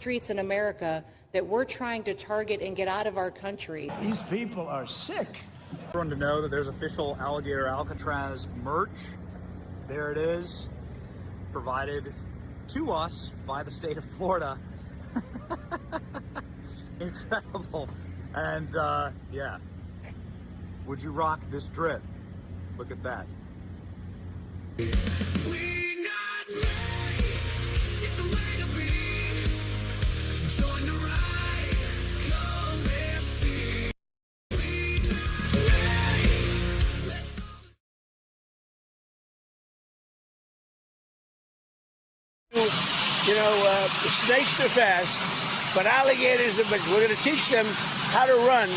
streets in America that we're trying to target and get out of our country. These people are sick. Everyone to know that there's official Alligator Alcatraz merch. There it is, provided to us by the state of Florida. Incredible. And yeah, would you rock this drip? Look at that. Join the ride, come and see. You know, snakes are fast, but alligators are, but we're going to teach them how to run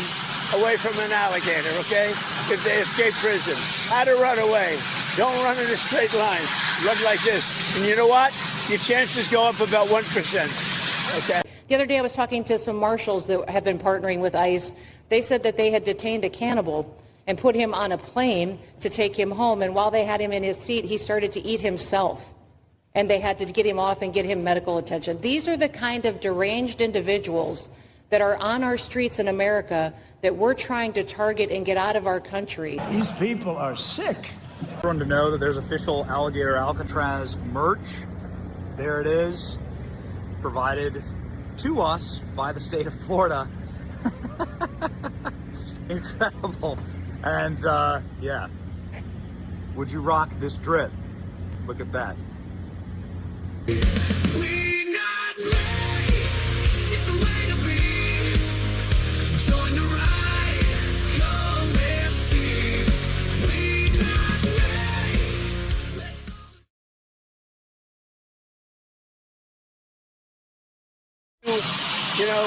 away from an alligator, okay? If they escape prison. How to run away. Don't run in a straight line. Run like this. And you know what? Your chances go up about 1%, okay? The other day I was talking to some marshals that have been partnering with ICE. They said that they had detained a cannibal and put him on a plane to take him home. And while they had him in his seat, he started to eat himself. And they had to get him off and get him medical attention. These are the kind of deranged individuals that are on our streets in America that we're trying to target and get out of our country. These people are sick. Everyone to know that there's official Alligator Alcatraz merch. There it is, provided to us by the state of Florida. Incredible. And yeah, would you rock this drip? Look at that. Join the ride, come and see. You know,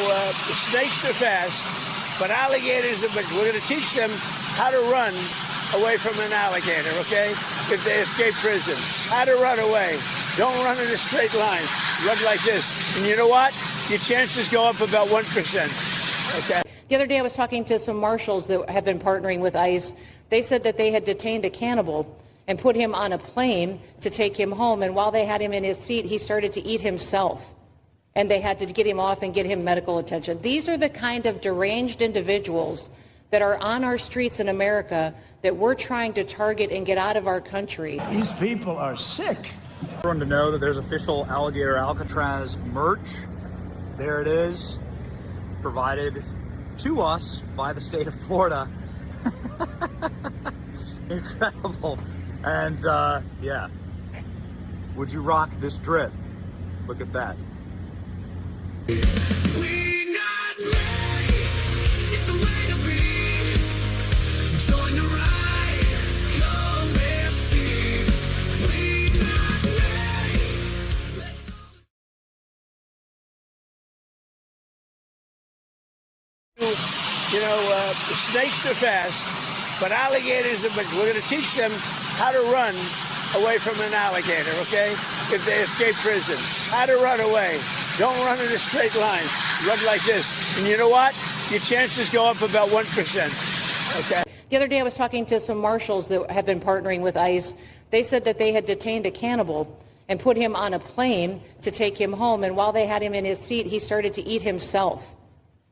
snakes are fast, but alligators are, but we're going to teach them how to run away from an alligator, okay? If they escape prison. How to run away. Don't run in a straight line. Run like this. And you know what? Your chances go up about 1%, okay? The other day I was talking to some marshals that have been partnering with ICE. They said that they had detained a cannibal and put him on a plane to take him home. And while they had him in his seat, he started to eat himself. And they had to get him off and get him medical attention. These are the kind of deranged individuals that are on our streets in America that we're trying to target and get out of our country. These people are sick. Everyone to know that there's official Alligator Alcatraz merch. There it is, provided to us by the state of Florida. Incredible. And yeah, would you rock this drip? Look at that. Join the ride, come and see. You know, snakes are fast, but alligators are, but we're going to teach them how to run away from an alligator, okay? If they escape prison. How to run away. Don't run in a straight line. Run like this. And you know what? Your chances go up about 1%, okay? The other day I was talking to some marshals that have been partnering with ICE. They said that they had detained a cannibal and put him on a plane to take him home. And while they had him in his seat, he started to eat himself.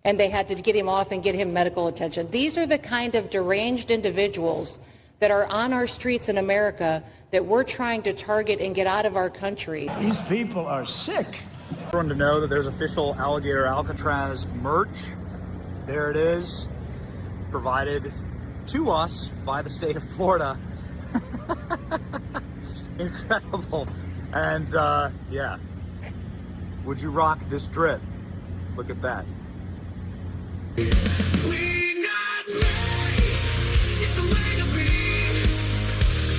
And they had to get him off and get him medical attention. These are the kind of deranged individuals that are on our streets in America that we're trying to target and get out of our country. These people are sick. Everyone to know that there's official Alligator Alcatraz merch. There it is, provided to us by the state of Florida. Incredible. And yeah, would you rock this drip? Look at that.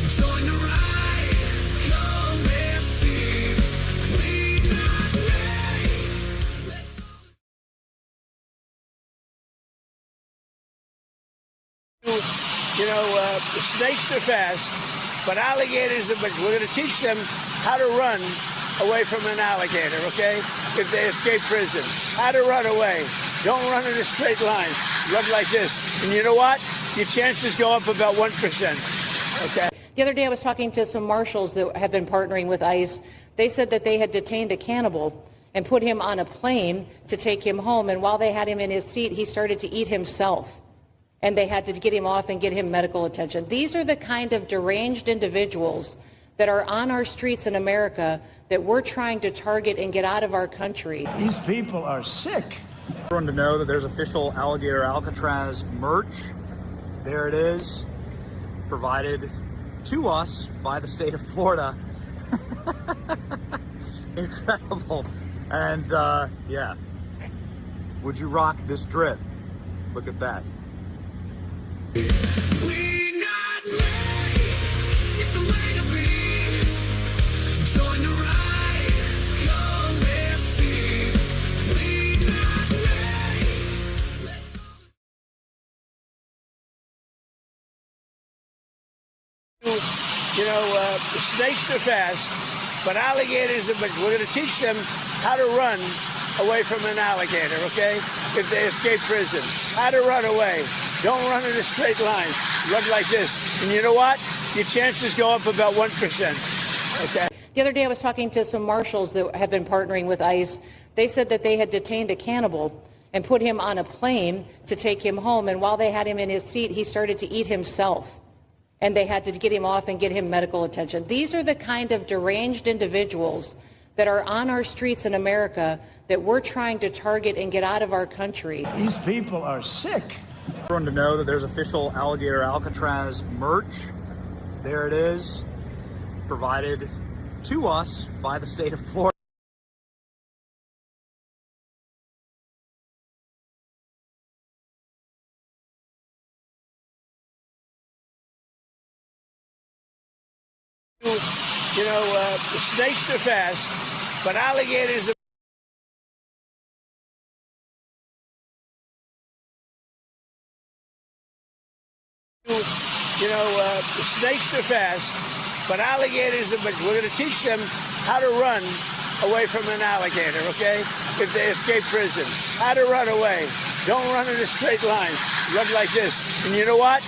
Join the ride, come and see. You know, snakes are fast, but alligators are, but we're going to teach them how to run away from an alligator, okay? If they escape prison. How to run away. Don't run in a straight line. Run like this. And you know what? Your chances go up about 1%, okay? The other day I was talking to some marshals that have been partnering with ICE. They said that they had detained a cannibal and put him on a plane to take him home. And while they had him in his seat, he started to eat himself. And they had to get him off and get him medical attention. These are the kind of deranged individuals that are on our streets in America that we're trying to target and get out of our country. These people are sick. Everyone to know that there's official Alligator Alcatraz merch. There it is, provided to us by the state of Florida. Incredible. And yeah, would you rock this drip? Look at that. WeNotMe is the way to be. Join the ride, come and see. WeNotMe. Let's You know, snakes are fast, but alligators are, but we're going to teach them how to run away from an alligator, okay? If they escape prison. How to run away. Don't run in a straight line. Run like this. And you know what? Your chances go up about 1%, okay? The other day I was talking to some marshals that have been partnering with ICE. They said that they had detained a cannibal and put him on a plane to take him home. And while they had him in his seat, he started to eat himself. And they had to get him off and get him medical attention. These are the kind of deranged individuals that are on our streets in America that we're trying to target and get out of our country. These people are sick. Everyone to know that there's official Alligator Alcatraz merch. There it is, provided to us by the state of Florida. You know, snakes are fast, but alligators are. You know, snakes are fast, but alligators are, but we're going to teach them how to run away from an alligator, okay? If they escape prison. How to run away. Don't run in a straight line. Run like this. And you know what?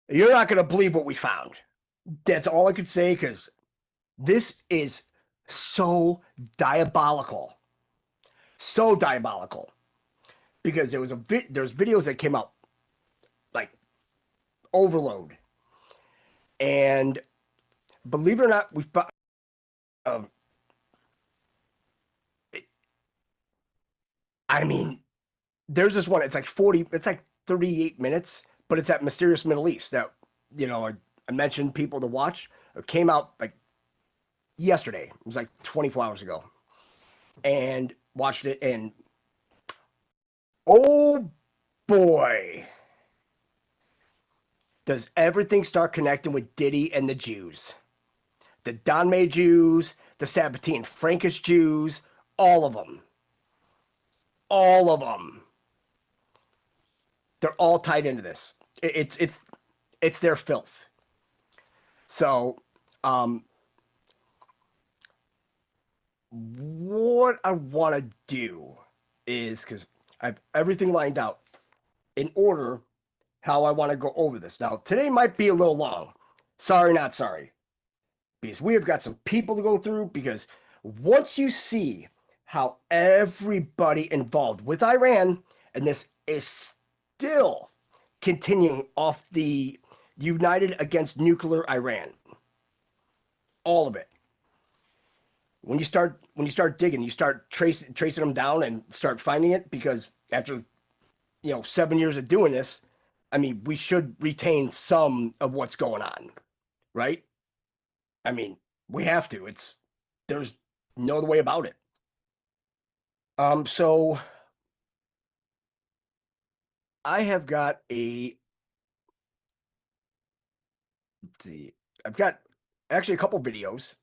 You're not going to believe what we found. That's all I could say, because this is so diabolical. So diabolical. Because there's videos that came out like overload. And believe it or not, we found I mean, there's this one, it's like 38 minutes, but it's that mysterious Middle East that, you know, I mentioned people to watch. It came out like yesterday. It was like 24 hours ago. And watched it, and oh boy, does everything start connecting with Diddy and the Jews. The Donmei Jews, the Sabbatean Frankish Jews, all of them. All of them. They're all tied into this. It's their filth. So, what I want to do is, because I have everything lined out in order how I want to go over this. Now, today might be a little long. Sorry, not sorry. Because we have got some people to go through, because once you see how everybody involved with Iran, and this is still continuing off the United Against Nuclear Iran. All of it. When you start digging, you start tracing them down and start finding it, because after 7 years of doing this, I mean, we should retain some of what's going on, right? I mean, we have to. There's no other way about it. So I have got let's see, I've got actually a couple videos,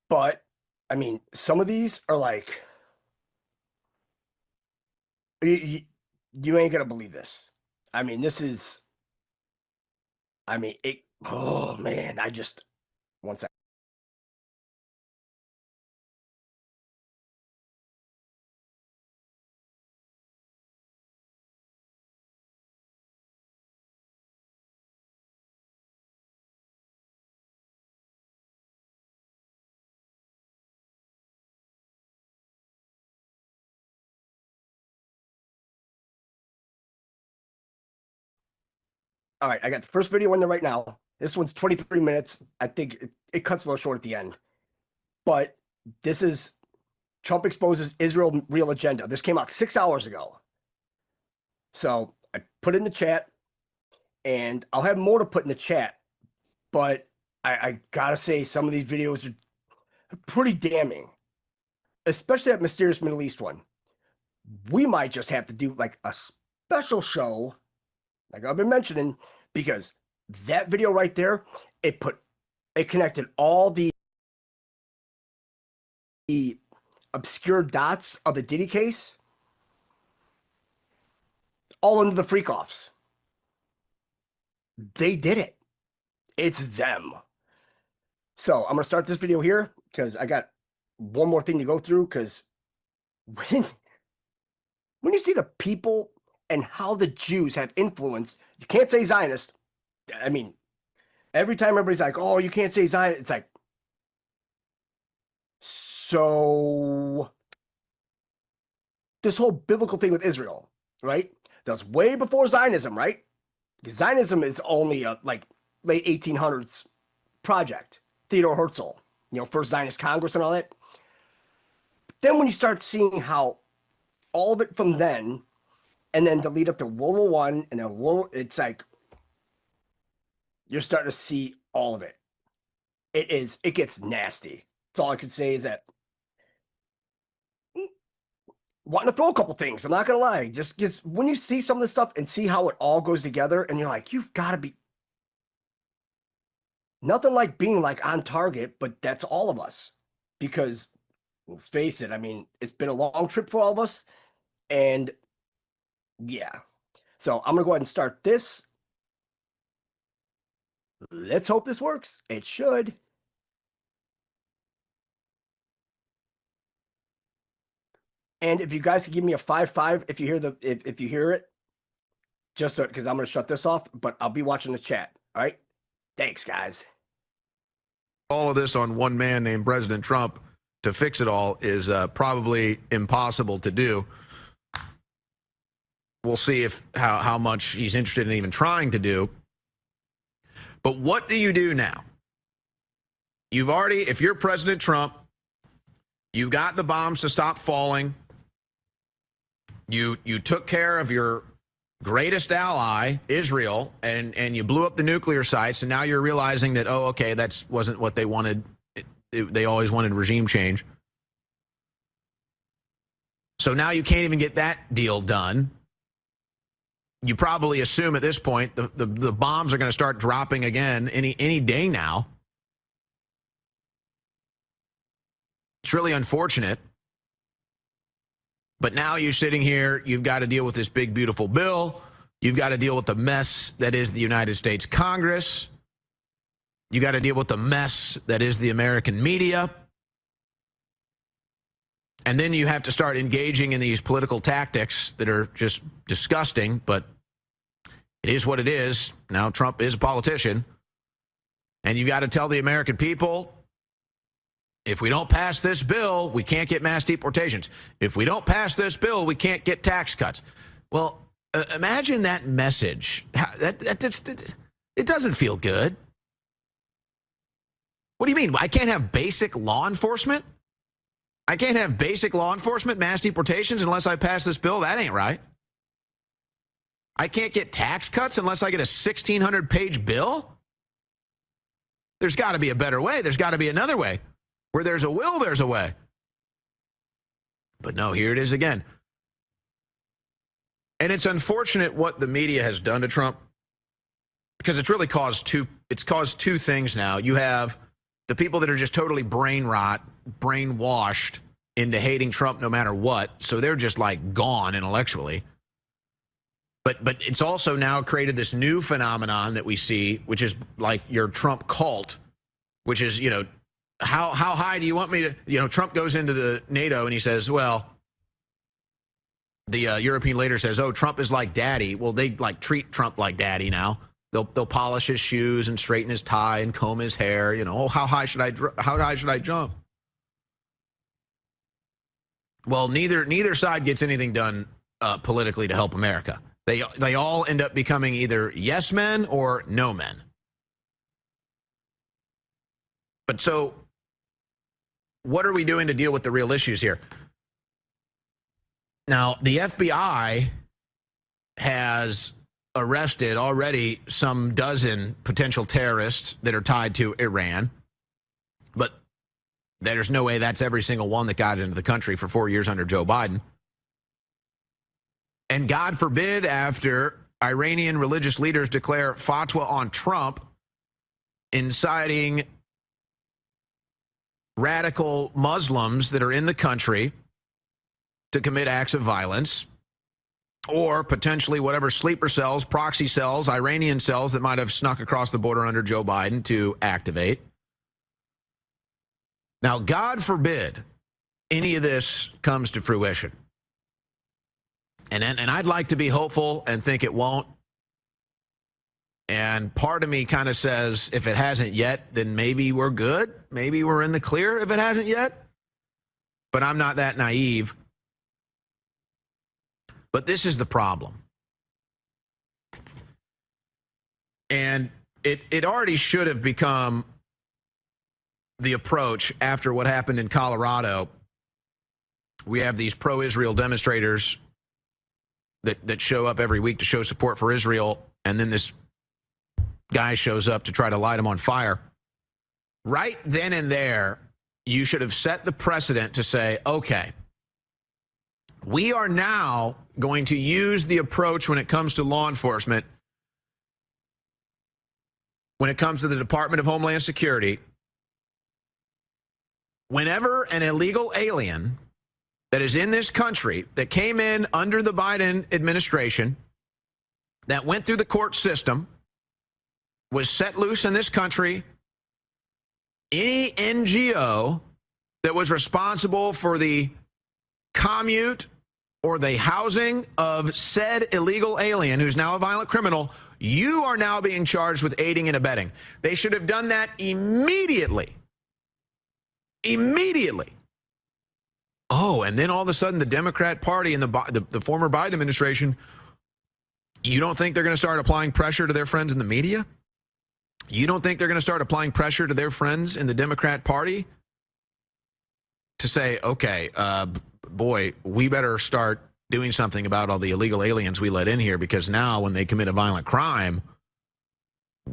but I mean, some of these are like, you ain't gonna believe this. I mean, oh man, one second. All right, I got the first video in there right now. This one's 23 minutes. I think it cuts a little short at the end. But this is Trump exposes Israel real agenda. This came out 6 hours ago. So I put it in the chat, and I'll have more to put in the chat. But I gotta say, some of these videos are pretty damning, especially that mysterious Middle East one. We might just have to do like a special show, like I've been mentioning, because that video right there, it connected all the obscure dots of the Diddy case all into the freak-offs. They did it. It's them. So I'm going to start this video here because I got one more thing to go through, because when you see the people and how the Jews have influenced, you can't say Zionist. I mean, every time everybody's like, oh, you can't say Zionist, it's like, so this whole biblical thing with Israel, right? That was way before Zionism, right? Because Zionism is only a like late 1800s project. Theodore Herzl, first Zionist Congress and all that. But then when you start seeing how all of it from then, and then to lead up to World War I, and then it's like you're starting to see all of it. It gets nasty. That's all I could say is that wanting to throw a couple things. I'm not gonna lie. Just when you see some of this stuff and see how it all goes together, and you're like, you've got to be nothing like being like on target, but that's all of us. Because let's face it, I mean, it's been a long trip for all of us, and yeah. So I'm gonna go ahead and start this. Let's hope this works. It should. And if you guys could give me a 5-5 if you hear if you hear it, just so, because I'm going to shut this off, but I'll be watching the chat. All right. Thanks, guys. All of this on one man named President Trump to fix it all is probably impossible to do. We'll see how much he's interested in even trying to do. But what do you do now? You've already, if you're President Trump, you got the bombs to stop falling. You took care of your greatest ally, Israel, and you blew up the nuclear sites, and now you're realizing that, oh, okay, that wasn't what they wanted. They always wanted regime change. So now you can't even get that deal done. You probably assume at this point the bombs are going to start dropping again any day now. It's really unfortunate. But now you're sitting here, you've got to deal with this big, beautiful bill. You've got to deal with the mess that is the United States Congress. You got to deal with the mess that is the American media. And then you have to start engaging in these political tactics that are just disgusting, but it is what it is. Now Trump is a politician. And you've got to tell the American people, if we don't pass this bill, we can't get mass deportations. If we don't pass this bill, we can't get tax cuts. Well, imagine that message. It doesn't feel good. What do you mean? I can't have basic law enforcement? I can't have basic law enforcement, mass deportations, unless I pass this bill? That ain't right. I can't get tax cuts unless I get a 1,600-page bill? There's got to be a better way. There's got to be another way. Where there's a will, there's a way. But no, here it is again. And it's unfortunate what the media has done to Trump, because it's really caused two things now. You have the people that are just totally brainwashed into hating Trump no matter what, so they're just like gone intellectually. But it's also now created this new phenomenon that we see, which is like your Trump cult, which is, how high do you want me to, Trump goes into the NATO and he says, well, the European leader says, oh, Trump is like daddy. Well, they like treat Trump like daddy now. They'll polish his shoes and straighten his tie and comb his hair. Oh, how high should I jump? Well, neither side gets anything done politically to help America. They all end up becoming either yes men or no men. But so, what are we doing to deal with the real issues here? Now, the FBI has arrested already some dozen potential terrorists that are tied to Iran, but there's no way that's every single one that got into the country for 4 years under Joe Biden. And God forbid, after Iranian religious leaders declare fatwa on Trump, inciting radical Muslims that are in the country to commit acts of violence, or potentially whatever sleeper cells, proxy cells, Iranian cells that might have snuck across the border under Joe Biden to activate. Now, God forbid any of this comes to fruition. And I'd like to be hopeful and think it won't. And part of me kind of says, if it hasn't yet, then maybe we're good. Maybe we're in the clear if it hasn't yet. But I'm not that naive. But this is the problem. And it already should have become the approach after what happened in Colorado. We have these pro-Israel demonstrators that show up every week to show support for Israel, and then this guy shows up to try to light them on fire. Right then and there, you should have set the precedent to say, okay, we are now going to use the approach when it comes to law enforcement, when it comes to the Department of Homeland Security. Whenever an illegal alien that is in this country, that came in under the Biden administration, that went through the court system, was set loose in this country, any NGO that was responsible for the commute or the housing of said illegal alien who's now a violent criminal, you are now being charged with aiding and abetting. They should have done that immediately. Immediately. Oh, and then all of a sudden the Democrat Party and the former Biden administration, you don't think they're going to start applying pressure to their friends in the media? You don't think they're going to start applying pressure to their friends in the Democrat Party to say, okay, boy, we better start doing something about all the illegal aliens we let in here, because now when they commit a violent crime,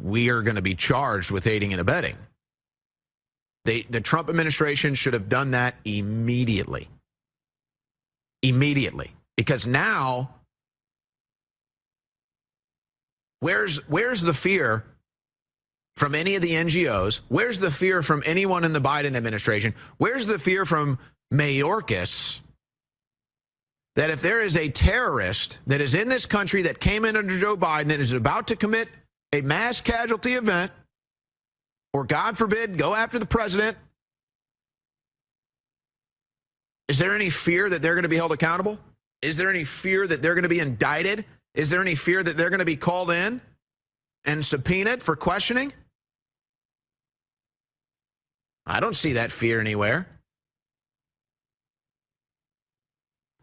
we are going to be charged with aiding and abetting. The Trump administration should have done that immediately. Immediately. Because now, where's the fear from any of the NGOs? Where's the fear from anyone in the Biden administration? Where's the fear from Mayorkas that if there is a terrorist that is in this country that came in under Joe Biden and is about to commit a mass casualty event, or God forbid, go after the president, is there any fear that they're going to be held accountable? Is there any fear that they're going to be indicted? Is there any fear that they're going to be called in and subpoenaed for questioning? I don't see that fear anywhere.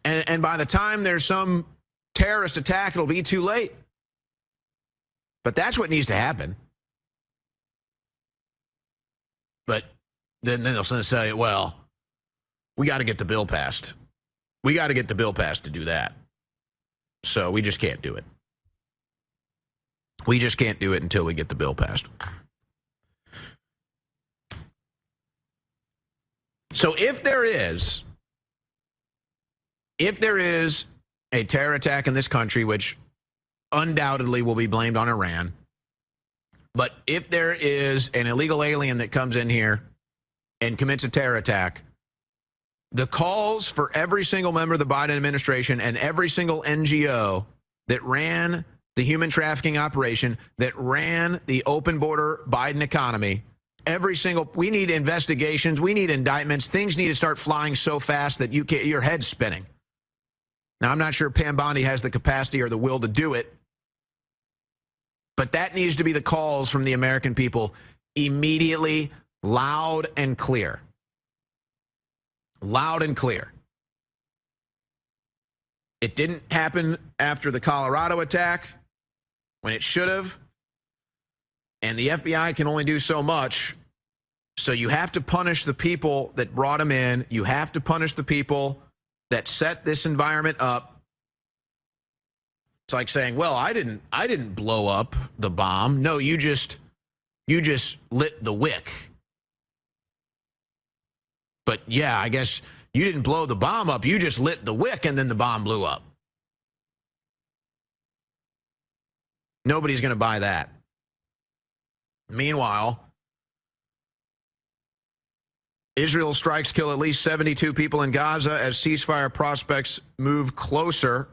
And by the time there's some terrorist attack, it'll be too late. But that's what needs to happen. But then they'll say, well, we got to get the bill passed. We got to get the bill passed to do that. So we just can't do it. We just can't do it until we get the bill passed. So if there is a terror attack in this country, which undoubtedly will be blamed on Iran, but if there is an illegal alien that comes in here and commits a terror attack, the calls for every single member of the Biden administration and every single NGO that ran the human trafficking operation, that ran the open border Biden economy, we need investigations, we need indictments, things need to start flying so fast that your head's spinning. Now, I'm not sure Pam Bondi has the capacity or the will to do it, but that needs to be the calls from the American people immediately, loud and clear. Loud and clear. It didn't happen after the Colorado attack when it should have. And the FBI can only do so much. So you have to punish the people that brought him in. You have to punish the people that set this environment up. It's like saying, well, I didn't blow up the bomb. No, you just lit the wick. But yeah, I guess you didn't blow the bomb up. You just lit the wick and then the bomb blew up. Nobody's going to buy that. Meanwhile, Israel strikes kill at least 72 people in Gaza as ceasefire prospects move closer.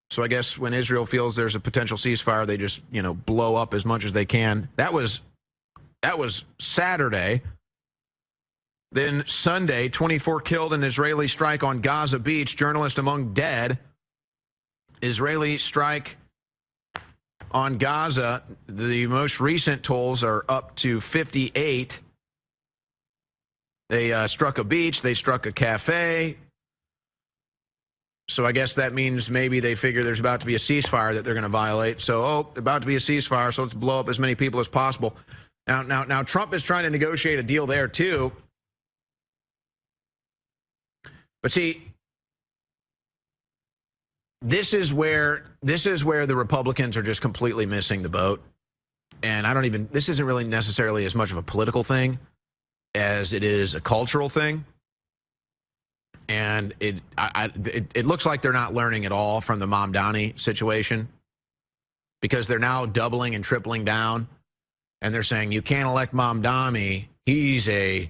So I guess when Israel feels there's a potential ceasefire, they just, blow up as much as they can. That was Saturday. Then Sunday, 24 killed in Israeli strike on Gaza Beach. Journalist among dead. Israeli strike on Gaza. The most recent tolls are up to 58. They struck a beach. They struck a cafe. So I guess that means maybe they figure there's about to be a ceasefire that they're going to violate. So, about to be a ceasefire, so let's blow up as many people as possible. Now, Trump is trying to negotiate a deal there too. But see, this is where the Republicans are just completely missing the boat. And this isn't really necessarily as much of a political thing as it is a cultural thing. And it looks like they're not learning at all from the Mamdani situation, because they're now doubling and tripling down, and they're saying you can't elect Mamdani, he's a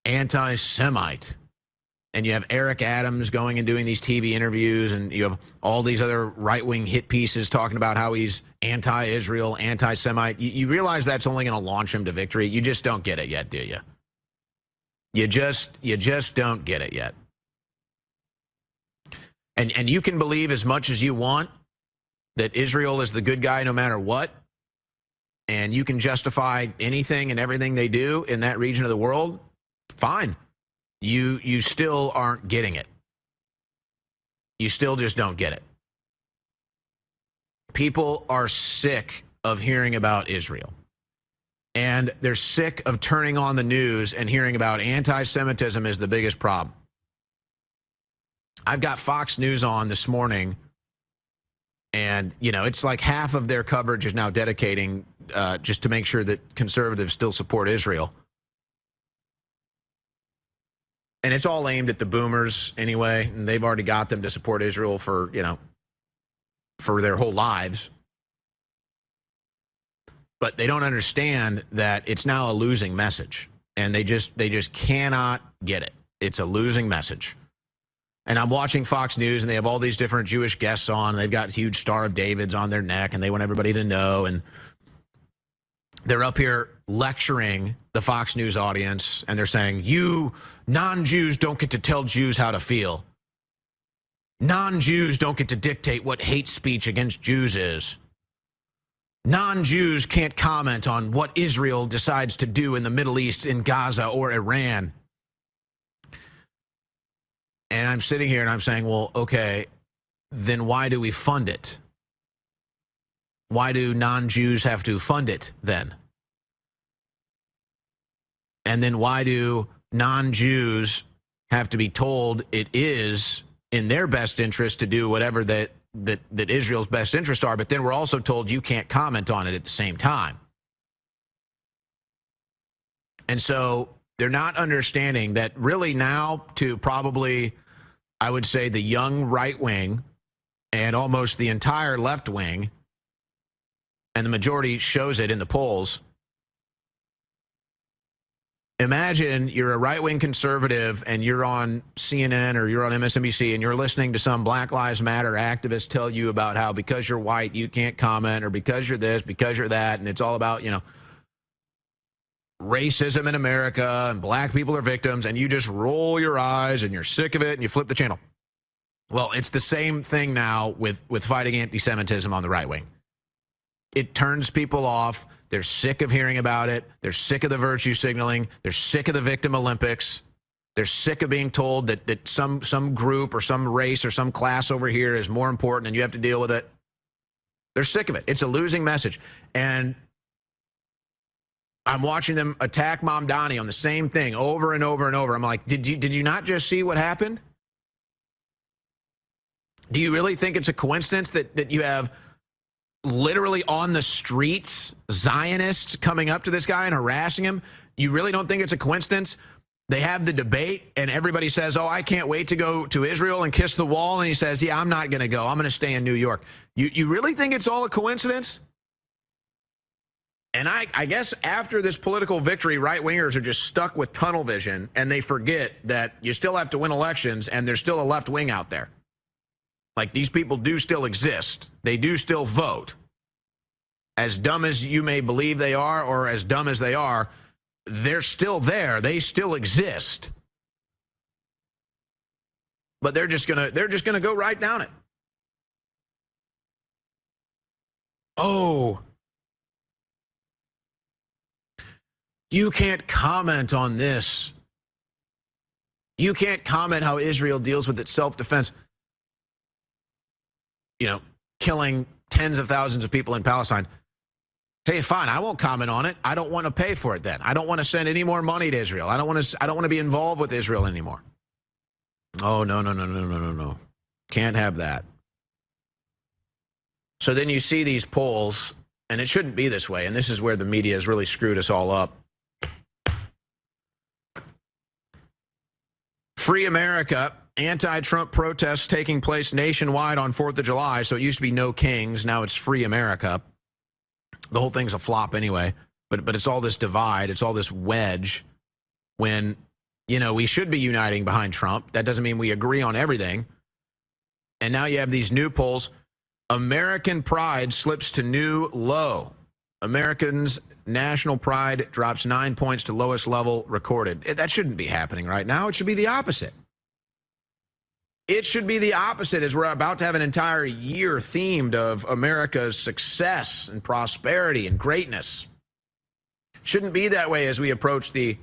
anti-Semite. And you have Eric Adams going and doing these TV interviews, and you have all these other right-wing hit pieces talking about how he's anti-Israel, anti-Semite. You realize that's only going to launch him to victory. You just don't get it yet, do you? You just don't get it yet. And you can believe as much as you want that Israel is the good guy no matter what, and you can justify anything and everything they do in that region of the world, fine. You still aren't getting it. You still just don't get it. People are sick of hearing about Israel. And they're sick of turning on the news and hearing about anti-Semitism is the biggest problem. I've got Fox News on this morning, and, it's like half of their coverage is now dedicating just to make sure that conservatives still support Israel. And it's all aimed at the boomers anyway, and they've already got them to support Israel for their whole lives. But they don't understand that it's now a losing message, and they just cannot get it. It's a losing message. And I'm watching Fox News, and they have all these different Jewish guests on, and they've got huge Star of Davids on their neck, and they want everybody to know. And they're up here lecturing the Fox News audience, and they're saying, you non-Jews don't get to tell Jews how to feel. Non-Jews don't get to dictate what hate speech against Jews is. Non-Jews can't comment on what Israel decides to do in the Middle East, in Gaza, or Iran. And I'm sitting here and I'm saying, well, okay, then why do we fund it? Why do non-Jews have to fund it then? And then why do non-Jews have to be told it is in their best interest to do whatever that Israel's best interests are, but then we're also told you can't comment on it at the same time? And so they're not understanding that really now, to probably, I would say, the young right wing and almost the entire left wing, and the majority shows it in the polls. Imagine you're a right-wing conservative and you're on CNN or you're on MSNBC and you're listening to some Black Lives Matter activist tell you about how because you're white you can't comment, or because you're this, because you're that, and it's all about, racism in America and black people are victims, and you just roll your eyes and you're sick of it and you flip the channel. Well, it's the same thing now with fighting anti-Semitism on the right wing. It turns people off. They're sick of hearing about it. They're sick of the virtue signaling. They're sick of the victim Olympics. They're sick of being told that some group or some race or some class over here is more important and you have to deal with it. They're sick of it. It's a losing message. And I'm watching them attack Mamdani on the same thing over and over and over. I'm like, did you not just see what happened? Do you really think it's a coincidence that you have literally on the streets Zionists coming up to this guy and harassing him? You really don't think it's a coincidence? They have the debate, and everybody says, oh, I can't wait to go to Israel and kiss the wall. And he says, yeah, I'm not going to go. I'm going to stay in New York. You really think it's all a coincidence? And I guess after this political victory, right-wingers are just stuck with tunnel vision, and they forget that you still have to win elections, and there's still a left wing out there. Like, these people do still exist. They do still vote. As dumb as you may believe they are, or as dumb as they are, they're still there. They still exist. But they're just gonna go right down it. Oh, you can't comment on this. You can't comment how Israel deals with its self-defense. You know, killing tens of thousands of people in Palestine. Hey, fine, I won't comment on it. I don't want to pay for it then. I don't want to send any more money to Israel. I don't want to be involved with Israel anymore. Oh, no. Can't have that. So then you see these polls, and it shouldn't be this way, and this is where the media has really screwed us all up. Free America, anti-Trump protests taking place nationwide on 4th of July. So it used to be No Kings, now it's Free America. The whole thing's a flop anyway, but it's all this divide, it's all this wedge when, you know, we should be uniting behind Trump. That doesn't mean we agree on everything. And now you have these new polls. American pride slips to new low. Americans' national pride drops 9 points to lowest level recorded. That shouldn't be happening right now. It should be the opposite. It should be the opposite, as we're about to have an entire year themed of America's success and prosperity and greatness. Shouldn't be that way as we approach the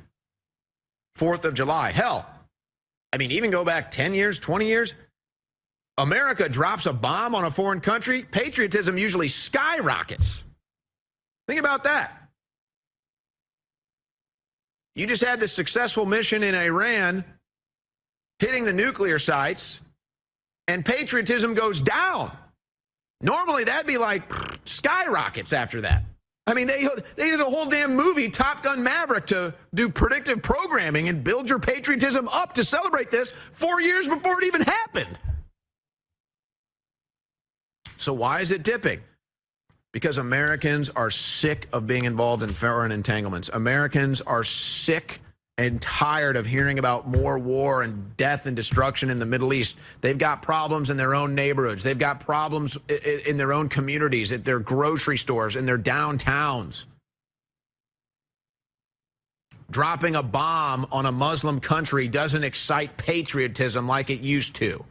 4th of July. Hell, I mean, even go back 10 years, 20 years, America drops a bomb on a foreign country, patriotism usually skyrockets. Think about that. You just had this successful mission in Iran hitting the nuclear sites, and patriotism goes down. Normally, that'd be like skyrockets after that. I mean, they did a whole damn movie, Top Gun Maverick, to do predictive programming and build your patriotism up to celebrate this 4 years before it even happened. So why is it dipping? Because Americans are sick of being involved in foreign entanglements. Americans are sick and tired of hearing about more war and death and destruction in the Middle East. They've got problems in their own neighborhoods. They've got problems in their own communities, at their grocery stores, in their downtowns. Dropping a bomb on a Muslim country doesn't excite patriotism like it used to.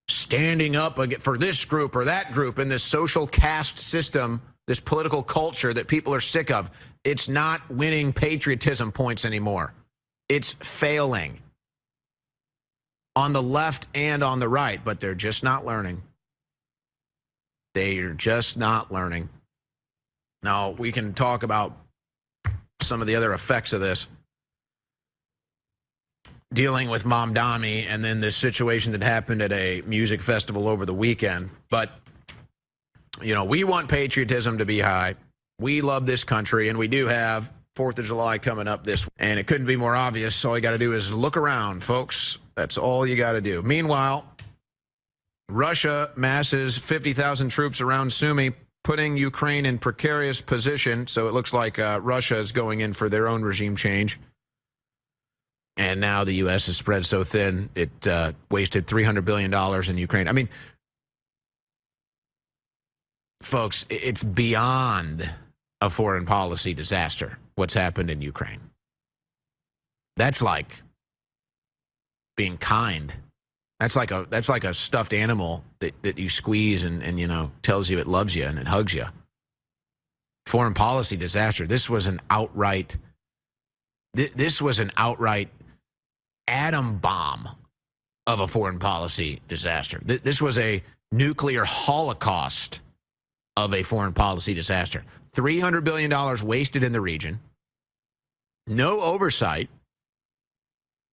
Standing up for this group or that group in this social caste system, this political culture that people are sick of, it's not winning patriotism points anymore. It's failing on the left and on the right, but they're just not learning. They're just not learning. Now, we can talk about some of the other effects of this, dealing with Mamdani and then this situation that happened at a music festival over the weekend. But, you know, we want patriotism to be high. We love this country, and we do have 4th of July coming up this week. And it couldn't be more obvious. All you got to do is look around, folks. That's all you got to do. Meanwhile, Russia masses 50,000 troops around Sumy, putting Ukraine in precarious position. So it looks like Russia is going in for their own regime change. And now the U.S. is spread so thin, it wasted $300 billion in Ukraine. I mean, folks, it's beyond a foreign policy disaster, what's happened in Ukraine. That's like being kind. That's like a stuffed animal that you squeeze and you know, tells you it loves you and it hugs you. Foreign policy disaster. This was an outright This was an outright atom bomb of a foreign policy disaster. This was a nuclear holocaust of a foreign policy disaster. $300 billion wasted in the region. No oversight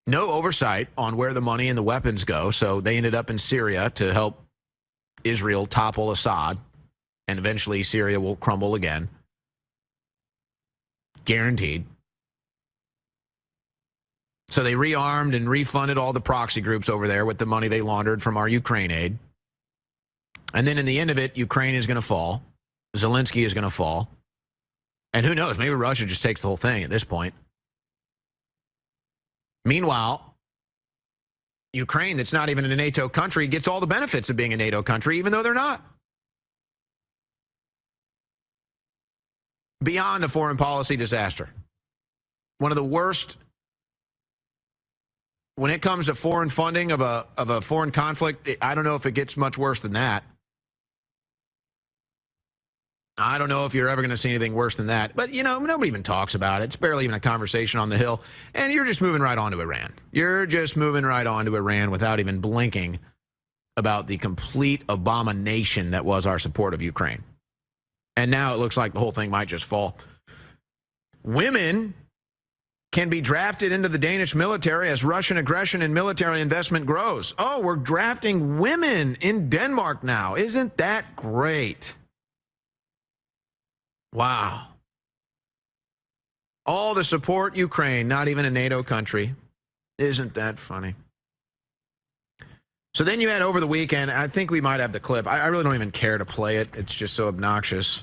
on where the money and the weapons go. So they ended up in Syria to help Israel topple Assad, and eventually Syria will crumble again. Guaranteed. So they rearmed and refunded all the proxy groups over there with the money they laundered from our Ukraine aid. And then in the end of it, Ukraine is going to fall. Zelensky is going to fall. And who knows, maybe Russia just takes the whole thing at this point. Meanwhile, Ukraine, that's not even a NATO country, gets all the benefits of being a NATO country, even though they're not. Beyond a foreign policy disaster. One of the worst, when it comes to foreign funding of a foreign conflict, I don't know if it gets much worse than that. I don't know if you're ever going to see anything worse than that. But, you know, nobody even talks about it. It's barely even a conversation on the Hill. And you're just moving right on to Iran. You're just moving right on to Iran without even blinking about the complete abomination that was our support of Ukraine. And now it looks like the whole thing might just fall. Women can be drafted into the Danish military as Russian aggression and military investment grows. Oh, we're drafting women in Denmark now. Isn't that great? Wow. All to support Ukraine, not even a NATO country. Isn't that funny? So then you had over the weekend, I think we might have the clip. I really don't even care to play it. It's just so obnoxious.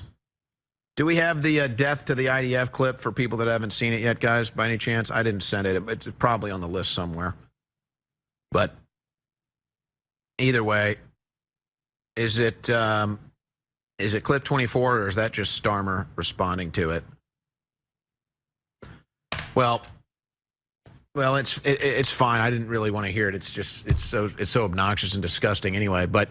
Do we have the death to the IDF clip for people that haven't seen it yet, guys, by any chance? I didn't send it. It's probably on the list somewhere. But either way, is it clip 24, or is that just Starmer responding to it? Well, it's fine. I didn't really want to hear it. It's so obnoxious and disgusting anyway. But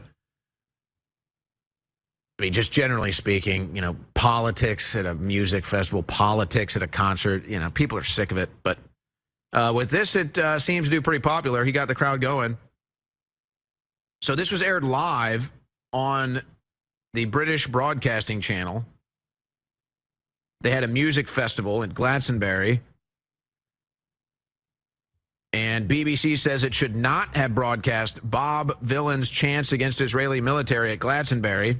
I mean, just generally speaking, you know, politics at a music festival, politics at a concert, you know, people are sick of it. But with this, it seems to do pretty popular. He got the crowd going. So this was aired live on the British Broadcasting Channel. They had a music festival in Glastonbury. And BBC says it should not have broadcast Bob Vylan's chants against Israeli military at Glastonbury.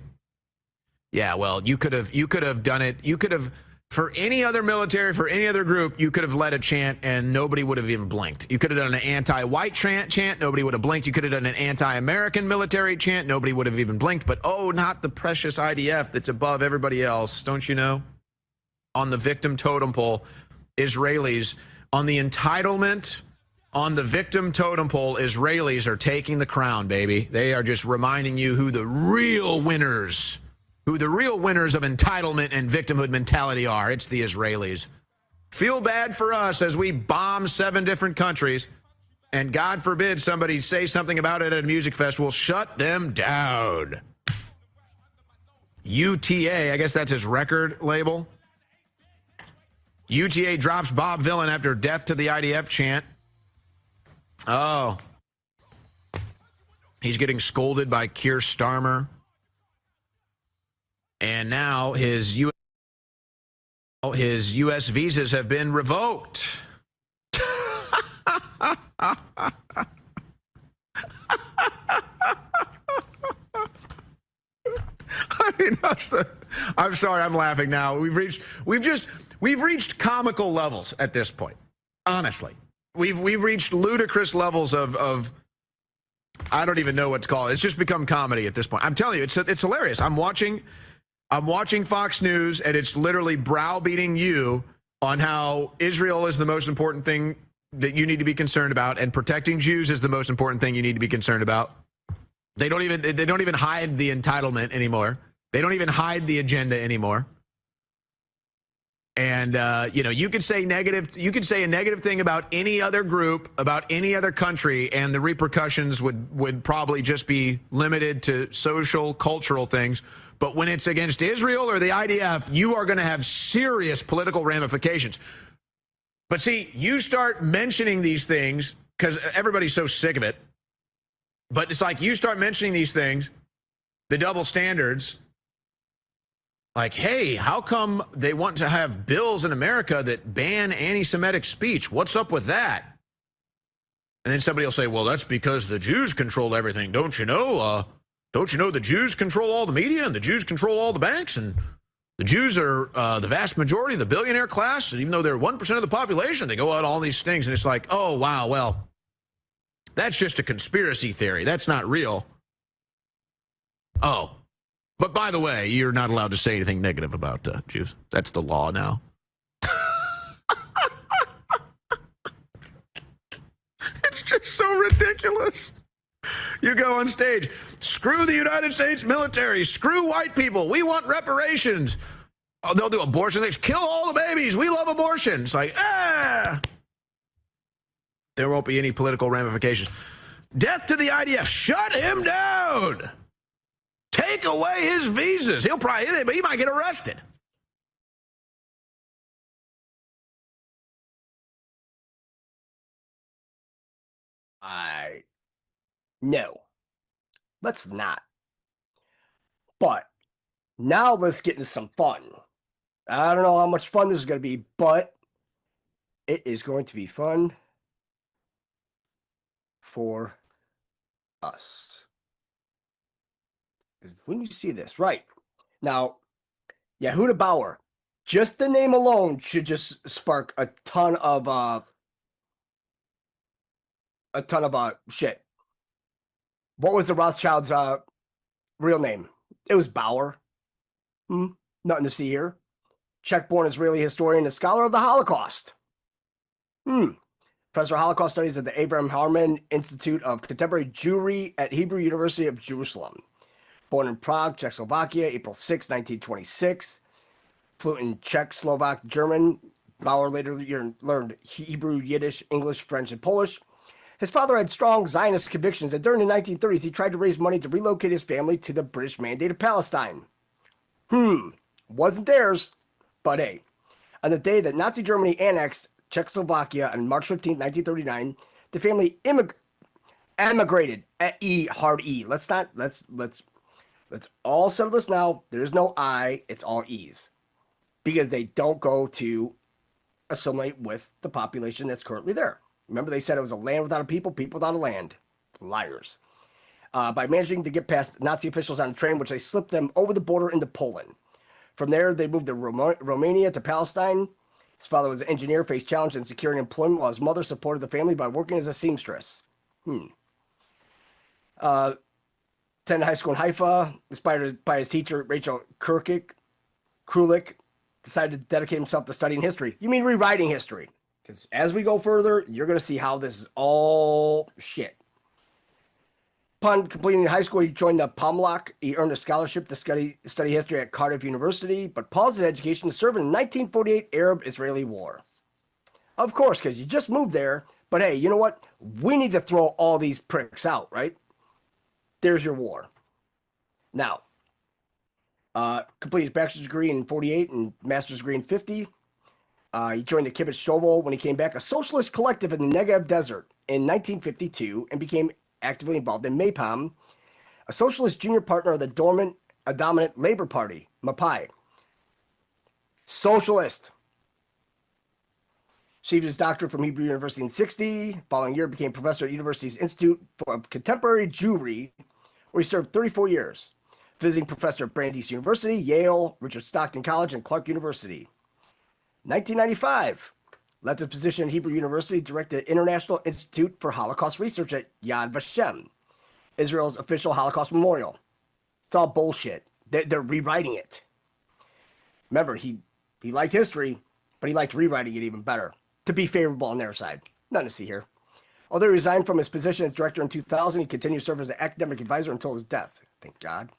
Yeah, well, you could have done it. You could have, for any other military, for any other group, you could have led a chant and nobody would have even blinked. You could have done an anti-white chant, nobody would have blinked. You could have done an anti-American military chant, nobody would have even blinked. But oh, not the precious IDF that's above everybody else, don't you know? On the victim totem pole, Israelis, on the entitlement, on the victim totem pole, Israelis are taking the crown, baby. They are just reminding you who the real winners of entitlement and victimhood mentality are. It's the Israelis. Feel bad for us as we bomb 7 different countries, and God forbid somebody say something about it at a music festival. Shut them down. UTA, I guess that's his record label. UTA drops Bob Vylan after death to the IDF chant. Oh. He's getting scolded by Keir Starmer. And now his U.S. visas have been revoked. I mean, I'm sorry, I'm laughing now. We've reached comical levels at this point. Honestly, we've reached ludicrous levels of I don't even know what to call it. It's just become comedy at this point. I'm telling you, it's hilarious. I'm watching Fox News, and it's literally browbeating you on how Israel is the most important thing that you need to be concerned about, and protecting Jews is the most important thing you need to be concerned about. They don't even hide the entitlement anymore. They don't even hide the agenda anymore. And you know, you could say a negative thing about any other group, about any other country, and the repercussions would probably just be limited to social, cultural things. But when it's against Israel or the IDF, you are going to have serious political ramifications. But see, you start mentioning these things because everybody's so sick of it. But it's like you start mentioning these things, the double standards, like, hey, how come they want to have bills in America that ban anti-Semitic speech? What's up with that? And then somebody will say, well, that's because the Jews control everything. Don't you know? Don't you know the Jews control all the media and the Jews control all the banks and the Jews are the vast majority of the billionaire class, and even though they're 1% of the population, they go out all these things, and it's like, oh, wow, well, that's just a conspiracy theory. That's not real. Oh, but by the way, you're not allowed to say anything negative about Jews. That's the law now. It's just so ridiculous. You go on stage, screw the United States military, screw white people, we want reparations. Oh, they'll do abortion things, kill all the babies, we love abortion. It's like, there won't be any political ramifications. Death to the IDF, shut him down. Take away his visas. He might get arrested. No, let's not. But now let's get into some fun. I don't know how much fun this is going to be, but it is going to be fun for us. When you see this, right now, Yehuda Bauer, just the name alone should just spark a ton of shit. What was the Rothschild's real name? It was Bauer. Nothing to see here. Czech-born Israeli historian and scholar of the Holocaust. Professor of Holocaust Studies at the Abraham Harman Institute of Contemporary Jewry at Hebrew University of Jerusalem. Born in Prague, Czechoslovakia, April 6, 1926. Fluent in Czech, Slovak, German. Bauer later learned Hebrew, Yiddish, English, French, and Polish. His father had strong Zionist convictions, and during the 1930s, he tried to raise money to relocate his family to the British-mandated Palestine. Wasn't theirs, but hey. On the day that Nazi Germany annexed Czechoslovakia on March 15, 1939, the family emigrated at hard E. Let's all settle this now. There's no I, it's all E's. Because they don't go to assimilate with the population that's currently there. Remember, they said it was a land without a people, people without a land. Liars. By managing to get past Nazi officials on a train, which they slipped them over the border into Poland. From there, they moved to Romania to Palestine. His father was an engineer, faced challenge in securing employment, while his mother supported the family by working as a seamstress. Attended high school in Haifa, inspired by his teacher, Rachel Krulik, decided to dedicate himself to studying history. You mean rewriting history? Because as we go further, you're going to see how this is all shit. Upon completing high school, he joined the Pomlock. He earned a scholarship to study history at Cardiff University, but paused his education to serve in the 1948 Arab-Israeli War. Of course, because you just moved there. But hey, you know what? We need to throw all these pricks out, right? There's your war. Now, completed his bachelor's degree in 48 and master's degree in 50. He joined the Kibbutz Shovel when he came back, a socialist collective in the Negev Desert in 1952, and became actively involved in Maypam, a socialist junior partner of the dominant Labor Party, Mapai. Socialist. Received his doctorate from Hebrew University in 1960. Following year, became professor at University's Institute for Contemporary Jewry, where he served 34 years. Visiting professor at Brandeis University, Yale, Richard Stockton College, and Clark University. 1995, led the position at Hebrew University, directed the International Institute for Holocaust Research at Yad Vashem, Israel's official Holocaust memorial. It's all bullshit. They're rewriting it. Remember, he liked history, but he liked rewriting it even better, to be favorable on their side. Nothing to see here. Although he resigned from his position as director in 2000, he continued to serve as an academic advisor until his death. Thank God.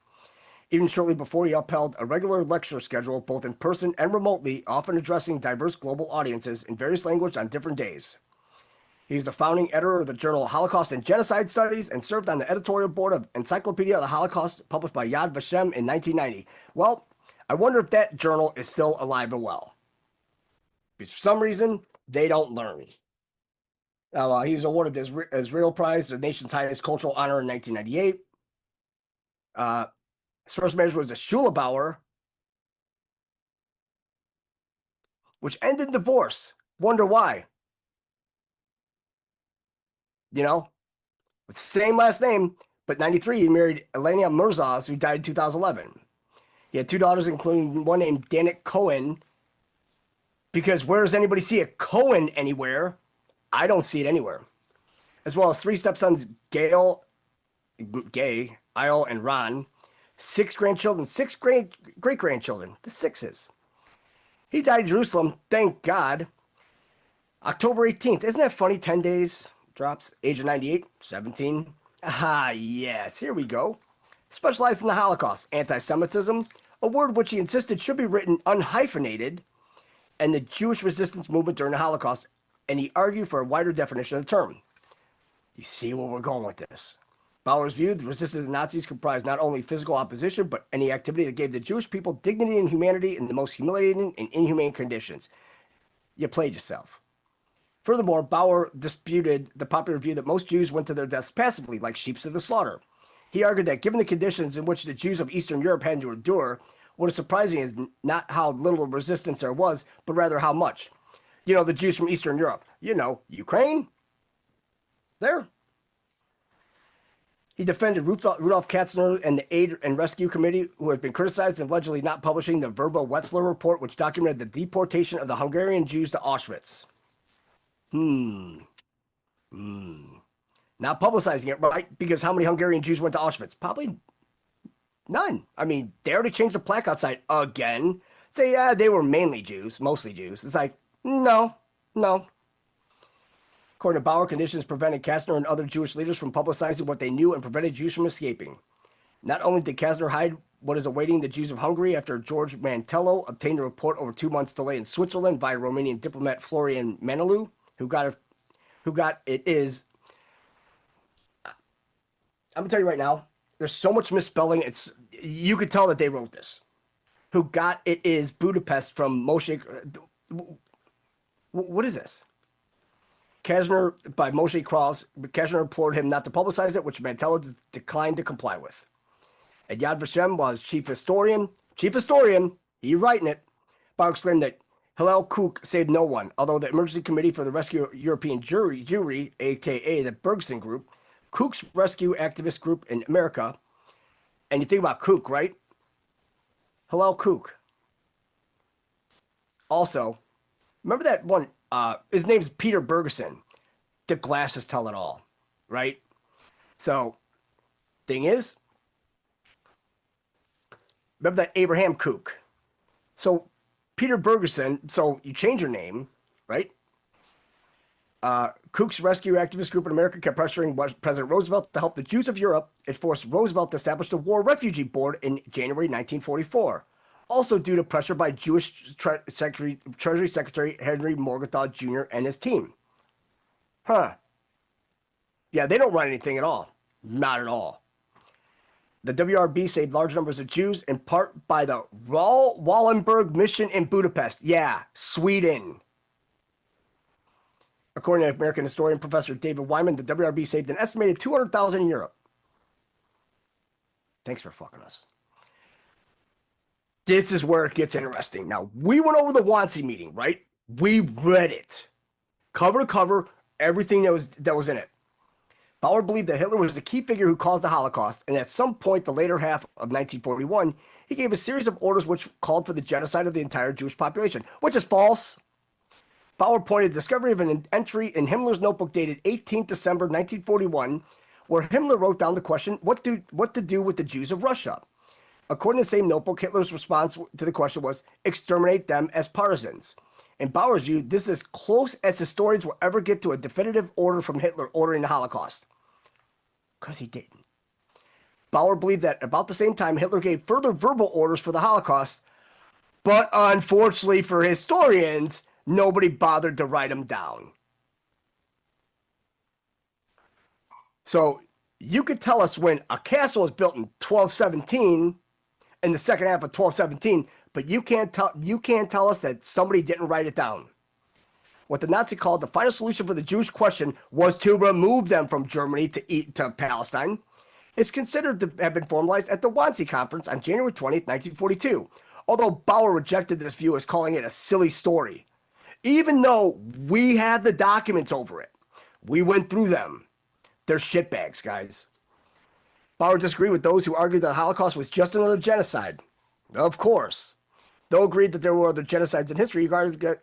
Even shortly before, he upheld a regular lecture schedule, both in person and remotely, often addressing diverse global audiences in various languages on different days. He was the founding editor of the journal Holocaust and Genocide Studies and served on the editorial board of Encyclopedia of the Holocaust, published by Yad Vashem in 1990. Well, I wonder if that journal is still alive and well. Because for some reason, They don't learn. He was awarded the Israel Prize, the nation's highest cultural honor, in 1998. His first marriage was a Schulebauer, which ended in divorce. Wonder why? You know, with the same last name, but 93, he married Elena Mirzaz, who died in 2011. He had 2 daughters, including one named Danik Cohen. Because where does anybody see a Cohen anywhere? I don't see it anywhere. As well as 3 stepsons, Isle, and Ron. 6 grandchildren, 6 great-grandchildren. The 6s. He died in Jerusalem, thank God. October 18th. Isn't that funny? 10 days drops. Age of 98, 17. Ah, yes. Here we go. Specialized in the Holocaust. Antisemitism, a word which he insisted should be written unhyphenated, and the Jewish resistance movement during the Holocaust, and he argued for a wider definition of the term. You see where we're going with this. Bauer's view, the resistance of the Nazis comprised not only physical opposition, but any activity that gave the Jewish people dignity and humanity in the most humiliating and inhumane conditions. You played yourself. Furthermore, Bauer disputed the popular view that most Jews went to their deaths passively, like sheep to the slaughter. He argued that given the conditions in which the Jews of Eastern Europe had to endure, what is surprising is not how little resistance there was, but rather how much. You know, the Jews from Eastern Europe. You know, Ukraine. There. He defended Rudolf Katzner and the Aid and Rescue Committee, who had been criticized and allegedly not publishing the Verba-Wetzler report, which documented the deportation of the Hungarian Jews to Auschwitz. Not publicizing it, right? Because how many Hungarian Jews went to Auschwitz? Probably none. I mean, they already changed the plaque outside again. Say, yeah, they were mainly Jews, mostly Jews. It's like, no. According to Bauer, conditions prevented Kastner and other Jewish leaders from publicizing what they knew and prevented Jews from escaping. Not only did Kastner hide what is awaiting the Jews of Hungary after George Mantello obtained a report over 2 months' delay in Switzerland via Romanian diplomat Florian Manelu, who got it is. I'm gonna tell you right now, there's so much misspelling. You could tell that they wrote this. Who got it is Budapest from Moshe. What is this? Kastner by Moshe Kraus. Kastner implored him not to publicize it, which Mantello declined to comply with. And Yad Vashem was chief historian, he writing it. Bauer exclaimed that Hillel Kook saved no one, although the Emergency Committee for the Rescue of European Jewry, aka the Bergson Group, Kook's rescue activist group in America, and you think about Kook, right? Hillel Kook. Also, remember that one, his name's Peter Bergeson. The glasses tell it all, right? So, thing is, remember that Abraham Kook. So, Peter Bergeson, so you change your name, right? Kook's rescue activist group in America kept pressuring President Roosevelt to help the Jews of Europe. It forced Roosevelt to establish the War Refugee Board in January 1944. Also due to pressure by Jewish Treasury Secretary Henry Morgenthau Jr. and his team. Yeah, they don't run anything at all. Not at all. The WRB saved large numbers of Jews, in part by the Wallenberg mission in Budapest. Yeah, Sweden. According to American historian Professor David Wyman, the WRB saved an estimated 200,000 in Europe. Thanks for fucking us. This is where it gets interesting. Now, we went over the Wannsee meeting, right? We read it. Cover to cover, everything that was in it. Bauer believed that Hitler was the key figure who caused the Holocaust, and at some point, the later half of 1941, he gave a series of orders which called for the genocide of the entire Jewish population, which is false. Bauer pointed to the discovery of an entry in Himmler's notebook dated 18 December 1941, where Himmler wrote down the question, what to do with the Jews of Russia. According to the same notebook, Hitler's response to the question was, exterminate them as partisans. In Bauer's view, this is as close as historians will ever get to a definitive order from Hitler ordering the Holocaust. Because he didn't. Bauer believed that about the same time, Hitler gave further verbal orders for the Holocaust, but unfortunately for historians, nobody bothered to write them down. So you could tell us when a castle was built in 1217, in the second half of 1217, but you can't tell us that somebody didn't write it down. what the Nazi called the final solution for the Jewish question was to remove them from Germany to Palestine, is considered to have been formalized at the Wannsee Conference on January 20th, 1942, although Bauer rejected this view as calling it a silly story. Even though we had the documents over it, we went through them. They're shitbags, guys. Bauer disagreed with those who argued that the Holocaust was just another genocide. Of course. Though agreed that there were other genocides in history, he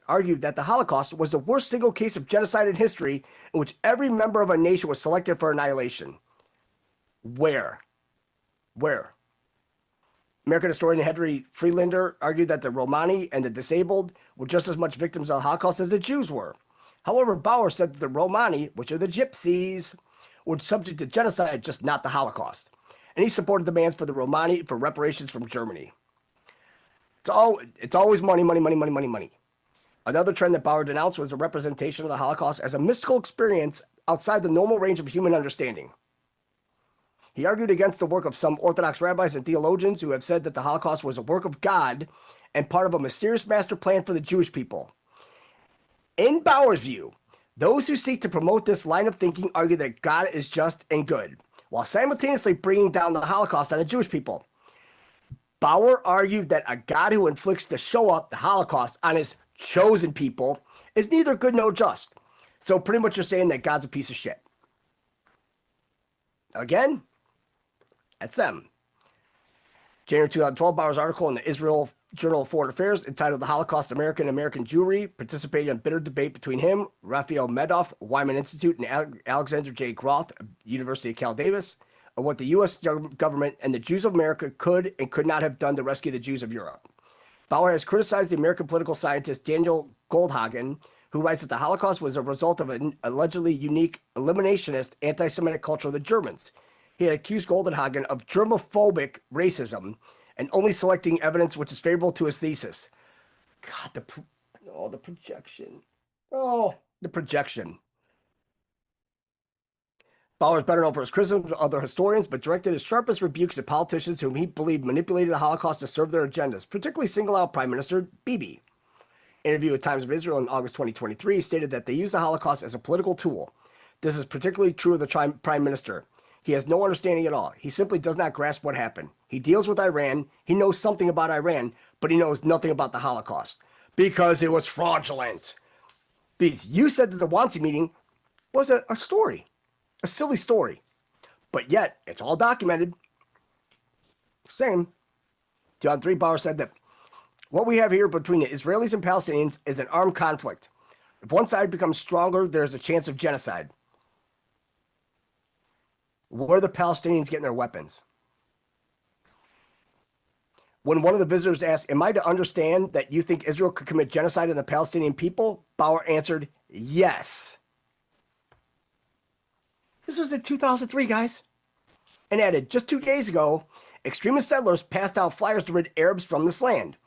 argued that the Holocaust was the worst single case of genocide in history in which every member of a nation was selected for annihilation. Where? American historian Henry Friedlander argued that the Romani and the disabled were just as much victims of the Holocaust as the Jews were. However, Bauer said that the Romani, which are the gypsies, were subject to genocide, just not the Holocaust. And he supported demands for the Romani for reparations from Germany. It's always money. Another trend that Bauer denounced was the representation of the Holocaust as a mystical experience outside the normal range of human understanding. He argued against the work of some Orthodox rabbis and theologians who have said that the Holocaust was a work of God and part of a mysterious master plan for the Jewish people. In Bauer's view, those who seek to promote this line of thinking argue that God is just and good, while simultaneously bringing down the Holocaust on the Jewish people. Bauer argued that a God who inflicts the Holocaust on his chosen people is neither good nor just. So pretty much you're saying that God's a piece of shit. Again, that's them. January 2012, Bauer's article in the Israel Journal of Foreign Affairs entitled "The Holocaust, American and American Jewry" participated in bitter debate between him, Raphael Medoff, Wyman Institute, and Alexander J. Groth, University of Cal Davis, of what the U.S. government and the Jews of America could and could not have done to rescue the Jews of Europe. Bauer has criticized the American political scientist Daniel Goldhagen, who writes that the Holocaust was a result of an allegedly unique eliminationist anti-Semitic culture of the Germans. He had accused Goldhagen of germophobic racism and only selecting evidence which is favorable to his thesis. God, the projection. Oh, the projection. Bauer is better known for his criticisms of other historians, but directed his sharpest rebukes at politicians whom he believed manipulated the Holocaust to serve their agendas, particularly single out Prime Minister Bibi. Interview with Times of Israel in August 2023 stated that they use the Holocaust as a political tool. This is particularly true of the Prime Minister. He has no understanding at all. He simply does not grasp what happened. He deals with Iran. He knows something about Iran, but he knows nothing about the Holocaust because it was fraudulent. Because you said that the Wannsee meeting was a story, a silly story, but yet it's all documented. Same. John 3, Bauer said that what we have here between the Israelis and Palestinians is an armed conflict. If one side becomes stronger, there's a chance of genocide. Where are the Palestinians getting their weapons? When one of the visitors asked, "Am I to understand that you think Israel could commit genocide on the Palestinian people?" Bauer answered, "Yes." This was in 2003, guys. And added, just 2 days ago, extremist settlers passed out flyers to rid Arabs from this land.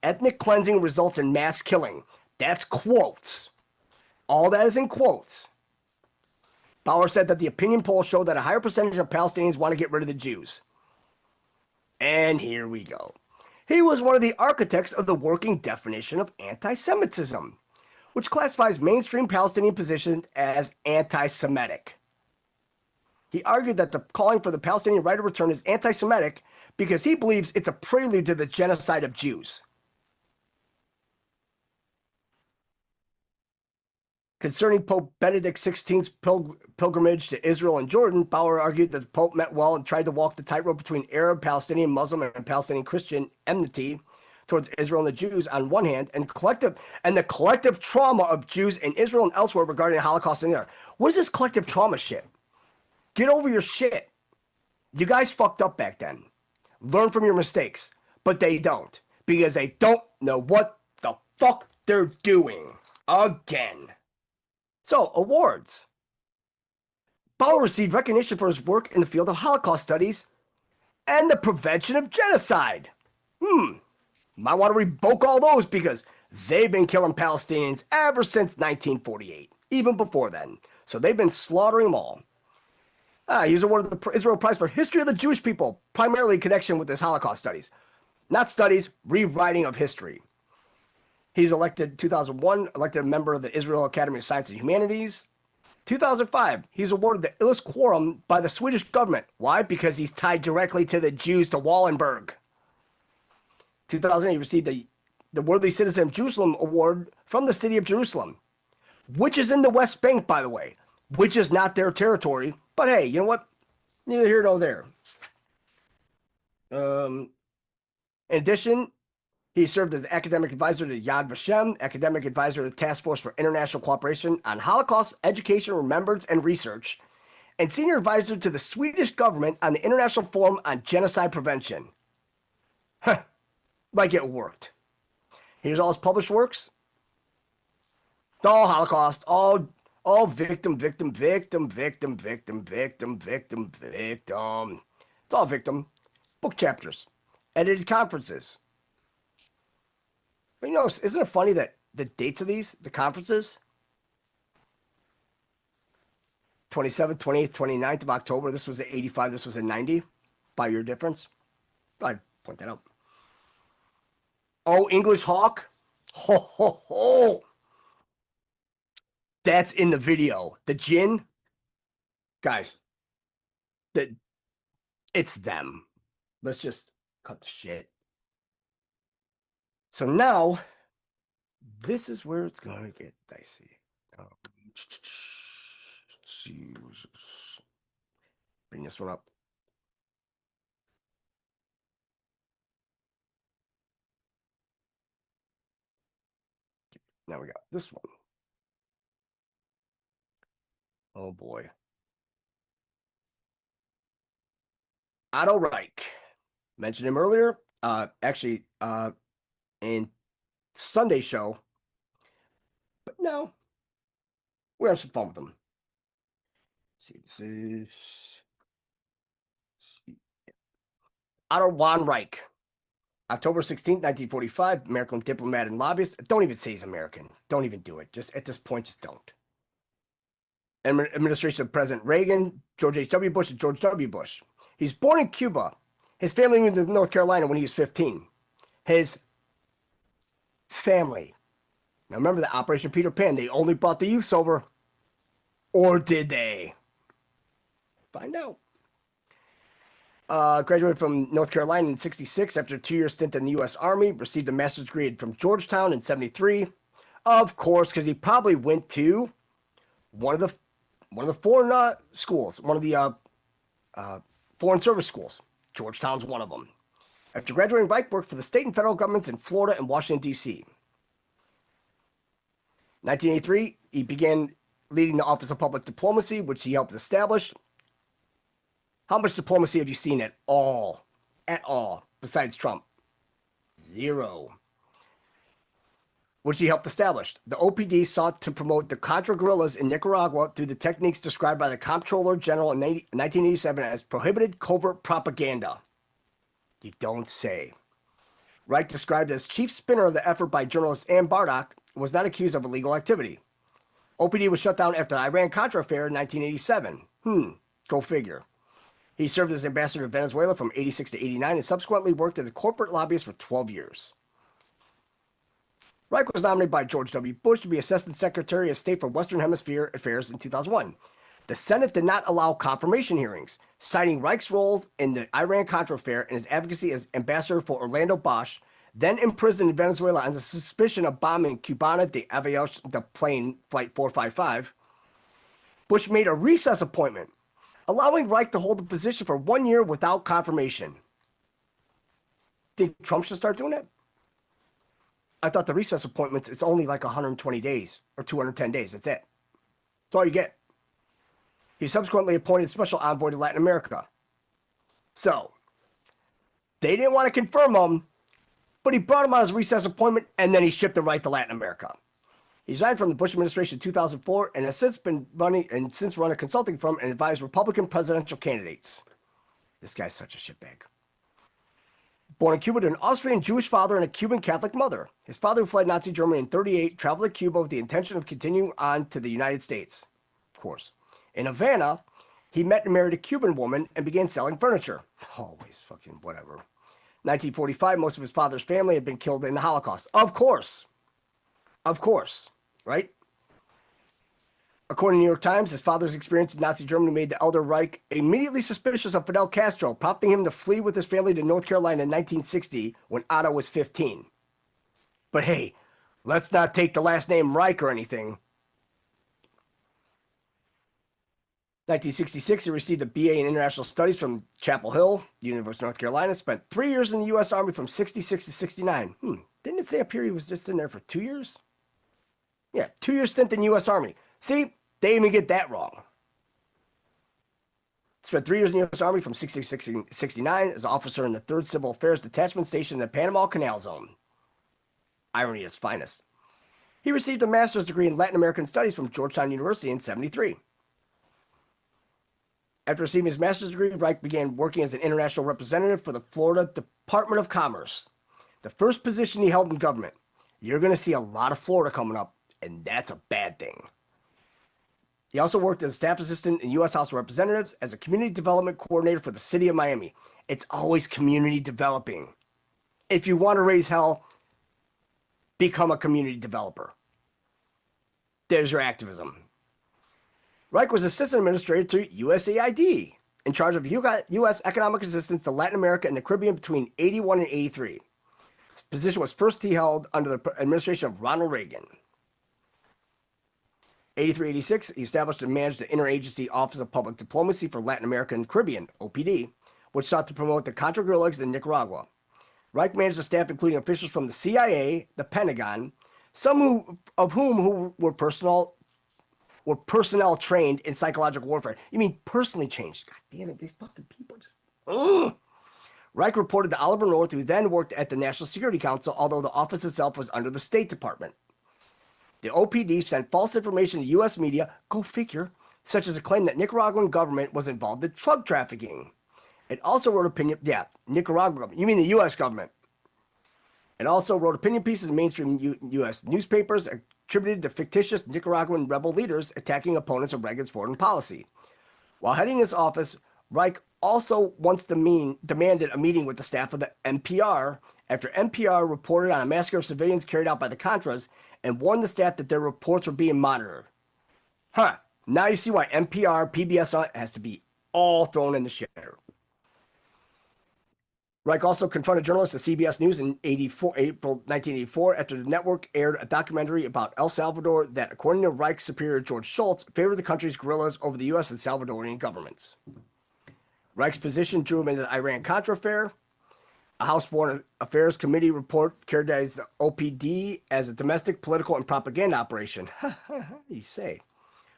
Ethnic cleansing results in mass killing. That's quotes. All that is in quotes. Bauer said that the opinion polls show that a higher percentage of Palestinians want to get rid of the Jews. And here we go. He was one of the architects of the working definition of anti-Semitism, which classifies mainstream Palestinian positions as anti-Semitic. He argued that the calling for the Palestinian right of return is anti-Semitic because he believes it's a prelude to the genocide of Jews. Concerning Pope Benedict XVI's pilgrimage to Israel and Jordan, Bauer argued that the Pope meant well and tried to walk the tightrope between Arab, Palestinian, Muslim, and Palestinian Christian enmity towards Israel and the Jews on one hand, and the collective trauma of Jews in Israel and elsewhere regarding the Holocaust on the other. What is this collective trauma shit? Get over your shit. You guys fucked up back then. Learn from your mistakes. But they don't. Because they don't know what the fuck they're doing. Again. So, awards. Bauer received recognition for his work in the field of Holocaust studies and the prevention of genocide. Might want to revoke all those because they've been killing Palestinians ever since 1948, even before then. So they've been slaughtering them all. He was awarded the Israel Prize for History of the Jewish People, primarily in connection with his Holocaust studies. Not studies, rewriting of history. He's elected 2001, elected a member of the Israel Academy of Science and Humanities. 2005, he's awarded the Illis Quorum by the Swedish government. Why? Because he's tied directly to the Jews to Wallenberg. 2008, he received the Worthy Citizen of Jerusalem Award from the city of Jerusalem, which is in the West Bank, by the way, which is not their territory. But hey, you know what? Neither here nor there. In addition, he served as academic advisor to Yad Vashem, academic advisor to the Task Force for International Cooperation on Holocaust Education, Remembrance, and Research, and senior advisor to the Swedish government on the International Forum on Genocide Prevention. Like it worked. Here's all his published works. All Holocaust, all victim. It's all victim. Book chapters, edited conferences. But you know, isn't it funny that the dates of the conferences, 27th, 28th, 29th of October, this was at 85, this was at 90, 5 year difference. I'd point that out. Oh, English Hawk. Ho, ho, ho. That's in the video. The Jinn. Guys, it's them. Let's just cut the shit. So now, this is where it's going to get dicey. Jesus. Bring this one up. Now we got this one. Oh boy. Otto Reich. Mentioned him earlier. Actually, in Sunday show. But no. We have some fun with him. Let's see, this is Otto von Reich. October 16th, 1945, American diplomat and lobbyist. Don't even say he's American. Don't even do it. Just at this point, just don't. Administration of President Reagan, George H.W. Bush, and George W. Bush. He's born in Cuba. His family moved to North Carolina when he was 15. His family. Now remember the Operation Peter Pan. They only brought the youths over. Or did they? Find out. Graduated from North Carolina in 66 after a 2-year stint in the U.S. Army. Received a master's degree from Georgetown in 73. Of course, because he probably went to one of the foreign schools, one of the foreign service schools. Georgetown's one of them. After graduating, Reich worked for the state and federal governments in Florida and Washington, D.C. 1983, he began leading the Office of Public Diplomacy, which he helped establish. How much diplomacy have you seen at all? At all, besides Trump? Zero. Which he helped establish. The OPD sought to promote the Contra guerrillas in Nicaragua through the techniques described by the Comptroller General in 1987 as prohibited covert propaganda. You don't say. Reich, described as chief spinner of the effort by journalist Ann Bardock, was not accused of illegal activity. OPD was shut down after the Iran-Contra affair in 1987. Go figure. He served as ambassador to Venezuela from 86 to 89 and subsequently worked as a corporate lobbyist for 12 years. Reich was nominated by George W. Bush to be Assistant Secretary of State for Western Hemisphere Affairs in 2001. The Senate did not allow confirmation hearings, citing Reich's role in the Iran-Contra affair and his advocacy as ambassador for Orlando Bosch, then imprisoned in Venezuela on the suspicion of bombing Cubana de Aviación, the plane Flight 455. Bush made a recess appointment, allowing Reich to hold the position for 1 year without confirmation. Think Trump should start doing that? I thought the recess appointments, it's only like 120 days or 210 days. That's it. That's all you get. He subsequently appointed special envoy to Latin America. So, they didn't want to confirm him, but he brought him on his recess appointment, and then he shipped him right to Latin America. He resigned from the Bush administration in 2004 and has since run a consulting firm and advised Republican presidential candidates. This guy's such a shitbag. Born in Cuba to an Austrian Jewish father and a Cuban Catholic mother. His father, who fled Nazi Germany in 1938, traveled to Cuba with the intention of continuing on to the United States. Of course. In Havana, he met and married a Cuban woman and began selling furniture. Always fucking whatever. 1945, most of his father's family had been killed in the Holocaust. Of course. Of course, right? According to the New York Times, his father's experience in Nazi Germany made the elder Reich immediately suspicious of Fidel Castro, prompting him to flee with his family to North Carolina in 1960 when Otto was 15. But hey, let's not take the last name Reich or anything. 1966, he received a BA in International Studies from Chapel Hill, University of North Carolina. Spent 3 years in the U.S. Army from 66 to 69. Didn't it say up here he was just in there for 2 years? Yeah, 2-year stint in the U.S. Army. See, they even get that wrong. Spent 3 years in the U.S. Army from 66 to 69 as an officer in the 3rd Civil Affairs Detachment stationed in the Panama Canal Zone. Irony at its finest. He received a master's degree in Latin American Studies from Georgetown University in 73. After receiving his master's degree, Reich began working as an international representative for the Florida Department of Commerce, the first position he held in government. You're going to see a lot of Florida coming up, and that's a bad thing. He also worked as a staff assistant in U.S. House of Representatives as a community development coordinator for the city of Miami. It's always community developing. If you want to raise hell, become a community developer. There's your activism. Reich was assistant administrator to USAID, in charge of U.S. economic assistance to Latin America and the Caribbean between 81 and 83. This position was first he held under the administration of Ronald Reagan. 83-86, he established and managed the Interagency Office of Public Diplomacy for Latin America and Caribbean, OPD, which sought to promote the Contra guerrillas in Nicaragua. Reich managed a staff including officials from the CIA, the Pentagon, some of whom were personnel trained in psychological warfare. You mean personally changed? God damn it, these fucking people just... Ugh. Reich reported to Oliver North, who then worked at the National Security Council, although the office itself was under the State Department. The OPD sent false information to U.S. media, go figure, such as a claim that Nicaraguan government was involved in drug trafficking. It also wrote Nicaraguan government. You mean the U.S. government. It also wrote opinion pieces in mainstream U.S. newspapers attributed to fictitious Nicaraguan rebel leaders attacking opponents of Reagan's foreign policy. While heading his office, Reich also once demanded a meeting with the staff of the NPR after NPR reported on a massacre of civilians carried out by the Contras and warned the staff that their reports were being monitored. Now you see why NPR, PBS has to be all thrown in the shitter. Reich also confronted journalists at CBS News in April 1984 after the network aired a documentary about El Salvador that, according to Reich's superior George Shultz, favored the country's guerrillas over the U.S. and Salvadorian governments. Reich's position drew him into the Iran-Contra affair. A House Foreign Affairs Committee report characterized the OPD as a domestic, political, and propaganda operation. You say.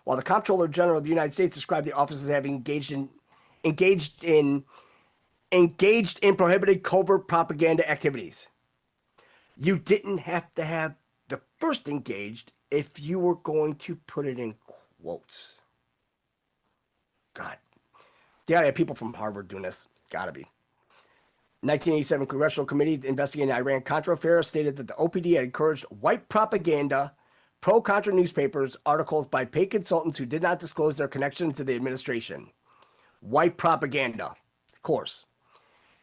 While the Comptroller General of the United States described the office as having engaged in prohibited covert propaganda activities. You didn't have to have the first engaged if you were going to put it in quotes. God. They gotta have people from Harvard doing this. Gotta be. 1987 Congressional Committee investigating the Iran-Contra affair stated that the OPD had encouraged white propaganda, pro-Contra newspapers, articles by paid consultants who did not disclose their connection to the administration. White propaganda, of course.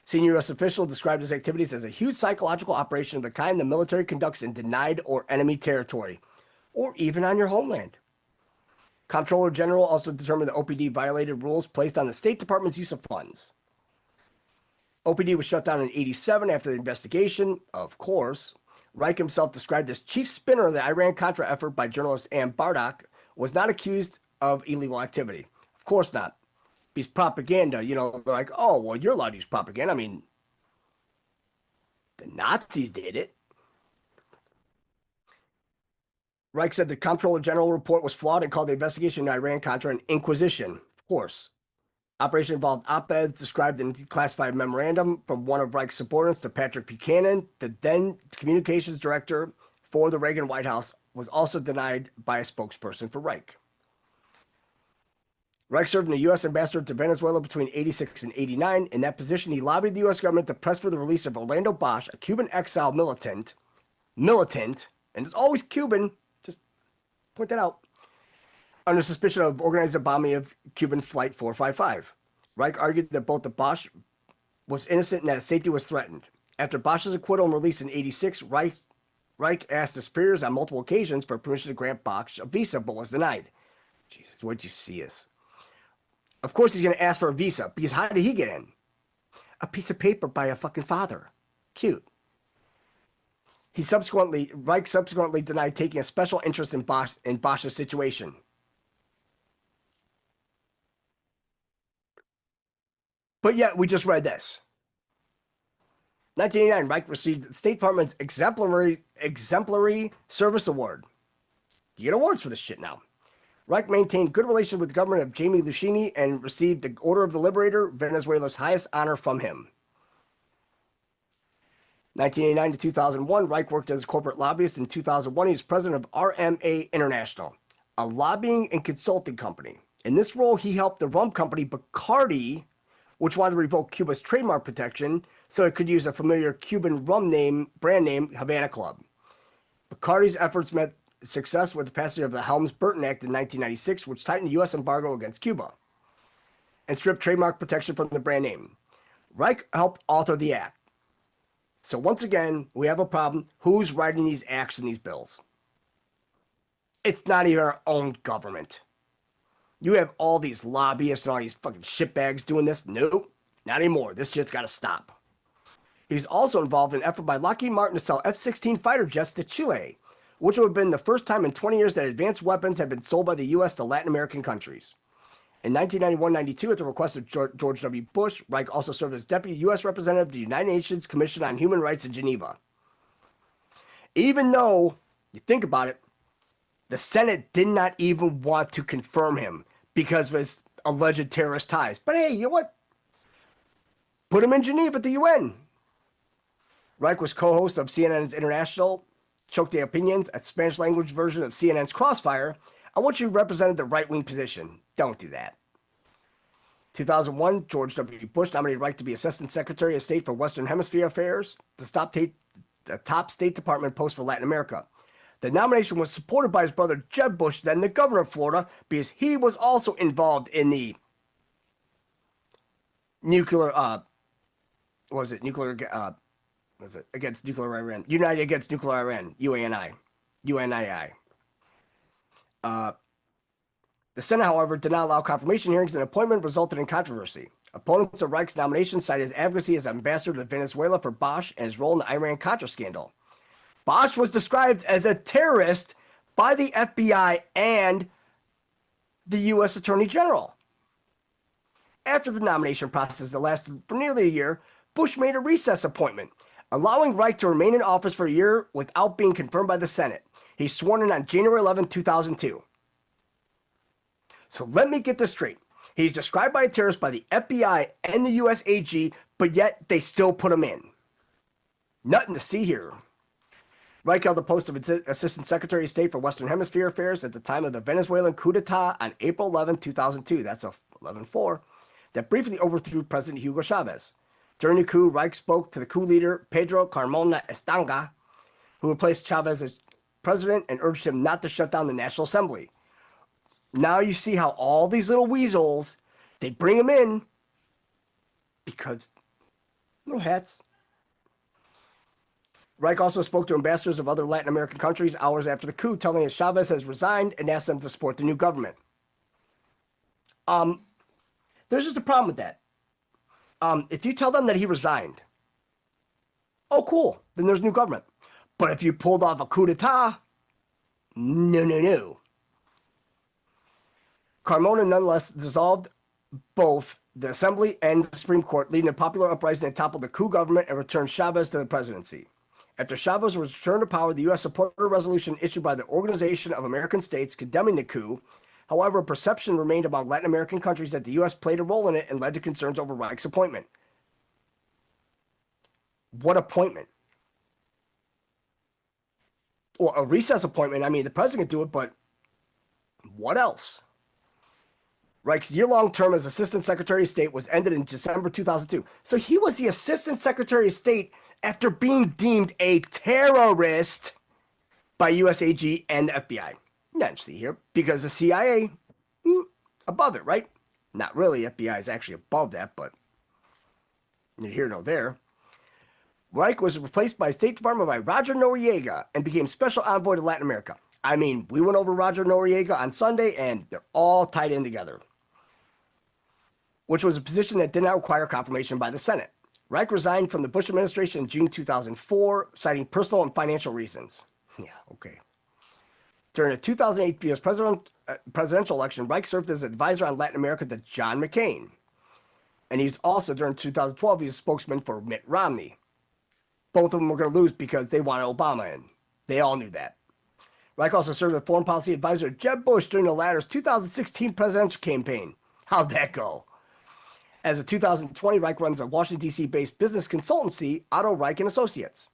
Senior U.S. official described his activities as a huge psychological operation of the kind the military conducts in denied or enemy territory, or even on your homeland. Comptroller General also determined the OPD violated rules placed on the State Department's use of funds. OPD was shut down in 87 after the investigation, of course. Reich himself, described as chief spinner of the Iran-Contra effort by journalist Ann Bardock, was not accused of illegal activity. Of course not. Because propaganda, they're like, oh, well, you're allowed to use propaganda. I mean, the Nazis did it. Reich said the Comptroller General report was flawed and called the investigation in Iran-Contra an inquisition. Of course. Operation involved op-eds described in a classified memorandum from one of Reich's subordinates to Patrick Buchanan, the then communications director for the Reagan White House, was also denied by a spokesperson for Reich. Reich served in the U.S. ambassador to Venezuela between 86 and 89. In that position, he lobbied the U.S. government to press for the release of Orlando Bosch, a Cuban exile militant, and it's always Cuban, just point that out, under suspicion of organizing the bombing of Cuban Flight 455. Reich argued that both the Bosch was innocent and that his safety was threatened. After Bosch's acquittal and release in 86, Reich Reich asked his superiors on multiple occasions for permission to grant Bosch a visa, but was denied. Jesus, where'd you see this? Of course he's going to ask for a visa, because how did he get in? A piece of paper by a fucking father. Cute. Reich subsequently denied taking a special interest in Bosch's situation. But yet, we just read this. 1989, Reich received the State Department's Exemplary Service Award. You get awards for this shit now. Reich maintained good relations with the government of Jaime Lucchini and received the Order of the Liberator, Venezuela's highest honor, from him. 1989 to 2001, Reich worked as a corporate lobbyist. In 2001, he was president of RMA International, a lobbying and consulting company. In this role, he helped the rum company Bacardi, which wanted to revoke Cuba's trademark protection so it could use a familiar Cuban rum brand name, Havana Club. Bacardi's efforts met success with the passage of the Helms-Burton Act in 1996, which tightened the U.S. embargo against Cuba and stripped trademark protection from the brand name. Reich helped author the act. So once again, we have a problem. Who's writing these acts and these bills? It's not even our own government. You have all these lobbyists and all these fucking shitbags doing this. Nope, not anymore. This shit's got to stop. He was also involved in an effort by Lockheed Martin to sell F-16 fighter jets to Chile, which would have been the first time in 20 years that advanced weapons had been sold by the U.S. to Latin American countries. In 1991-92, at the request of George W. Bush, Reich also served as Deputy U.S. Representative of the United Nations Commission on Human Rights in Geneva. Even though, you think about it, the Senate did not even want to confirm him because of his alleged terrorist ties. But hey, you know what? Put him in Geneva at the UN. Reich was co-host of CNN's International Choke de Opinions, a Spanish language version of CNN's Crossfire, on which he represented the right-wing position. Don't do that. 2001, George W. Bush nominated Reich to be Assistant Secretary of State for Western Hemisphere Affairs, the top State Department post for Latin America. The nomination was supported by his brother Jeb Bush, then the governor of Florida, because he was also involved in the against nuclear Iran, United Against Nuclear Iran, UNII. The Senate, however, did not allow confirmation hearings, and appointment resulted in controversy. Opponents of Reich's nomination cited his advocacy as ambassador to Venezuela for Bosch and his role in the Iran-Contra scandal. Bosch was described as a terrorist by the FBI and the U.S. Attorney General. After the nomination process that lasted for nearly a year, Bush made a recess appointment, allowing Reich to remain in office for a year without being confirmed by the Senate. He's sworn in on January 11, 2002. So let me get this straight. He's described by a terrorist by the FBI and the U.S. AG, but yet they still put him in. Nothing to see here. Reich held the post of Assistant Secretary of State for Western Hemisphere Affairs at the time of the Venezuelan coup d'etat on April 11, 2002. That's a 11-4. That briefly overthrew President Hugo Chavez. During the coup, Reich spoke to the coup leader, Pedro Carmona Estanga, who replaced Chavez as president, and urged him not to shut down the National Assembly. Now you see how all these little weasels, they bring them in because little hats. Reich also spoke to ambassadors of other Latin American countries hours after the coup, telling us Chavez has resigned and asked them to support the new government. There's just a problem with that. If you tell them that he resigned, oh, cool, then there's a new government. But if you pulled off a coup d'etat, no. Carmona nonetheless dissolved both the Assembly and the Supreme Court, leading a popular uprising that toppled the coup government and returned Chavez to the presidency. After Chavez was returned to power, the U.S. supported a resolution issued by the Organization of American States condemning the coup. However, a perception remained among Latin American countries that the U.S. played a role in it and led to concerns over Reich's appointment. What appointment? Or a recess appointment. I mean, the president could do it, but what else? Reich's year-long term as Assistant Secretary of State was ended in December 2002. So he was the Assistant Secretary of State after being deemed a terrorist by USAG and the FBI. Not see here, because the CIA, above it, right? Not really. FBI is actually above that, but neither here nor there. Reich was replaced by State Department by Roger Noriega and became special envoy to Latin America. I mean, we went over Roger Noriega on Sunday, and they're all tied in together, which was a position that did not require confirmation by the Senate. Reich resigned from the Bush administration in June 2004, citing personal and financial reasons. Yeah, okay. During the 2008 U.S. presidential election, Reich served as an advisor on Latin America to John McCain. And he's also, during 2012, he's a spokesman for Mitt Romney. Both of them were going to lose because they wanted Obama in. They all knew that. Reich also served as foreign policy advisor to Jeb Bush during the latter's 2016 presidential campaign. How'd that go? As of 2020, Reich runs a Washington, D.C.-based business consultancy, Otto Reich & Associates.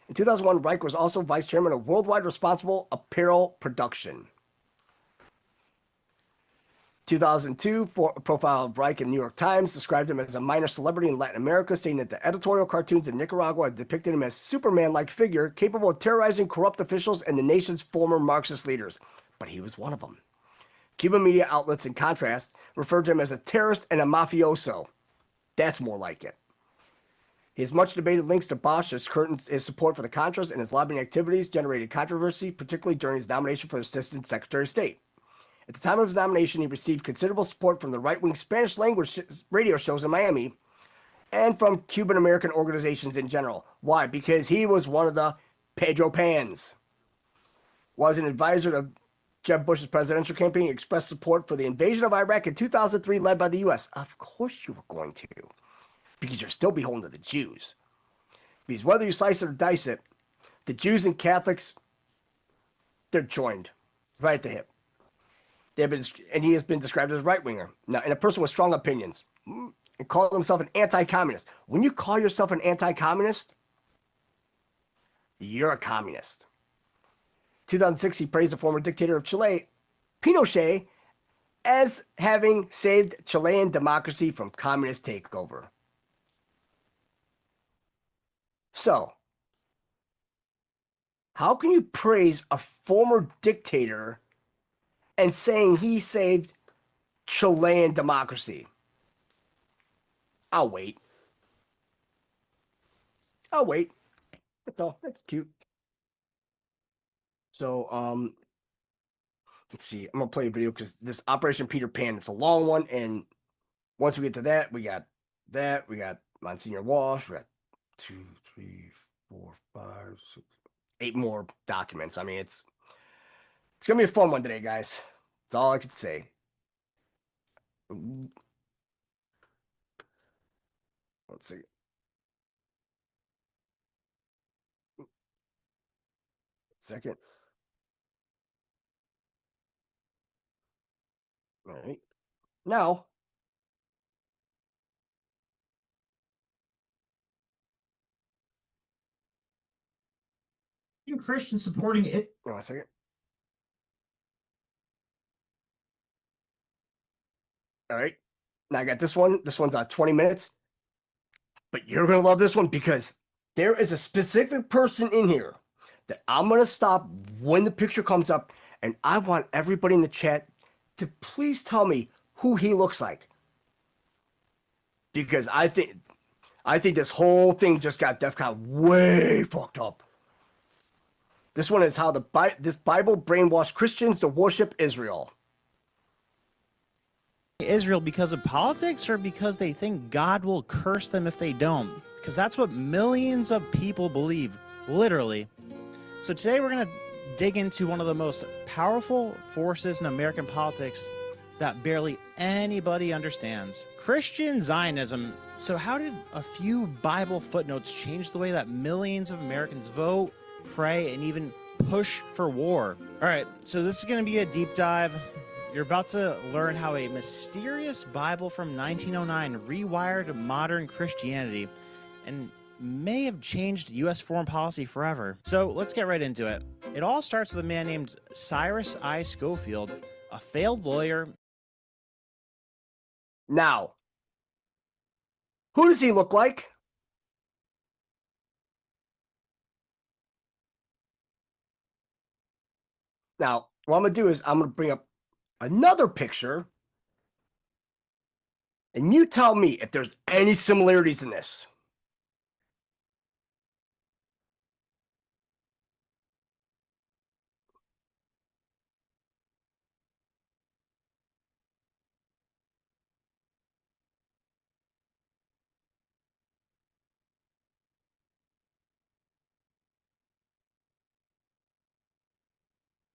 In 2001, Reich was also vice chairman of Worldwide Responsible Apparel Production. 2002, a profile of Reich in the New York Times described him as a minor celebrity in Latin America, stating that the editorial cartoons in Nicaragua had depicted him as a Superman-like figure capable of terrorizing corrupt officials and the nation's former Marxist leaders. But he was one of them. Cuban media outlets, in contrast, referred to him as a terrorist and a mafioso. That's more like it. His much debated links to Bosch, his support for the Contras, and his lobbying activities generated controversy, particularly during his nomination for Assistant Secretary of State. At the time of his nomination, he received considerable support from the right-wing Spanish-language radio shows in Miami and from Cuban-American organizations in general. Why? Because he was one of the Pedro Pans. Was an advisor to Jeb Bush's presidential campaign. He expressed support for the invasion of Iraq in 2003, led by the U.S. Of course you were going to, because you're still beholden to the Jews. Because whether you slice it or dice it, the Jews and Catholics, they're joined right at the hip. And he has been described as a right-winger. Now, and a person with strong opinions, and calling himself an anti-communist. When you call yourself an anti-communist, you're a communist. 2006, he praised the former dictator of Chile, Pinochet, as having saved Chilean democracy from communist takeover. So, how can you praise a former dictator and saying he saved Chilean democracy? I'll wait. That's all. That's cute. So, let's see. I'm going to play a video because this Operation Peter Pan, it's a long one. And once we get to that, we got Monsignor Walsh. We got 2, 3, 4, 5, 6, 8 more documents. I mean, it's going to be a fun one today, guys. That's all I could say. Let's see. Second. All right. Now, Christians supporting it. one second. All right. Now I got this one. This one's 20 minutes. But you're going to love this one because there is a specific person in here that I'm going to stop when the picture comes up. And I want everybody in the chat to please tell me who he looks like. Because I think this whole thing just got DEFCON way fucked up. This one is how this Bible brainwashed Christians to worship Israel. Israel because of politics or because they think God will curse them if they don't? Because that's what millions of people believe, literally. So today we're going to dig into one of the most powerful forces in American politics that barely anybody understands. Christian Zionism. So how did a few Bible footnotes change the way that millions of Americans vote, pray, and even push for war? All right, so this is going to be a deep dive. You're about to learn how a mysterious Bible from 1909 rewired modern Christianity and may have changed U.S. foreign policy forever. So let's get right into it. It all starts with a man named Cyrus I. Scofield, a failed lawyer. Now, who does he look like? Now, what I'm going to do is I'm going to bring up another picture, and you tell me if there's any similarities in this.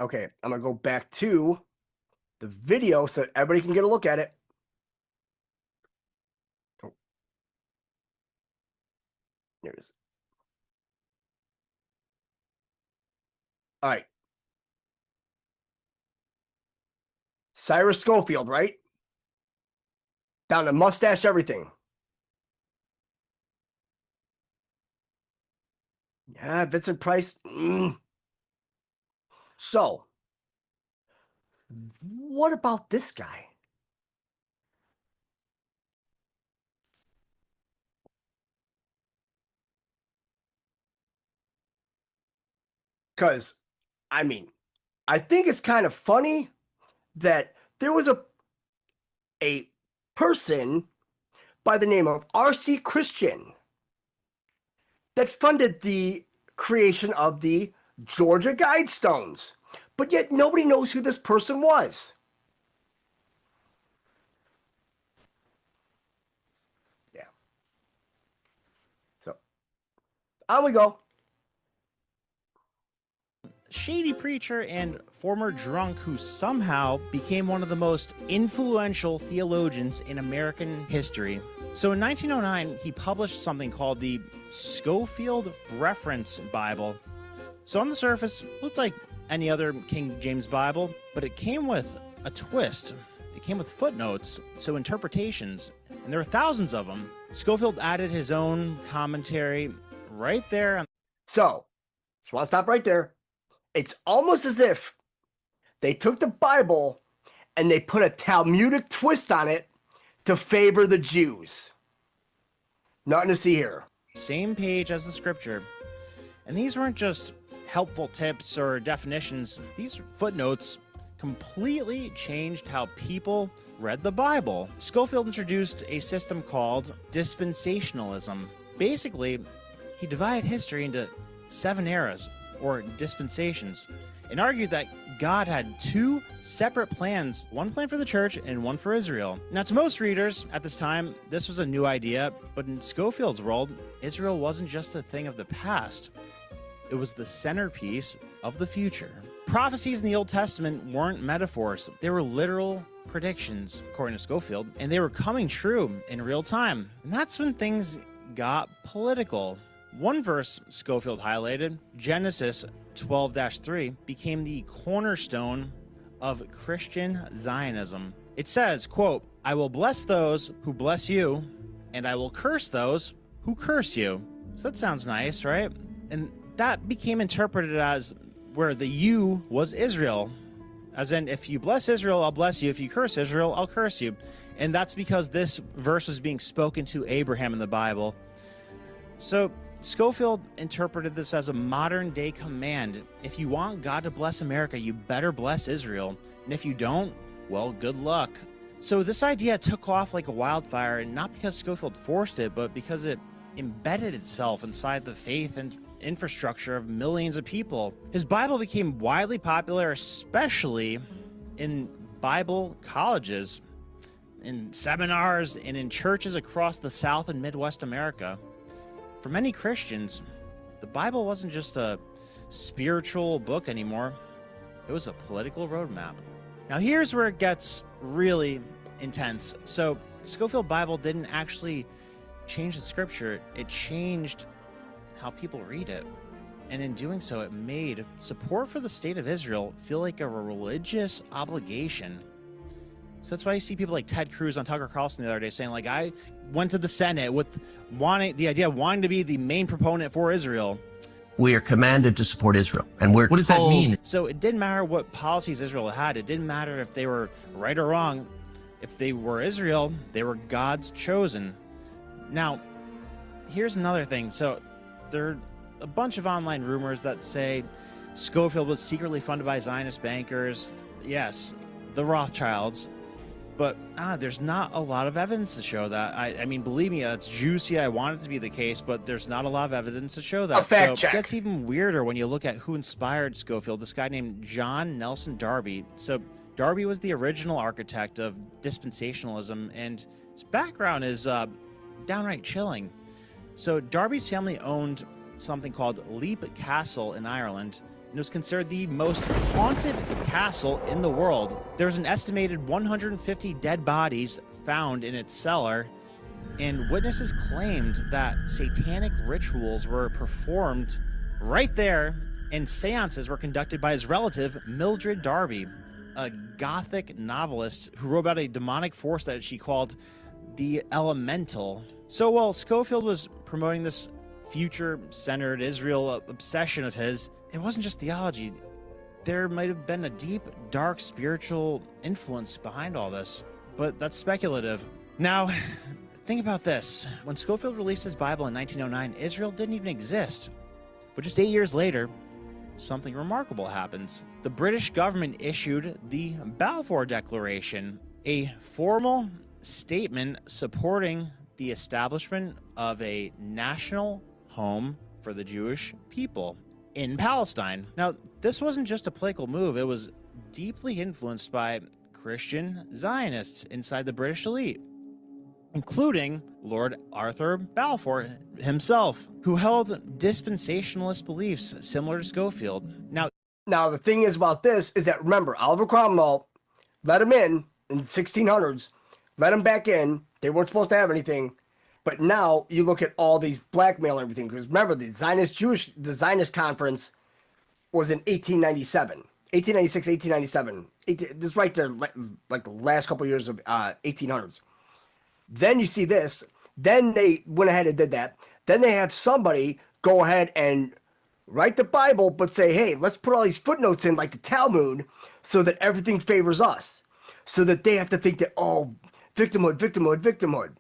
Okay, I'm going to go back to the video so that everybody can get a look at it. Oh. There it is. All right. Cyrus Schofield, right? Down to mustache, everything. Yeah, Vincent Price. So, what about this guy? Because, I mean, I think it's kind of funny that there was a person by the name of R.C. Christian that funded the creation of the Georgia Guidestones, but yet nobody knows who this person was. Yeah. So, on we go. Shady preacher and former drunk who somehow became one of the most influential theologians in American history. So in 1909, he published something called the Schofield Reference Bible. So on the surface, it looked like any other King James Bible, but it came with a twist. It came with footnotes, so interpretations, and there were thousands of them. Schofield added his own commentary right there. So, just want to stop right there. It's almost as if they took the Bible and they put a Talmudic twist on it to favor the Jews. Nothing to see here. Same page as the scripture. And these weren't just helpful tips or definitions. These footnotes completely changed how people read the Bible. Schofield introduced a system called dispensationalism. Basically, he divided history into 7 eras, or dispensations, and argued that God had 2 separate plans, one plan for the church and one for Israel. Now, to most readers at this time, this was a new idea, but in Schofield's world, Israel wasn't just a thing of the past. It was the centerpiece of the future. Prophecies in the Old Testament weren't metaphors. They were literal predictions, according to Schofield, and they were coming true in real time. And that's when things got political. One verse Schofield highlighted, Genesis 12-3, became the cornerstone of Christian Zionism. It says, quote, I will bless those who bless you, and I will curse those who curse you. So that sounds nice, right? And that became interpreted as where the you was Israel. As in, if you bless Israel, I'll bless you. If you curse Israel, I'll curse you. And that's because this verse was being spoken to Abraham in the Bible. So Schofield interpreted this as a modern-day command. If you want God to bless America, you better bless Israel. And if you don't, well, good luck. So this idea took off like a wildfire, and not because Schofield forced it, but because it embedded itself inside the faith and infrastructure of millions of people. His Bible became widely popular, especially in Bible colleges, in seminars, and in churches across the South and Midwest America. For many Christians, the Bible wasn't just a spiritual book anymore. It was a political roadmap. Now here's where it gets really intense. So the Schofield Bible didn't actually change the scripture. It changed how people read it. And in doing so, it made support for the state of Israel feel like a religious obligation. So that's why you see people like Ted Cruz on Tucker Carlson the other day saying, like, I went to the Senate with the idea of wanting to be the main proponent for Israel. We are commanded to support Israel. And what does that mean? So it didn't matter what policies Israel had. It didn't matter if they were right or wrong. If they were Israel, they were God's chosen. Now, here's another thing. So there are a bunch of online rumors that say Schofield was secretly funded by Zionist bankers. Yes, the Rothschilds. But there's not a lot of evidence to show that. I mean, believe me, it's juicy. I want it to be the case, but there's not a lot of evidence to show that. A fact check. It gets even weirder when you look at who inspired Schofield, this guy named John Nelson Darby. So Darby was the original architect of dispensationalism, and his background is downright chilling. So Darby's family owned something called Leap Castle in Ireland, and it was considered the most haunted castle in the world. There was an estimated 150 dead bodies found in its cellar, and witnesses claimed that satanic rituals were performed right there, and seances were conducted by his relative, Mildred Darby, a Gothic novelist who wrote about a demonic force that she called the Elemental. So while Schofield was promoting this future-centered Israel obsession of his, it wasn't just theology. There might have been a deep, dark spiritual influence behind all this, but that's speculative. Now, think about this. When Schofield released his Bible in 1909, Israel didn't even exist. But just 8 years later, something remarkable happens. The British government issued the Balfour Declaration, a formal statement supporting the establishment of a national home for the Jewish people in Palestine. Now, this wasn't just a political move, it was deeply influenced by Christian Zionists inside the British elite, including Lord Arthur Balfour himself, who held dispensationalist beliefs similar to Schofield. Now, the thing is about this is that, remember, Oliver Cromwell let him in the 1600s, let him back in. They weren't supposed to have anything. But now you look at all these blackmail and everything. Because remember, the Zionist conference was in 1897. 1896, 1897. This right there, like the last couple of years of 1800s. Then you see this. Then they went ahead and did that. Then they have somebody go ahead and write the Bible, but say, hey, let's put all these footnotes in like the Talmud so that everything favors us. So that they have to think that, oh, victimhood, victimhood, victimhood.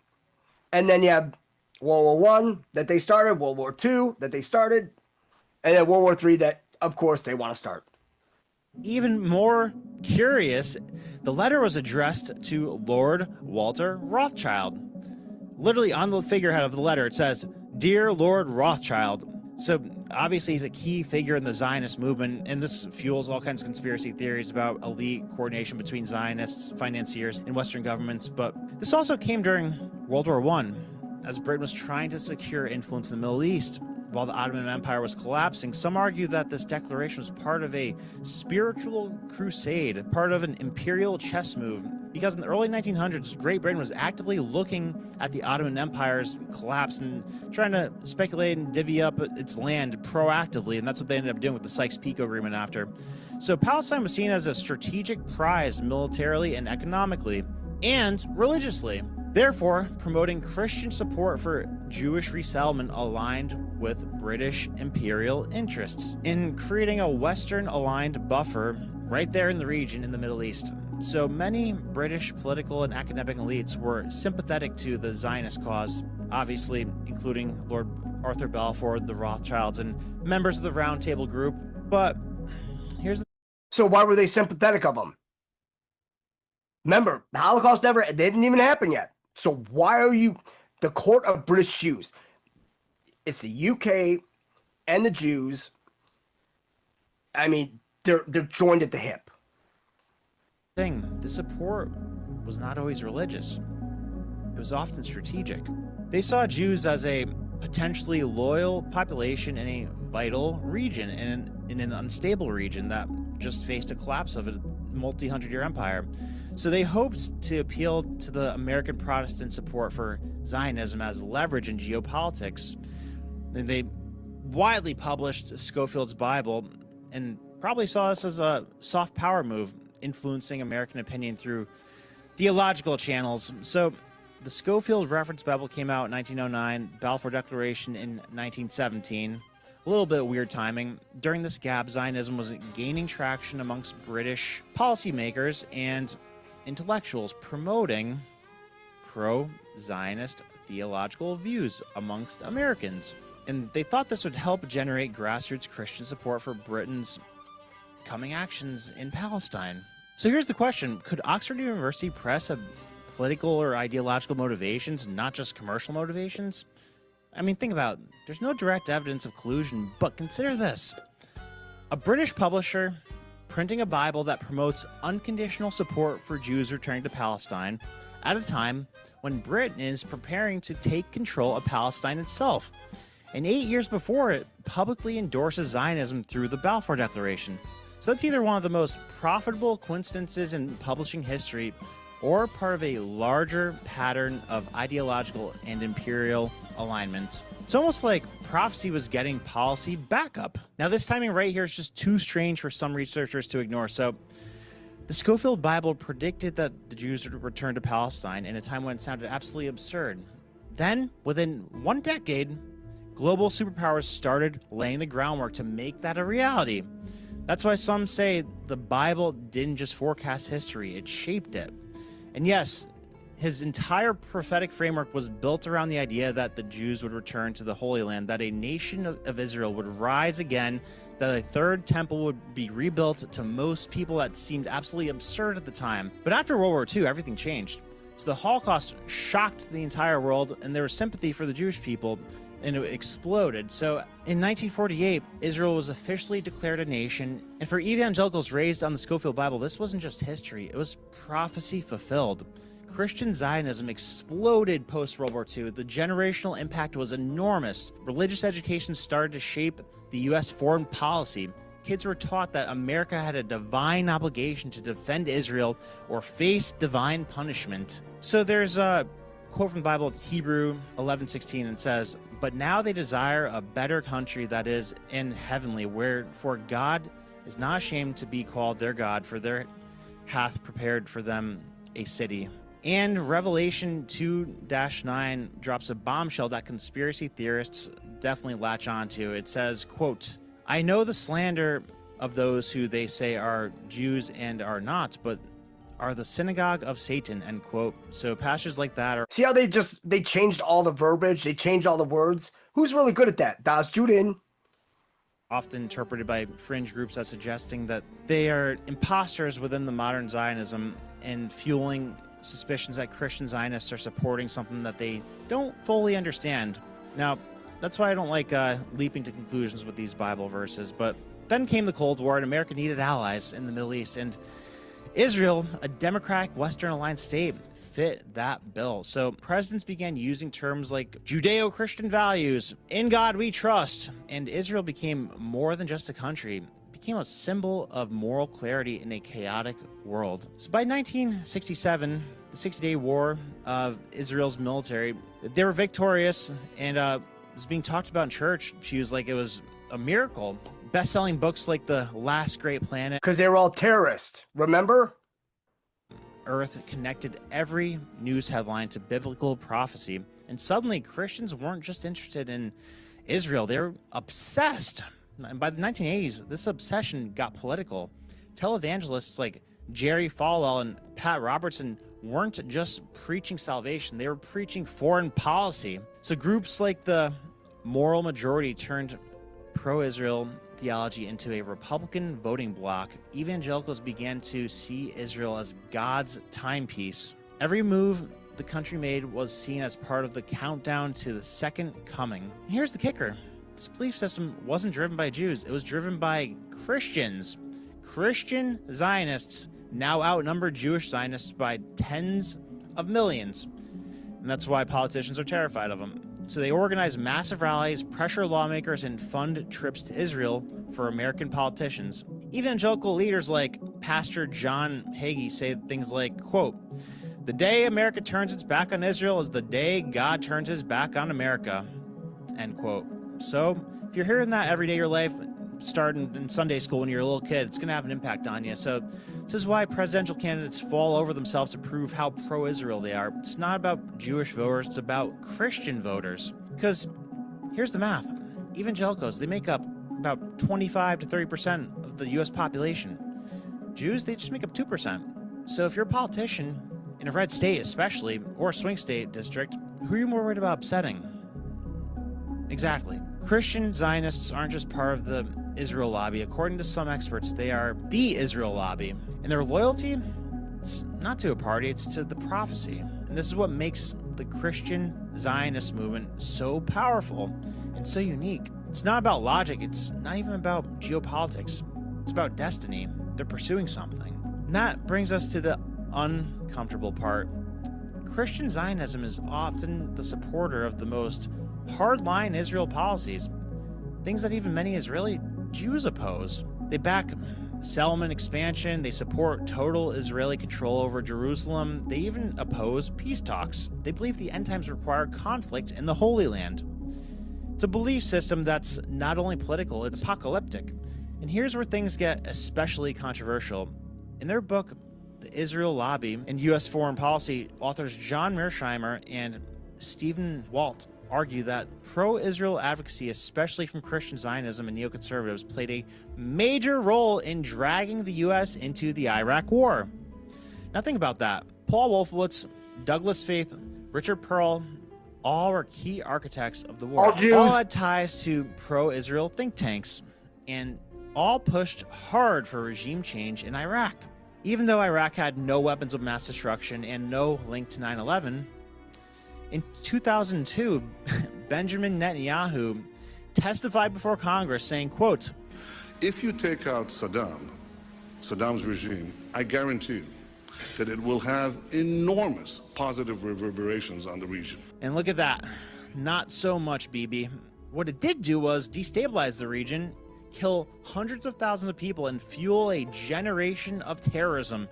And then you have World War I that they started, World War II that they started, and then World War III that, of course, they want to start. Even more curious, the letter was addressed to Lord Walter Rothschild. Literally on the figurehead of the letter, it says, "Dear Lord Rothschild." So obviously he's a key figure in the Zionist movement, and this fuels all kinds of conspiracy theories about elite coordination between Zionists, financiers, and Western governments. But this also came during World War I, as Britain was trying to secure influence in the Middle East. While the Ottoman Empire was collapsing, some argue that this declaration was part of a spiritual crusade, part of an imperial chess move, because in the early 1900s, Great Britain was actively looking at the Ottoman Empire's collapse and trying to speculate and divvy up its land proactively, and that's what they ended up doing with the Sykes-Picot Agreement after. So Palestine was seen as a strategic prize militarily and economically, and religiously. Therefore, promoting Christian support for Jewish resettlement aligned with British imperial interests in creating a Western-aligned buffer right there in the region in the Middle East. So many British political and academic elites were sympathetic to the Zionist cause, obviously including Lord Arthur Balfour, the Rothschilds, and members of the Round Table Group. But here's the... So why were they sympathetic of them? Remember, the Holocaust they didn't even happen yet. So why are you the court of British Jews? It's the UK and the Jews. I mean, they're joined at the hip. The support was not always religious. It was often strategic. They saw Jews as a potentially loyal population in a vital region, in an unstable region that just faced a collapse of a multi-hundred-year empire. So they hoped to appeal to the American Protestant support for Zionism as leverage in geopolitics. And they widely published Schofield's Bible and probably saw this as a soft power move, influencing American opinion through theological channels. So the Schofield Reference Bible came out in 1909, Balfour Declaration in 1917. A little bit weird timing. During this gap, Zionism was gaining traction amongst British policymakers and intellectuals, promoting pro-Zionist theological views amongst Americans. And they thought this would help generate grassroots Christian support for Britain's coming actions in Palestine. So here's the question. Could Oxford University Press have political or ideological motivations, not just commercial motivations? I mean, think about it. There's no direct evidence of collusion, but consider this. A British publisher printing a Bible that promotes unconditional support for Jews returning to Palestine at a time when Britain is preparing to take control of Palestine itself. and 8 years before it publicly endorses Zionism through the Balfour Declaration. So that's either one of the most profitable coincidences in publishing history or part of a larger pattern of ideological and imperial alignment. It's almost like prophecy was getting policy backup. Now, this timing right here is just too strange for some researchers to ignore. So the Scofield Bible predicted that the Jews would return to Palestine in a time when it sounded absolutely absurd. Then, within 1 decade, global superpowers started laying the groundwork to make that a reality. That's why some say the Bible didn't just forecast history, it shaped it. And yes, his entire prophetic framework was built around the idea that the Jews would return to the Holy Land, that a nation of Israel would rise again, that a third temple would be rebuilt. To most people, that seemed absolutely absurd at the time. But after World War II, everything changed. So the Holocaust shocked the entire world, and there was sympathy for the Jewish people, and it exploded. So in 1948, Israel was officially declared a nation, and for evangelicals raised on the Scofield Bible, this wasn't just history, it was prophecy fulfilled. Christian Zionism exploded post-World War II. The generational impact was enormous. Religious education started to shape the U.S. foreign policy. Kids were taught that America had a divine obligation to defend Israel or face divine punishment. So there's a quote from the Bible, it's Hebrew 11:16, and says, "But now they desire a better country that is in heavenly, wherefore God is not ashamed to be called their God, for there hath prepared for them a city." And Revelation 2-9 drops a bombshell that conspiracy theorists definitely latch onto. It says, quote, "I know the slander of those who they say are Jews and are not, but are the synagogue of Satan," end quote. So passages like that are... See how they changed all the verbiage, they changed all the words? Who's really good at that? Das Juden. often interpreted by fringe groups as suggesting that they are imposters within the modern Zionism and fueling suspicions that Christian Zionists are supporting something that they don't fully understand. Now, that's why I don't like leaping to conclusions with these Bible verses, but then came the Cold War and America needed allies in the Middle East, and Israel, a democratic Western-aligned state, fit that bill. So presidents began using terms like Judeo-Christian values, in God we trust, and Israel became more than just a country. It became a symbol of moral clarity in a chaotic world. So by 1967, the 60-day war of Israel's military, they were victorious, and it was being talked about in church pews like it was a miracle. Best-selling books like The Last Great Planet, because they were all terrorists, remember? Earth connected every news headline to biblical prophecy, and suddenly Christians weren't just interested in Israel, they were obsessed. And by the 1980s, this obsession got political. Televangelists like Jerry Falwell and Pat Robertson weren't just preaching salvation, they were preaching foreign policy. So groups like the Moral Majority turned pro-Israel theology into a Republican voting bloc. Evangelicals began to see Israel as God's timepiece. Every move the country made was seen as part of the countdown to the second coming. And here's the kicker. This belief system wasn't driven by Jews, it was driven by Christians. Christian Zionists now outnumber Jewish Zionists by tens of millions. And that's why politicians are terrified of them. So they organize massive rallies, pressure lawmakers, and fund trips to Israel for American politicians. Evangelical leaders like Pastor John Hagee say things like, quote, "The day America turns its back on Israel is the day God turns his back on America," end quote. So if you're hearing that every day of your life, starting in Sunday school when you're a little kid, it's going to have an impact on you. So this is why presidential candidates fall over themselves to prove how pro-Israel they are. It's not about Jewish voters, it's about Christian voters. Because here's the math. Evangelicals, they make up about 25 to 30% of the U.S. population. Jews, they just make up 2%. So if you're a politician, in a red state especially, or a swing state district, who are you more worried about upsetting? Exactly. Christian Zionists aren't just part of the Israel lobby. According to some experts, they are the Israel lobby. And their loyalty, it's not to a party, it's to the prophecy. And this is what makes the Christian Zionist movement so powerful and so unique. It's not about logic, it's not even about geopolitics. It's about destiny. They're pursuing something. And that brings us to the uncomfortable part. Christian Zionism is often the supporter of the most hardline Israel policies, things that even many Israeli Jews oppose. They back settlement expansion, they support total Israeli control over Jerusalem, they even oppose peace talks. They believe the end times require conflict in the Holy Land. It's a belief system that's not only political, it's apocalyptic. And here's where things get especially controversial. In their book, The Israel Lobby and U.S. Foreign Policy, authors John Mearsheimer and Stephen Walt argue that pro-Israel advocacy, especially from Christian Zionism and neoconservatives, played a major role in dragging the U.S. into the Iraq War. Now think about that. Paul Wolfowitz, Douglas Faith, Richard Pearl, all were key architects of the war. All had ties to pro-Israel think tanks, and all pushed hard for regime change in Iraq. Even though Iraq had no weapons of mass destruction and no link to 9/11, in 2002, Benjamin Netanyahu testified before Congress saying, quote, "If you take out Saddam's regime, I guarantee you that it will have enormous positive reverberations on the region." And look at that. Not so much, Bibi. What it did do was destabilize the region, kill hundreds of thousands of people, and fuel a generation of terrorism.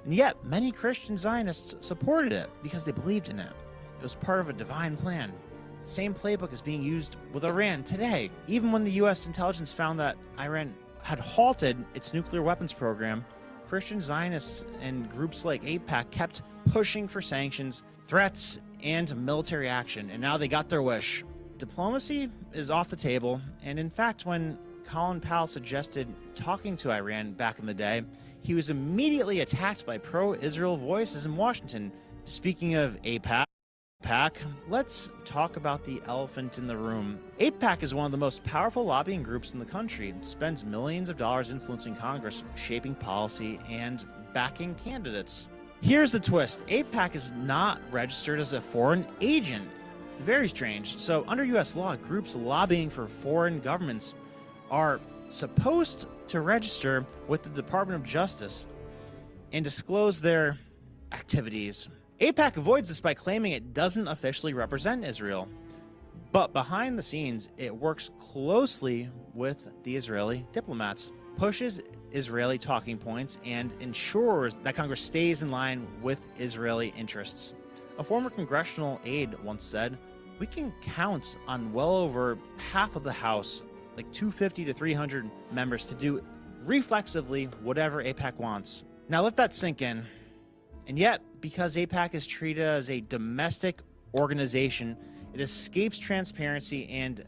And yet, many Christian Zionists supported it because they believed in it. It was part of a divine plan. The same playbook is being used with Iran today. Even when the U.S. intelligence found that Iran had halted its nuclear weapons program, Christian Zionists and groups like AIPAC kept pushing for sanctions, threats, and military action, and now they got their wish. Diplomacy is off the table, and in fact, when Colin Powell suggested talking to Iran back in the day, he was immediately attacked by pro-Israel voices in Washington. Speaking of AIPAC, let's talk about the elephant in the room. AIPAC is one of the most powerful lobbying groups in the country. It spends millions of dollars influencing Congress, shaping policy, and backing candidates. Here's the twist. AIPAC is not registered as a foreign agent. Very strange. So under U.S. law, groups lobbying for foreign governments are supposed to register with the Department of Justice and disclose their activities. AIPAC avoids this by claiming it doesn't officially represent Israel. But behind the scenes, it works closely with the Israeli diplomats, pushes Israeli talking points, and ensures that Congress stays in line with Israeli interests. A former congressional aide once said, "We can count on well over half of the House, like 250 to 300 members, to do reflexively whatever AIPAC wants." Now let that sink in. And yet, because AIPAC is treated as a domestic organization, it escapes transparency and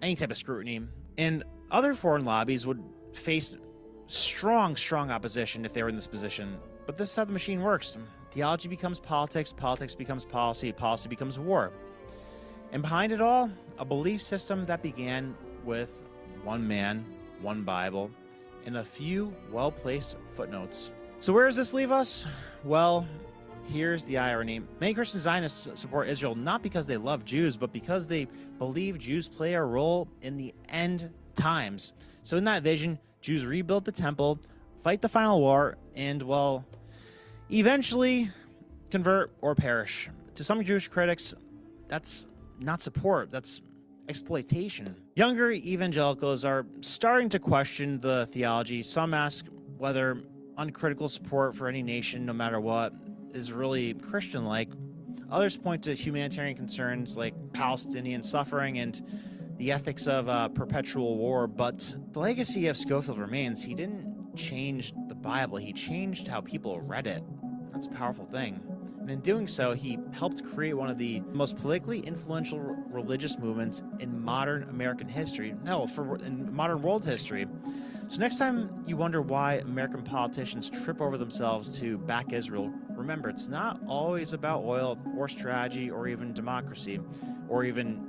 any type of scrutiny. And other foreign lobbies would face strong opposition if they were in this position. But this is how the machine works. Theology becomes politics, politics becomes policy, policy becomes war. And behind it all, a belief system that began with one man, one Bible, and a few well-placed footnotes. So where does this leave us? Well, here's the irony. Many Christian Zionists support Israel not because they love Jews, but because they believe Jews play a role in the end times. So in that vision, Jews rebuild the temple, fight the final war, and, well, eventually convert or perish. To some Jewish critics, that's not support, that's exploitation. Younger evangelicals are starting to question the theology. Some ask whether uncritical support for any nation, no matter what, is really Christian-like. Others point to humanitarian concerns like Palestinian suffering and the ethics of perpetual war, but the legacy of Scofield remains. He didn't change the Bible, he changed how people read it. That's a powerful thing. And in doing so, he helped create one of the most politically influential religious movements in modern American history. No, in modern world history. So next time you wonder why American politicians trip over themselves to back Israel, remember, it's not always about oil or strategy or even democracy or even,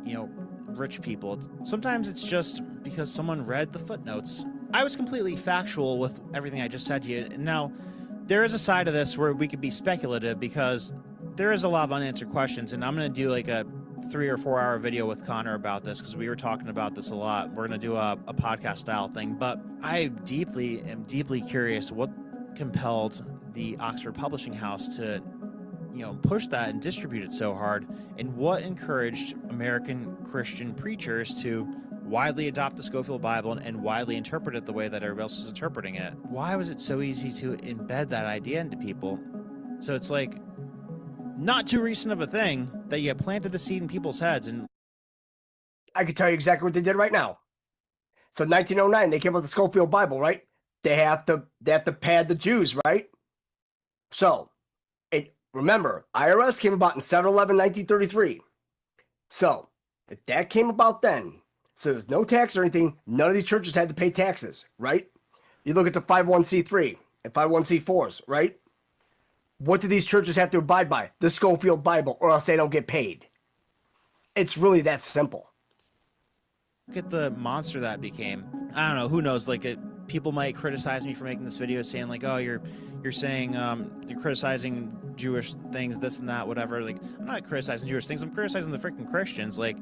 rich people. Sometimes it's just because someone read the footnotes. I was completely factual with everything I just said to you. Now, there is a side of this where we could be speculative because there is a lot of unanswered questions, and I'm going to do like a 3 or 4 hour video with Connor about this because we were talking about this a lot. We're going to do a podcast style thing, but I am deeply curious what compelled the Oxford Publishing House to push that and distribute it so hard? And what encouraged American Christian preachers to widely adopt the Scofield Bible and widely interpret it the way that everybody else is interpreting it? Why was it so easy to embed that idea into people? So it's like not too recent of a thing that you planted the seed in people's heads. And I can tell you exactly what they did right now. So 1909, they came up with the Scofield Bible, right? They have to pad the Jews, right? So, remember, IRS came about in 7/11/1933. So, if that came about then, so there's no tax or anything, none of these churches had to pay taxes, right? You look at the 501c3 and 501c4s, right? What do these churches have to abide by? The Scofield Bible, or else they don't get paid. It's really that simple. look at the monster that became. I don't know, who knows, like people might criticize me for making this video saying like, oh, you're saying you're criticizing Jewish things, this and that, whatever. Like, I'm not criticizing Jewish things, I'm criticizing the freaking Christians. Like,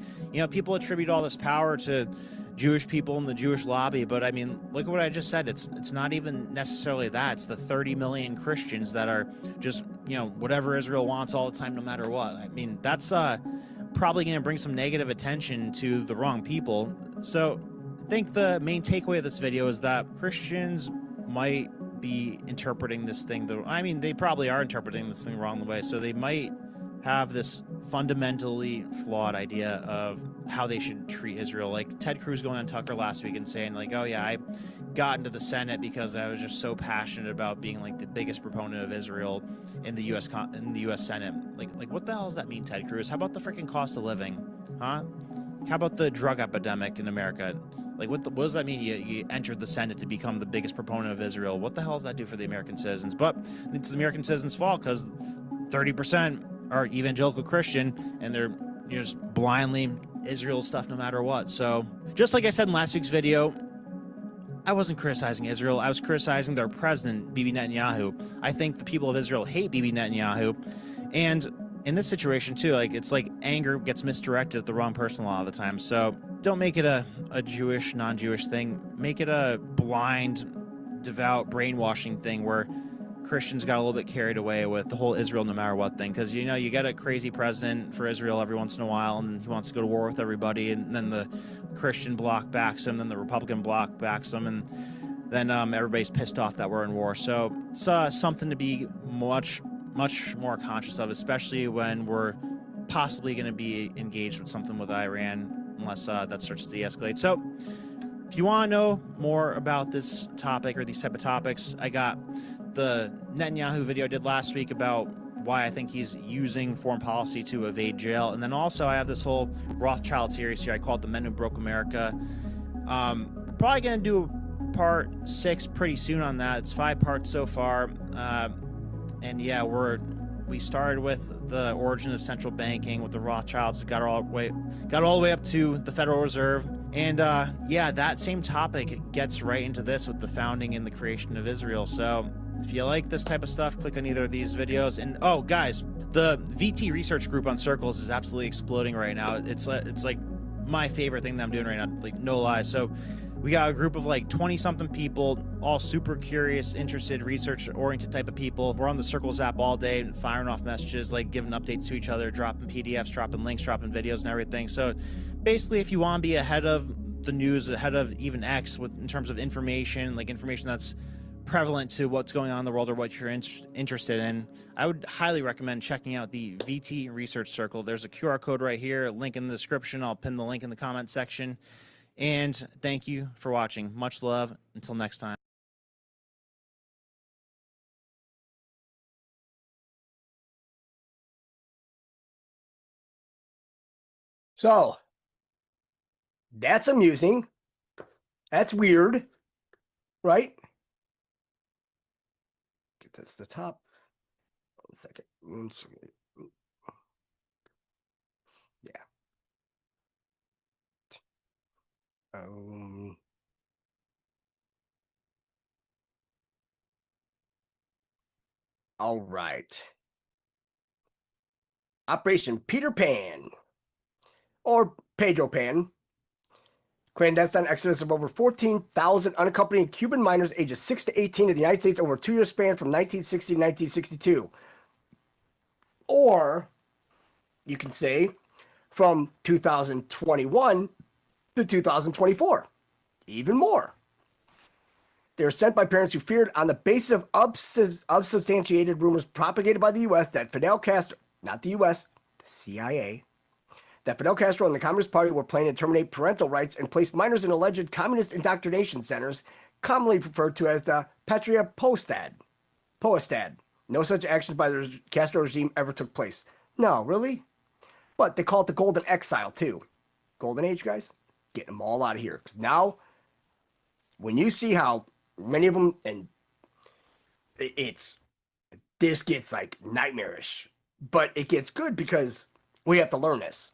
people attribute all this power to Jewish people and the Jewish lobby, but I mean, look at what I just said. It's not even necessarily that. It's the 30 million Christians that are just, whatever Israel wants all the time, no matter what. I mean, that's probably going to bring some negative attention to the wrong people. So I think the main takeaway of this video is that Christians might be interpreting this thing, they probably are interpreting this thing the wrong way. So they might have this fundamentally flawed idea of how they should treat Israel. Like Ted Cruz going on Tucker last week and saying like, oh yeah, I got into the Senate because I was just so passionate about being like the biggest proponent of Israel in the U.S. Senate. Like what the hell does that mean, Ted Cruz? How about the freaking cost of living, huh? How about the drug epidemic in America? Like what does that mean? You entered the Senate to become the biggest proponent of Israel. What the hell does that do for the American citizens? But it's the American citizens' fault because 30% are evangelical Christian and they're just blindly Israel stuff no matter what. So just like I said in last week's video, I wasn't criticizing Israel. I was criticizing their president, Bibi Netanyahu. I think the people of Israel hate Bibi Netanyahu. And in this situation too, like it's like anger gets misdirected at the wrong person a lot of the time. So don't make it a Jewish, non-Jewish thing. Make it a blind, devout, brainwashing thing where Christians got a little bit carried away with the whole Israel no matter what thing, because you get a crazy president for Israel every once in a while and he wants to go to war with everybody, and then the Christian bloc backs him, then the Republican bloc backs him, and then everybody's pissed off that we're in war. So it's something to be much more conscious of, especially when we're possibly going to be engaged with something with Iran, unless that starts to de-escalate. So if you want to know more about this topic or these type of topics, I got the Netanyahu video I did last week about why I think he's using foreign policy to evade jail. And then also I have this whole Rothschild series here. I call it The Men Who Broke America. Probably going to do part 6 pretty soon on that. It's 5 parts so far. And yeah, we started with the origin of central banking with the Rothschilds, got all the way up to the Federal Reserve. And yeah, that same topic gets right into this with the founding and the creation of Israel. So if you like this type of stuff, click on either of these videos. And oh, guys, the VT research group on Circles is absolutely exploding right now. It's like my favorite thing that I'm doing right now, like no lies. So we got a group of like 20-something people, all super curious, interested, research-oriented type of people. We're on the Circles app all day and firing off messages, like giving updates to each other, dropping PDFs, dropping links, dropping videos and everything. So basically, if you want to be ahead of the news, ahead of even X in terms of information, like information that's prevalent to what's going on in the world or what you're interested in, I would highly recommend checking out the VT Research Circle. There's a QR code right here, a link in the description. I'll pin the link in the comment section. And thank you for watching. Much love. Until next time. So that's amusing. That's weird, right? Get this to the top. 1 second. Yeah. All right. Operation Peter Pan, or Pedro Pan. Clandestine exodus of over 14,000 unaccompanied Cuban minors ages 6 to 18 in the United States over a 2-year span from 1960 to 1962. Or you can say from 2021 to 2024, even more. They were sent by parents who feared, on the basis of unsubstantiated rumors propagated by the U.S., that Fidel Castro, not the U.S., the CIA, that Fidel Castro and the Communist Party were planning to terminate parental rights and place minors in alleged communist indoctrination centers, commonly referred to as the Patriotism. No such actions by the Castro regime ever took place. No, really? But they call it the Golden Exile, too. Golden Age, guys? Getting them all out of here. Because now, when you see how many of them, and this gets like nightmarish, but it gets good because we have to learn this.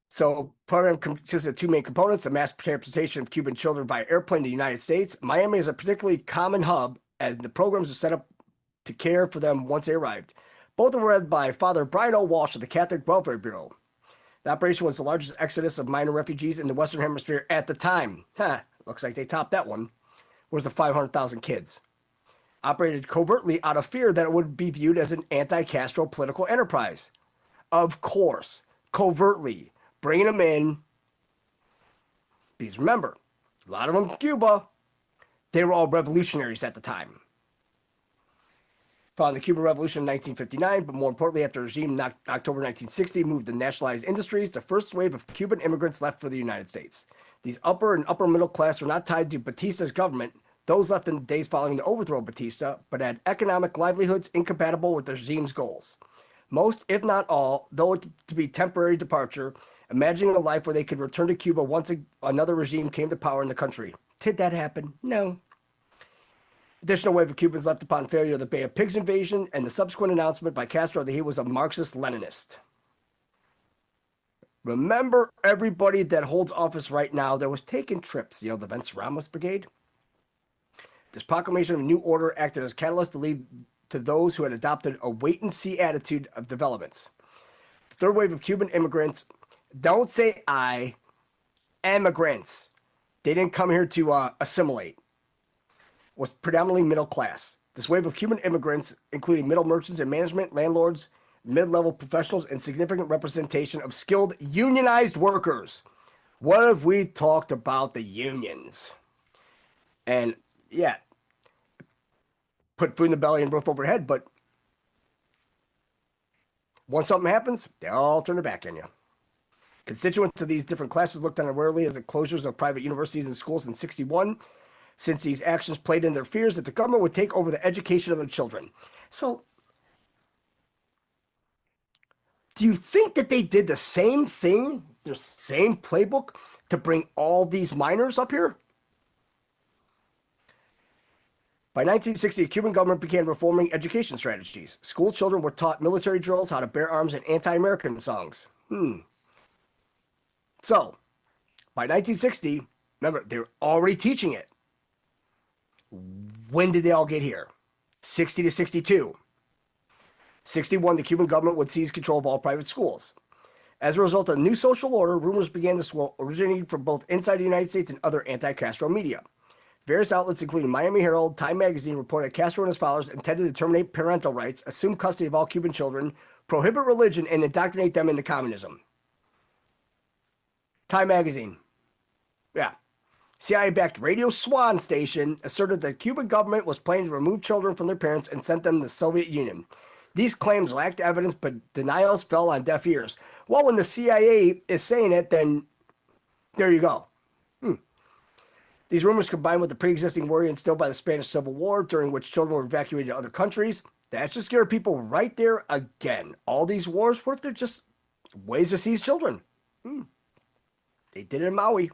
So, program consists of two main components: the mass transportation of Cuban children by airplane to the United States. Miami is a particularly common hub, as the programs are set up to care for them once they arrived. Both were led by Father Brian O. Walsh of the Catholic Welfare Bureau. The operation was the largest exodus of minor refugees in the Western Hemisphere at the time. Looks like they topped that one. Was the 500,000 kids. Operated covertly out of fear that it would be viewed as an anti-Castro political enterprise. Of course, covertly, bringing them in. Because remember, a lot of them Cuba, they were all revolutionaries at the time. Following the Cuban Revolution in 1959, but more importantly, after the regime in October 1960 moved to nationalized industries, the first wave of Cuban immigrants left for the United States. These upper and upper middle class were not tied to Batista's government, those left in the days following the overthrow of Batista, but had economic livelihoods incompatible with the regime's goals. Most, if not all, though to be temporary departure, imagining a life where they could return to Cuba once another regime came to power in the country. Did that happen? No. Additional wave of Cubans left upon failure of the Bay of Pigs invasion and the subsequent announcement by Castro that he was a Marxist-Leninist. Remember, everybody that holds office right now that was taking trips, the Vence Ramos Brigade? This proclamation of a new order acted as a catalyst to lead to those who had adopted a wait-and-see attitude of developments. The third wave of Cuban immigrants, don't say immigrants. They didn't come here to assimilate. Was predominantly middle class. This wave of Cuban immigrants, including middle merchants and management, landlords, mid-level professionals, and significant representation of skilled unionized workers. What have we talked about the unions? And yeah, put food in the belly and roof overhead, but once something happens, they all turn their back on you. Constituents of these different classes looked on unwarily as the closures of private universities and schools in '61, since these actions played in their fears that the government would take over the education of their children. So, do you think that they did the same thing, the same playbook, to bring all these minors up here? By 1960, the Cuban government began reforming education strategies. School children were taught military drills, how to bear arms, and anti-American songs. So, by 1960, remember, they're already teaching it. When did they all get here? 60 to 62. 61, the Cuban government would seize control of all private schools. As a result of the new social order, rumors began to swirl, originating from both inside the United States and other anti-Castro media. Various outlets, including Miami Herald, Time Magazine, reported Castro and his followers intended to terminate parental rights, assume custody of all Cuban children, prohibit religion, and indoctrinate them into communism. Time Magazine. Yeah. CIA-backed Radio Swan station asserted the Cuban government was planning to remove children from their parents and sent them to the Soviet Union. These claims lacked evidence, but denials fell on deaf ears. Well, when the CIA is saying it, then there you go. These rumors, combined with the pre-existing worry instilled by the Spanish Civil War, during which children were evacuated to other countries, that should scare people right there again. All these wars, what if they're just ways to seize children? They did it in Maui,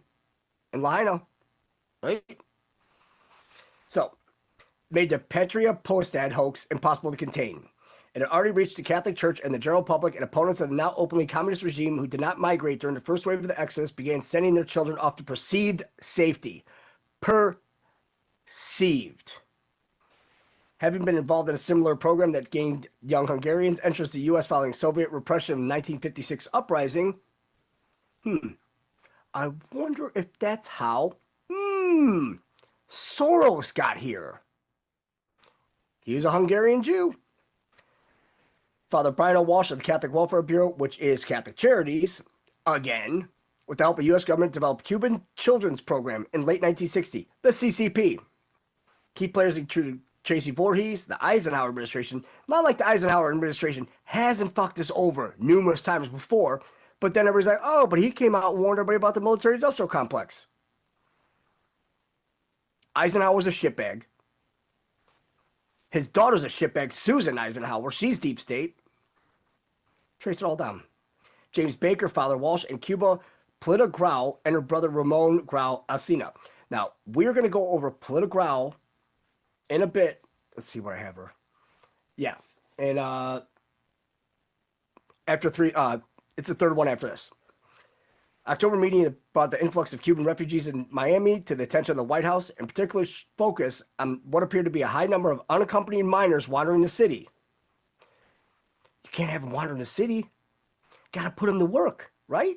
in Lahaina, right? So, made the Patriotism hoax impossible to contain. It had already reached the Catholic Church and the general public, and opponents of the now openly communist regime who did not migrate during the first wave of the Exodus began sending their children off to perceived safety. Perceived. Having been involved in a similar program that gained young Hungarians entrance to the U.S. following Soviet repression of the 1956 uprising, I wonder if that's how Soros got here. He was a Hungarian Jew. Father Brian O. Walsh of the Catholic Welfare Bureau, which is Catholic Charities, again, with the help of U.S. government, developed Cuban Children's Program in late 1960, the CCP. Key players included Tracy Voorhees, the Eisenhower administration. Not like the Eisenhower administration hasn't fucked us over numerous times before, but then everybody's like, oh, but he came out and warned everybody about the military-industrial complex. Eisenhower was a shitbag. His daughter's a shitbag, Susan Eisenhower. She's deep state. Trace it all down. James Baker, Father Walsh, and Cuba, Polita Grau, and her brother Ramon Grau Alsina. Now, we're going to go over Polita Grau in a bit. Let's see where I have her. Yeah. And after three, it's the third one after this. October meeting brought the influx of Cuban refugees in Miami to the attention of the White House, in particular focus on what appeared to be a high number of unaccompanied minors wandering the city. You can't have them wandering the city. Got to put them to work, right?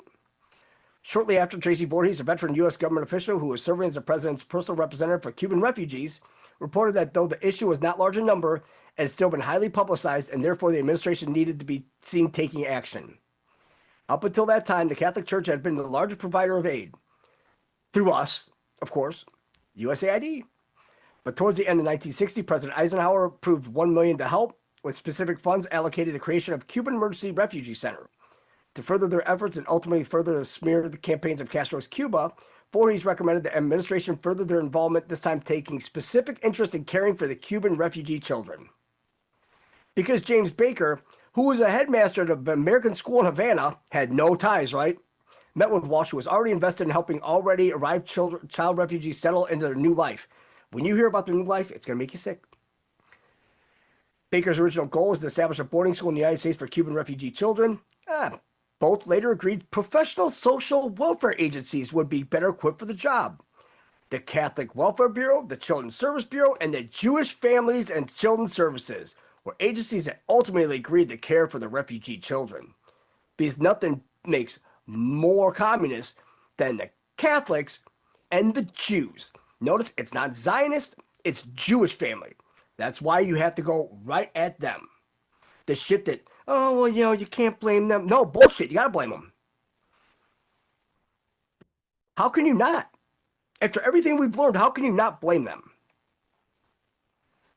Shortly after, Tracy Voorhees, a veteran U.S. government official who was serving as the president's personal representative for Cuban refugees, reported that though the issue was not large in number, it had still been highly publicized, and therefore the administration needed to be seen taking action. Up until that time, the Catholic Church had been the largest provider of aid. Through us, of course, USAID. But towards the end of 1960, President Eisenhower approved $1 million to help, with specific funds allocated to the creation of Cuban Emergency Refugee Center. To further their efforts and ultimately further the smear the campaigns of Castro's Cuba, Voorhees recommended the administration further their involvement, this time taking specific interest in caring for the Cuban refugee children. Because James Baker, who was a headmaster at an American school in Havana, had no ties, right? Met with Walsh, who was already invested in helping already arrived child refugees settle into their new life. When you hear about their new life, it's going to make you sick. Baker's original goal was to establish a boarding school in the United States for Cuban refugee children. Both later agreed professional social welfare agencies would be better equipped for the job. The Catholic Welfare Bureau, the Children's Service Bureau, and the Jewish Families and Children's Services were agencies that ultimately agreed to care for the refugee children. Because nothing makes more communist than the Catholics and the Jews. Notice it's not Zionist, it's Jewish family. That's why you have to go right at them. The shit that, oh, well, you know, you can't blame them. No, bullshit, you gotta blame them. How can you not? After everything we've learned, how can you not blame them?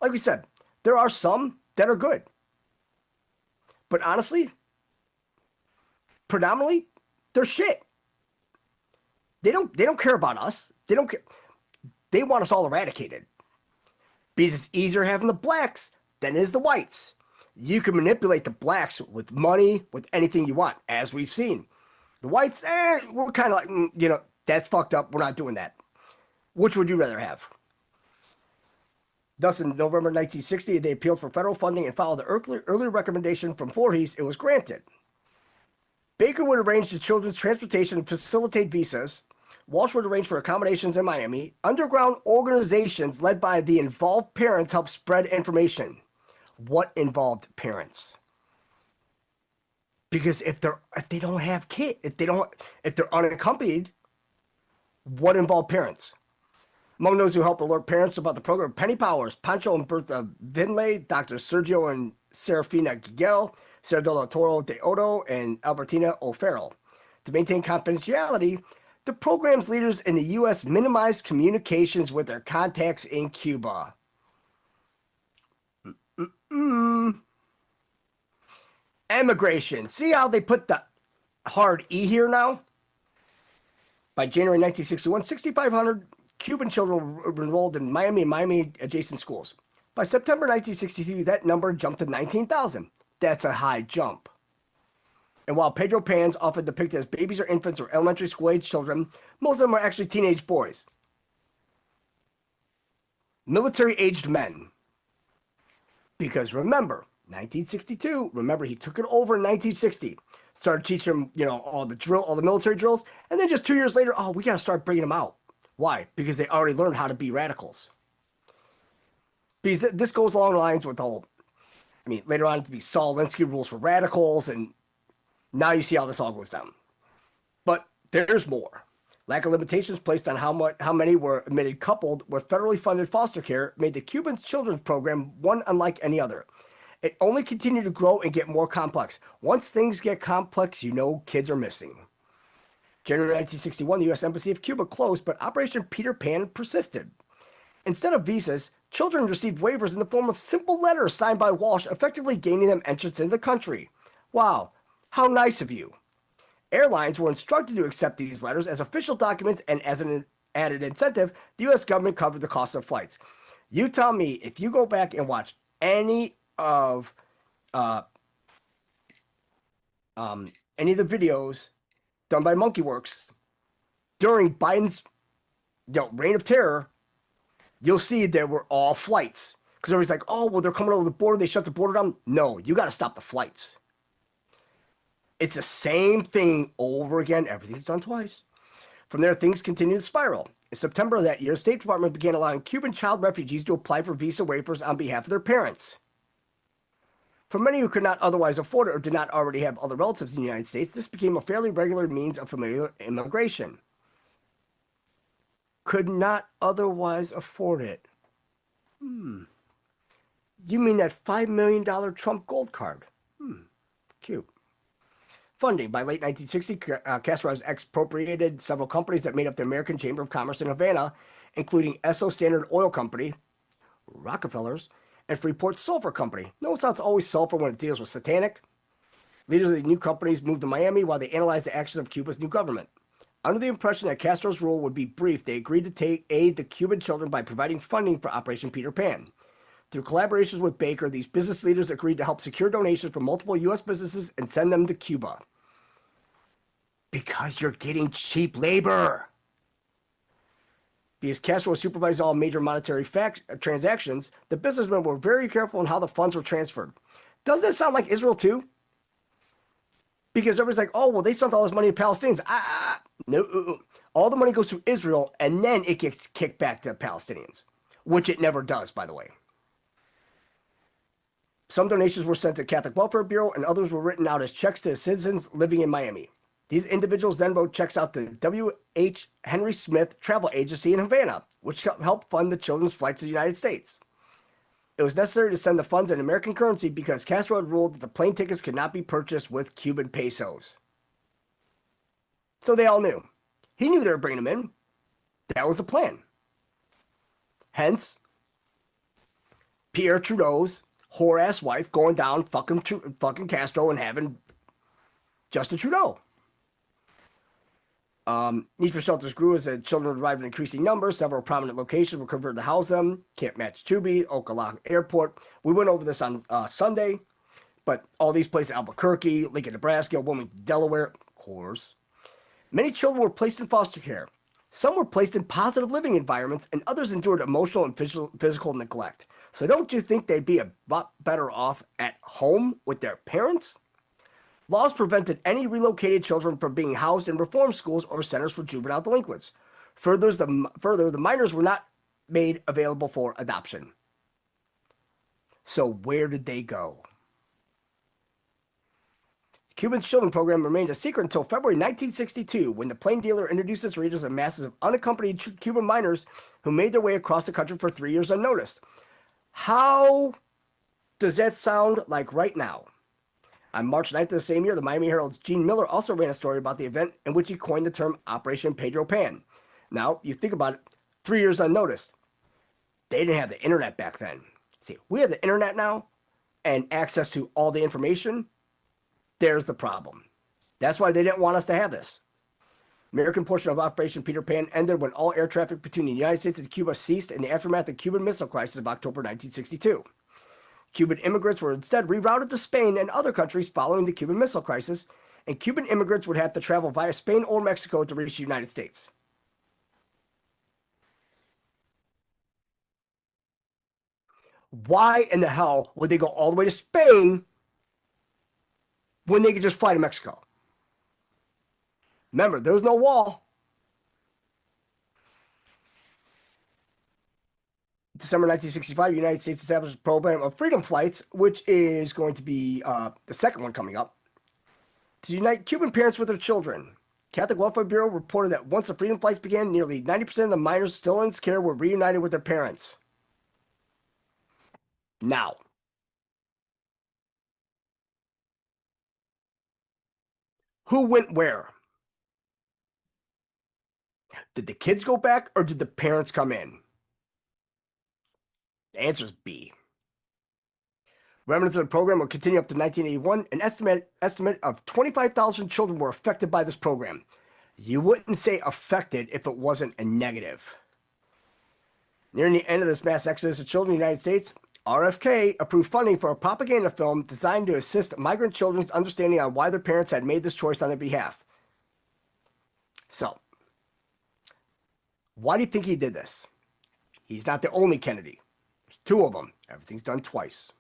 Like we said, there are some that are good. But honestly, predominantly, they're shit. They don't care about us. They don't care. They want us all eradicated. Because it's easier having the blacks than it is the whites. You can manipulate the blacks with money, with anything you want, as we've seen. The whites, we're kind of like, you know, that's fucked up. We're not doing that. Which would you rather have? Thus, in November 1960, they appealed for federal funding and followed the earlier recommendation from Voorhees. It was granted. Baker would arrange the children's transportation and facilitate visas. Walsh would arrange for accommodations in Miami. Underground organizations led by the involved parents helped spread information. What involved parents? Because if they don't have kids, if they're unaccompanied, what involved parents? Among those who helped alert parents about the program, Penny Powers, Pancho and Bertha Vinlay, Dr. Sergio and Serafina Giguel, Sarah de la Toro de Odo, and Albertina O'Farrell. To maintain confidentiality, the program's leaders in the U.S. minimized communications with their contacts in Cuba. Emigration. See how they put the hard E here now? By January 1961, 6,500 Cuban children were enrolled in Miami and Miami-adjacent schools. By September 1962, that number jumped to 19,000. That's a high jump. And while Pedro Pans often depicted as babies or infants or elementary school-age children, most of them are actually teenage boys. Military-aged men. Because remember, 1962, remember he took it over in 1960. Started teaching them, you know, all the military drills. And then just 2 years later, we got to start bringing them out. Why? Because they already learned how to be radicals. Because this goes along the lines with the whole, later on to be Saul Alinsky rules for radicals, and now you see how this all goes down. But there's more. Lack of limitations placed on how many were admitted coupled with federally funded foster care made the Cuban children's program one unlike any other. It only continued to grow and get more complex. Once things get complex, you know kids are missing. January 1961, the U.S. Embassy of Cuba closed, but Operation Peter Pan persisted. Instead of visas, children received waivers in the form of simple letters signed by Walsh, effectively gaining them entrance into the country. Wow, how nice of you. Airlines were instructed to accept these letters as official documents, and as an added incentive, the U.S. government covered the cost of flights. You tell me, if you go back and watch any of the videos done by MonkeyWorks during Biden's reign of terror, you'll see there were all flights. Because everybody's like, oh, well, they're coming over the border. They shut the border down. No, you got to stop the flights. It's the same thing over again. Everything's done twice. From there, things continued to spiral. In September of that year, the State Department began allowing Cuban child refugees to apply for visa waivers on behalf of their parents. For many who could not otherwise afford it or did not already have other relatives in the United States, this became a fairly regular means of familial immigration. Could not otherwise afford it. You mean that $5 million Trump gold card? Cute. Funding. By late 1960, Castro has expropriated several companies that made up the American Chamber of Commerce in Havana, including Esso Standard Oil Company, Rockefellers, and Freeport Sulfur Company. Notice how it's always sulfur when it deals with satanic. Leaders of the new companies moved to Miami while they analyzed the actions of Cuba's new government. Under the impression that Castro's rule would be brief, they agreed to aid the Cuban children by providing funding for Operation Peter Pan. Through collaborations with Baker, these business leaders agreed to help secure donations from multiple U.S. businesses and send them to Cuba. Because you're getting cheap labor. Because Castro supervised all major monetary transactions, the businessmen were very careful in how the funds were transferred. Doesn't it sound like Israel too? Because everybody's like, oh, well, they sent all this money to Palestinians. No. All the money goes to Israel, and then it gets kicked back to the Palestinians, which it never does, by the way. Some donations were sent to Catholic Welfare Bureau, and others were written out as checks to citizens living in Miami. These individuals then wrote checks out to W.H. Henry Smith Travel Agency in Havana, which helped fund the children's flights to the United States. It was necessary to send the funds in American currency because Castro had ruled that the plane tickets could not be purchased with Cuban pesos. So they all knew. He knew they were bringing them in. That was the plan. Hence, Pierre Trudeau's whore-ass wife going down fucking Castro and having Justin Trudeau. Need for shelters grew as the children arrived in increasing numbers. Several prominent locations were converted to house them. Camp Matchtubi, Ocala Airport. We went over this on Sunday, but all these places, Albuquerque, Lincoln, Nebraska, Wilmington, Delaware, of course. Many children were placed in foster care. Some were placed in positive living environments, and others endured emotional and physical neglect. So don't you think they'd be a lot better off at home with their parents? Laws prevented any relocated children from being housed in reform schools or centers for juvenile delinquents. Further, the minors were not made available for adoption. So where did they go? The Cuban children program remained a secret until February 1962, when the plane dealer introduced its readers of masses of unaccompanied Cuban minors who made their way across the country for 3 years unnoticed. How does that sound like right now? On March 9th of the same year, the Miami Herald's Gene Miller also ran a story about the event in which he coined the term Operation Pedro Pan. Now, you think about it, 3 years unnoticed. They didn't have the internet back then. See, we have the internet now and access to all the information. There's the problem. That's why they didn't want us to have this. American portion of Operation Peter Pan ended when all air traffic between the United States and Cuba ceased in the aftermath of the Cuban Missile Crisis of October 1962. Cuban immigrants were instead rerouted to Spain and other countries following the Cuban Missile Crisis, and Cuban immigrants would have to travel via Spain or Mexico to reach the United States. Why in the hell would they go all the way to Spain when they could just fly to Mexico? Remember, there was no wall. December 1965, the United States established a program of freedom flights, which is going to be the second one coming up, to unite Cuban parents with their children. Catholic Welfare Bureau reported that once the freedom flights began, nearly 90% of the minors still in its care were reunited with their parents. Now, Who went where? Did the kids go back or did the parents come in? The answer is B. Remnants of the program will continue up to 1981. An estimate of 25,000 children were affected by this program. You wouldn't say affected if it wasn't a negative. Nearing the end of this mass exodus of children in the United States, RFK approved funding for a propaganda film designed to assist migrant children's understanding on why their parents had made this choice on their behalf. So, why do you think he did this? He's not the only Kennedy. There's two of them. Everything's done twice.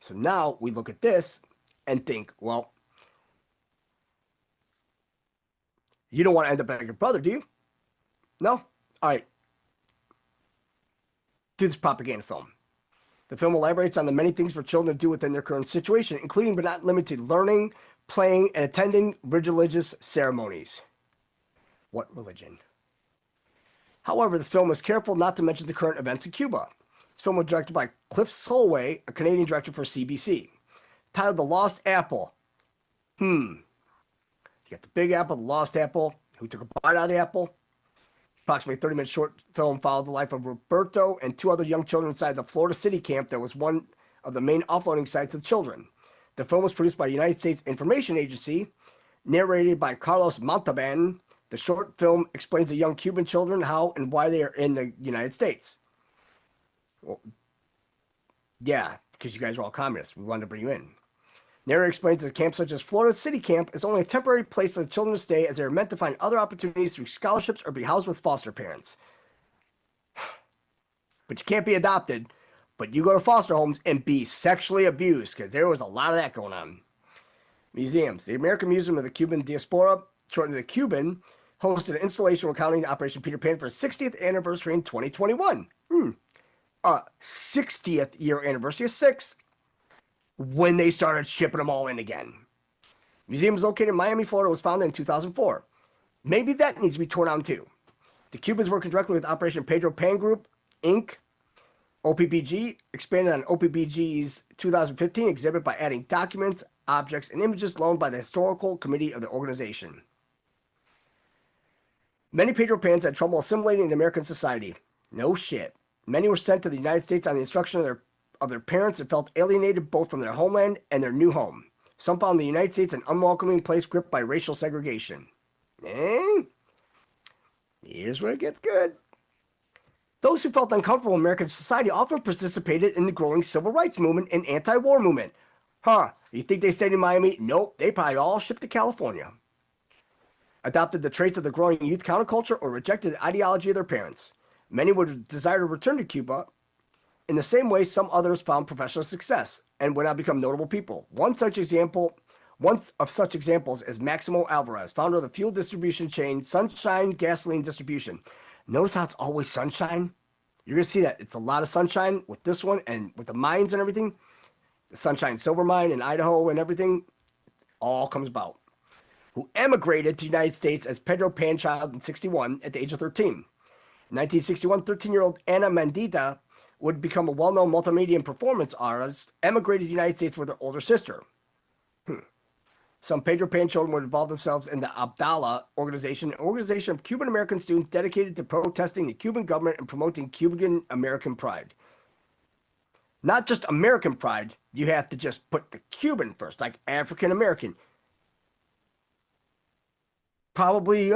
So now we look at this and think, well, you don't want to end up like your brother, do you? No? All right. Do this propaganda film. The film elaborates on the many things for children to do within their current situation, including but not limited to learning, playing, and attending religious ceremonies. What religion? However, this film was careful not to mention the current events in Cuba. This film was directed by Cliff Solway, a Canadian director for CBC. Titled The Lost Apple. You got the Big Apple, the Lost Apple. Who took a bite out of the apple? Approximately 30-minute short film followed the life of Roberto and two other young children inside the Florida City camp that was one of the main offloading sites of children. The film was produced by the United States Information Agency, narrated by Carlos Montalban. The short film explains the young Cuban children how and why they are in the United States. Well, yeah, because you guys are all communists. We wanted to bring you in. Narrator explains that camps such as Florida City Camp is only a temporary place for the children to stay as they are meant to find other opportunities through scholarships or be housed with foster parents. But you can't be adopted, but you go to foster homes and be sexually abused, because there was a lot of that going on. Museums. The American Museum of the Cuban Diaspora, shortened to the Cuban, hosted an installation recounting Operation Peter Pan for its 60th anniversary in 2021. 60th year anniversary of 6, when they started shipping them all in again. The museum is located in Miami, Florida, was founded in 2004. Maybe that needs to be torn down too. The Cubans working directly with Operation Pedro Pan Group, Inc., OPPG, expanded on OPPG's 2015 exhibit by adding documents, objects, and images loaned by the Historical Committee of the organization. Many Pedro Pans had trouble assimilating in American society. No shit. Many were sent to the United States on the instruction of their parents and felt alienated both from their homeland and their new home. Some found the United States an unwelcoming place gripped by racial segregation. Here's where it gets good. Those who felt uncomfortable in American society often participated in the growing civil rights movement and anti-war movement. You think they stayed in Miami? Nope, they probably all shipped to California. Adopted the traits of the growing youth counterculture or rejected the ideology of their parents. Many would desire to return to Cuba. In the same way, some others found professional success and would now become notable people. One of such examples is Maximo Alvarez, founder of the fuel distribution chain Sunshine Gasoline Distribution. Notice how it's always sunshine? You're going to see that. It's a lot of sunshine with this one and with the mines and everything. The Sunshine Silver Mine in Idaho and everything all comes about. Who emigrated to the United States as Pedro Pan child in 1961 at the age of 13. In 1961, 13-year-old Ana Mendita would become a well-known multimedia and performance artist, emigrated to the United States with her older sister. Some Pedro Pan children would involve themselves in the Abdallah organization, an organization of Cuban-American students dedicated to protesting the Cuban government and promoting Cuban-American pride. Not just American pride, you have to just put the Cuban first, like African-American. Probably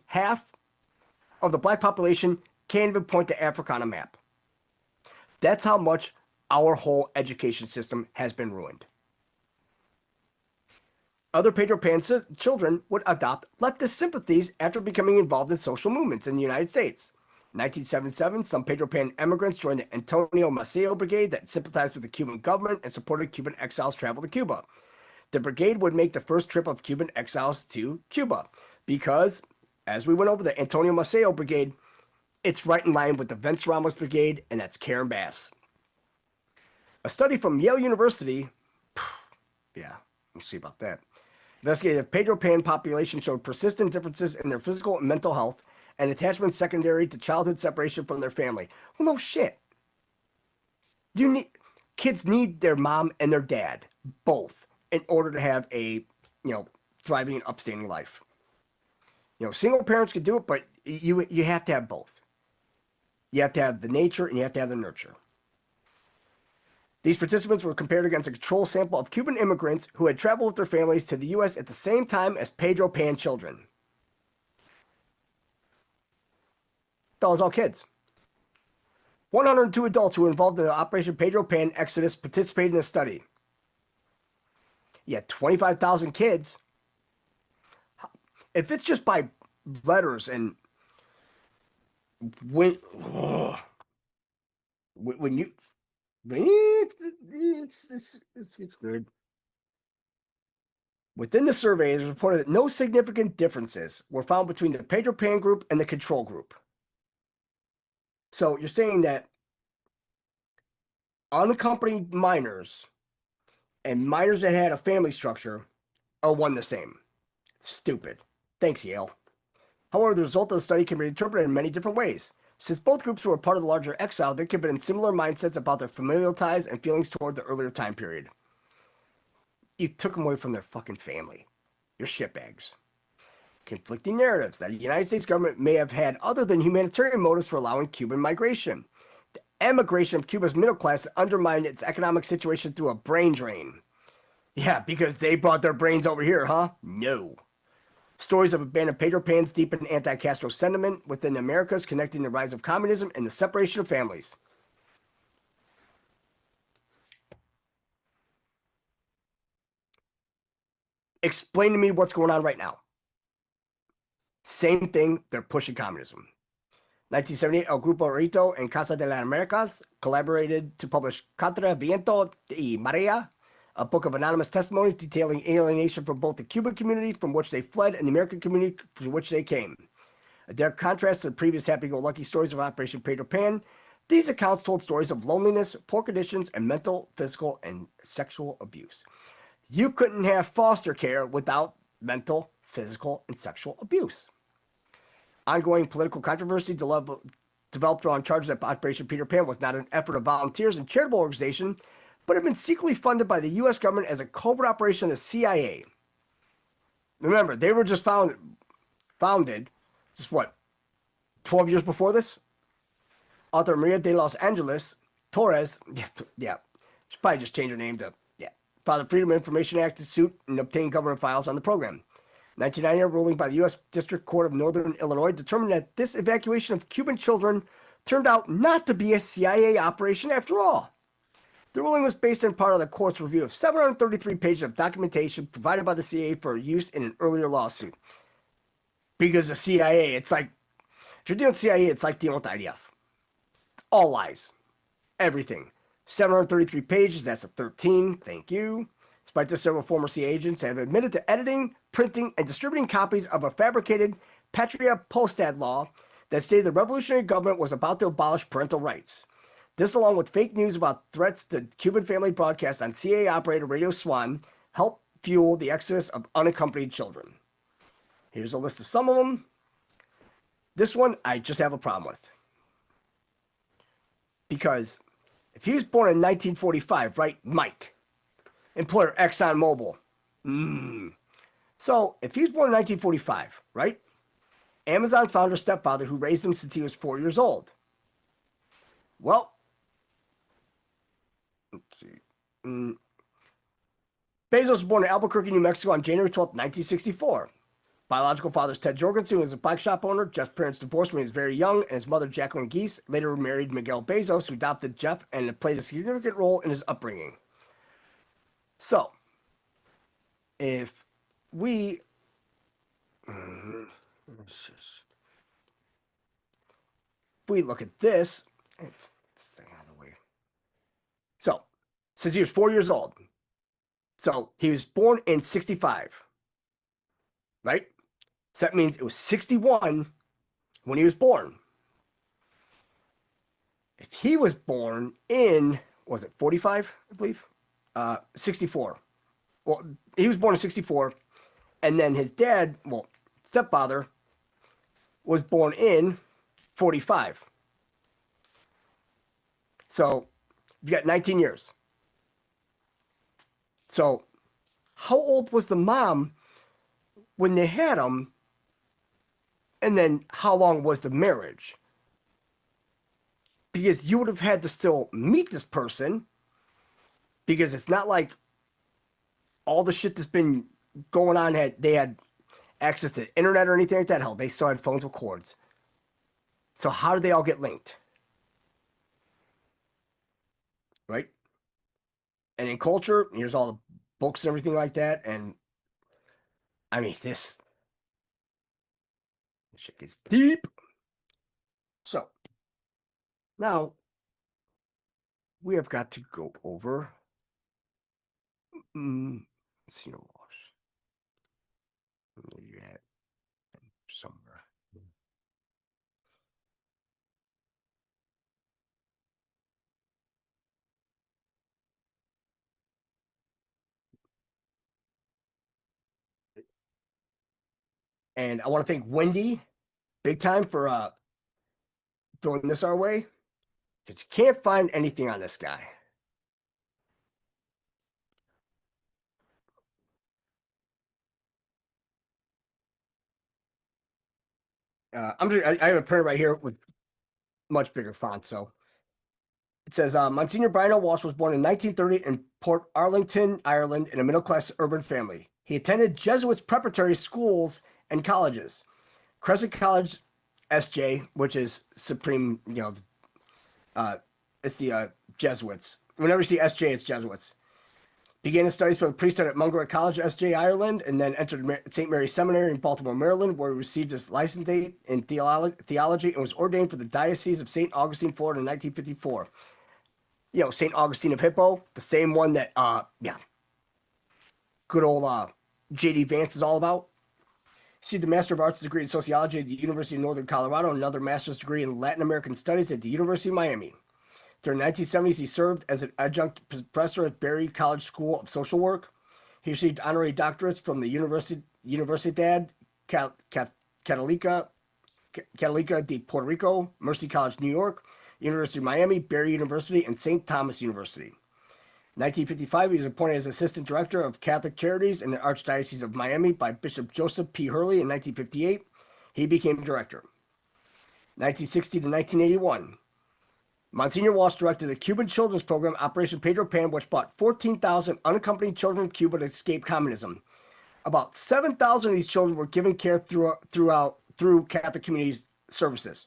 half of the black population can't even point to Africa on a map. That's how much our whole education system has been ruined. Other Pedro Pan children would adopt leftist sympathies after becoming involved in social movements in the United States. In 1977, some Pedro Pan immigrants joined the Antonio Maceo Brigade that sympathized with the Cuban government and supported Cuban exiles travel to Cuba. The brigade would make the first trip of Cuban exiles to Cuba because, as we went over the Antonio Maceo Brigade, it's right in line with the Vince Ramos Brigade, and that's Karen Bass. A study from Yale University, we'll see about that, investigated the Pedro Pan population showed persistent differences in their physical and mental health and attachment secondary to childhood separation from their family. Well, no shit. Kids need their mom and their dad, both, in order to have a, thriving and upstanding life. You know, single parents can do it, but you have to have both. You have to have the nature and you have to have the nurture. These participants were compared against a control sample of Cuban immigrants who had traveled with their families to the U.S. at the same time as Pedro Pan children. That was all kids. 102 adults who were involved in the Operation Pedro Pan Exodus participated in the study. You had 25,000 kids. If it's just by letters and when you it's good. Within the survey, it is reported that no significant differences were found between the Pedro Pan group and the control group. So you're saying that unaccompanied minors and minors that had a family structure are one the same. Stupid. Thanks, Yale. However, the result of the study can be interpreted in many different ways. Since both groups were part of the larger exile, they could have been in similar mindsets about their familial ties and feelings toward the earlier time period. You took them away from their fucking family. You're shitbags. Conflicting narratives that the United States government may have had other than humanitarian motives for allowing Cuban migration. The emigration of Cuba's middle class undermined its economic situation through a brain drain. Yeah, because they brought their brains over here, huh? No. Stories of abandoned Pedro Pans deepened anti-Castro sentiment within the Americas, connecting the rise of communism and the separation of families. Explain to me what's going on right now. Same thing, they're pushing communism. 1978, El Grupo Rito and Casa de las Americas collaborated to publish Contra Viento y Marea, a book of anonymous testimonies detailing alienation from both the Cuban community from which they fled and the American community from which they came. A direct contrast to the previous happy-go-lucky stories of Operation Pedro Pan, these accounts told stories of loneliness, poor conditions, and mental, physical, and sexual abuse. You couldn't have foster care without mental, physical, and sexual abuse. Ongoing political controversy developed around charges that Operation Pedro Pan was not an effort of volunteers and charitable organization, but had been secretly funded by the U.S. government as a covert operation of the CIA. Remember, they were just founded, just what, 12 years before this? Author Maria de Los Angeles Torres, yeah, should probably just change her name to, filed the Freedom of Information Act suit and obtained government files on the program. 1990, ruling by the U.S. District Court of Northern Illinois determined that this evacuation of Cuban children turned out not to be a CIA operation after all. The ruling was based in part on the court's review of 733 pages of documentation provided by the CIA for use in an earlier lawsuit. Because the CIA, it's like, if you're dealing with CIA, it's like dealing with IDF. All lies. Everything. 733 pages, that's a 13, thank you. Despite this, several former CIA agents have admitted to editing, printing, and distributing copies of a fabricated Patria Postad law that stated the revolutionary government was about to abolish parental rights. This, along with fake news about threats to Cuban family broadcast on CIA-operated Radio Swan, helped fuel the exodus of unaccompanied children. Here's a list of some of them. This one, I just have a problem with. Because if he was born in 1945, right, Mike, employer ExxonMobil. So, if he was born in 1945, right, Amazon's founder's stepfather who raised him since he was 4 years old. Well, let's see. Bezos was born in Albuquerque, New Mexico on January 12, 1964. Biological father is Ted Jorgensen, who was a bike shop owner. Jeff's parents divorced when he was very young, and his mother, Jacqueline Geese, later married Miguel Bezos, who adopted Jeff and played a significant role in his upbringing. So, if we... if we look at this... So, since he was 4 years old. So, he was born in 65. Right? So that means it was 61 when he was born. If he was born in, was it 45, I believe? 64. Well, he was born in 64. And then his dad, well, stepfather, was born in 45. So you got 19 years. So how old was the mom when they had him, and then how long was the marriage? Because you would have had to still meet this person, because it's not like all the shit that's been going on they had access to the internet or anything like that. Hell, they still had phones with cords. So how did they all get linked? Right? And in culture, here's all the books and everything like that. And I mean, this shit gets deep. So now we have got to go over. Let's see, where you at? Somewhere. And I want to thank Wendy big time for throwing this our way, because you can't find anything on this guy. I have a printer right here with much bigger font. So it says Monsignor Brian L. Walsh was born in 1930 in Port Arlington, Ireland, in a middle-class urban family. He attended Jesuits preparatory schools and colleges. Crescent College, SJ, which is Supreme, it's the Jesuits. Whenever you see SJ, it's Jesuits. Began his studies for the priesthood at Mungo College, SJ, Ireland, and then entered St. Mary's Seminary in Baltimore, Maryland, where he received his licentiate in theology and was ordained for the Diocese of St. Augustine, Florida in 1954. St. Augustine of Hippo, the same one that, good old J.D. Vance is all about. Received a Master of Arts degree in Sociology at the University of Northern Colorado and another Master's degree in Latin American Studies at the University of Miami. During the 1970s, he served as an adjunct professor at Berry College School of Social Work. He received honorary doctorates from the Universidad Católica de Puerto Rico, Mercy College, New York, University of Miami, Berry University, and St. Thomas University. In 1955, he was appointed as Assistant Director of Catholic Charities in the Archdiocese of Miami by Bishop Joseph P. Hurley in 1958. He became director. 1960 to 1981. Monsignor Walsh directed the Cuban children's program Operation Pedro Pan, which brought 14,000 unaccompanied children in Cuba to escape communism. About 7,000 of these children were given care through Catholic community services.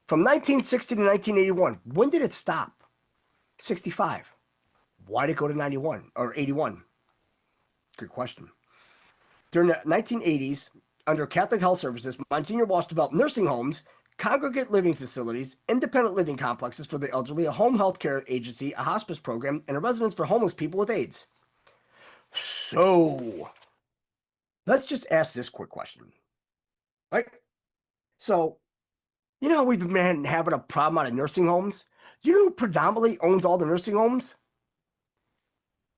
From 1960 to 1981, when did it stop? 65. Why did it go to 91 or 81? Good question. During the 1980s, under Catholic Health Services, Monsignor Walsh developed nursing homes, congregate living facilities, independent living complexes for the elderly, a home health care agency, a hospice program, and a residence for homeless people with AIDS. So, let's just ask this quick question. Right? So, we've been having a problem out of nursing homes? You know who predominantly owns all the nursing homes?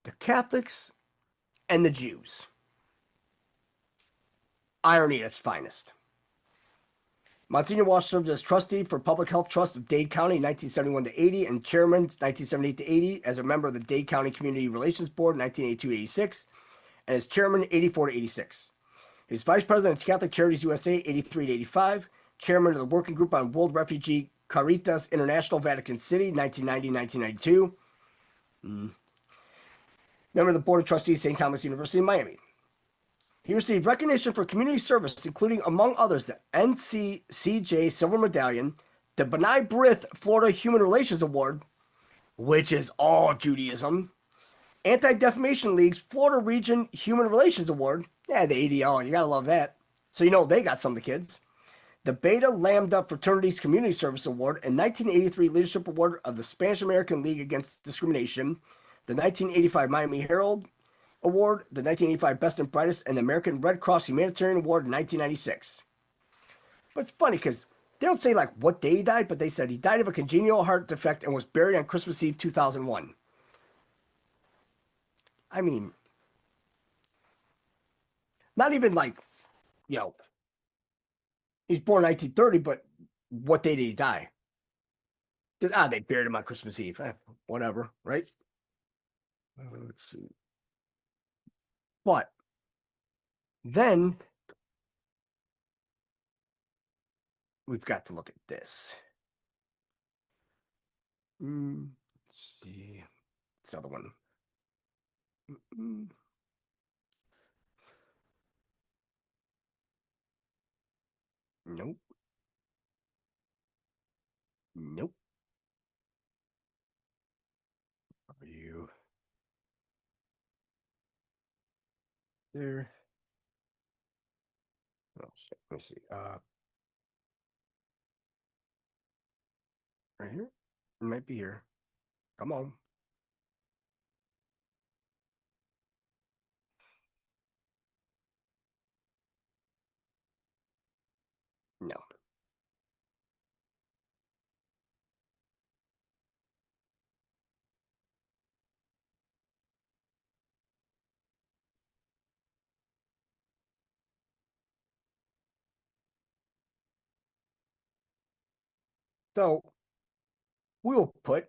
The Catholics and the Jews. Irony at its finest. Monsignor Walsh served as trustee for Public Health Trust of Dade County 1971 to 80 and chairman 1978 to 80, as a member of the Dade County Community Relations Board 1982 to 86, and as chairman 84 to 86. He was vice president of Catholic Charities USA 83 to 85, chairman of the Working Group on World Refugee Caritas International, Vatican City 1990-1992. Member of the Board of Trustees, St. Thomas University in Miami. He received recognition for community service, including, among others, the NCCJ Silver Medallion, the B'nai B'rith Florida Human Relations Award, which is all Judaism, Anti-Defamation League's Florida Region Human Relations Award, the ADL, you gotta love that. So they got some of the kids. The Beta Lambda Fraternities Community Service Award, and 1983 Leadership Award of the Spanish American League Against Discrimination, the 1985 Miami Herald Award, the 1985 Best and Brightest, and the American Red Cross Humanitarian Award in 1996. But it's funny because they don't say what day he died, but they said he died of a congenital heart defect and was buried on Christmas Eve 2001. I mean, not even he's born 1930, but what day did he die? They buried him on Christmas Eve. Whatever, right? Let's see. But Then we've got to look at this. Let's see. It's another one. Nope. Nope. Are you there? Oh shit. Let me see. Right here? It might be here. Come on. No. So we'll put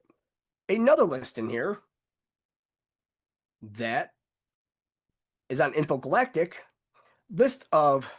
another list in here that is on Infogalactic list of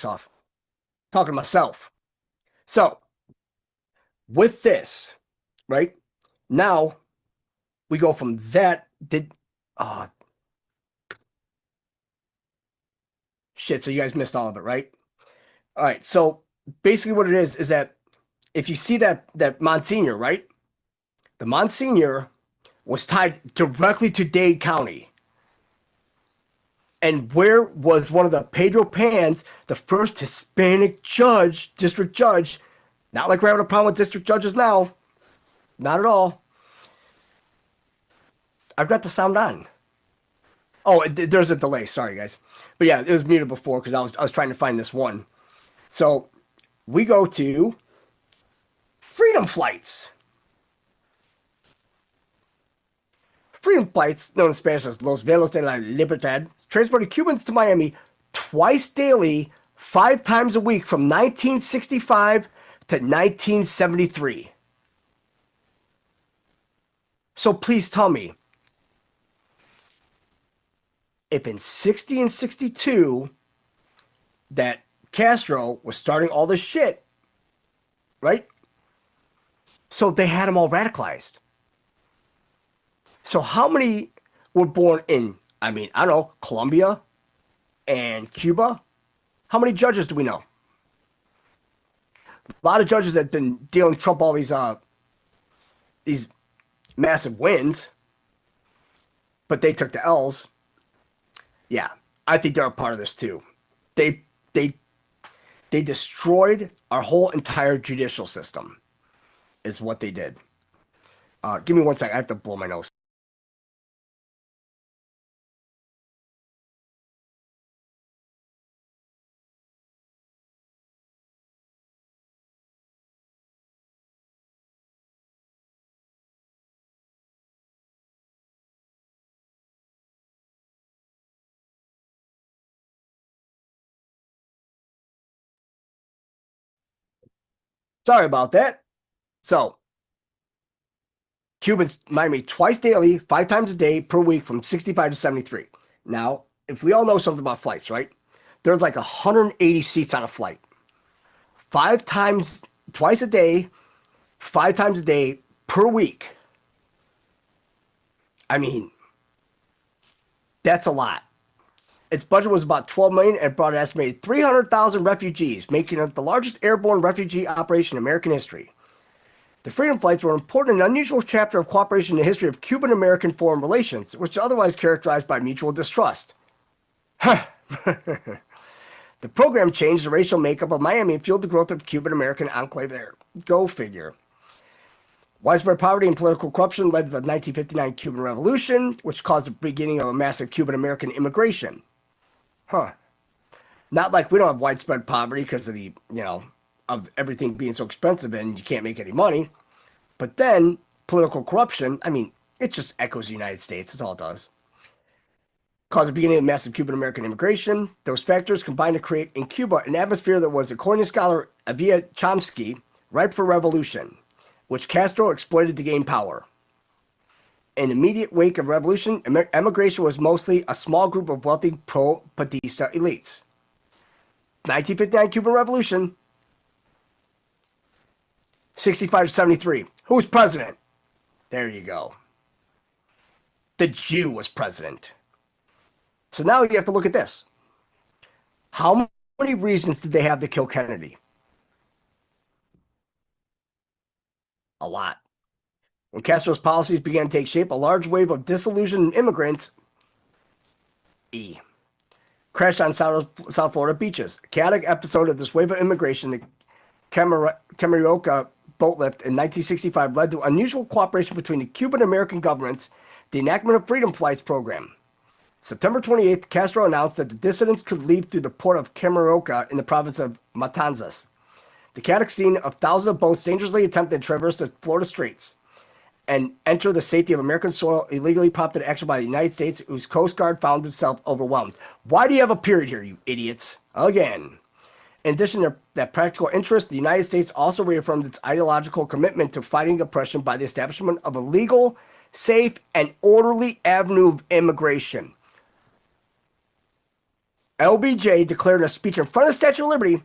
off. Talking to myself. So with this, right now we go from that. Shit. So you guys missed all of it, right? All right. So basically, what it is that if you see that Monsignor, right? The Monsignor was tied directly to Dade County. And where was one of the Pedro Pans, the first Hispanic judge, district judge? Not like we're having a problem with district judges now. Not at all. I've got the sound on. Oh, there's a delay. Sorry, guys. But yeah, it was muted before because I was trying to find this one. So we go to freedom flights. Freedom flights, known in Spanish as Los Vuelos de la Libertad, transported Cubans to Miami twice daily, 5 times a week from 1965 to 1973. So please tell me, if in 60 and 62 that Castro was starting all this shit, right? So they had them all radicalized. So how many were born in, I don't know, Colombia and Cuba? How many judges do we know? A lot of judges have been dealing Trump all these massive wins, but they took the L's. Yeah, I think they're a part of this too. They destroyed our whole entire judicial system, is what they did. Give me 1 second. I have to blow my nose. Sorry about that. So, Cubans Miami twice daily, 5 times a day per week from 65 to 73. Now, if we all know something about flights, right? There's like 180 seats on a flight. 5 times, twice a day, 5 times a day per week. I mean, that's a lot. Its budget was about $12 million and brought an estimated 300,000 refugees, making it the largest airborne refugee operation in American history. The Freedom Flights were an important and unusual chapter of cooperation in the history of Cuban-American foreign relations, which is otherwise characterized by mutual distrust. The program changed the racial makeup of Miami and fueled the growth of the Cuban-American enclave there. Go figure. Widespread poverty and political corruption led to the 1959 Cuban Revolution, which caused the beginning of a massive Cuban-American immigration. Not like we don't have widespread poverty because of the, of everything being so expensive and you can't make any money. But then political corruption, it just echoes the United States. That's all it does. Caused the beginning of massive Cuban-American immigration. Those factors combined to create in Cuba an atmosphere that was, according to scholar Avia Chomsky, ripe for revolution, which Castro exploited to gain power. In the immediate wake of revolution, emigration was mostly a small group of wealthy pro-Batista elites. 1959 Cuban Revolution, 65 to 73. Who was president? There you go. The Jew was president. So now you have to look at this. How many reasons did they have to kill Kennedy? A lot. When Castro's policies began to take shape, a large wave of disillusioned immigrants crashed on South Florida beaches. A chaotic episode of this wave of immigration, the Camarioca boat lift in 1965, led to unusual cooperation between the Cuban American governments, the enactment of Freedom Flights program. September 28th, Castro announced that the dissidents could leave through the port of Camarioca in the province of Matanzas. The chaotic scene of thousands of boats dangerously attempted to traverse the Florida Straits and enter the safety of American soil illegally prompted action by the United States, whose Coast Guard found itself overwhelmed. Why do you have a period here, you idiots? Again. In addition to that practical interest, the United States also reaffirmed its ideological commitment to fighting oppression by the establishment of a legal, safe, and orderly avenue of immigration. LBJ declared in a speech in front of the Statue of Liberty,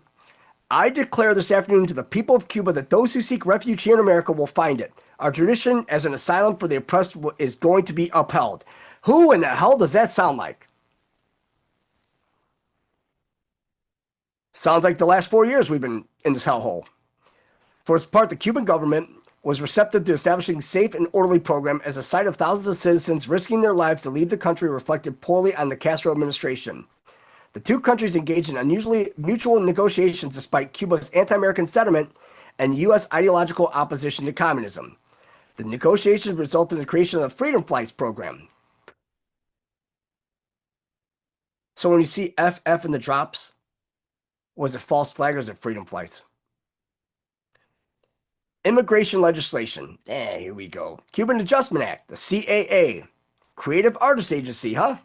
"I declare this afternoon to the people of Cuba that those who seek refuge here in America will find it. Our tradition as an asylum for the oppressed is going to be upheld." Who in the hell does that sound like? Sounds like the last 4 years we've been in this hellhole. For its part, the Cuban government was receptive to establishing a safe and orderly program as the sight of thousands of citizens risking their lives to leave the country reflected poorly on the Castro administration. The two countries engaged in unusually mutual negotiations despite Cuba's anti-American sentiment and U.S. ideological opposition to communism. The negotiations resulted in the creation of the Freedom Flights program. So when you see FF in the drops, was it false flag or is it Freedom Flights? Immigration legislation. Here we go. Cuban Adjustment Act, the CAA. Creative Artists Agency, huh?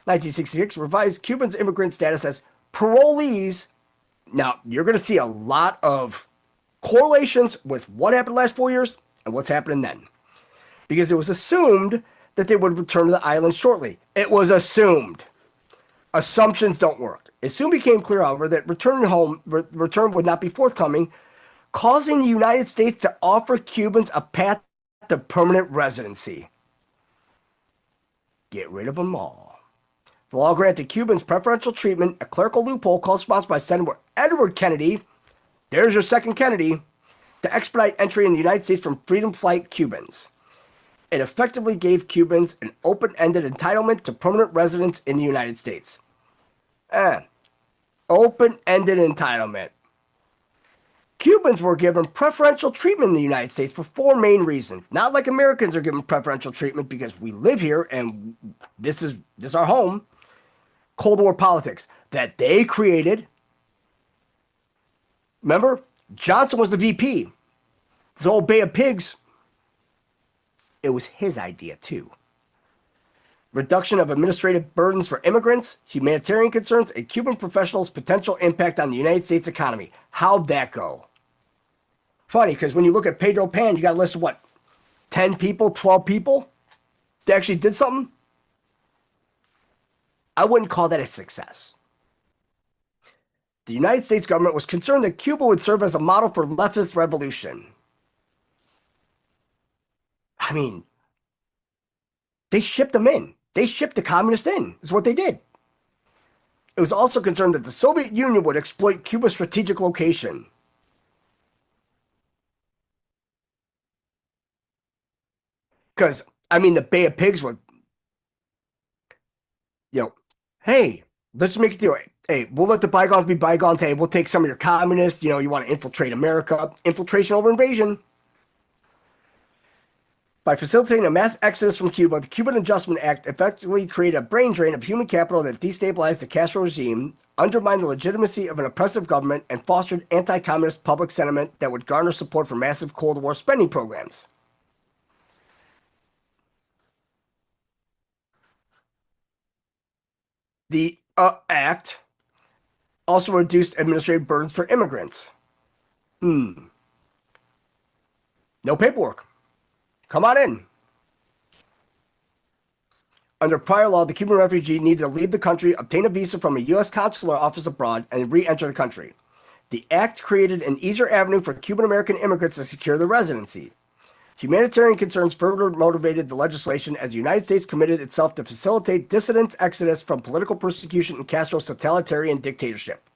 1966 revised Cubans' immigrant status as parolees. Now, you're going to see a lot of correlations with what happened the last 4 years and what's happening then. Because it was assumed that they would return to the island shortly. It was assumed. Assumptions don't work. It soon became clear, however, that return would not be forthcoming, causing the United States to offer Cubans a path to permanent residency. Get rid of them all. The law granted Cubans preferential treatment, a clerical loophole co-sponsored by Senator Edward Kennedy, there's your second Kennedy, to expedite entry in the United States from freedom flight Cubans. It effectively gave Cubans an open-ended entitlement to permanent residence in the United States. Open-ended entitlement. Cubans were given preferential treatment in the United States for four main reasons. Not like Americans are given preferential treatment because we live here and this is our home. Cold War politics that they created. Remember, Johnson was the VP. This whole Bay of Pigs, it was his idea too. Reduction of administrative burdens for immigrants, humanitarian concerns, and Cuban professionals' potential impact on the United States economy. How'd that go? Funny, because when you look at Pedro Pan, you got a list of what? 10 people, 12 people that actually did something? I wouldn't call that a success. The United States government was concerned that Cuba would serve as a model for leftist revolution. I mean, they shipped them in. They shipped the communists in, is what they did. It was also concerned that the Soviet Union would exploit Cuba's strategic location. Because, I mean, the Bay of Pigs were, hey, let's make a deal. Hey, we'll let the bygones be bygones. Hey, we'll take some of your communists. You want to infiltrate America. Infiltration over invasion. By facilitating a mass exodus from Cuba, the Cuban Adjustment Act effectively created a brain drain of human capital that destabilized the Castro regime, undermined the legitimacy of an oppressive government, and fostered anti-communist public sentiment that would garner support for massive Cold War spending programs. The act also reduced administrative burdens for immigrants. No paperwork. Come on in. Under prior law, the Cuban refugee needed to leave the country, obtain a visa from a U.S. consular office abroad, and re-enter the country. The act created an easier avenue for Cuban-American immigrants to secure their residency. Humanitarian concerns further motivated the legislation as the United States committed itself to facilitate dissidents' exodus from political persecution in Castro's totalitarian dictatorship.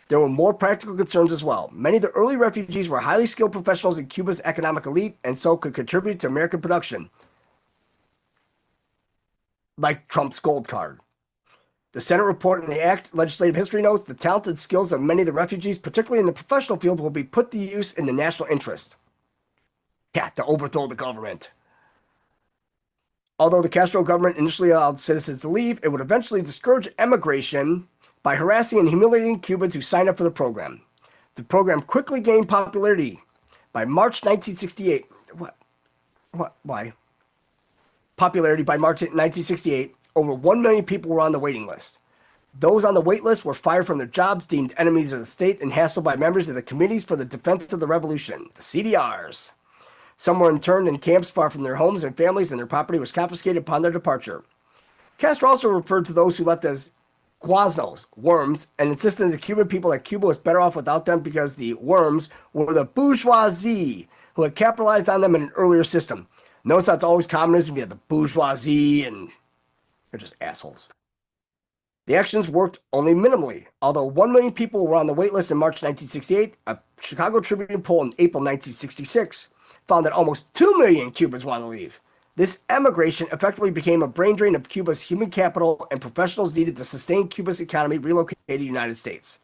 There were more practical concerns as well. Many of the early refugees were highly skilled professionals in Cuba's economic elite and so could contribute to American production. Like Trump's gold card. The Senate report and the Act legislative history notes the talented skills of many of the refugees, particularly in the professional field, will be put to use in the national interest. Yeah, to overthrow the government. Although the Castro government initially allowed citizens to leave, it would eventually discourage emigration by harassing and humiliating Cubans who signed up for the program. The program quickly gained popularity. By March 1968, why? Popularity by March 1968, over 1 million people were on the waiting list. Those on the wait list were fired from their jobs, deemed enemies of the state, and hassled by members of the Committees for the Defense of the Revolution, the CDRs. Some were interned in camps far from their homes and families, and their property was confiscated upon their departure. Castro also referred to those who left as guasnos, worms, and insisted to the Cuban people that Cuba was better off without them because the worms were the bourgeoisie who had capitalized on them in an earlier system. Notice that's always communism. You have the bourgeoisie, and they're just assholes. The actions worked only minimally. Although 1 million people were on the wait list in March 1968, a Chicago Tribune poll in April 1966 found that almost 2 million Cubans wanted to leave. This emigration effectively became a brain drain of Cuba's human capital, and professionals needed to sustain Cuba's economy relocated to the United States.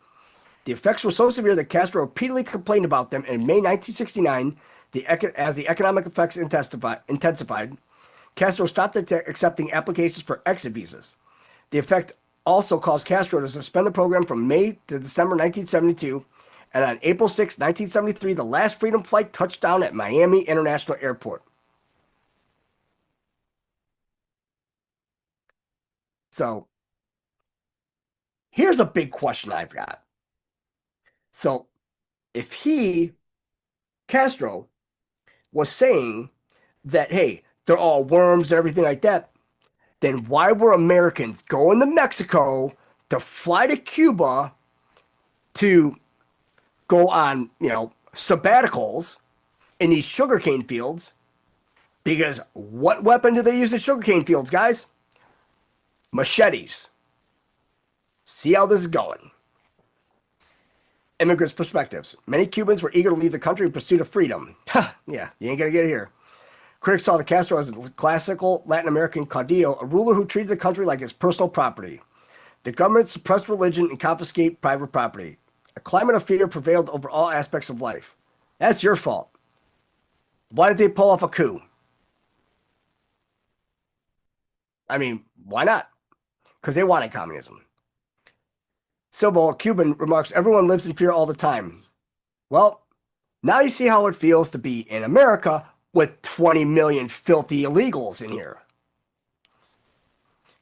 The effects were so severe that Castro repeatedly complained about them, and in May 1969, as the economic effects intensified, Castro stopped accepting applications for exit visas. The effect also caused Castro to suspend the program from May to December 1972, and on April 6, 1973, the last freedom flight touched down at Miami International Airport. So here's a big question I've got. So if Castro, was saying that, hey, they're all worms and everything like that, then why were Americans going to Mexico to fly to Cuba to go on, sabbaticals in these sugarcane fields? Because what weapon do they use in sugarcane fields, guys? Machetes. See how this is going. Immigrants' perspectives. Many Cubans were eager to leave the country in pursuit of freedom. Yeah, you ain't gonna get it here. Critics saw the Castro as a classical Latin American caudillo, a ruler who treated the country like his personal property. The government suppressed religion and confiscated private property. A climate of fear prevailed over all aspects of life. That's your fault. Why did they pull off a coup? I mean, why not? Because they wanted communism. Silva, Cuban, remarks, everyone lives in fear all the time. Well, now you see how it feels to be in America with 20 million filthy illegals in here.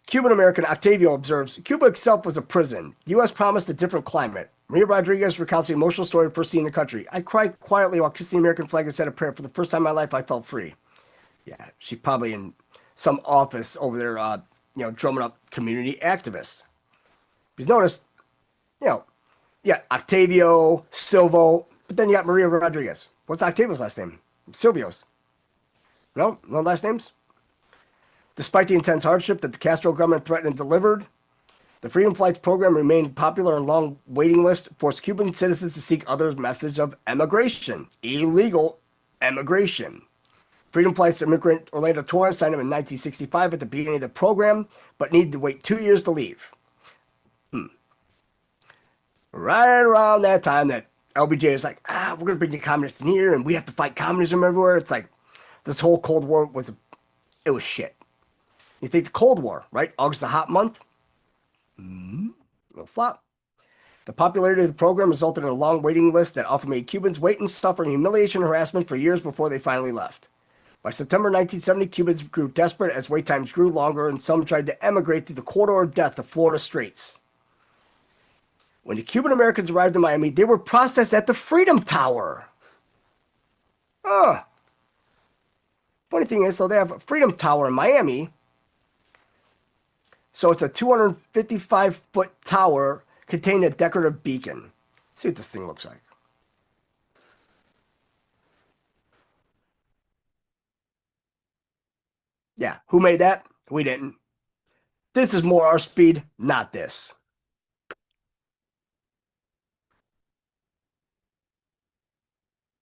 Cuban-American Octavio observes, Cuba itself was a prison. The U.S. promised a different climate. Maria Rodriguez recounts the emotional story of first seeing the country. I cried quietly while kissing the American flag and said a prayer. For the first time in my life, I felt free. Yeah, she's probably in some office over there, drumming up community activists. Because notice, Octavio, Silvo, but then you got Maria Rodriguez. What's Octavio's last name? Silvio's. No last names? Despite the intense hardship that the Castro government threatened and delivered, the Freedom Flights program remained popular and long waiting list forced Cuban citizens to seek other methods of emigration, illegal emigration. Freedom Flight's immigrant Orlando Torres signed up in 1965 at the beginning of the program, but needed to wait 2 years to leave. Right around that time that LBJ is like, we're going to bring the communists in here and we have to fight communism everywhere. It's like this whole Cold War was shit. You think the Cold War, right? August, the hot month? Little flop. The popularity of the program resulted in a long waiting list that often made Cubans wait and suffer humiliation and harassment for years before they finally left. By September 1970, Cubans grew desperate as wait times grew longer and some tried to emigrate through the corridor of death, the Florida Straits. When the Cuban Americans arrived in Miami, they were processed at the Freedom Tower. Funny thing is, so they have a Freedom Tower in Miami. So it's a 255-foot tower containing a decorative beacon. Let's see what this thing looks like. Yeah, who made that? We didn't. This is more our speed, not this.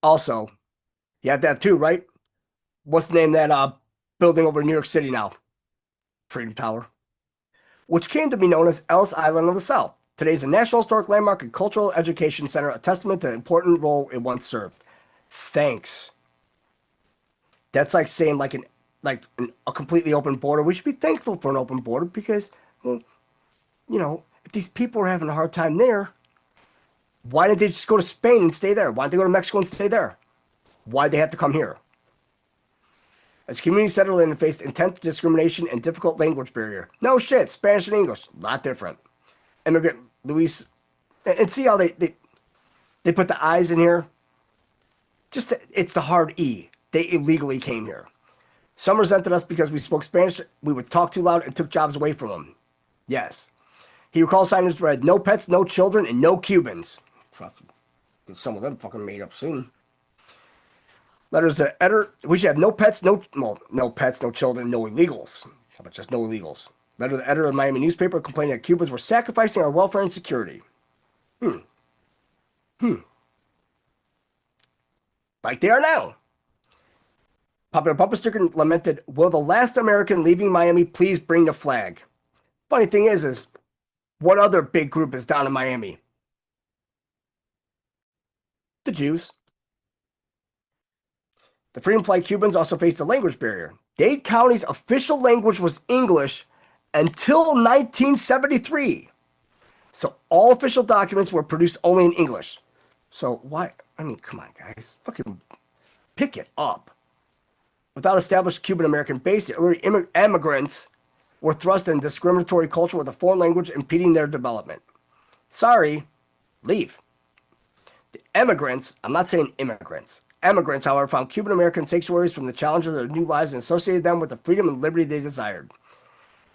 Also, you have that too, right? What's the name of that building over in New York City now? Freedom Tower. Which came to be known as Ellis Island of the South. Today is a National Historic Landmark and Cultural Education Center, a testament to the important role it once served. Thanks. That's like saying a completely open border. We should be thankful for an open border because, well, if these people are having a hard time there, why didn't they just go to Spain and stay there? Why didn't they go to Mexico and stay there? Why'd they have to come here? As communities settled in and faced intense discrimination and difficult language barrier. No shit, Spanish and English, a lot different. Immigrant Luis, and see how they put the I's in here? It's the hard E. They illegally came here. Some resented us because we spoke Spanish, we would talk too loud and took jobs away from them. Yes. He recalls signs read, no pets, no children, and no Cubans. Some of them fucking made up soon. Letters to editor. We should have no pets, no pets, no children, no illegals. How about just no illegals? Letter to the editor of the Miami newspaper complaining that Cubans were sacrificing our welfare and security. Like they are now. Popular bumper sticker lamented, will the last American leaving Miami please bring the flag? Funny thing is what other big group is down in Miami? The Jews. The Freedom Flight Cubans also faced a language barrier. Dade County's official language was English until 1973. So all official documents were produced only in English. So why? I mean, come on, guys. Fucking pick it up. Without established Cuban-American base, the early immigrants were thrust in discriminatory culture with a foreign language impeding their development. Sorry, leave. The immigrants, I'm not saying immigrants, emigrants, however, found Cuban American sanctuaries from the challenge of their new lives and associated them with the freedom and liberty they desired.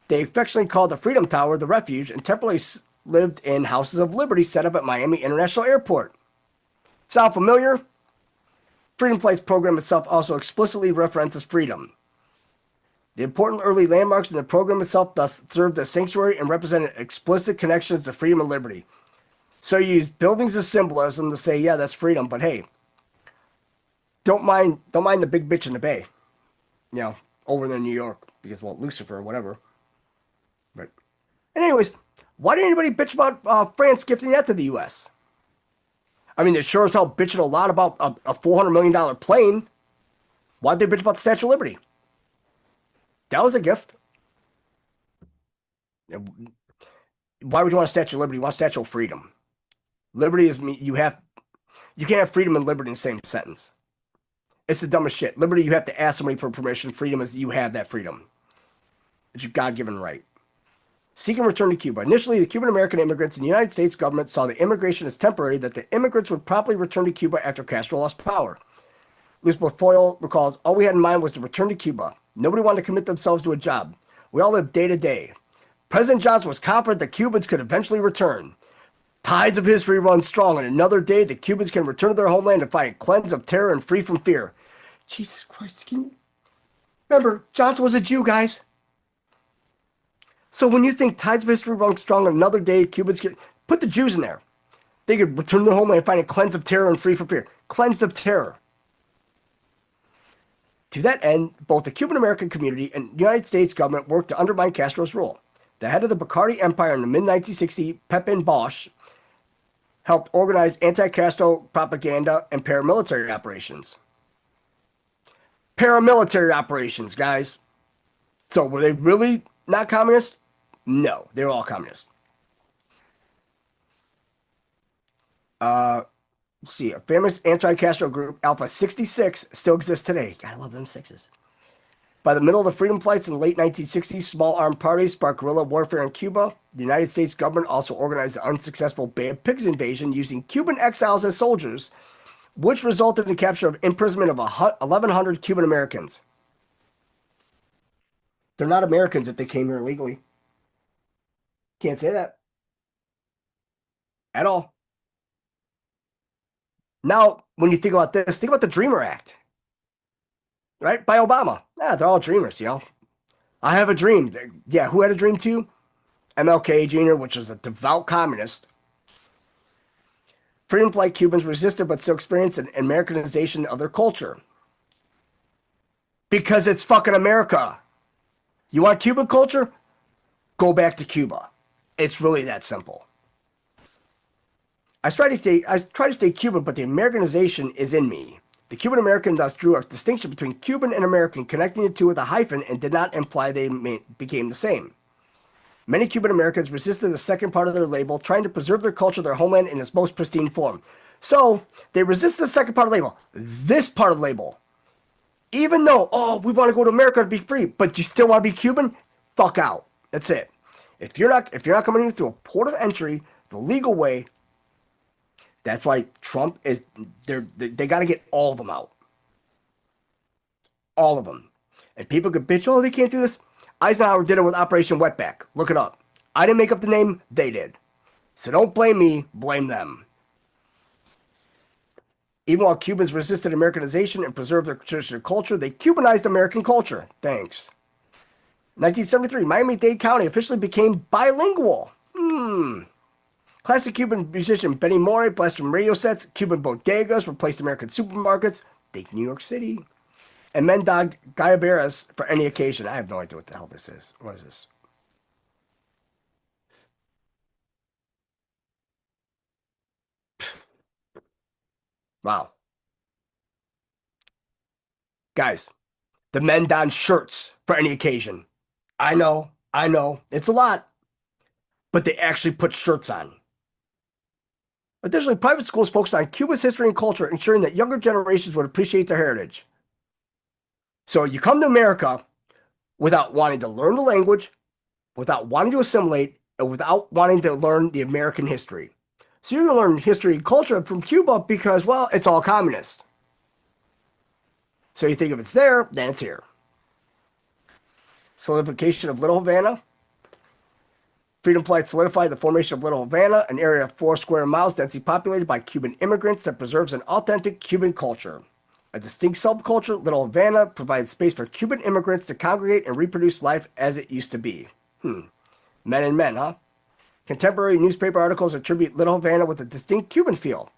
They affectionately called the Freedom Tower the refuge and temporarily lived in houses of liberty set up at Miami International Airport. Sound familiar? Freedom Flight's program itself also explicitly references freedom. The important early landmarks in the program itself thus served as sanctuary and represented explicit connections to freedom and liberty. So you use buildings as symbolism to say, yeah, that's freedom, but hey, don't mind the big bitch in the bay, you know, over there in New York, because, well, Lucifer or whatever. But, and anyways, why did anybody bitch about France gifting that to the U.S.? I mean, they're sure as hell bitching a lot about a $400 million plane. Why'd they bitch about the Statue of Liberty? That was a gift. Why would you want a Statue of Liberty? You want a Statue of Freedom. Liberty is you can't have freedom and liberty in the same sentence. It's the dumbest shit. Liberty, you have to ask somebody for permission. Freedom is you have that freedom. It's your God-given right. Seeking return to Cuba. Initially, the Cuban American immigrants in the United States government saw the immigration as temporary, that the immigrants would promptly return to Cuba after Castro lost power. Lisbeth Foyle recalls, all we had in mind was to return to Cuba. Nobody wanted to commit themselves to a job. We all lived day to day. President Johnson was confident that Cubans could eventually return. Tides of history run strong, and another day the Cubans can return to their homeland and find cleansed of terror and free from fear. Jesus Christ. Remember, Johnson was a Jew, guys. So when you think tides of history run strong, and another day Cubans can... Put the Jews in there. They could return to their homeland and find it cleansed of terror and free from fear. Cleansed of terror. To that end, both the Cuban American community and the United States government worked to undermine Castro's rule. The head of the Bacardi Empire in the mid-1960s, Pepin Bosch, helped organize anti-Castro propaganda and paramilitary operations. Paramilitary operations, guys. So were they really not communist? No, they were all communist. Let's see, a famous anti-Castro group, Alpha 66, still exists today. God, I love them sixes. By the middle of the freedom flights in the late 1960s, small armed parties sparked guerrilla warfare in Cuba. The United States government also organized the unsuccessful Bay of Pigs invasion using Cuban exiles as soldiers, which resulted in the capture of imprisonment of 1,100 Cuban Americans. They're not Americans if they came here illegally. Can't say that. At all. Now, when you think about this, think about the Dreamer Act. Right? By Obama. Yeah, they're all dreamers, you know. I have a dream. Yeah, who had a dream too? MLK Jr., which was a devout communist. Freedom flight Cubans resisted but still experienced an Americanization of their culture. Because it's fucking America. You want Cuban culture? Go back to Cuba. It's really that simple. I try to stay Cuban, but the Americanization is in me. The Cuban American thus drew a distinction between Cuban and American, connecting the two with a hyphen and did not imply they became the same. Many Cuban Americans resisted the second part of their label, trying to preserve their culture, their homeland in its most pristine form. So they resisted the second part of the label. This part of the label, even though, oh, we want to go to America to be free, but you still want to be Cuban? Fuck out. That's it. If you're not coming in through a port of entry, the legal way, that's why Trump is, they got to get all of them out. All of them. And people could bitch, oh, they can't do this. Eisenhower did it with Operation Wetback. Look it up. I didn't make up the name, they did. So don't blame me, blame them. Even while Cubans resisted Americanization and preserved their traditional culture, they Cubanized American culture. Thanks. 1973, Miami-Dade County officially became bilingual. Classic Cuban musician Benny Morey blessed from radio sets. Cuban bodegas replaced American supermarkets. Think New York City. And men dogged guayaberas for any occasion. I have no idea what the hell this is. What is this? Wow. Guys, the men don shirts for any occasion. I know. It's a lot. But they actually put shirts on. Additionally, private schools focused on Cuba's history and culture, ensuring that younger generations would appreciate their heritage. So you come to America without wanting to learn the language, without wanting to assimilate and without wanting to learn the American history. So you're going to learn history and culture from Cuba because, well, it's all communist. So you think if it's there, then it's here. Solidification of Little Havana. Freedom Flight solidified the formation of Little Havana, an area of 4 square miles densely populated by Cuban immigrants that preserves an authentic Cuban culture. A distinct subculture, Little Havana provides space for Cuban immigrants to congregate and reproduce life as it used to be. Men and men, huh? Contemporary newspaper articles attribute Little Havana with a distinct Cuban feel.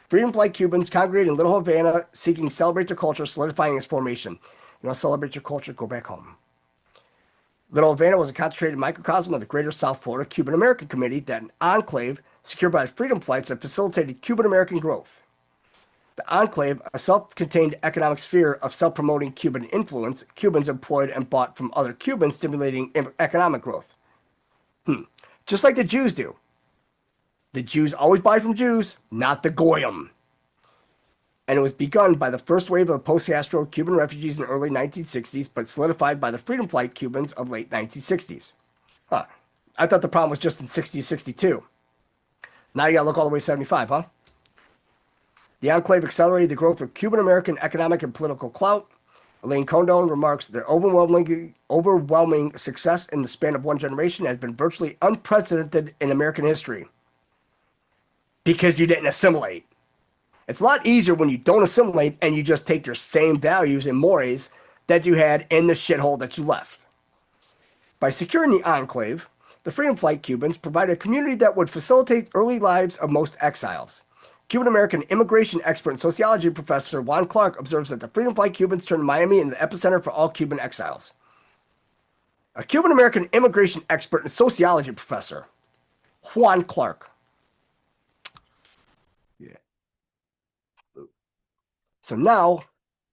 Freedom Flight Cubans congregate in Little Havana, seeking to celebrate their culture, solidifying its formation. You want to celebrate your culture? Go back home. Little Havana was a concentrated microcosm of the Greater South Florida Cuban American Committee, that an enclave secured by the Freedom Flights that facilitated Cuban American growth. The enclave, a self-contained economic sphere of self-promoting Cuban influence, Cubans employed and bought from other Cubans, stimulating economic growth. Just like the Jews do. The Jews always buy from Jews, not the Goyim. And it was begun by the first wave of the post-Castro Cuban refugees in the early 1960s, but solidified by the Freedom Flight Cubans of late 1960s. I thought the problem was just in 60 62. Now you gotta look all the way to 75, huh? The enclave accelerated the growth of Cuban-American economic and political clout. Elaine Condon remarks, their overwhelming success in the span of one generation has been virtually unprecedented in American history. Because you didn't assimilate. It's a lot easier when you don't assimilate and you just take your same values and mores that you had in the shithole that you left. By securing the enclave, the Freedom Flight Cubans provided a community that would facilitate early lives of most exiles. Cuban-American immigration expert and sociology professor Juan Clark observes that the Freedom Flight Cubans turned Miami into the epicenter for all Cuban exiles. A Cuban-American immigration expert and sociology professor, Juan Clark. Yeah. So now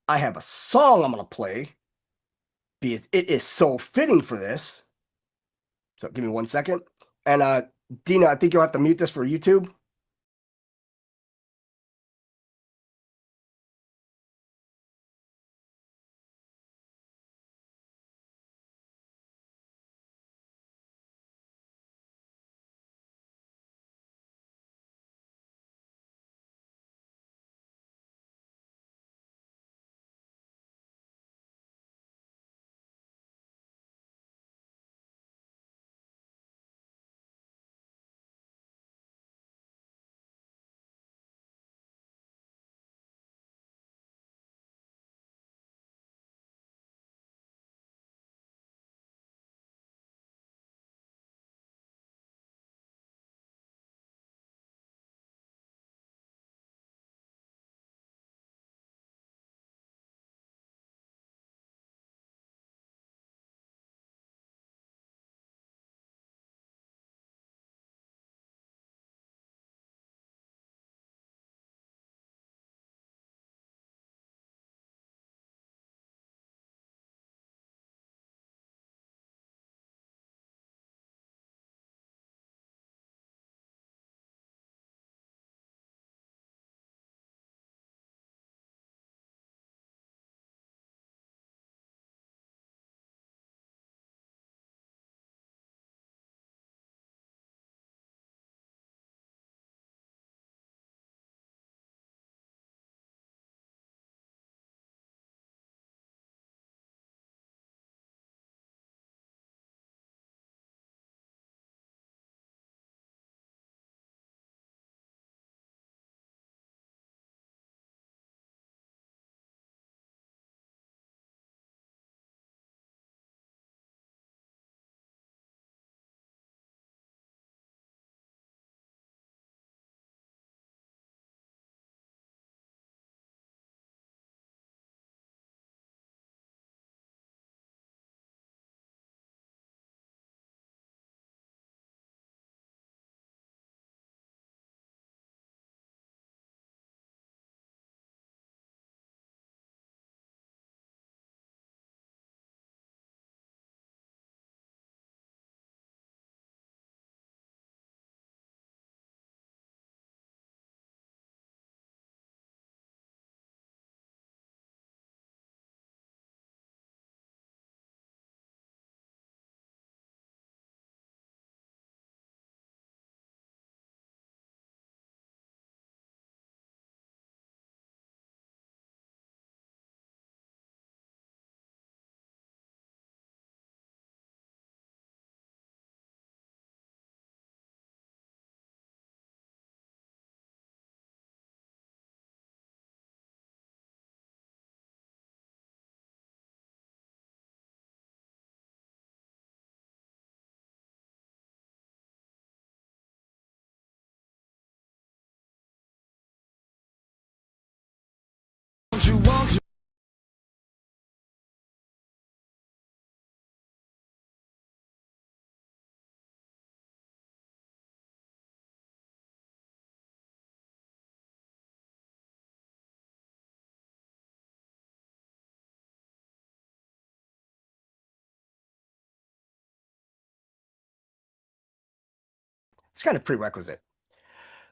I have a song I'm going to play because it is so fitting for this. So give me 1 second. And Dina, I think you'll have to mute this for YouTube. It's kind of prerequisite.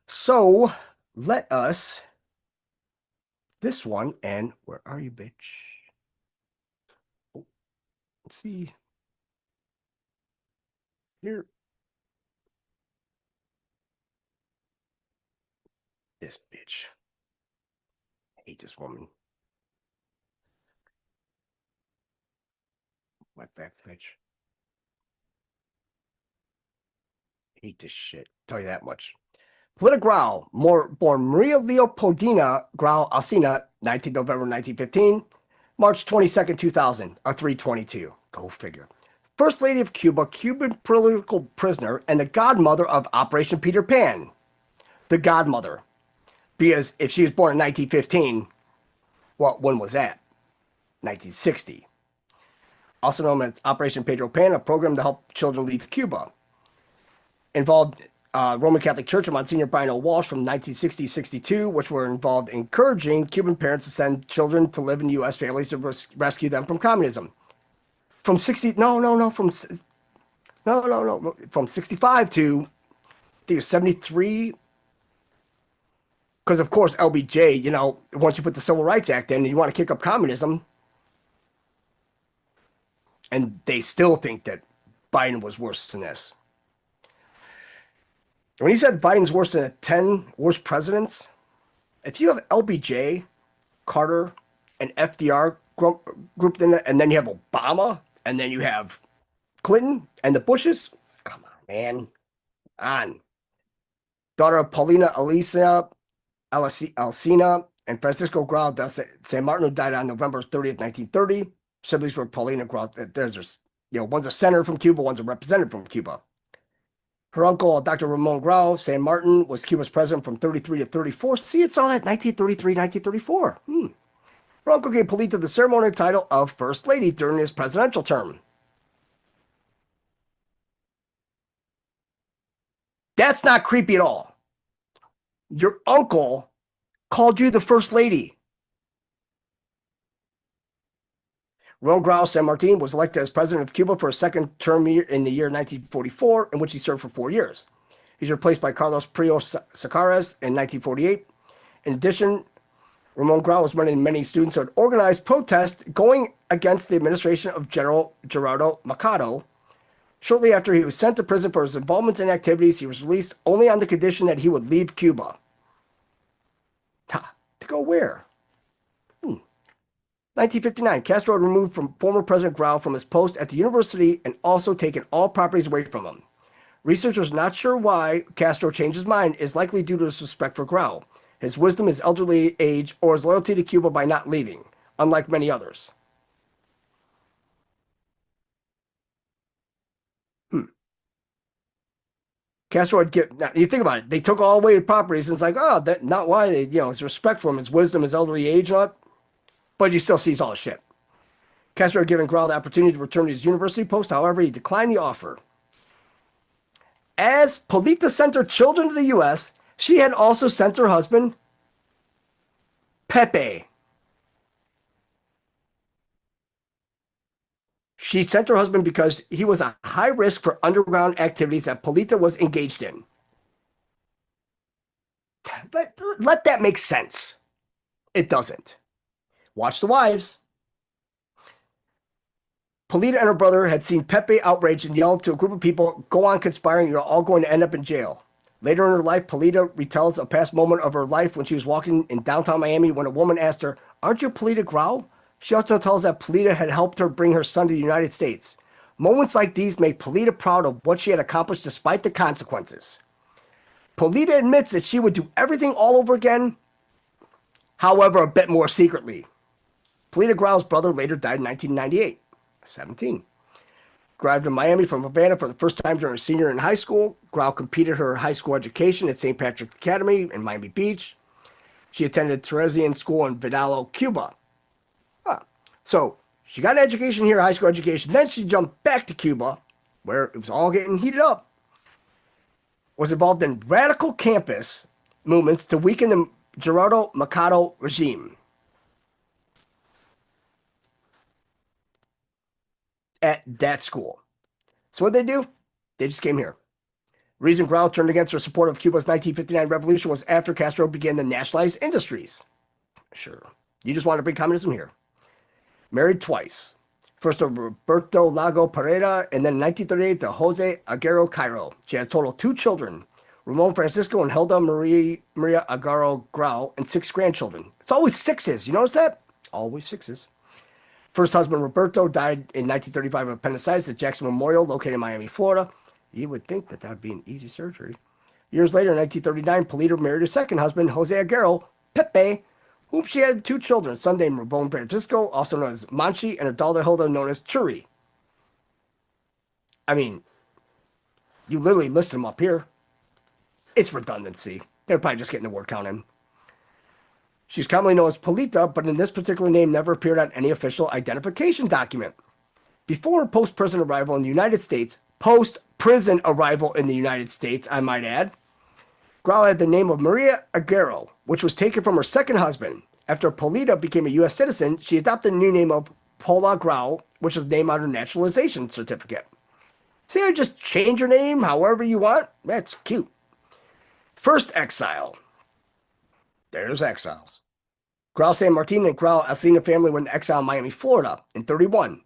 So let us, this one, and where are you, bitch? Oh, let's see. Here. This bitch. I hate this woman. Wetback bitch. Hate this shit. Tell you that much. Political Grau, born Maria Leopoldina Grau Alsina, 19 November 1915, March 22nd, 2000, a 322. Go figure. First Lady of Cuba, Cuban political prisoner, and the godmother of Operation Peter Pan. The godmother. Because if she was born in 1915, well, when was that? 1960. Also known as Operation Pedro Pan, a program to help children leave Cuba. Involved Roman Catholic Church and Monsignor Brian O. Walsh from 1960-62, which were involved in encouraging Cuban parents to send children to live in U.S. families to rescue them from communism. From 65 to, I think it's 73, because of course LBJ, you know, once you put the Civil Rights Act in and you want to kick up communism, and they still think that Biden was worse than this. When he said Biden's worse than the 10 worst presidents, if you have LBJ, Carter, and FDR grouped in it, and then you have Obama, and then you have Clinton and the Bushes, come on, man. On. Daughter of Paulina Alcina and Francisco Grau de San Martin, who died on November 30th, 1930. Siblings were Paulina Grau. One's a senator from Cuba, one's a representative from Cuba. Her uncle, Dr. Ramon Grau San Martin, was Cuba's president from 33 to 34. See, it's all that 1933, 1934. Her uncle gave Polita the ceremonial title of First Lady during his presidential term. That's not creepy at all. Your uncle called you the First Lady. Ramon Grau San Martin was elected as president of Cuba for a second term in the year 1944, in which he served for 4 years. He's replaced by Carlos Prio Sacares in 1948. In addition, Ramon Grau was one of the many students who had organized protests going against the administration of General Gerardo Machado. Shortly after he was sent to prison for his involvement in activities, he was released only on the condition that he would leave Cuba. To go where? 1959, Castro had removed from former President Grau from his post at the university and also taken all properties away from him. Researchers not sure why Castro changed his mind is likely due to his respect for Grau, his wisdom, his elderly age, or his loyalty to Cuba by not leaving, unlike many others. Castro had now you think about it, they took all away the properties, and it's like, oh, that not why they, his respect for him, his wisdom, his elderly age, but he still sees all the shit. Castro had given Grau the opportunity to return to his university post. However, he declined the offer. As Polita sent her children to the U.S., she had also sent her husband, Pepe. She sent her husband because he was a high risk for underground activities that Polita was engaged in. Let that make sense. It doesn't. Watch the wives. Polita and her brother had seen Pepe outraged and yelled to a group of people, "Go on conspiring, you're all going to end up in jail." Later in her life, Polita retells a past moment of her life when she was walking in downtown Miami when a woman asked her, "Aren't you Polita Grau?" She also tells that Polita had helped her bring her son to the United States. Moments like these make Polita proud of what she had accomplished despite the consequences. Polita admits that she would do everything all over again, however, a bit more secretly. Polita Grau's brother later died in 1998, 17. Arrived in Miami from Havana for the first time during her senior year in high school. Grau completed her high school education at St. Patrick's Academy in Miami Beach. She attended Teresian School in Vidalo, Cuba. So she got an education here, high school education. Then she jumped back to Cuba, where it was all getting heated up. Was involved in radical campus movements to weaken the Gerardo Machado regime. At that school. So what they do? They just came here. Reason Grau turned against her support of Cuba's 1959 revolution was after Castro began to nationalize industries. Sure. You just want to bring communism here. Married twice. First to Roberto Lago Pereira, and then in 1938 to Jose Aguero Cairo. She has a total of 2 children, Ramon Francisco and Hilda Maria Aguero Grau, and 6 grandchildren. It's always 6s. You notice that? Always 6s. First husband Roberto died in 1935 of appendicitis at Jackson Memorial, located in Miami, Florida. You would think that would be an easy surgery. Years later, in 1939, Polito married her second husband, Jose Aguero, Pepe, whom she had 2 children, son named Ramon Francisco, also known as Manchi, and a daughter Hilda, known as Churi. I mean, you literally list them up here. It's redundancy. They're probably just getting the word count in. She's commonly known as Polita, but in this particular name never appeared on any official identification document. Before her post-prison arrival in the United States, post-prison arrival in the United States, I might add, Grau had the name of Maria Aguero, which was taken from her second husband. After Polita became a U.S. citizen, she adopted the new name of Paula Grau, which was named on her naturalization certificate. See, I just change your name however you want? That's cute. First exile. There's exiles. Grau San Martin and Grau Alcina family went to exile in Miami, Florida in 1931.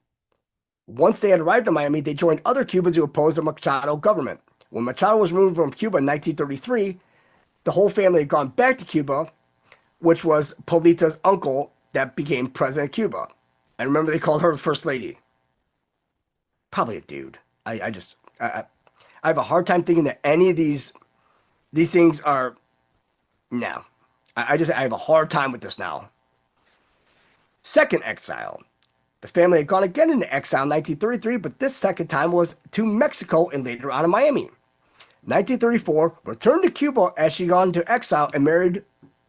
Once they had arrived in Miami, they joined other Cubans who opposed the Machado government. When Machado was removed from Cuba in 1933, the whole family had gone back to Cuba, which was Polita's uncle that became president of Cuba. And remember, they called her the First Lady. Probably a dude. I have a hard time thinking that any of these things are... No. I have a hard time with this now. Second exile. The family had gone again into exile in 1933, but this second time was to Mexico and later on in Miami. 1934, returned to Cuba as she gone into exile and married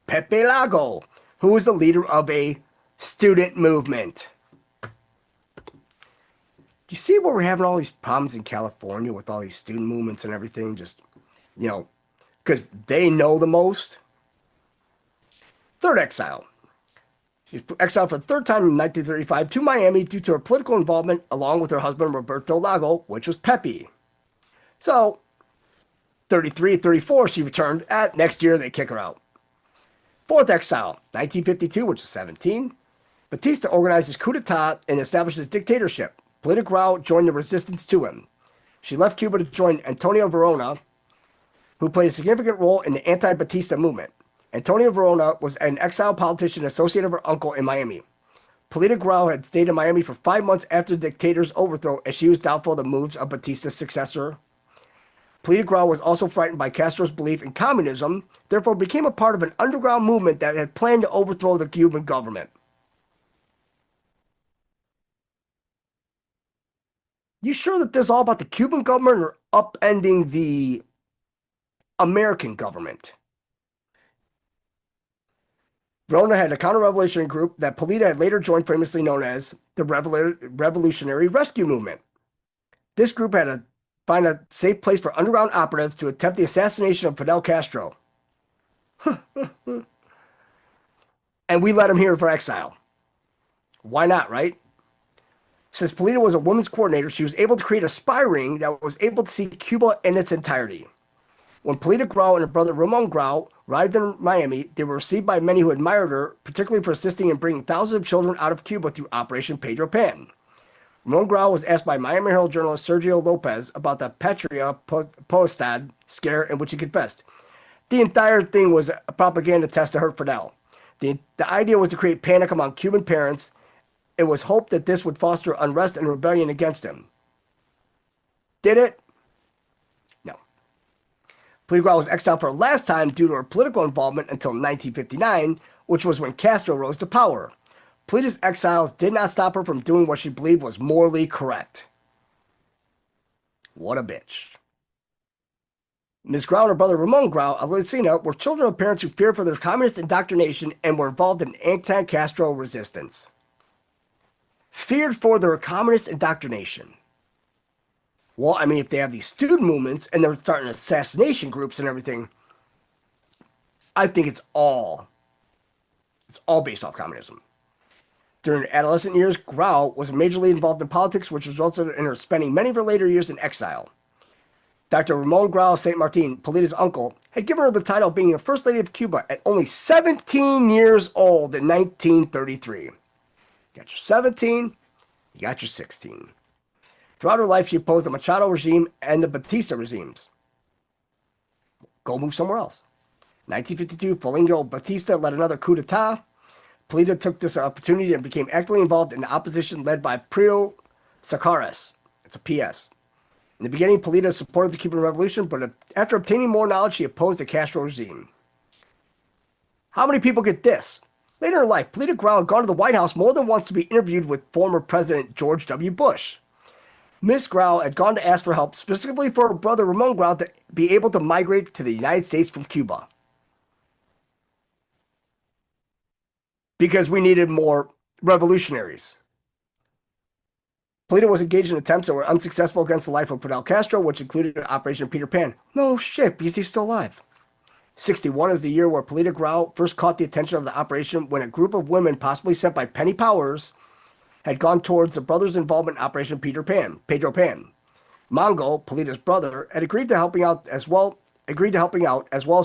Pepe Lago, who was the leader of a student movement. Do you see where we're having all these problems in California with all these student movements and everything? Just, you know, because they know the most. Third exile. She was exiled for the third time in 1935 to Miami due to her political involvement along with her husband Roberto Lago, which was Pepe. So, 33, 34, she returned. Next year, they kick her out. Fourth exile, 1952, which is 17. Batista organized his coup d'etat and established his dictatorship. Polita Grau joined the resistance to him. She left Cuba to join Antonio Verona, who played a significant role in the anti-Batista movement. Antonio Verona was an exiled politician associated with her uncle in Miami. Polita Grau had stayed in Miami for 5 months after the dictator's overthrow, as she was doubtful of the moves of Batista's successor. Polita Grau was also frightened by Castro's belief in communism, therefore became a part of an underground movement that had planned to overthrow the Cuban government. You sure that this is all about the Cuban government or upending the American government? Verona had a counter-revolutionary group that Polita had later joined, famously known as the Revolutionary Rescue Movement. This group had to find a safe place for underground operatives to attempt the assassination of Fidel Castro. And we let him here for exile. Why not, right? Since Polita was a women's coordinator, she was able to create a spy ring that was able to see Cuba in its entirety. When Polita Grau and her brother Ramon Grau arrived in Miami, they were received by many who admired her, particularly for assisting in bringing thousands of children out of Cuba through Operation Pedro Pan. Ramon Grau was asked by Miami Herald journalist Sergio Lopez about the Patria Potestad scare, in which he confessed. The entire thing was a propaganda test to hurt Fidel. The idea was to create panic among Cuban parents. It was hoped that this would foster unrest and rebellion against him. Did it? No. Polita Grau was exiled for a last time due to her political involvement until 1959, which was when Castro rose to power. Polita's exiles did not stop her from doing what she believed was morally correct. What a bitch. Ms. Grau and her brother Ramon Grau, Alcina, were children of parents who feared for their communist indoctrination and were involved in anti-Castro resistance. Feared for their communist indoctrination. Well, I mean, if they have these student movements and they're starting assassination groups and everything, I think it's all based off communism. During her adolescent years, Grau was majorly involved in politics, which resulted in her spending many of her later years in exile. Dr. Ramon Grau St. Martin, Polita's uncle, had given her the title of being the First Lady of Cuba at only 17 years old in 1933. You got your 17, you got your 16. Throughout her life, she opposed the Machado regime and the Batista regimes. Go move somewhere else. 1952, Fulgencio Batista led another coup d'etat. Polita took this opportunity and became actively involved in the opposition led by Prio Sacares. It's a PS. In the beginning, Polita supported the Cuban Revolution, but after obtaining more knowledge, she opposed the Castro regime. How many people get this? Later in life, Polita Grau had gone to the White House more than once to be interviewed with former President George W. Bush. Miss Grau had gone to ask for help specifically for her brother Ramon Grau to be able to migrate to the United States from Cuba. Because we needed more revolutionaries. Polita was engaged in attempts that were unsuccessful against the life of Fidel Castro, which included Operation Peter Pan. No shit, because he's still alive. 61 is the year where Polita Grau first caught the attention of the operation when a group of women, possibly sent by Penny Powers, had gone towards the brothers' involvement in Operation Pedro Pan. Mongo, Polita's brother, had agreed to helping out as well as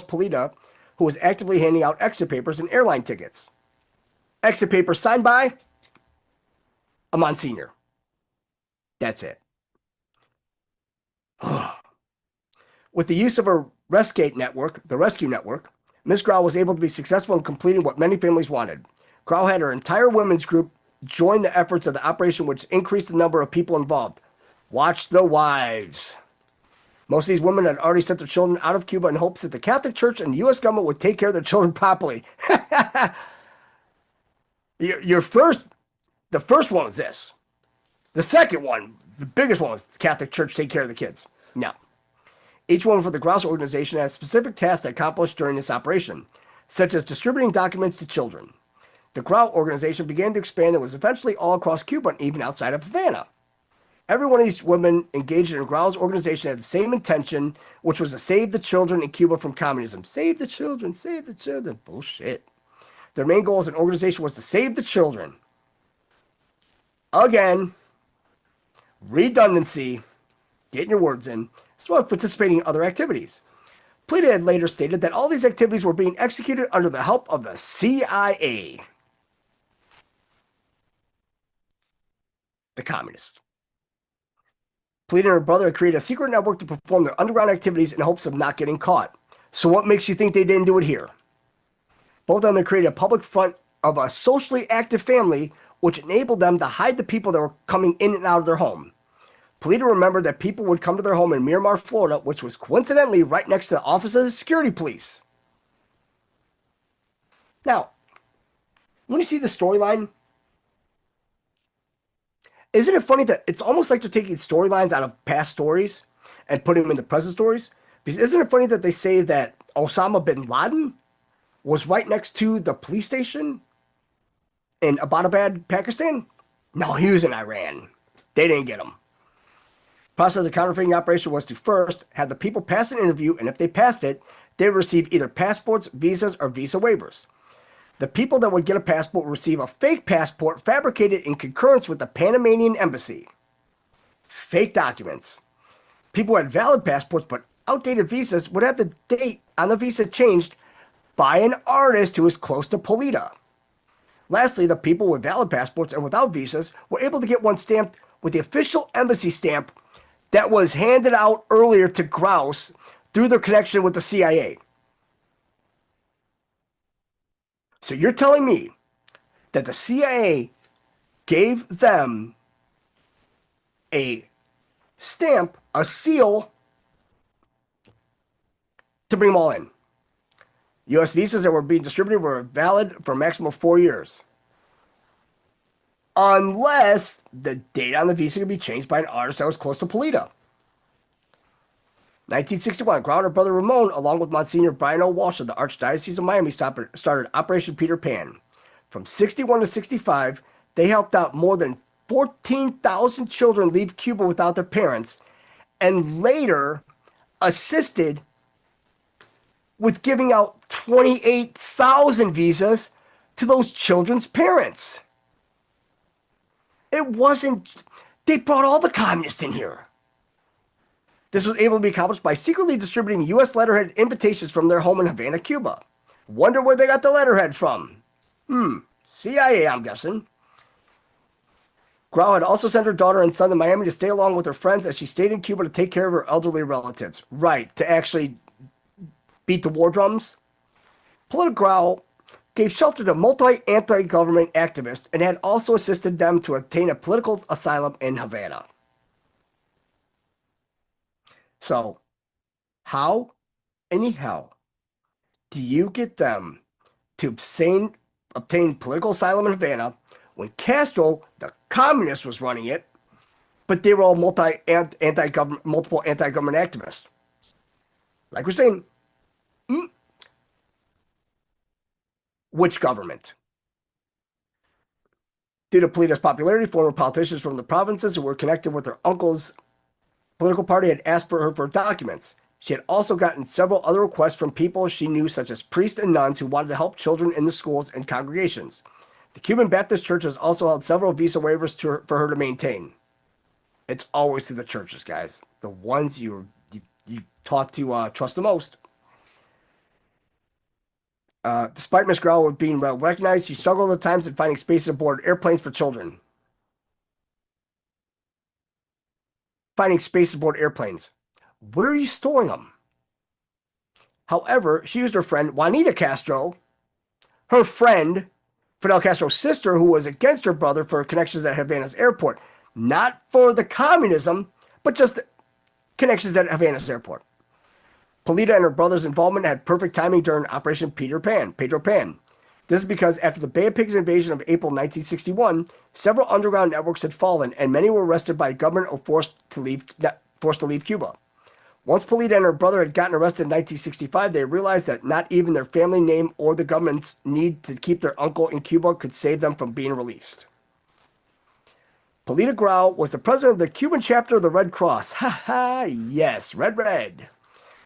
Polita, who was actively handing out exit papers and airline tickets. Exit papers signed by a Monsignor. That's it. With the use of her rescue network, Ms. Grau was able to be successful in completing what many families wanted. Grau had her entire women's group join the efforts of the operation, which increased the number of people involved. Watch the wives. Most of these women had already sent their children out of Cuba in hopes that the Catholic Church and the U.S. government would take care of their children properly. The first one was this. The second one, the biggest one, was the Catholic Church take care of the kids. No. Each one for the Grau organization had specific tasks to accomplish during this operation, such as distributing documents to children. The Grau organization began to expand and was eventually all across Cuba and even outside of Havana. Every one of these women engaged in Grau's organization had the same intention, which was to save the children in Cuba from communism. Save the children, save the children. Bullshit. Their main goal as an organization was to save the children. Again, redundancy, getting your words in, as well as participating in other activities. Polita had later stated that all these activities were being executed under the help of the CIA. The communists. Polita and her brother had created a secret network to perform their underground activities in hopes of not getting caught. So what makes you think they didn't do it here? Both of them had created a public front of a socially active family, which enabled them to hide the people that were coming in and out of their home. Polita remembered that people would come to their home in Miramar, Florida, which was coincidentally right next to the office of the security police. Now, when you see the storyline, isn't it funny that it's almost like they're taking storylines out of past stories and putting them into present stories? Because isn't it funny that they say that Osama bin Laden was right next to the police station in Abbottabad, Pakistan? No, he was in Iran. They didn't get him. The process of the counterfeiting operation was to first have the people pass an interview, and if they passed it, they would receive either passports, visas, or visa waivers. The people that would get a passport would receive a fake passport fabricated in concurrence with the Panamanian embassy. Fake documents. People who had valid passports but outdated visas would have the date on the visa changed by an artist who was close to Polita. Lastly, the people with valid passports and without visas were able to get one stamped with the official embassy stamp that was handed out earlier to Grouse through their connection with the CIA. So you're telling me that the CIA gave them a stamp, a seal, to bring them all in. U.S. visas that were being distributed were valid for a maximum of 4 years. Unless the date on the visa could be changed by an artist that was close to Polita. 1961, Grau and her brother Ramon, along with Monsignor Brian O. Walsh of the Archdiocese of Miami, started Operation Peter Pan. From 61 to 65, they helped out more than 14,000 children leave Cuba without their parents, and later assisted with giving out 28,000 visas to those children's parents. It wasn't, they brought all the communists in here. This was able to be accomplished by secretly distributing U.S. letterhead invitations from their home in Havana, Cuba. Wonder where they got the letterhead from? CIA, I'm guessing. Grau had also sent her daughter and son to Miami to stay along with her friends as she stayed in Cuba to take care of her elderly relatives. Right, to actually beat the war drums. Polita Grau gave shelter to multi-anti-government activists and had also assisted them to obtain a political asylum in Havana. So, how in the hell do you get them to obtain political asylum in Havana when Castro, the communist, was running it, but they were all multiple anti-government activists? Like we're saying, which government? Due to Polita's popularity, former politicians from the provinces who were connected with her uncle's political party had asked for her for documents. She had also gotten several other requests from people she knew, such as priests and nuns who wanted to help children in the schools and congregations. The Cuban Baptist Church has also held several visa waivers for her to maintain. It's always to the churches, guys. The ones you taught to trust the most. Despite Miss Grau being well recognized, she struggled at times in finding spaces aboard airplanes for children. Finding spaces aboard airplanes. Where are you storing them? However, she used her friend Juanita Castro, her friend Fidel Castro's sister, who was against her brother for connections at Havana's airport. Not for the communism, but just connections at Havana's airport. Polita and her brother's involvement had perfect timing during Operation Pedro Pan. This is because after the Bay of Pigs invasion of April 1961, several underground networks had fallen and many were arrested by the government or forced to leave Cuba. Once Polita and her brother had gotten arrested in 1965, they realized that not even their family name or the government's need to keep their uncle in Cuba could save them from being released. Polita Grau was the president of the Cuban chapter of the Red Cross. Yes, red.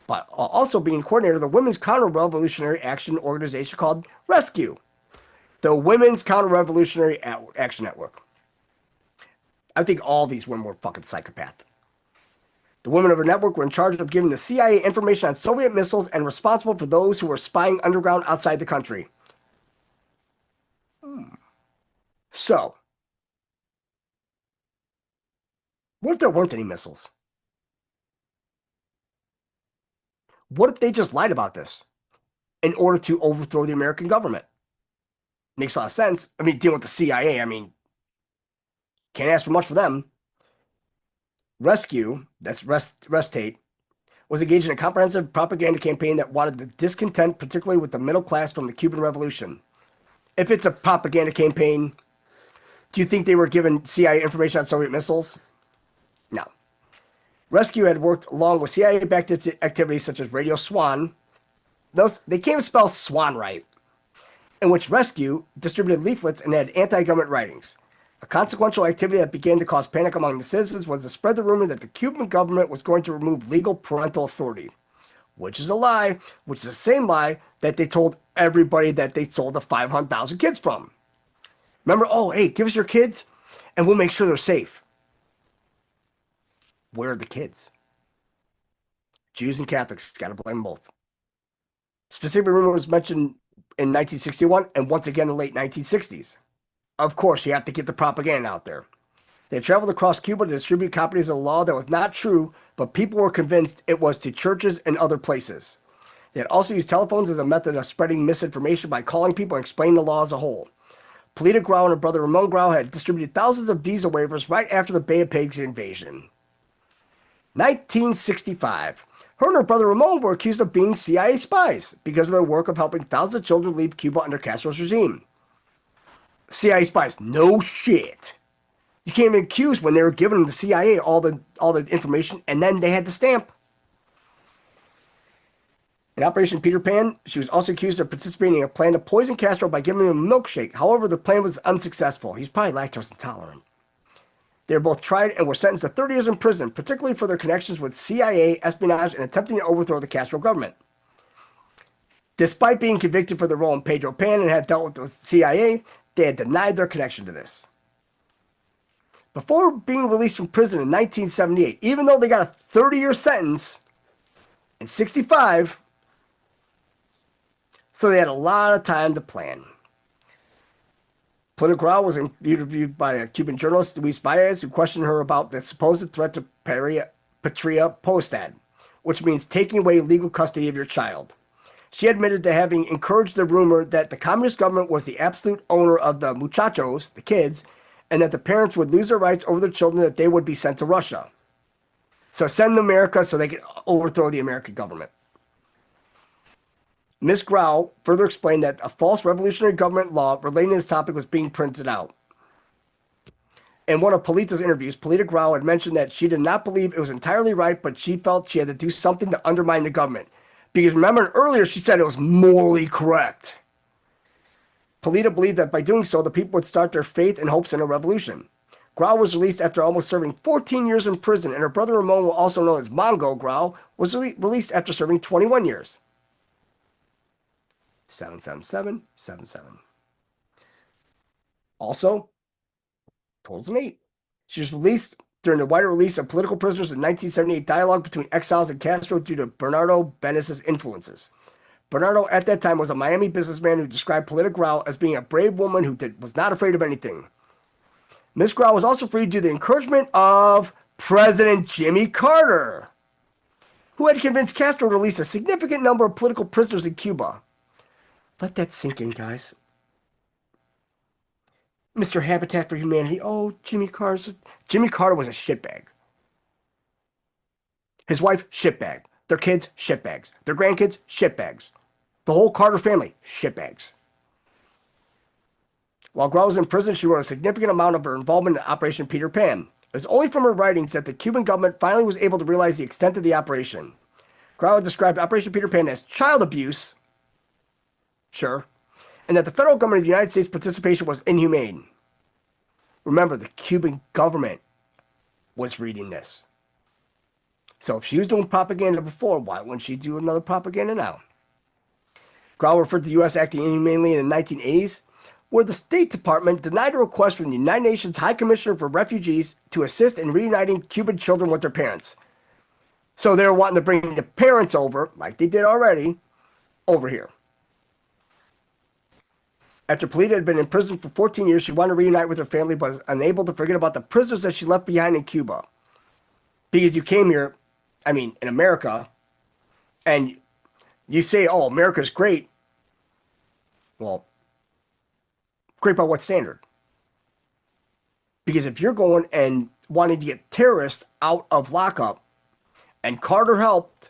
But also being coordinator of the Women's Counter-Revolutionary Action organization called Rescue, the Women's Counter-Revolutionary Action Network. I think all these women were fucking psychopaths. The women of her network were in charge of giving the CIA information on Soviet missiles and responsible for those who were spying underground outside the country. So, what if there weren't any missiles? What if they just lied about this in order to overthrow the American government? Makes a lot of sense. I mean, dealing with the CIA, can't ask for much for them. Rescue, that's Restate, was engaged in a comprehensive propaganda campaign that wanted the discontent, particularly with the middle class, from the Cuban Revolution. If it's a propaganda campaign, do you think they were given CIA information on Soviet missiles? No. Rescue had worked along with CIA-backed activities such as Radio Swan. They can't even spell Swan right. In which Rescue distributed leaflets and had anti-government writings. A consequential activity that began to cause panic among the citizens was to spread the rumor that the Cuban government was going to remove legal parental authority. Which is a lie, which is the same lie that they told everybody that they sold the 500,000 kids from. Remember, hey, give us your kids and we'll make sure they're safe. Where are the kids? Jews and Catholics, got to blame them both. Specific rumor was mentioned in 1961 and once again in the late 1960s. Of course, you have to get the propaganda out there. They traveled across Cuba to distribute copies of the law that was not true, but people were convinced it was to churches and other places. They had also used telephones as a method of spreading misinformation by calling people and explaining the law as a whole. Polita Grau and her brother Ramon Grau had distributed thousands of visa waivers right after the Bay of Pigs invasion. 1965. Her and her brother Ramon were accused of being CIA spies because of their work of helping thousands of children leave Cuba under Castro's regime. CIA spies, no shit. You can't even accuse when they were giving the CIA all the information and then they had the stamp. In Operation Peter Pan, she was also accused of participating in a plan to poison Castro by giving him a milkshake. However, the plan was unsuccessful. He's probably lactose intolerant. They were both tried and were sentenced to 30 years in prison, particularly for their connections with CIA, espionage, and attempting to overthrow the Castro government. Despite being convicted for their role in Pedro Pan and had dealt with the CIA, they had denied their connection to this. before being released from prison in 1978, even though they got a 30-year sentence in 65, so they had a lot of time to plan. Political Growl was interviewed by a Cuban journalist, Luis Baez, who questioned her about the supposed threat to patria potestad, which means taking away legal custody of your child. She admitted to having encouraged the rumor that the communist government was the absolute owner of the muchachos, the kids, and that the parents would lose their rights over their children, that they would be sent to Russia. So send them to America so they could overthrow the American government. Ms. Grau further explained that a false revolutionary government law relating to this topic was being printed out. In one of Polita's interviews, Polita Grau had mentioned that she did not believe it was entirely right, but she felt she had to do something to undermine the government. Because remember earlier she said it was morally correct. Polita believed that by doing so, the people would start their faith and hopes in a revolution. Grau was released after almost serving 14 years in prison, and her brother Ramon, also known as Mongo Grau, was released after serving 21 years. 77777. Also, 2008. She was released during the wider release of political prisoners in 1978 dialogue between exiles and Castro due to Bernardo Benes' influences. Bernardo at that time was a Miami businessman who described Polita Grau as being a brave woman who was not afraid of anything. Ms. Grau was also free due to the encouragement of President Jimmy Carter, who had convinced Castro to release a significant number of political prisoners in Cuba. Let that sink in, guys. Mr. Habitat for Humanity. Oh, Jimmy Carter was a shitbag. His wife, shitbag. Their kids, shitbags. Their grandkids, shitbags. The whole Carter family, shitbags. While Grau was in prison, she wrote a significant amount of her involvement in Operation Peter Pan. It was only from her writings that the Cuban government finally was able to realize the extent of the operation. Grau described Operation Peter Pan as child abuse, sure, and that the federal government of the United States' participation was inhumane. Remember, the Cuban government was reading this. So if she was doing propaganda before, why wouldn't she do another propaganda now? Grau referred to the U.S. acting inhumanely in the 1980s, where the State Department denied a request from the United Nations High Commissioner for Refugees to assist in reuniting Cuban children with their parents. So they were wanting to bring the parents over, like they did already, over here. After Polita had been in prison for 14 years, she wanted to reunite with her family, but was unable to forget about the prisoners that she left behind in Cuba. Because you came here, in America, and you say, oh, America's great. Well, great by what standard? Because if you're going and wanting to get terrorists out of lockup, and Carter helped,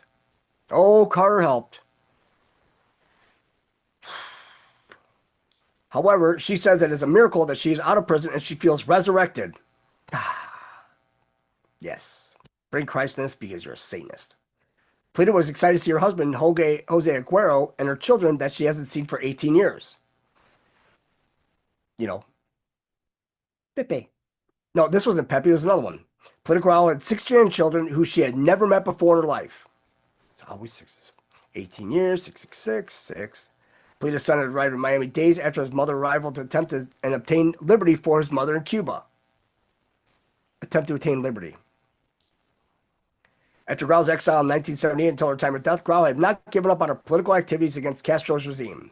However, she says it is a miracle that she is out of prison and she feels resurrected. Yes. Bring Christ in this because you're a Satanist. Polita was excited to see her husband, Jose Aguero, and her children that she hasn't seen for 18 years. Pepe. No, this wasn't Pepe, it was another one. Polita Grau had 6 grandchildren who she had never met before in her life. It's always 6. 18 years, 666, 6. Polita's son had arrived in Miami days after his mother's arrival to attempt and obtain liberty for his mother in Cuba. Attempt to attain liberty. After Grau's exile in 1978 until her time of death, Grau had not given up on her political activities against Castro's regime.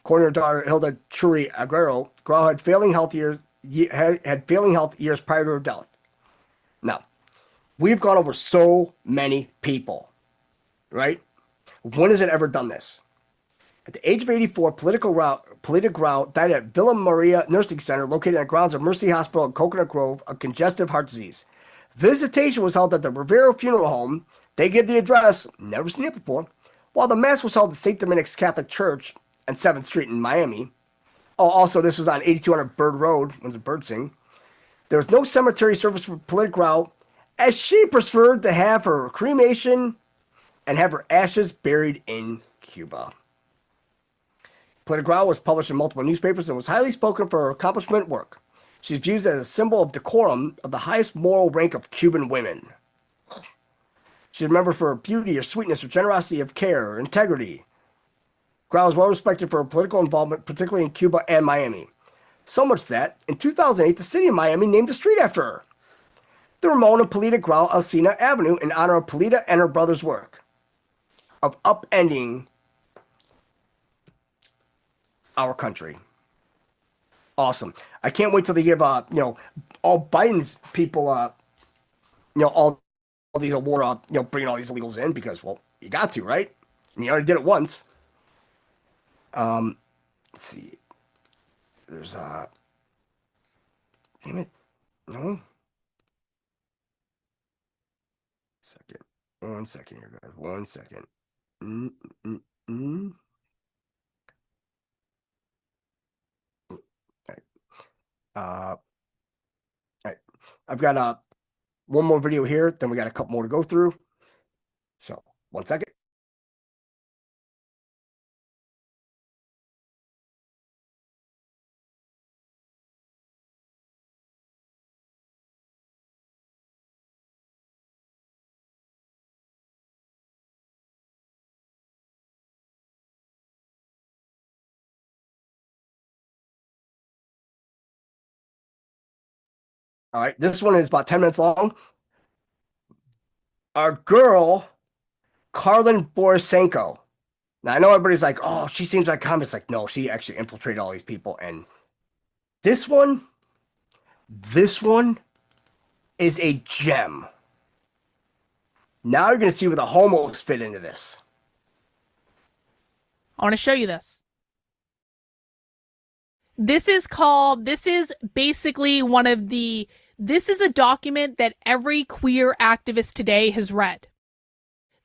According to her daughter Hilda Churi Aguero, Grau had failing health years prior to her death. Now, we've gone over so many people, right? When has it ever done this? At the age of 84, Polita Grau died at Villa Maria Nursing Center, located on the grounds of Mercy Hospital in Coconut Grove, of congestive heart disease. Visitation was held at the Rivero Funeral Home. They give the address, never seen it before, while the Mass was held at St. Dominic's Catholic Church on 7th Street in Miami. Oh, also, this was on 8200 Bird Road, when the birds sing. There was no cemetery service for Polita Grau, as she preferred to have her cremation and have her ashes buried in Cuba. Polita Grau was published in multiple newspapers and was highly spoken for her accomplishment work. She's viewed as a symbol of decorum of the highest moral rank of Cuban women. She's remembered for her beauty, her sweetness, her generosity of care, her integrity. Grau is well respected for her political involvement, particularly in Cuba and Miami. So much that, in 2008, the city of Miami named a street after her. The Ramon and Polita Grau Alsina Avenue in honor of Polita and her brother's work of upending our country. Awesome. I can't wait till they give, all Biden's people, all these award, bringing all these illegals in because, well, you got to, right? And you already did it once. Let's see. There's, damn it. No. One second here, guys. 1 second. All right. I've got one more video here, then we got a couple more to go through. So 1 second. All right, this one is about 10 minutes long. Our girl, Karlin Borisenko. Now, I know everybody's like, oh, she seems like communist. Like, no, she actually infiltrated all these people. And this one is a gem. Now you're going to see where the homos fit into this. I want to show you this. This is basically this is a document that every queer activist today has read.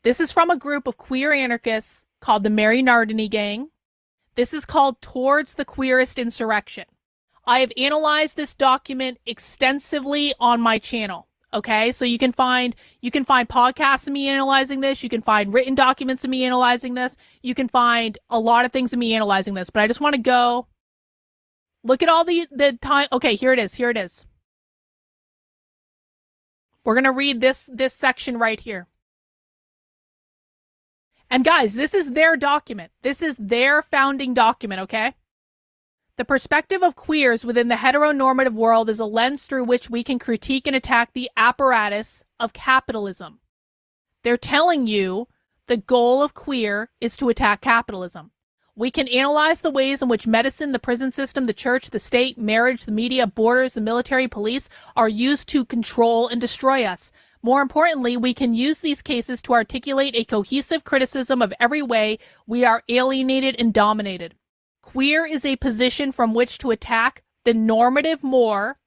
This is from a group of queer anarchists called the Mary Nardini Gang. This is called Towards the Queerest Insurrection. I have analyzed this document extensively on my channel. Okay, so you can find podcasts of me analyzing this. You can find written documents of me analyzing this. You can find a lot of things of me analyzing this. But I just want to go look at all the time. Okay, here it is. Here it is. We're gonna read this section right here. And guys, this is their document. This is their founding document. Okay. The perspective of queers within the heteronormative world is a lens through which we can critique and attack the apparatus of capitalism. They're telling you the goal of queer is to attack capitalism. We can analyze the ways in which medicine, the prison system, the church, the state, marriage, the media, borders, the military, police are used to control and destroy us. More importantly, we can use these cases to articulate a cohesive criticism of every way we are alienated and dominated. Queer is a position from which to attack the normative more,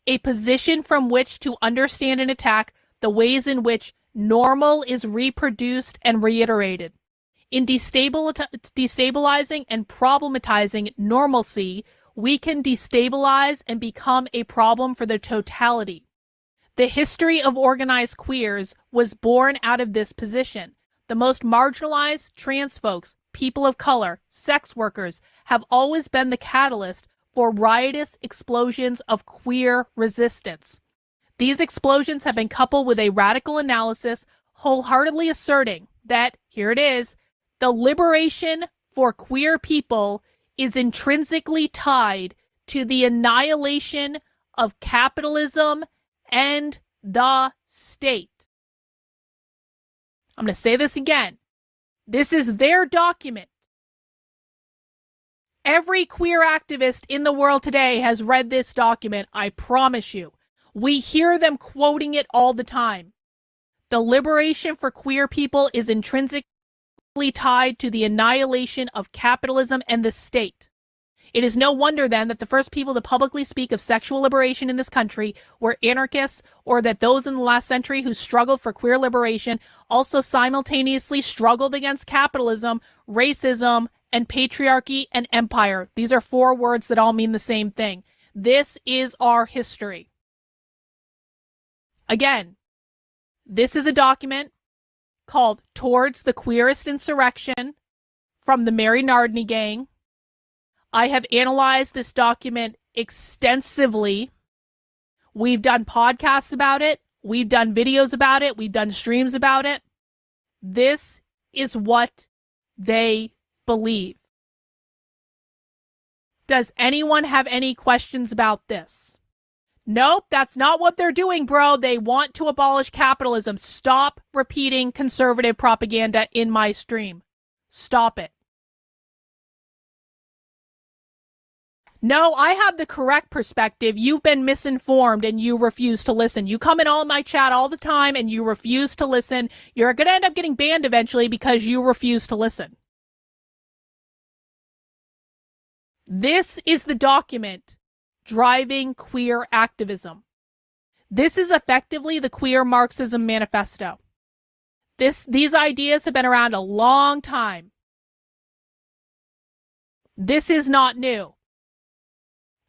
a position from which to understand and attack the ways in which normal is reproduced and reiterated. In destabilizing and problematizing normalcy, we can destabilize and become a problem for the totality. The history of organized queers was born out of this position. The most marginalized trans folks, people of color, sex workers have always been the catalyst for riotous explosions of queer resistance. These explosions have been coupled with a radical analysis wholeheartedly asserting that, here it is, the liberation for queer people is intrinsically tied to the annihilation of capitalism and the state. I'm going to say this again. This is their document. Every queer activist in the world today has read this document, I promise you. We hear them quoting it all the time. The liberation for queer people is intrinsically tied to the annihilation of capitalism and the state. It is no wonder then that the first people to publicly speak of sexual liberation in this country were anarchists, or that those in the last century who struggled for queer liberation also simultaneously struggled against capitalism, racism, and patriarchy and empire. These are four words that all mean the same thing. This is our history. Again, this is a document called Towards the Queerest Insurrection from the Mary Nardini Gang. I have analyzed this document extensively. We've done podcasts about it. We've done videos about it. We've done streams about it. This is what they believe. Does anyone have any questions about this? Nope, that's not what they're doing, bro. They want to abolish capitalism. Stop repeating conservative propaganda in my stream. Stop it. No, I have the correct perspective. You've been misinformed and you refuse to listen. You come in all my chat all the time and you refuse to listen. You're going to end up getting banned eventually because you refuse to listen. This is the document driving queer activism. This is effectively the queer Marxism manifesto. These ideas have been around a long time. This is not new.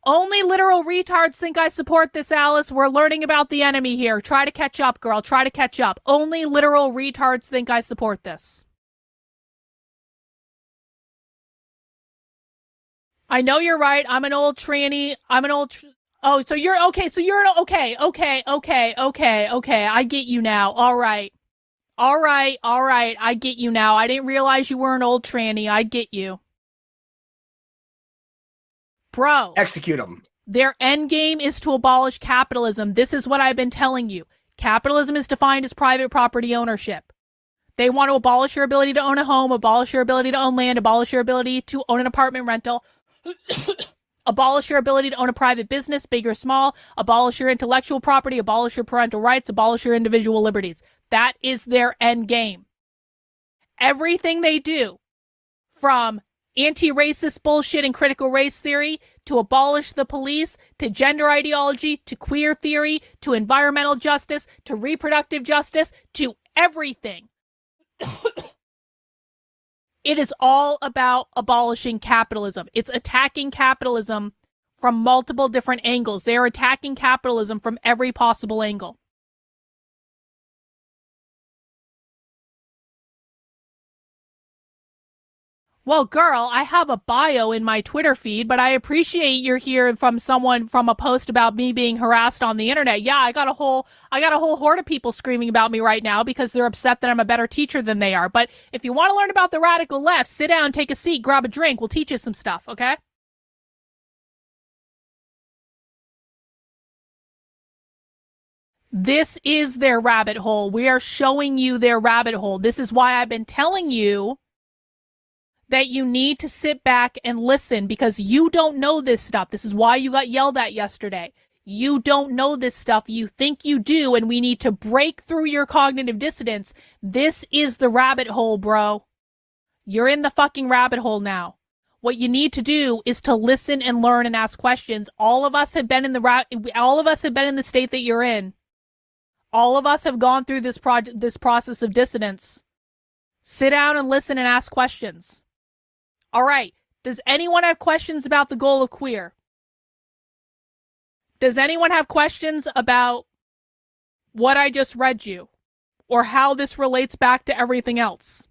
Only literal retards think I support this, Alice. We're learning about the enemy here. Try to catch up, girl. Try to catch up. Only literal retards think I support this. I know you're right. I'm an old tranny. Oh, so you're okay. So you're okay. I get you now. All right. I get you now. I didn't realize you were an old tranny. I get you. Bro. Execute them. Their end game is to abolish capitalism. This is what I've been telling you. Capitalism is defined as private property ownership. They want to abolish your ability to own a home, abolish your ability to own land, abolish your ability to own an apartment rental, abolish your ability to own a private business, big or small, abolish your intellectual property, abolish your parental rights, abolish your individual liberties. That is their end game. Everything they do, from anti-racist bullshit and critical race theory, to abolish the police, to gender ideology, to queer theory, to environmental justice, to reproductive justice, to everything. It is all about abolishing capitalism. It's attacking capitalism from multiple different angles. They are attacking capitalism from every possible angle. Well, girl, I have a bio in my Twitter feed, but I appreciate you're here from someone from a post about me being harassed on the internet. Yeah, I got a whole horde of people screaming about me right now because they're upset that I'm a better teacher than they are. But if you want to learn about the radical left, sit down, take a seat, grab a drink. We'll teach you some stuff, okay? This is their rabbit hole. We are showing you their rabbit hole. This is why I've been telling you that you need to sit back and listen, because you don't know this stuff. This is why you got yelled at yesterday. You don't know this stuff. You think you do, and we need to break through your cognitive dissonance. This is the rabbit hole, bro. You're in the fucking rabbit hole now. What you need to do is to listen and learn and ask questions. All of us have been in the state that you're in. All of us have gone through this process of dissonance. Sit down and listen and ask questions. All right. Does anyone have questions about the goal of queer? Does anyone have questions about what I just read you, or how this relates back to everything else?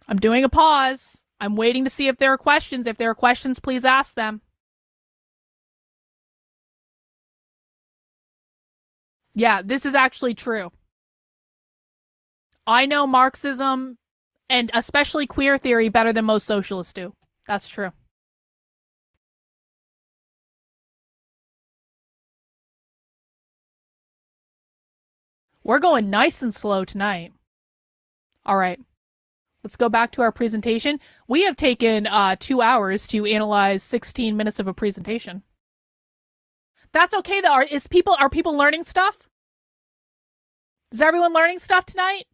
I'm doing a pause. I'm waiting to see if there are questions. If there are questions, please ask them. Yeah, this is actually true. I know Marxism, and especially queer theory, better than most socialists do. That's true. We're going nice and slow tonight. All right. Let's go back to our presentation. We have taken 2 hours to analyze 16 minutes of a presentation. That's okay though. Are people learning stuff? Is everyone learning stuff tonight?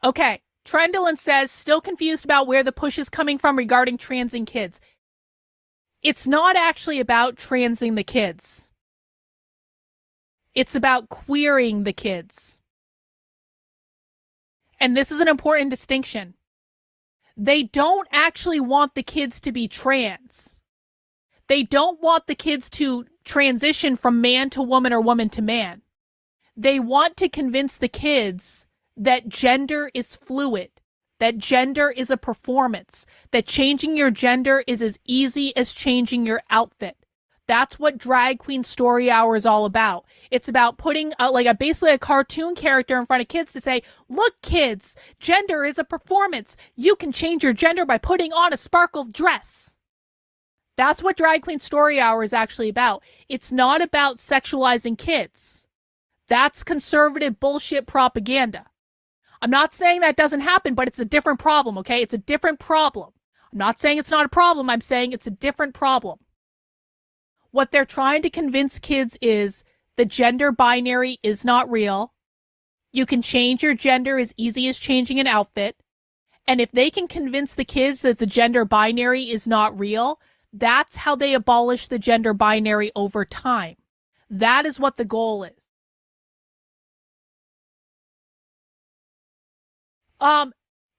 Okay, Trendlin says, still confused about where the push is coming from regarding transing kids. It's not actually about transing the kids. It's about queering the kids. And this is an important distinction. They don't actually want the kids to be trans. They don't want the kids to transition from man to woman or woman to man. They want to convince the kids that gender is fluid, that gender is a performance, that changing your gender is as easy as changing your outfit, That's what Drag Queen Story Hour is all about. It's about putting basically a cartoon character in front of kids to say, look, kids, gender is a performance. You can change your gender by putting on a sparkle dress. That's what Drag Queen Story Hour is actually about. It's not about sexualizing kids. That's conservative bullshit propaganda. I'm not saying that doesn't happen, but it's a different problem, okay? It's a different problem. I'm not saying it's not a problem. I'm saying it's a different problem. What they're trying to convince kids is the gender binary is not real. You can change your gender as easy as changing an outfit. And if they can convince the kids that the gender binary is not real, that's how they abolish the gender binary over time. That is what the goal is.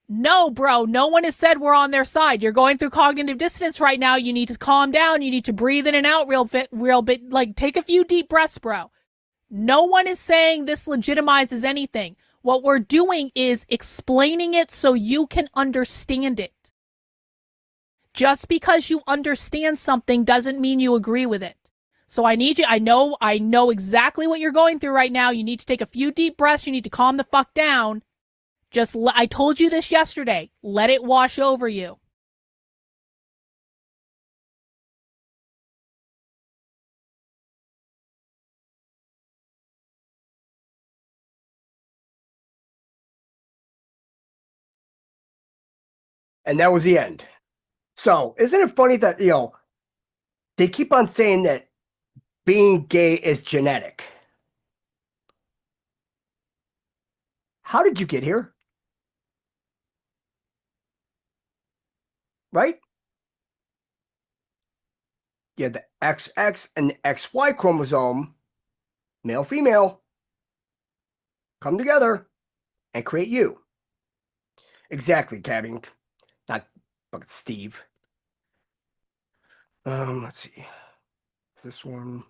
No, bro, no one has said we're on their side. You're going through cognitive dissonance right now. You need to calm down. You need to breathe in and out real bit. Like, take a few deep breaths, bro. No one is saying this legitimizes anything. What we're doing is explaining it so you can understand it. Just because you understand something doesn't mean you agree with it. So I need you, I know exactly what you're going through right now. You need to take a few deep breaths. You need to calm the fuck down. I told you this yesterday. Let it wash over you. And that was the end. So isn't it funny that, they keep on saying that being gay is genetic. How did you get here? Right? You have the XX and the XY chromosome, male, female, come together and create you. Exactly, Cabby. Not fucking Steve. Let's see. This one.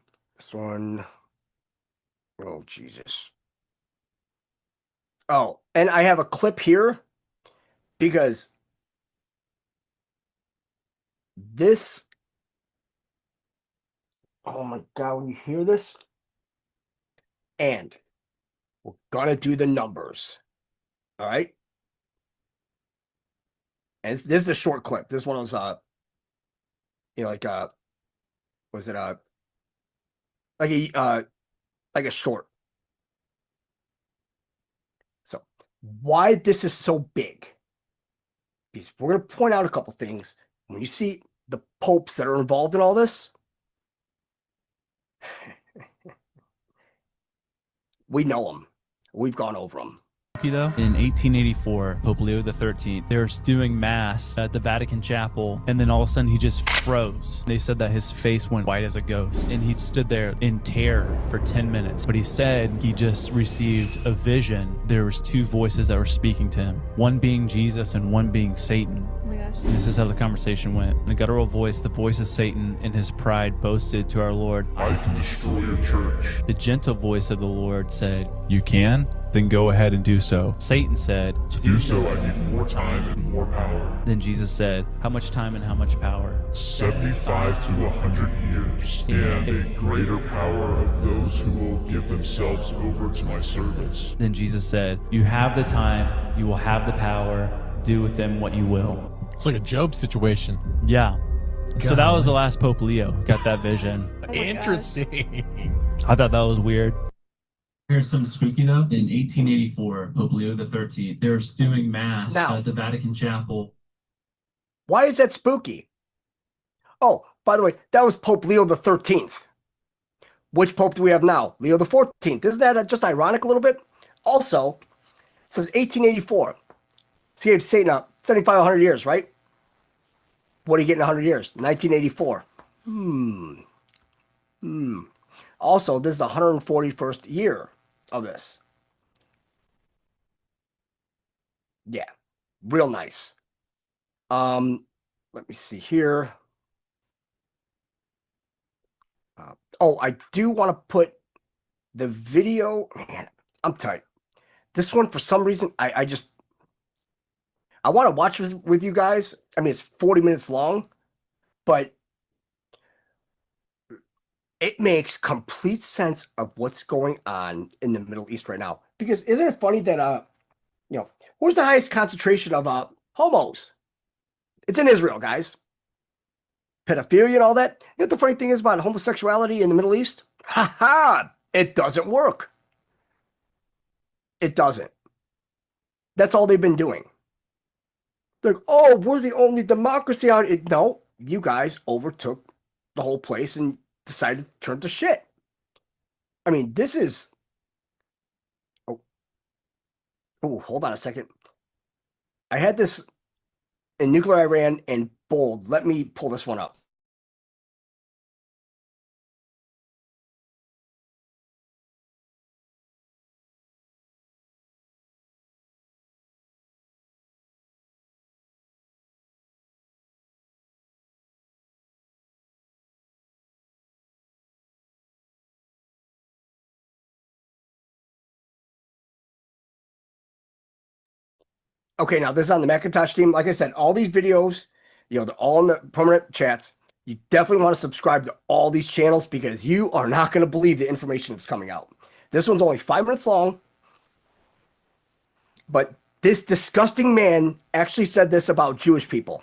Oh, Jesus. Oh, and I have a clip here because this, oh my God, when you hear this, and we're gonna do the numbers. All right. And this is a short clip. This one was was it like a short. So why this is so big? Because we're gonna point out a couple things. When you see the popes that are involved in all this, we know them. We've gone over them. Though, in 1884, Pope Leo XIII, they were doing mass at the Vatican Chapel, and then all of a sudden he just froze. They said that his face went white as a ghost, and he stood there in terror for 10 minutes. But he said he just received a vision. There was two voices that were speaking to him, one being Jesus and one being Satan. Oh my gosh. And this is how the conversation went. The guttural voice, the voice of Satan, in his pride boasted to our Lord, I can destroy your church. The gentle voice of the Lord said, you can? Then go ahead and do so. Satan said, to do so I need more time and more power. Then Jesus said, how much time and how much power? 75 to 100 years, and a greater power of those who will give themselves over to my service. Then Jesus said, you have the time, you will have the power, do with them what you will. It's like a Job situation. Yeah. God. So that was the last Pope Leo who got that vision. Interesting. I thought that was weird. Here's some spooky though. In 1884, Pope Leo XIII, they were doing mass at the Vatican Chapel. Why is that spooky? Oh, by the way, that was Pope Leo XIII. Which pope do we have now? Leo XIV. Isn't that just ironic a little bit? Also, it says 1884. So he gave Satan up 7,500 years, right? What do you get in 100 years? 1984. Also, this is the 141st year of this. Yeah, real nice. Let me see here. I do want to put the video. Man, I'm tight. This one, for some reason, I want to watch this with you guys. I mean, it's 40 minutes long, but it makes complete sense of what's going on in the Middle East right now. Because isn't it funny that where's the highest concentration of homos? It's in Israel, guys. Pedophilia and all that. You know what the funny thing is about homosexuality in the Middle East? Ha ha! It doesn't work. It doesn't. That's all they've been doing. They're like, oh, we're the only democracy out here. No, you guys overtook the whole place and decided to turn to shit. I mean, this is... Oh, hold on a second. I had this in Nuclear Iran in bold. Let me pull this one up. Okay, now this is on the Macintosh team. Like I said, all these videos, they're all in the permanent chats. You definitely want to subscribe to all these channels because you are not going to believe the information that's coming out. This one's only 5 minutes long, but this disgusting man actually said this about Jewish people.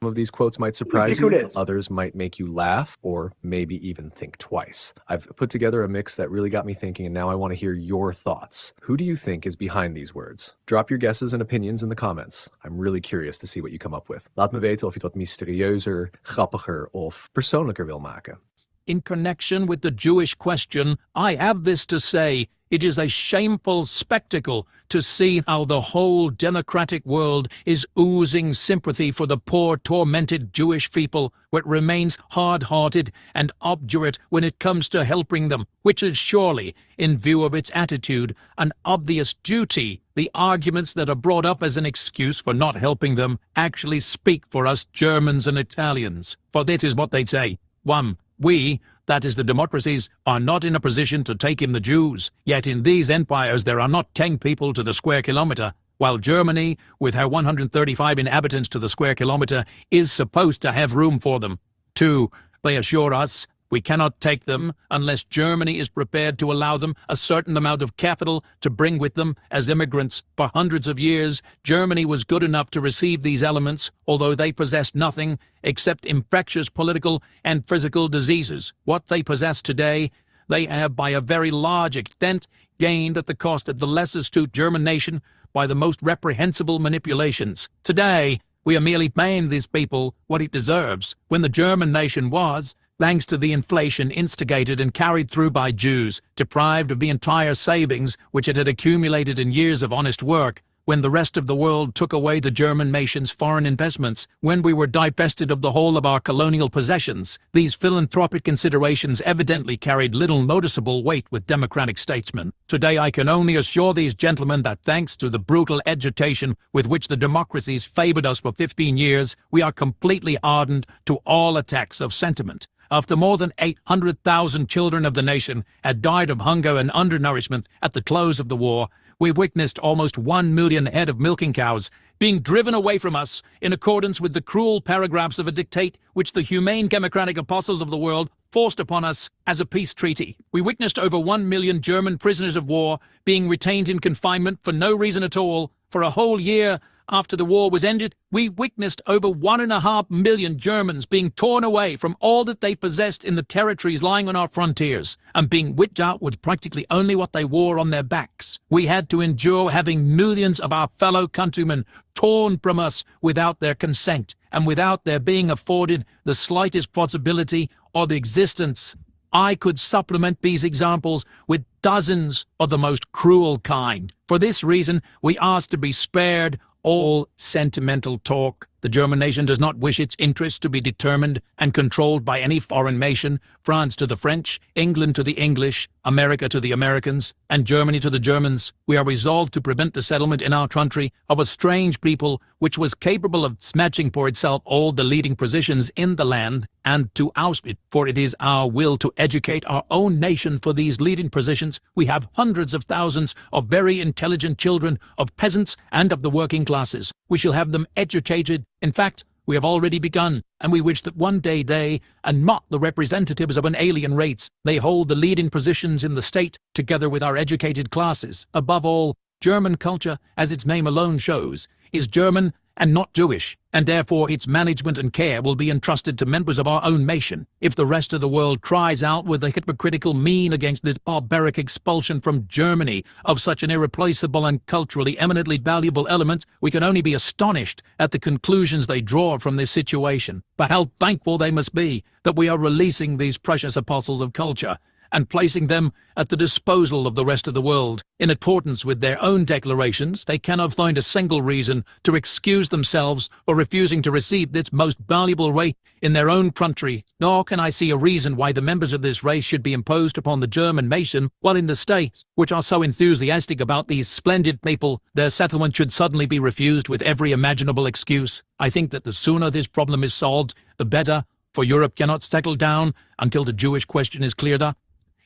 Some of these quotes might surprise Who it you, is. others might make you laugh, or maybe even think twice. I've put together a mix that really got me thinking, and now I want to hear your thoughts. Who do you think is behind these words? Drop your guesses and opinions in the comments. I'm really curious to see what you come up with. Laat me weten of je het wat mysterieuzer, grappiger of persoonlijker wil maken. In connection with the Jewish question, I have this to say. It is a shameful spectacle to see how the whole democratic world is oozing sympathy for the poor, tormented Jewish people, but remains hard-hearted and obdurate when it comes to helping them, which is surely, in view of its attitude, an obvious duty. The arguments that are brought up as an excuse for not helping them actually speak for us Germans and Italians. For that is what they say. 1. We, that is the democracies, are not in a position to take in the Jews. Yet in these empires there are not 10 people to the square kilometer, while Germany, with her 135 inhabitants to the square kilometer, is supposed to have room for them. 2. They assure us we cannot take them unless Germany is prepared to allow them a certain amount of capital to bring with them as immigrants. For hundreds of years, Germany was good enough to receive these elements, although they possessed nothing except infectious political and physical diseases. What they possess today, they have by a very large extent gained at the cost of the less astute German nation by the most reprehensible manipulations. Today, we are merely paying these people what it deserves, when the German nation was, thanks to the inflation instigated and carried through by Jews, deprived of the entire savings which it had accumulated in years of honest work, when the rest of the world took away the German nation's foreign investments, when we were divested of the whole of our colonial possessions. These philanthropic considerations evidently carried little noticeable weight with democratic statesmen. Today I can only assure these gentlemen that thanks to the brutal agitation with which the democracies favored us for 15 years, we are completely hardened to all attacks of sentiment. After more than 800,000 children of the nation had died of hunger and undernourishment at the close of the war, we witnessed almost 1 million head of milking cows being driven away from us in accordance with the cruel paragraphs of a dictate which the humane democratic apostles of the world forced upon us as a peace treaty. We witnessed over 1 million German prisoners of war being retained in confinement for no reason at all. For a whole year after the war was ended, we witnessed over 1.5 million Germans being torn away from all that they possessed in the territories lying on our frontiers, and being whipped out with practically only what they wore on their backs. We had to endure having millions of our fellow countrymen torn from us without their consent, and without their being afforded the slightest possibility or the existence. I could supplement these examples with dozens of the most cruel kind. For this reason, we ask to be spared all sentimental talk. The German nation does not wish its interests to be determined and controlled by any foreign nation. France to the French, England to the English, America to the Americans, and Germany to the Germans. We are resolved to prevent the settlement in our country of a strange people which was capable of snatching for itself all the leading positions in the land, and to oust it, for it is our will to educate our own nation for these leading positions. We have hundreds of thousands of very intelligent children, of peasants and of the working classes. We shall have them educated. In fact, We have already begun, and we wish that one day they, and not the representatives of an alien race, may hold the leading positions in the state, together with our educated classes. Above all, German culture, as its name alone shows, is German and not Jewish, and therefore its management and care will be entrusted to members of our own nation. If the rest of the world cries out with a hypocritical mien against this barbaric expulsion from Germany of such an irreplaceable and culturally eminently valuable element, we can only be astonished at the conclusions they draw from this situation. But how thankful they must be that we are releasing these precious apostles of culture and placing them at the disposal of the rest of the world. In accordance with their own declarations, they cannot find a single reason to excuse themselves for refusing to receive this most valuable right in their own country, nor can I see a reason why the members of this race should be imposed upon the German nation, while in the states, which are so enthusiastic about these splendid people, their settlement should suddenly be refused with every imaginable excuse. I think that the sooner this problem is solved, the better, for Europe cannot settle down until the Jewish question is cleared up.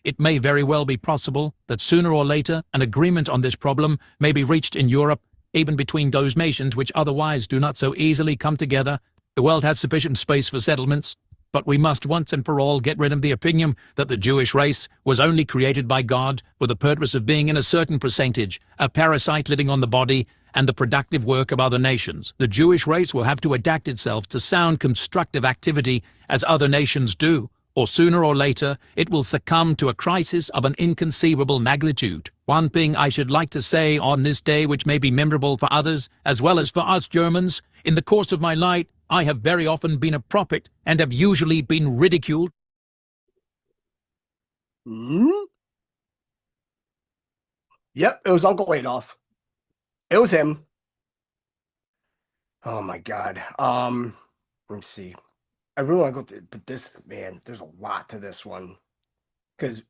It may very well be possible that sooner or later an agreement on this problem may be reached in Europe, even between those nations which otherwise do not so easily come together. The world has sufficient space for settlements, but we must once and for all get rid of the opinion that the Jewish race was only created by God for the purpose of being in a certain percentage, a parasite living on the body and the productive work of other nations. The Jewish race will have to adapt itself to sound constructive activity as other nations do, or sooner or later it will succumb to a crisis of an inconceivable magnitude. One thing I should like to say on this day, which may be memorable for others as well as for us Germans: in the course of my life I have very often been a prophet and have usually been ridiculed. Yep, it was Uncle Adolf. It was him. Oh my God. Let me see. I really want to go through, but this, man, there's a lot to this one. Because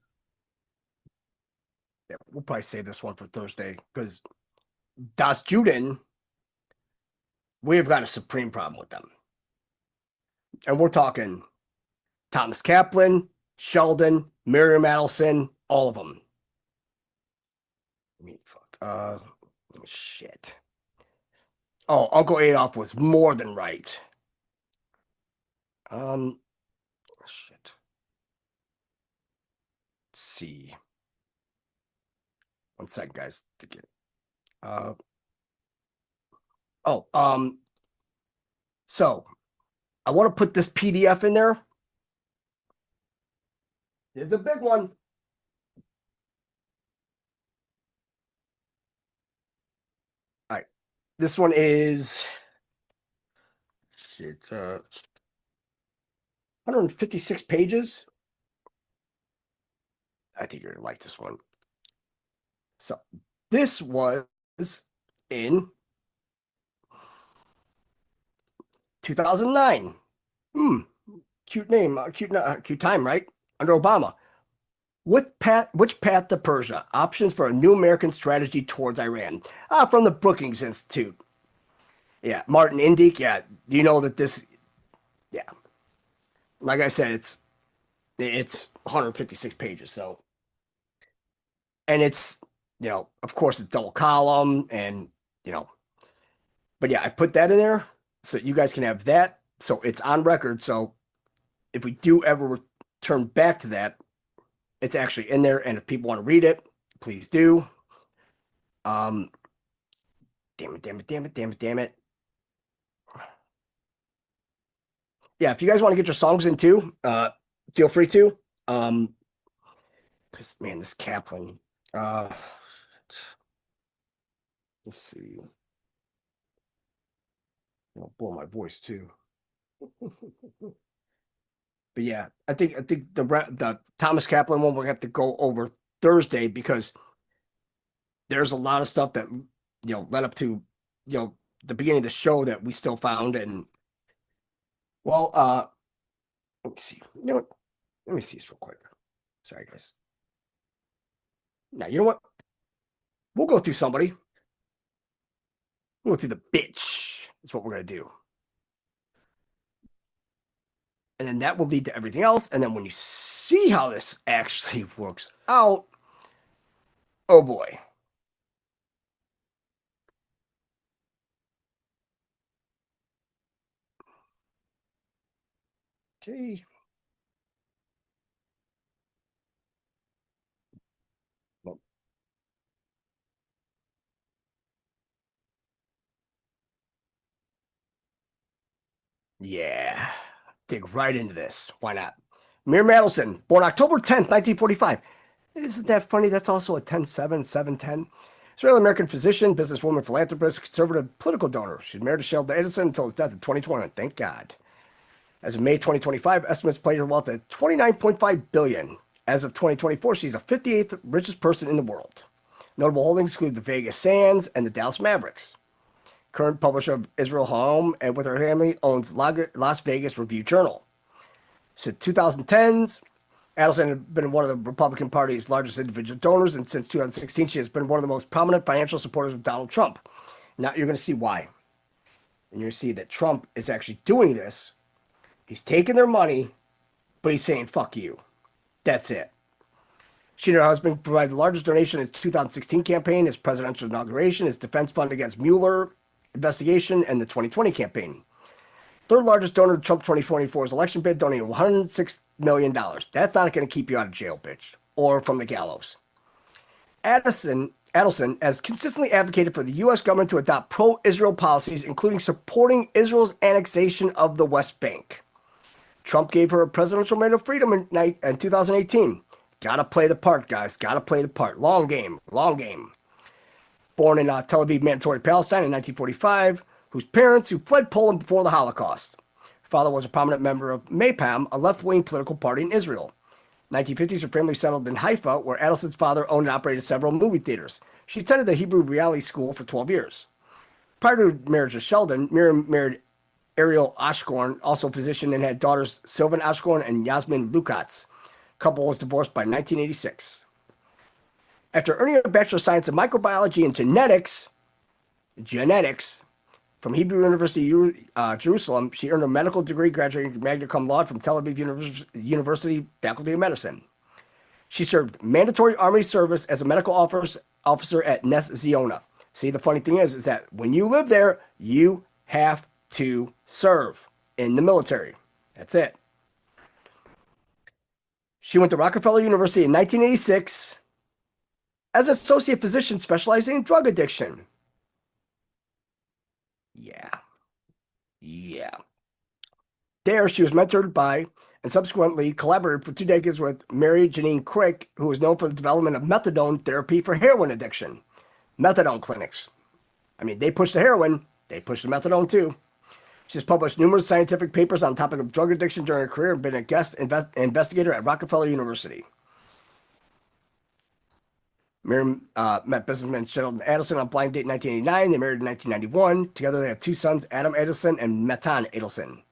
yeah, we'll probably save this one for Thursday. Because Das Juden, we have got a supreme problem with them. And we're talking Thomas Kaplan, Sheldon, Miriam Adelson, all of them. I mean, fuck. Shit. Oh, Uncle Adolf was more than right. Shit. Let's see. 1 second, guys. To get. So I want to put this PDF in there. There's a big one. All right. This one is 156 pages. I think you're going to like this one. So this was in 2009. Cute name, cute time, right? Under Obama. Which path to Persia? Options for a new American strategy towards Iran. From the Brookings Institute. Yeah, Martin Indyk. Yeah, do you know that this? Yeah, like I said, it's 156 pages. So, and it's, you know, of course it's double column, and you know, but yeah, I put that in there so you guys can have that. So it's on record. So if we do ever return back to that, it's actually in there. And if people want to read it, please do. Damn it. Yeah, if you guys want to get your songs in too, feel free to. Because man, this Kaplan. Let's see. I'll blow my voice too. But yeah, I think the Thomas Kaplan one we're gonna have to go over Thursday, because there's a lot of stuff that, you know, led up to, you know, the beginning of the show that we still found. And well, let me see. You know what? Let me see this real quick. Sorry, guys. Now, you know what? We'll go through somebody. We'll go through the bitch. That's what we're gonna do. And then that will lead to everything else. And then when you see how this actually works out, oh boy. Okay. Yeah, dig right into this. Why not? Mir Mandelson, born October 10th, 1945. Isn't that funny? That's also a 10-7, 7-10. Israeli-American physician, businesswoman, philanthropist, conservative political donor. She's married to Sheldon Adelson until his death in 2021. Thank God. As of May 2025, estimates place her wealth at $29.5 billion. As of 2024, she's the 58th richest person in the world. Notable holdings include the Vegas Sands and the Dallas Mavericks. Current publisher of Israel Home, and with her family owns Las Vegas Review-Journal. Since 2010s, Adelson has been one of the Republican Party's largest individual donors, and since 2016, she has been one of the most prominent financial supporters of Donald Trump. Now you're going to see why. And you're going to see that Trump is actually doing this. He's taking their money, but he's saying, fuck you. That's it. She and her husband provided the largest donation in his 2016 campaign, his presidential inauguration, his defense fund against Mueller investigation, and the 2020 campaign. Third largest donor to Trump 2024's election bid, donating $106 million. That's not going to keep you out of jail, bitch, or from the gallows. Adelson has consistently advocated for the U.S. government to adopt pro-Israel policies, including supporting Israel's annexation of the West Bank. Trump gave her a Presidential Medal of Freedom in 2018. Gotta play the part, guys. Gotta play the part. Long game. Long game. Born in Tel Aviv, Mandatory Palestine in 1945, whose parents who fled Poland before the Holocaust. Her father was a prominent member of Maypam, a left-wing political party in Israel. 1950s, her family settled in Haifa, where Adelson's father owned and operated several movie theaters. She attended the Hebrew Reality School for 12 years. Prior to marriage with Sheldon, Miriam married Ariel Ashkorn, also a physician, and had daughters Sylvan Ashkorn and Yasmin Lukatz. The couple was divorced by 1986. After earning a Bachelor of Science in Microbiology and Genetics from Hebrew University, Jerusalem, she earned a medical degree, graduating magna cum laude from Tel Aviv University Faculty of Medicine. She served mandatory Army service as a medical officer at Nes Ziona. See, the funny thing is that when you live there, you have to serve in the military. That's it. She went to Rockefeller University in 1986 as an associate physician specializing in drug addiction. Yeah. There, she was mentored by and subsequently collaborated for 2 decades with Mary Janine Crick, who was known for the development of methadone therapy for heroin addiction. Methadone clinics. I mean, they push the heroin, they push the methadone too. She's published numerous scientific papers on the topic of drug addiction during her career and been a guest investigator at Rockefeller University. Miriam met businessman Sheldon Adelson on blind date in 1989. They married in 1991. Together they have 2 sons, Adam Adelson and Matan Adelson.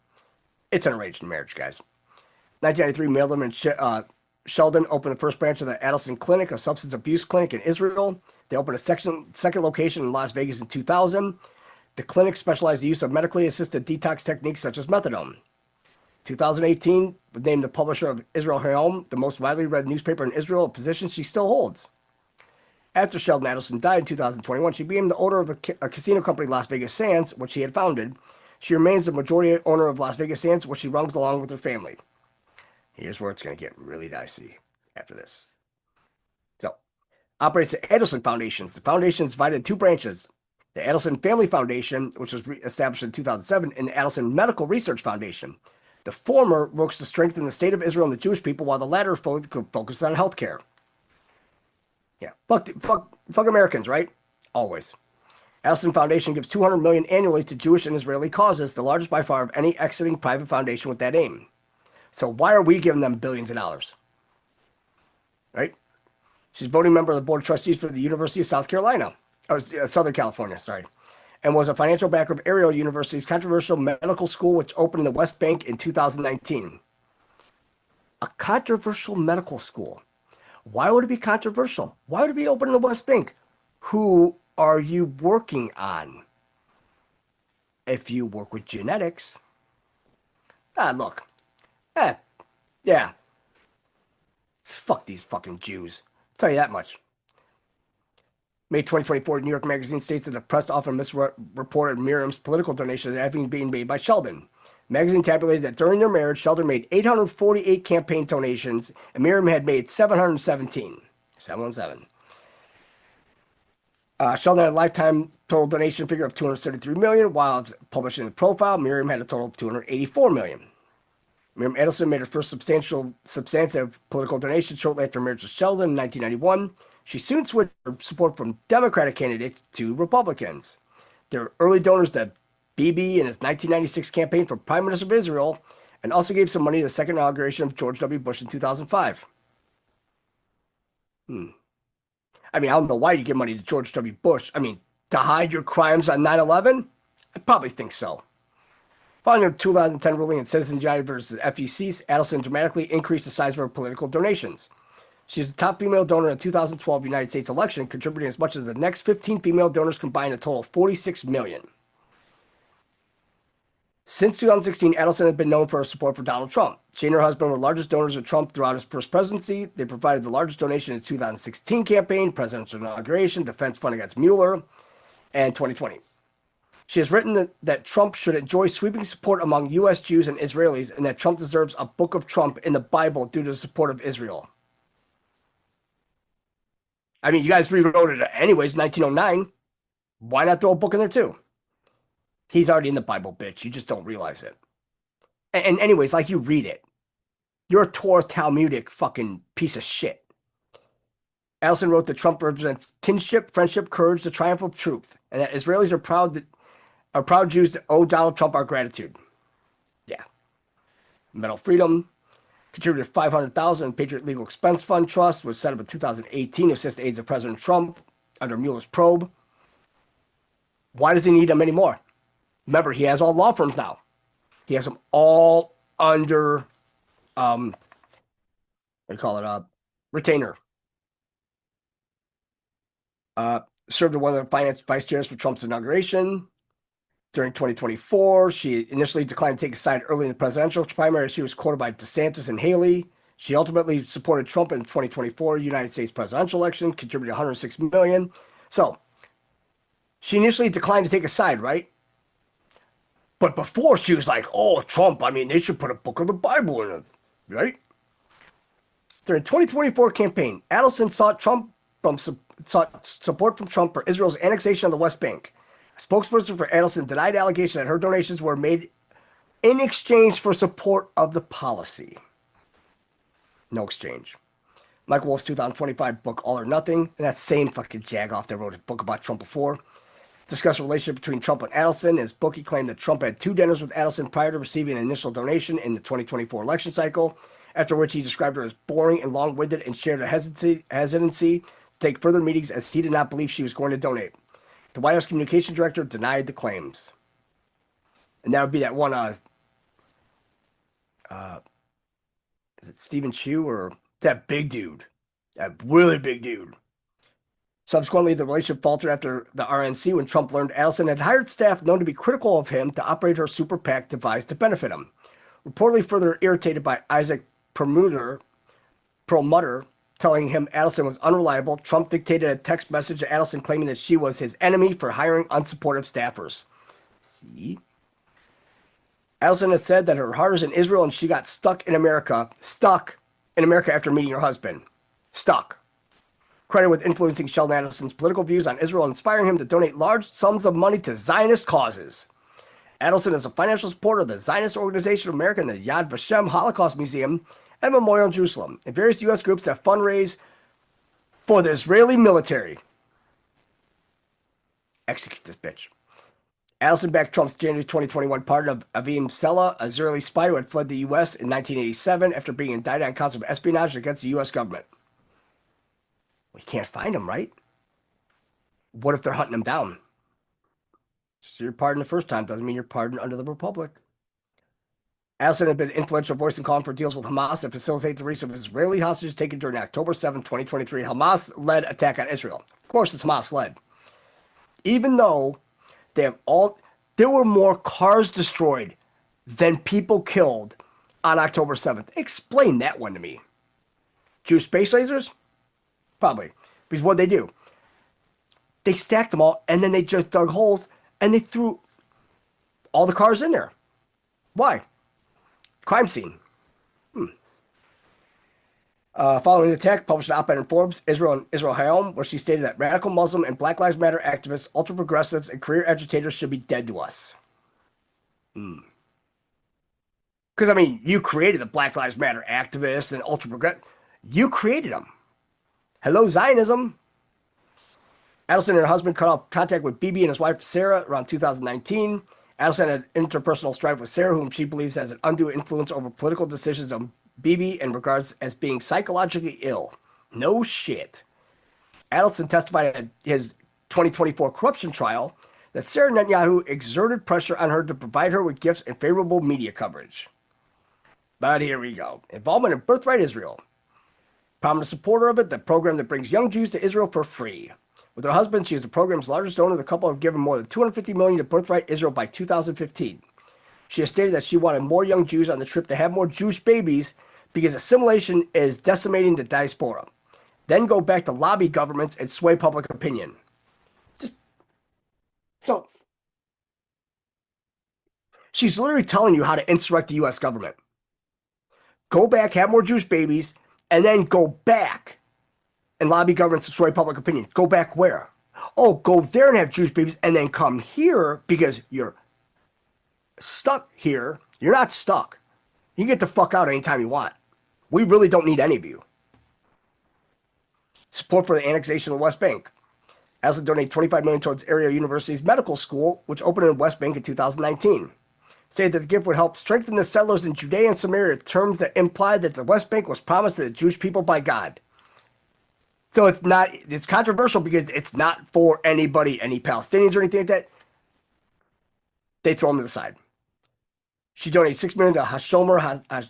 It's an arranged marriage, guys. 1993, Miriam and Sheldon opened the first branch of the Adelson Clinic, a substance abuse clinic in Israel. They opened a second location in Las Vegas in 2000. The clinic specialized in the use of medically assisted detox techniques such as methadone. 2018, named the publisher of Israel Hayom, the most widely read newspaper in Israel, a position she still holds. After Sheldon Adelson died in 2021, she became the owner of a casino company, Las Vegas Sands, which she had founded. She remains the majority owner of Las Vegas Sands, which she runs along with her family. Here's where it's going to get really dicey after this. So, operates the Adelson Foundations. The foundation is divided in 2 branches. The Adelson Family Foundation, which was established in 2007, and the Adelson Medical Research Foundation. The former works to strengthen the state of Israel and the Jewish people, while the latter focuses on healthcare. Yeah, fuck Americans, right? Always. Adelson Foundation gives $200 million annually to Jewish and Israeli causes, the largest by far of any exiting private foundation with that aim. So why are we giving them billions of dollars? Right? She's a voting member of the Board of Trustees for the University of Southern California, and was a financial backer of Ariel University's controversial medical school, which opened in the West Bank in 2019. A controversial medical school. Why would it be controversial? Why would it be open in the West Bank? Who are you working on? If you work with genetics. Look. Yeah. Fuck these fucking Jews. I'll tell you that much. May 2024, New York Magazine states that the press often misreported Miriam's political donations as having been made by Sheldon. Magazine tabulated that during their marriage, Sheldon made 848 campaign donations, and Miriam had made 717. 717. Sheldon had a lifetime total donation figure of $233 million, while it's published in the profile, Miriam had a total of $284 million. Miriam Adelson made her first substantive political donation shortly after marriage with Sheldon in 1991. She soon switched her support from Democratic candidates to Republicans. There were early donors to Bibi in his 1996 campaign for Prime Minister of Israel, and also gave some money to the second inauguration of George W. Bush in 2005. I mean, I don't know why you give money to George W. Bush. I mean, to hide your crimes on 9/11? I probably think so. Following a 2010 ruling in Citizens United versus FEC, Adelson dramatically increased the size of her political donations. She's the top female donor in the 2012 United States election, contributing as much as the next 15 female donors combined, a total of $46 million. Since 2016, Adelson has been known for her support for Donald Trump. She and her husband were the largest donors of Trump throughout his first presidency. They provided the largest donation in the 2016 campaign, presidential inauguration, defense fund against Mueller, and 2020. She has written that Trump should enjoy sweeping support among U.S. Jews and Israelis, and that Trump deserves a book of Trump in the Bible due to the support of Israel. I mean, you guys rewrote it anyways, 1909. Why not throw a book in there too? He's already in the Bible, bitch. You just don't realize it. And anyways, like, you read it. You're a Torah Talmudic fucking piece of shit. Adelson wrote that Trump represents kinship, friendship, courage, the triumph of truth, and that Israelis are proud Jews that owe Donald Trump our gratitude. Yeah. Medal of Freedom. Contributed $500,000. Patriot Legal Expense Fund Trust was set up in 2018 to assist the aides of President Trump under Mueller's probe. Why does he need them anymore? Remember, he has all law firms now. He has them all under, retainer. Served as one of the finance vice chairs for Trump's inauguration. During 2024, she initially declined to take a side early in the presidential primary. She was quoted by DeSantis and Haley. She ultimately supported Trump in the 2024 United States presidential election, contributed $106 million. So, she initially declined to take a side, right? But before, she was like, oh, Trump, I mean, they should put a book of the Bible in it, right? During the 2024 campaign, Adelson sought support from Trump for Israel's annexation of the West Bank. A spokesperson for Adelson denied allegations that her donations were made in exchange for support of the policy. No exchange. Michael Wolff's 2025 book, All or Nothing, and that same fucking jagoff that wrote a book about Trump before, discussed the relationship between Trump and Adelson. In his book, he claimed that Trump had 2 dinners with Adelson prior to receiving an initial donation in the 2024 election cycle, after which he described her as boring and long-winded and shared a hesitancy to take further meetings as he did not believe she was going to donate. The White House communication director denied the claims. And that would be that one, is it Stephen Chu or that big dude? That really big dude. Subsequently, the relationship faltered after the RNC when Trump learned Adelson had hired staff known to be critical of him to operate her super PAC devised to benefit him. Reportedly further irritated by Isaac Perlmutter telling him Adelson was unreliable, Trump dictated a text message to Adelson claiming that she was his enemy for hiring unsupportive staffers. See? Adelson has said that her heart is in Israel and she got stuck in America after meeting her husband. Stuck. Credited with influencing Sheldon Adelson's political views on Israel and inspiring him to donate large sums of money to Zionist causes. Adelson is a financial supporter of the Zionist Organization of America and the Yad Vashem Holocaust Museum and Memorial in Jerusalem, and various U.S. groups that fundraise for the Israeli military. Execute this bitch. Adelson backed Trump's January 2021 pardon of Avim Sela, an Israeli spy who had fled the U.S. in 1987 after being indicted on counts of espionage against the U.S. government. We can't find him, right? What if they're hunting him down? So you're pardoned the first time doesn't mean you're pardoned under the Republic. Adelson had been an influential voice in calling for deals with Hamas that facilitate the release of Israeli hostages taken during the October 7, 2023 Hamas-led attack on Israel. Of course, it's Hamas-led. Even though there were more cars destroyed than people killed on October 7th. Explain that one to me. Jewish space lasers? Probably. Because what they do? They stacked them all, and then they just dug holes, and they threw all the cars in there. Why? Crime scene. Following the attack, published an op-ed in Forbes, Israel and Israel Hayom, where she stated that radical Muslim and Black Lives Matter activists, ultra-progressives, and career agitators should be dead to us. Because, I mean, you created the Black Lives Matter activists and ultra-progressives. You created them. Hello, Zionism. Adelson and her husband cut off contact with Bibi and his wife, Sarah, around 2019. Adelson had interpersonal strife with Sarah, whom she believes has an undue influence over political decisions on Bibi and regards as being psychologically ill. No shit. Adelson testified at his 2024 corruption trial that Sarah Netanyahu exerted pressure on her to provide her with gifts and favorable media coverage. But here we go. Involvement in Birthright Israel. Prominent supporter of it, the program that brings young Jews to Israel for free. With her husband, she is the program's largest donor. The couple have given more than $250 million to Birthright Israel by 2015. She has stated that she wanted more young Jews on the trip to have more Jewish babies because assimilation is decimating the diaspora. Then go back to lobby governments and sway public opinion. So, she's literally telling you how to insurrect the U.S. government. Go back, have more Jewish babies, and then go back and lobby governments to sway public opinion. Go back where? Oh, go there and have Jewish babies, and then come here because you're stuck here. You're not stuck. You can get the fuck out anytime you want. We really don't need any of you. Support for the annexation of the West Bank. Aslan donated $25 million towards Area University's medical school, which opened in West Bank in 2019. Stated that the gift would help strengthen the settlers in Judea and Samaria, terms that implied that the West Bank was promised to the Jewish people by God. So it's controversial because it's not for anybody, any Palestinians or anything like that. They throw them to the side. She donated $6 million to Hashomer,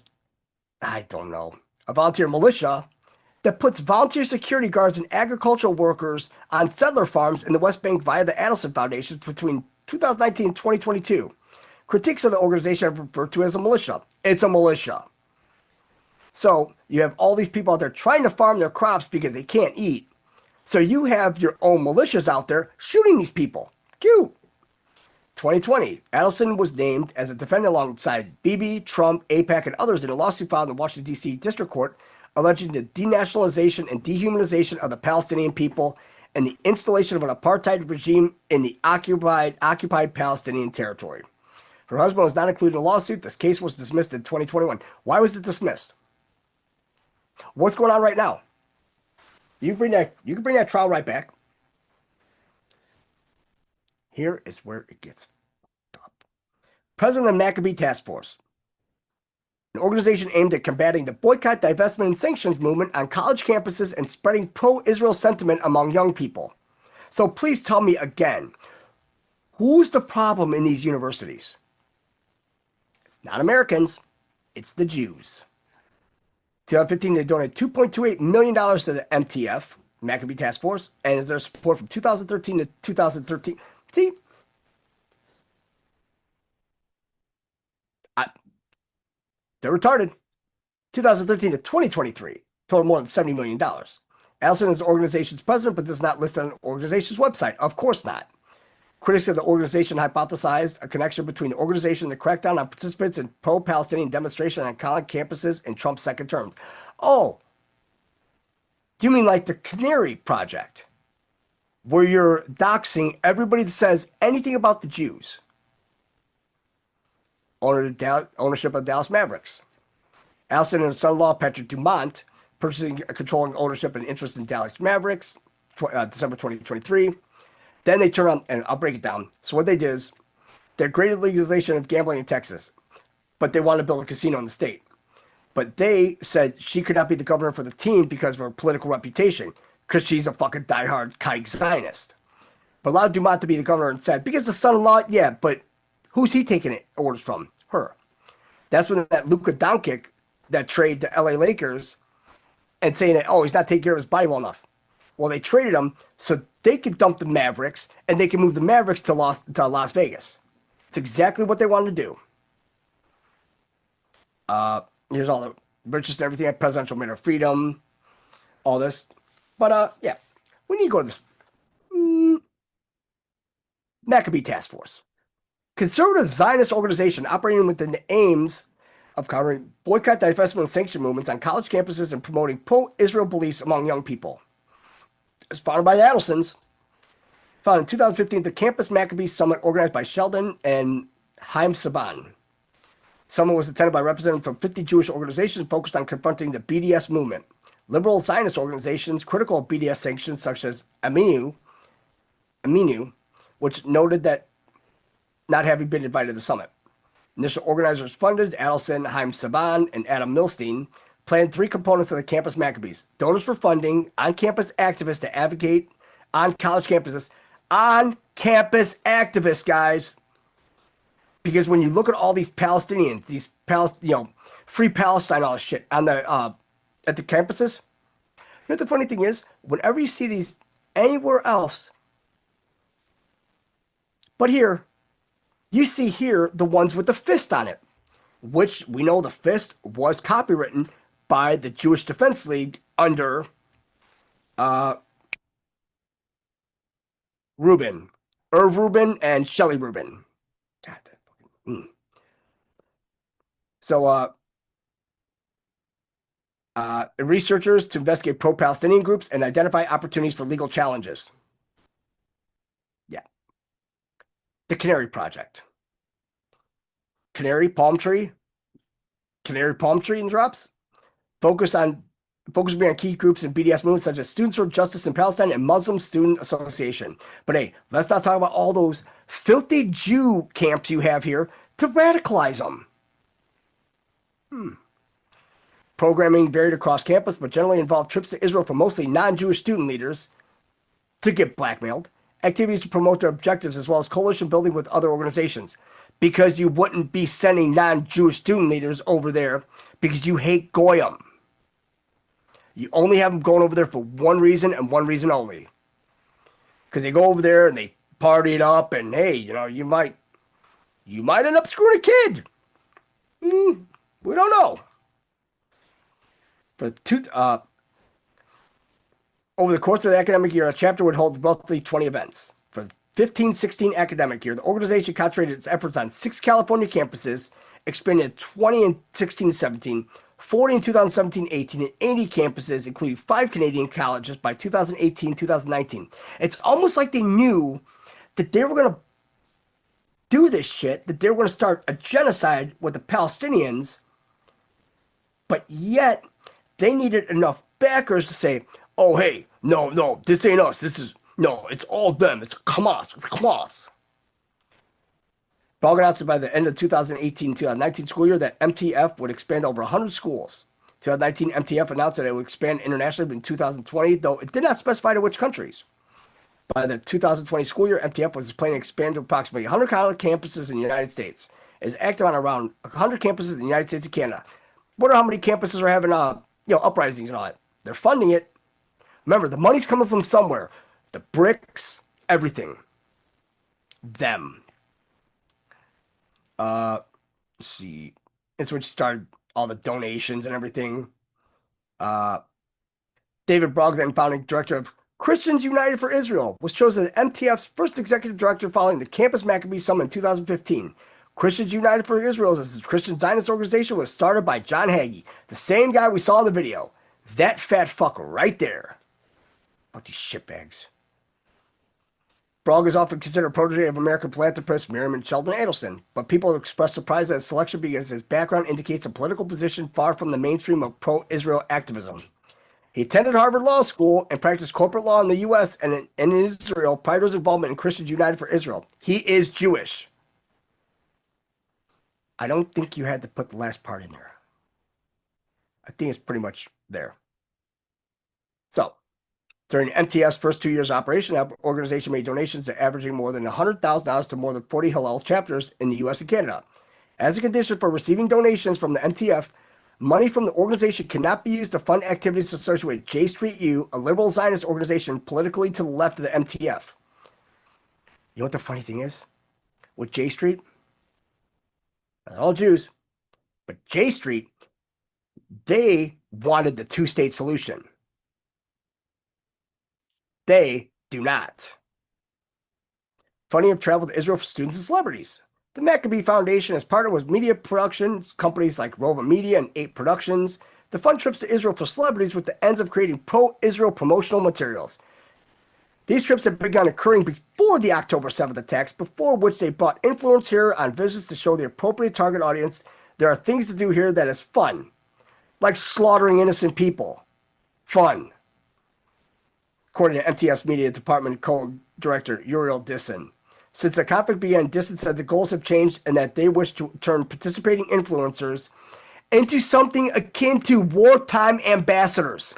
I don't know, a volunteer militia that puts volunteer security guards and agricultural workers on settler farms in the West Bank via the Adelson Foundation between 2019 and 2022. Critiques of the organization are referred to as a militia. It's a militia. So you have all these people out there trying to farm their crops because they can't eat. So you have your own militias out there shooting these people. Cute. 2020, Adelson was named as a defendant alongside Bibi, Trump, AIPAC, and others in a lawsuit filed in the Washington, D.C. District Court alleging the denationalization and dehumanization of the Palestinian people and the installation of an apartheid regime in the occupied Palestinian territory. Her husband was not included in the lawsuit. This case was dismissed in 2021. Why was it dismissed? What's going on right now? You can bring that trial right back. Here is where it gets up. President of the Maccabee Task Force, an organization aimed at combating the boycott, divestment, and sanctions movement on college campuses and spreading pro-Israel sentiment among young people. So please tell me again, who's the problem in these universities? It's not Americans, it's the Jews. 2015, they donated $2.28 million to the MTF, Maccabee Task Force, and is their support from 2013 to 2013. See, they're retarded. 2013 to 2023, total more than $70 million. Adelson is the organization's president, but does not list on the organization's website. Of course not. Critics of the organization hypothesized a connection between the organization and the crackdown on participants in pro-Palestinian demonstration on college campuses in Trump's second term. Oh, do you mean like the Canary Project, where you're doxing everybody that says anything about the Jews? Ownership of Dallas Mavericks. Adelson and his son-in-law, Patrick Dumont, purchasing, controlling ownership and interest in Dallas Mavericks, December 2023. Then they turn on, and I'll break it down. So what they did is, they created legalization of gambling in Texas, but they wanted to build a casino in the state. But they said she could not be the governor for the team because of her political reputation, because she's a fucking diehard kike Zionist. But allowed Dumont to be the governor and said, because the son-in-law, yeah, but who's he taking orders from? Her. That's when that Luka Doncic, that trade to LA Lakers, and saying that, oh, he's not taking care of his body well enough. Well, they traded him so they could dump the Mavericks, and they can move the Mavericks to Las Vegas. It's exactly what they wanted to do. Here's all the riches and everything, presidential matter of freedom, all this. But, yeah, we need to go to this Maccabee Task Force. conservative Zionist organization operating within the aims of countering boycott, divestment, and sanction movements on college campuses and promoting pro-Israel beliefs among young people. It was founded by the Adelsons. Founded in 2015, the Campus Maccabees Summit organized by Sheldon and Haim Saban. Summit was attended by representatives from 50 Jewish organizations focused on confronting the BDS movement. Liberal Zionist organizations critical of BDS sanctions such as Aminu, which noted that not having been invited to the summit. Initial organizers funded Adelson, Haim Saban, and Adam Milstein planned 3 components of the Campus Maccabees. Donors for funding, on-campus activists to advocate on college campuses. On-campus activists, guys. Because when you look at all these Palestinians, these free Palestine, all this shit on the at the campuses, you know what the funny thing is? Whenever you see these anywhere else, but here, you see here the ones with the fist on it, which we know the fist was copywritten by the Jewish Defense League under Rubin, Irv Rubin, and Shelley Rubin. God, that fucking. So, researchers to investigate pro-Palestinian groups and identify opportunities for legal challenges. Yeah. The Canary Project. Canary palm tree and drops. Focus on key groups in BDS movements such as Students for Justice in Palestine and Muslim Student Association. But hey, let's not talk about all those filthy Jew camps you have here to radicalize them. Programming varied across campus, but generally involved trips to Israel for mostly non-Jewish student leaders to get blackmailed, activities to promote their objectives, as well as coalition building with other organizations. Because you wouldn't be sending non-Jewish student leaders over there because you hate Goyim. You only have them going over there for one reason and one reason only. Because they go over there and they party it up, and hey, you might end up screwing a kid. We don't know. Over the course of the academic year, a chapter would hold roughly 20 events. For the 15-16 academic year, the organization concentrated its efforts on 6 California campuses, expanded 20 in 16-17, 40 in 2017-18, and 80 campuses, including 5 Canadian colleges by 2018-2019. It's almost like they knew that they were going to do this shit, that they were going to start a genocide with the Palestinians, but yet they needed enough backers to say, oh, hey, no, this ain't us. It's all them. It's Hamas. It's Hamas. Ball announced by the end of 2018-2019 school year that MTF would expand over 100 schools. 2019, MTF announced that it would expand internationally in 2020, though it did not specify to which countries. By the 2020 school year, MTF was planning to expand to approximately 100 college campuses in the United States. It is active on around 100 campuses in the United States and Canada. Wonder how many campuses are having uprisings and all that. They're funding it. Remember, the money's coming from somewhere. The bricks, everything. Them. Let's see. It's when she started all the donations and everything. David Brogdon, founding director of Christians United for Israel, was chosen as MTF's first executive director following the Campus Maccabees Summit in 2015. Christians United for Israel, as a Christian Zionist organization, was started by John Hagee, the same guy we saw in the video. That fat fucker right there. About these shitbags. Brog is often considered a protege of American philanthropist Miriam and Sheldon Adelson, but people have expressed surprise at his selection because his background indicates a political position far from the mainstream of pro-Israel activism. He attended Harvard Law School and practiced corporate law in the U.S. and in Israel prior to his involvement in Christians United for Israel. He is Jewish. I don't think you had to put the last part in there. I think it's pretty much there. So, during MTF's first 2 years of operation, the organization made donations to averaging more than $100,000 to more than 40 Hillel chapters in the U.S. and Canada. As a condition for receiving donations from the MTF, money from the organization cannot be used to fund activities associated with J Street U, a liberal Zionist organization politically to the left of the MTF. You know what the funny thing is? With J Street, not all Jews, but J Street, they wanted the two-state solution. They do not. Funding of travel to Israel for students and celebrities. The Maccabee Foundation has partnered with media productions companies like Rova Media and 8 Productions to fund trips to Israel for celebrities with the ends of creating pro-Israel promotional materials. These trips have begun occurring before the October 7th attacks, before which they brought influence here on visits to show the appropriate target audience there are things to do here that is fun, like slaughtering innocent people. Fun. According to MTF's media department co-director Uriel Disson. Since the conflict began, Disson said the goals have changed and that they wish to turn participating influencers into something akin to wartime ambassadors.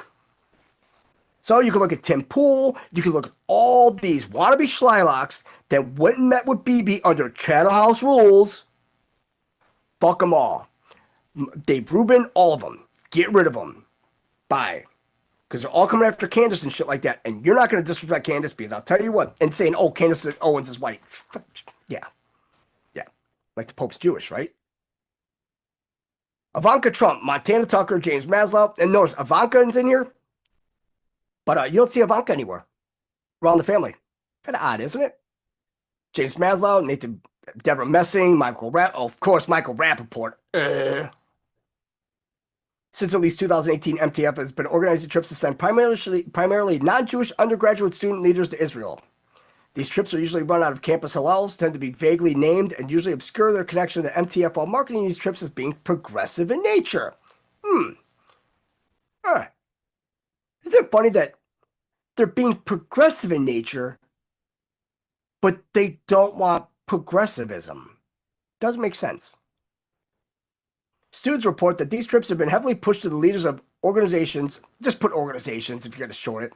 So you can look at Tim Pool, you can look at all these wannabe Schlylocks that went and met with BB under Channel House rules. Fuck them all. Dave Rubin, all of them. Get rid of them. Bye. Because they're all coming after Candace and shit like that. And you're not going to disrespect Candace because I'll tell you what. And saying, oh, Candace Owens is white. Yeah. Yeah. Like the Pope's Jewish, right? Ivanka Trump, Montana Tucker, James Maslow. And notice, Ivanka is in here. But you don't see Ivanka anywhere around the family. Kind of odd, isn't it? James Maslow, Nathan, Deborah Messing, of course, Michael Rappaport. Since at least 2018, MTF has been organizing trips to send primarily non-Jewish undergraduate student leaders to Israel. These trips are usually run out of campus hallels, tend to be vaguely named, and usually obscure their connection to MTF while marketing these trips as being progressive in nature. Isn't it funny that they're being progressive in nature, but they don't want progressivism? Doesn't make sense. Students report that these trips have been heavily pushed to the leaders of organizations, just put organizations if you're going to short it,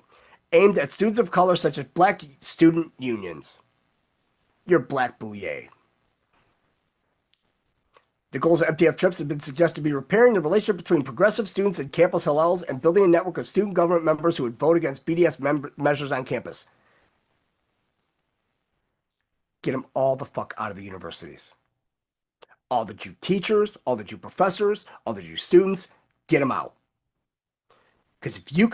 aimed at students of color such as black student unions. You're black bouye. The goals of MTF trips have been suggested to be repairing the relationship between progressive students and campus hallels and building a network of student government members who would vote against BDS measures on campus. Get them all the fuck out of the universities. All the Jew teachers, all the Jew professors, all the Jew students, get them out. Because if you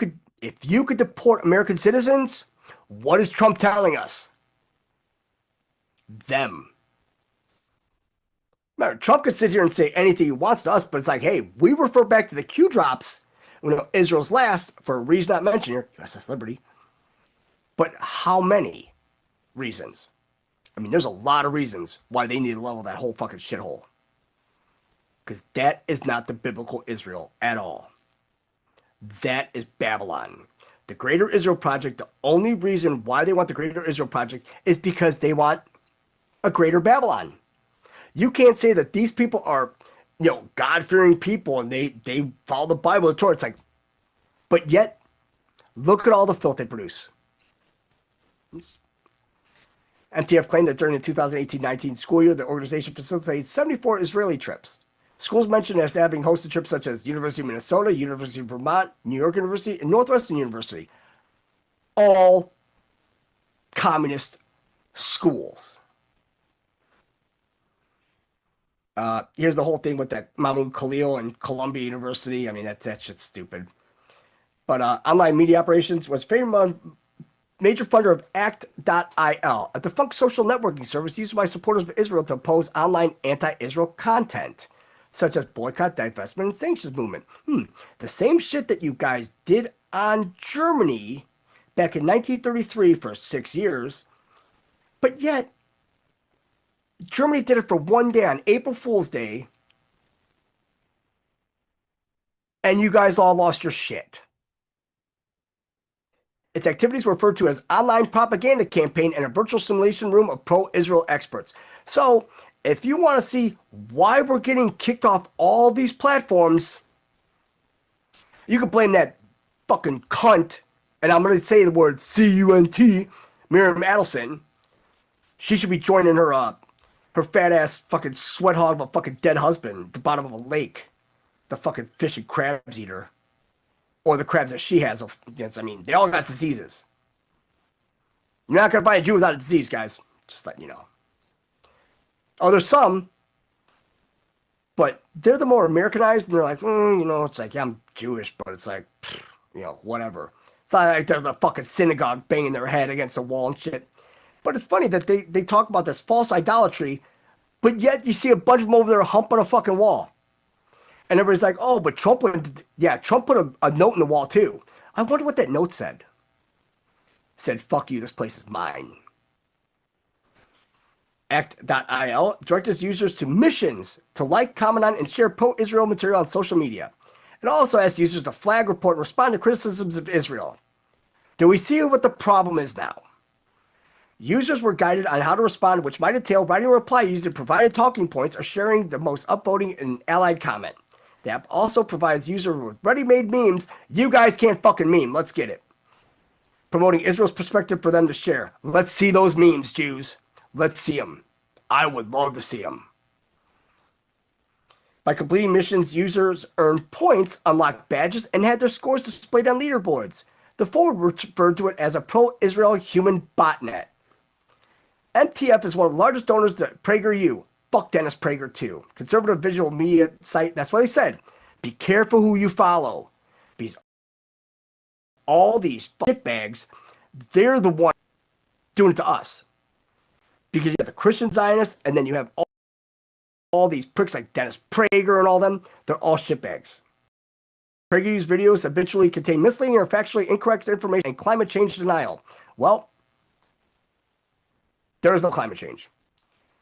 could deport American citizens, what is Trump telling us? Them. Remember, Trump could sit here and say anything he wants to us, but it's like, hey, we refer back to the Q drops when Israel's last, for a reason not mentioned here, USS Liberty. But how many reasons? I mean, there's a lot of reasons why they need to level that whole fucking shithole. Because that is not the biblical Israel at all. That is Babylon. The Greater Israel Project, the only reason why they want the Greater Israel Project is because they want a Greater Babylon. You can't say that these people are, God-fearing people and they follow the Bible, the Torah. It's like, but yet, look at all the filth they produce. MTF claimed that during the 2018-19 school year, the organization facilitated 74 Israeli trips. Schools mentioned as having hosted trips such as University of Minnesota, University of Vermont, New York University, and Northwestern University. All communist schools. Here's the whole thing with that Mahmoud Khalil and Columbia University. I mean, that shit's stupid. But online media operations was major funder of ACT.IL, a defunct social networking service used by supporters of Israel to oppose online anti-Israel content, such as boycott, divestment, and sanctions movement. The same shit that you guys did on Germany back in 1933 for 6 years, but yet Germany did it for one day on April Fool's Day, and you guys all lost your shit. Its activities were referred to as online propaganda campaign and a virtual simulation room of pro-Israel experts. So, if you want to see why we're getting kicked off all these platforms, you can blame that fucking cunt, and I'm going to say the word C-U-N-T, Miriam Adelson. She should be joining her fat-ass fucking sweat hog of a fucking dead husband at the bottom of a lake. The fucking fish and crabs eater. Or the crabs that she has. I mean, they all got diseases. You're not going to find a Jew without a disease, guys. Just letting you know. Oh, there's some. But they're the more Americanized. And they're like, it's like, yeah, I'm Jewish. But it's like, whatever. It's not like they're the fucking synagogue banging their head against the wall and shit. But it's funny that they talk about this false idolatry. But yet you see a bunch of them over there humping a fucking wall. And everybody's like, oh, but Trump Trump put a note in the wall too. I wonder what that note said. It said, fuck you, this place is mine. Act.il directs users to missions to like, comment on, and share pro-Israel material on social media. It also asks users to flag, report, and respond to criticisms of Israel. Do we see what the problem is now? Users were guided on how to respond, which might entail writing a reply using provided talking points or sharing the most upvoting and allied comment. The app also provides users with ready-made memes. You guys can't fucking meme. Let's get it. Promoting Israel's perspective for them to share. Let's see those memes, Jews. Let's see them. I would love to see them. By completing missions, users earned points, unlocked badges, and had their scores displayed on leaderboards. The forward referred to it as a pro-Israel human botnet. MTF is one of the largest donors to PragerU. Fuck Dennis Prager too. Conservative visual media site. That's what they said. Be careful who you follow. Because all these shitbags, they're the ones doing it to us. Because you have the Christian Zionists, and then you have all these pricks like Dennis Prager and all them. They're all shitbags. PragerU's videos habitually contain misleading or factually incorrect information and climate change denial. Well, there is no climate change.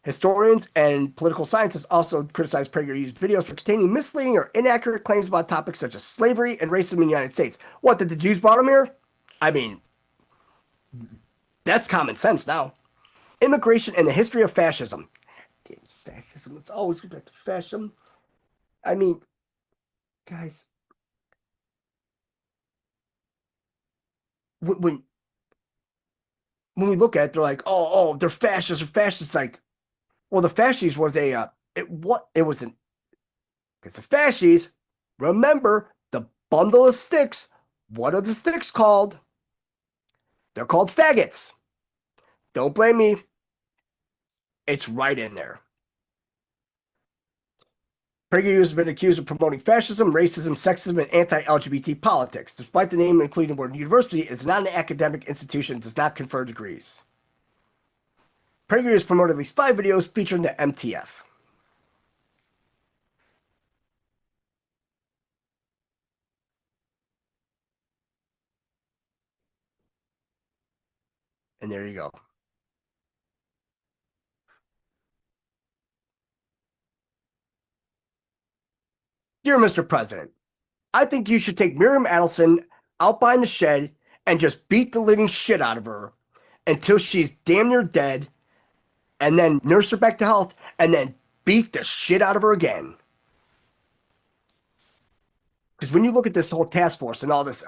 Historians and political scientists also criticize PragerU's videos for containing misleading or inaccurate claims about topics such as slavery and racism in the United States. What, did the Jews brought them here? I mean, that's common sense now. Immigration and the history of fascism. Fascism, let's always go back to fascism. I mean, guys, when we look at it, they're like, oh, they're fascists or fascists. Like, well, the fascists was because the fascists, remember the bundle of sticks. What are the sticks called? They're called faggots. Don't blame me. It's right in there. PragerU has been accused of promoting fascism, racism, sexism, and anti-LGBT politics. Despite the name including the word university, is not an academic institution and does not confer degrees. PragerU has promoted at least 5 videos featuring the MTF. And there you go. Dear Mr. President, I think you should take Miriam Adelson out behind the shed and just beat the living shit out of her until she's damn near dead, and then nurse her back to health, and then beat the shit out of her again. Because when you look at this whole task force and all this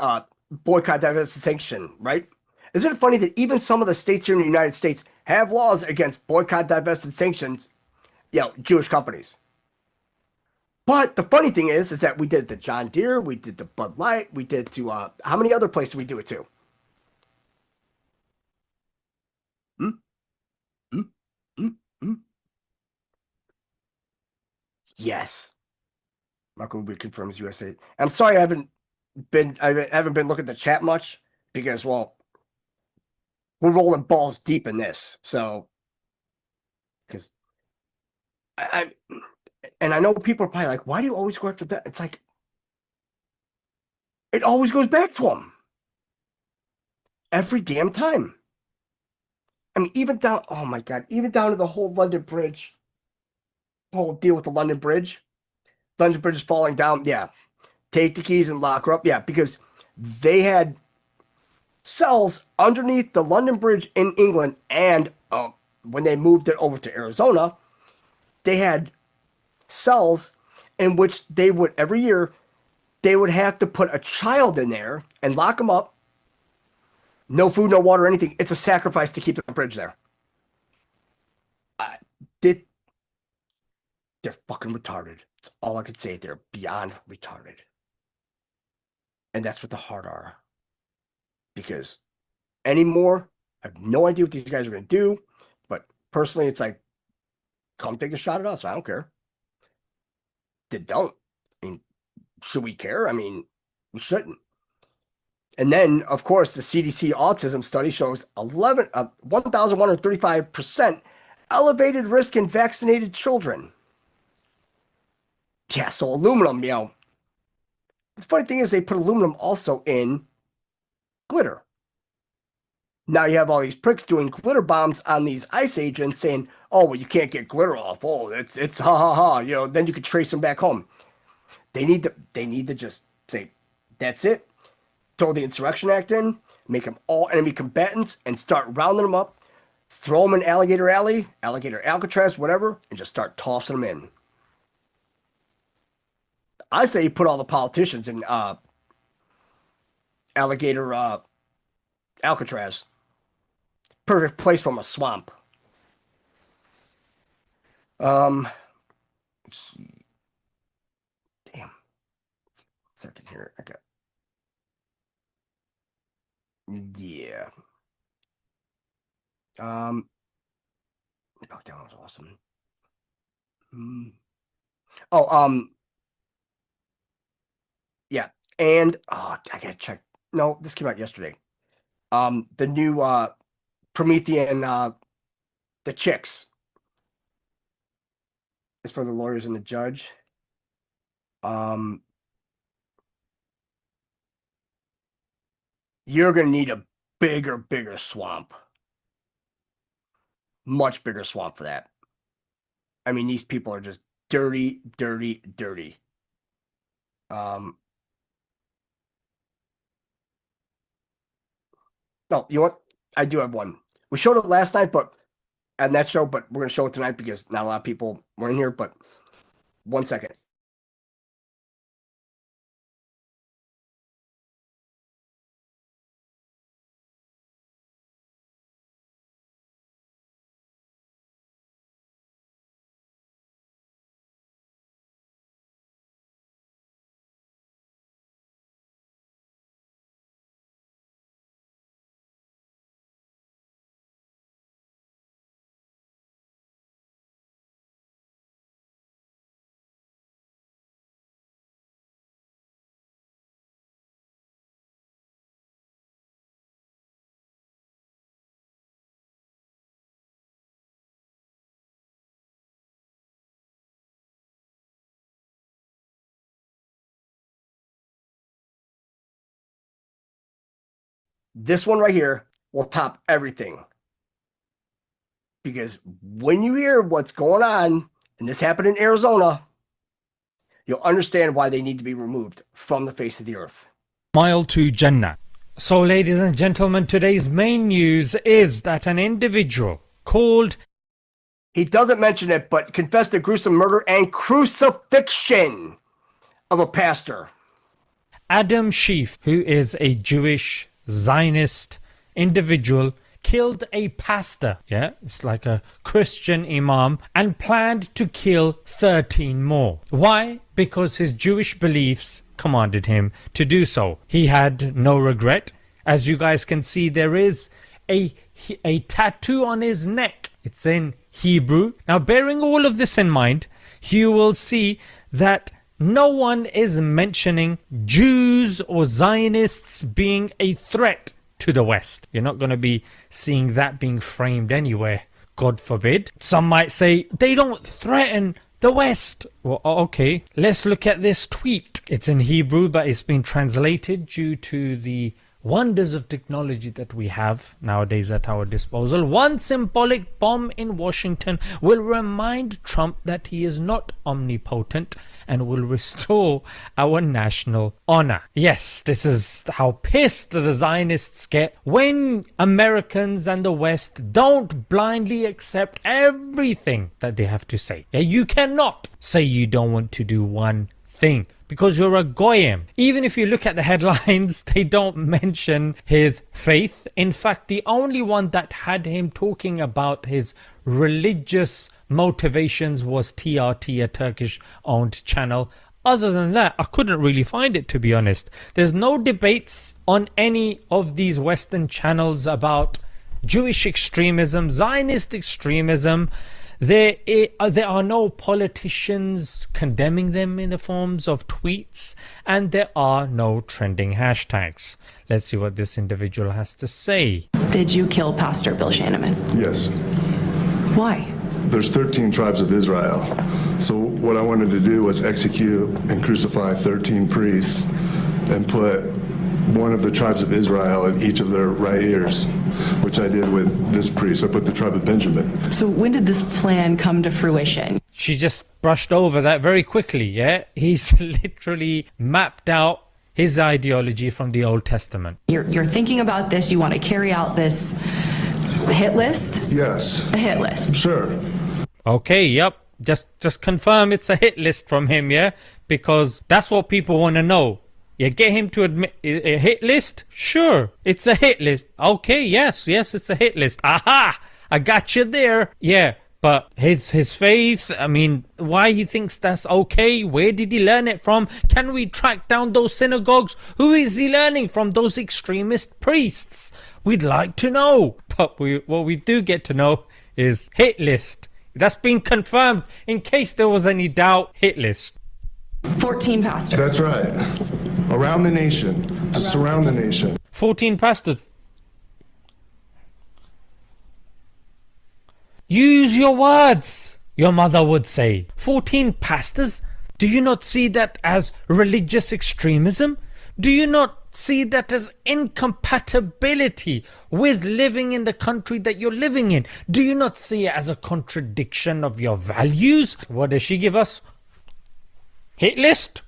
boycott, divest, and sanction, right? Isn't it funny that even some of the states here in the United States have laws against boycott, divest, and sanctions, Jewish companies? But the funny thing is that we did it to John Deere, we did to Bud Light, we did to, how many other places we do it to? Yes. Marco Rubio confirms USA. I'm sorry I haven't been looking at the chat much because, well, we're rolling balls deep in this. So, because and I know people are probably like, why do you always go after that? It's like, it always goes back to them. Every damn time. I mean, even down, oh my God, even down to the whole London Bridge, the whole deal with the London Bridge. London Bridge is falling down. Yeah. Take the keys and lock her up. Yeah, because they had cells underneath the London Bridge in England. And when they moved it over to Arizona, they had cells in which they would, every year, they would have to put a child in there and lock them up. No food, no water, anything. It's a sacrifice to keep the bridge there. They're fucking retarded. That's all I could say. They're beyond retarded. And that's what the heart are. Because anymore, I have no idea what these guys are going to do. But personally, it's like, come take a shot at us. I don't care. They don't. I mean, should we care? I mean, we shouldn't. And then, of course, the CDC autism study shows 1,135% elevated risk in vaccinated children. Yeah, so aluminum, you know. The funny thing is they put aluminum also in glitter. Now you have all these pricks doing glitter bombs on these ICE agents saying, oh, well, you can't get glitter off. Oh, it's ha ha ha. You know, then you could trace them back home. They need to just say, that's it. Throw the Insurrection Act in, make them all enemy combatants, and start rounding them up. Throw them in Alligator Alley, Alligator Alcatraz, whatever, and just start tossing them in. I say you put all the politicians in Alligator Alcatraz. Perfect place from a swamp. Let's see. Damn. Second here. I got. Yeah. Lockdown was awesome. Yeah. And I gotta check. No, this came out yesterday. The new Promethean, the chicks. It's for the lawyers and the judge. You're gonna need a bigger swamp. Much bigger swamp for that. I mean, these people are just dirty. No, you know what? I do have one. We showed it last night, but at that show, but we're gonna show it tonight because not a lot of people were in here. But 1 second. This one right here will top everything. Because when you hear what's going on, and this happened in Arizona, you'll understand why they need to be removed from the face of the earth. Mile to Jannah. So, ladies and gentlemen, today's main news is that an individual called... He doesn't mention it, but confessed to gruesome murder and crucifixion of a pastor. Adam Schiff, who is a Jewish Zionist individual, killed a pastor, it's like a Christian imam, and planned to kill 13 more. Why? Because his Jewish beliefs commanded him to do so. He had no regret. As you guys can see, there is a tattoo on his neck. It's in Hebrew. Now, bearing all of this in mind, you will see that no one is mentioning Jews or Zionists being a threat to the West. You're not going to be seeing that being framed anywhere, God forbid. Some might say they don't threaten the West. Well, okay, let's look at this tweet. It's in Hebrew, but it's been translated due to the wonders of technology that we have nowadays at our disposal. One symbolic bomb in Washington will remind Trump that he is not omnipotent and will restore our national honor. Yes, this is how pissed the Zionists get when Americans and the West don't blindly accept everything that they have to say. You cannot say you don't want to do one thing, because you're a goyim. Even if you look at the headlines, they don't mention his faith. In fact, the only one that had him talking about his religious motivations was TRT, a Turkish-owned channel. Other than that, I couldn't really find it, to be honest. There's no debates on any of these Western channels about Jewish extremism, Zionist extremism. There are no politicians condemning them in the forms of tweets, and there are no trending hashtags. Let's see what this individual has to say. Did you kill Pastor Bill Shanneman? Yes. Why? there's 13 tribes of Israel. So what I wanted to do was execute and crucify 13 priests and put one of the tribes of Israel in each of their right ears, which I did with this priest. I put the tribe of Benjamin. So when did this plan come to fruition? She just brushed over that very quickly, yeah? He's literally mapped out his ideology from the Old Testament. You're thinking about this, you want to carry out this hit list? Yes. A hit list. Sure. Okay, yep. Just confirm it's a hit list from him, yeah? Because that's what people want to know. You get him to admit a hit list? Sure, it's a hit list. Okay, yes, it's a hit list. Aha! I got you there. Yeah, but his faith, I mean, why he thinks that's okay? Where did he learn it from? Can we track down those synagogues? Who is he learning from? Those extremist priests? We'd like to know. But what we do get to know is hit list. That's been confirmed. In case there was any doubt, hit list. 14 pastors. That's right. Around the nation, to surround the nation. 14 pastors. Use your words, your mother would say. 14 pastors? Do you not see that as religious extremism? Do you not see that as incompatibility with living in the country that you're living in? Do you not see it as a contradiction of your values? What does she give us? Hit list?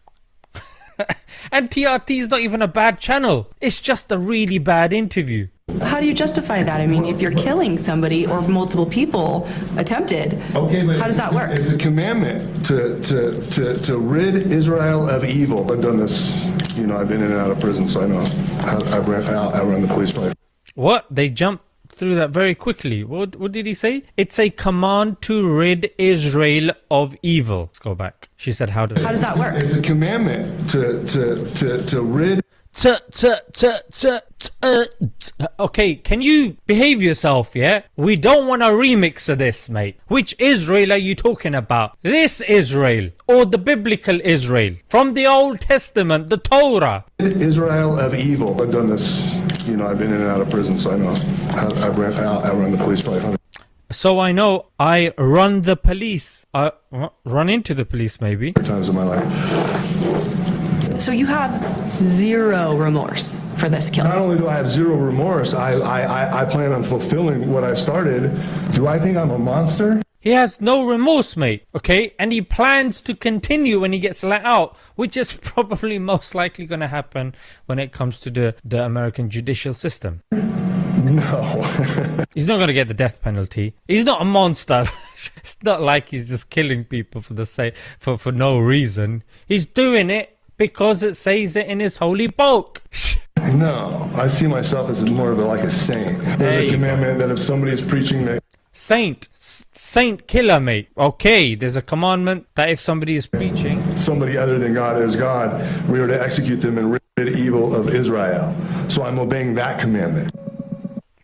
And TRT is not even a bad channel. It's just a really bad interview. How do you justify that? I mean, if you're killing somebody or multiple people attempted, okay, but how does that work? It's a commandment to rid Israel of evil. I've done this, you know, I've been in and out of prison, so I know I run the police department. What? They jumped through that very quickly. What did he say? It's a command to rid Israel of evil. Let's go back. She said, how does that work? It's a commandment to rid. Okay, can you behave yourself, yeah? We don't want a remix of this, mate. Which Israel are you talking about? This Israel or the biblical Israel? From the Old Testament, the Torah. Israel of evil. I've done this, you know, I've been in and out of prison, so I know I run the police department. So I know I run the police. I run into the police, maybe. Times in my life. So you have zero remorse for this killing? Not only do I have zero remorse, I plan on fulfilling what I started. Do I think I'm a monster? He has no remorse, mate, okay? And he plans to continue when he gets let out, which is probably most likely going to happen when it comes to the American judicial system. No. He's not going to get the death penalty. He's not a monster. It's not like he's just killing people for no reason. He's doing it because it says it in his holy book. No, I see myself as more of like a saint. There's a commandment that if somebody is preaching that... Saint killer, mate. Okay, there's a commandment that if somebody is preaching... somebody other than God is God, we are to execute them and rid evil of Israel. So I'm obeying that commandment.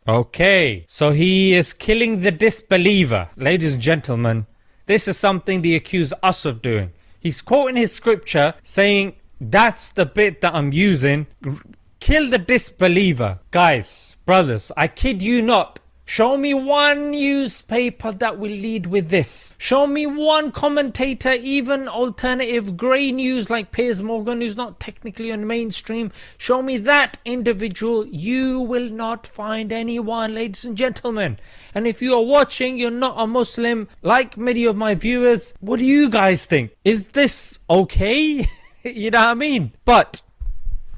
Okay, so he is killing the disbeliever. Ladies and gentlemen, this is something they accuse us of doing. He's quoting his scripture saying, that's the bit that I'm using. Kill the disbeliever. Guys, brothers, I kid you not. Show me one newspaper that will lead with this. Show me one commentator, even alternative grey news like Piers Morgan, who's not technically on mainstream. Show me that individual. You will not find anyone, ladies and gentlemen. And if you are watching, you're not a Muslim, like many of my viewers, what do you guys think? Is this okay? You know what I mean? But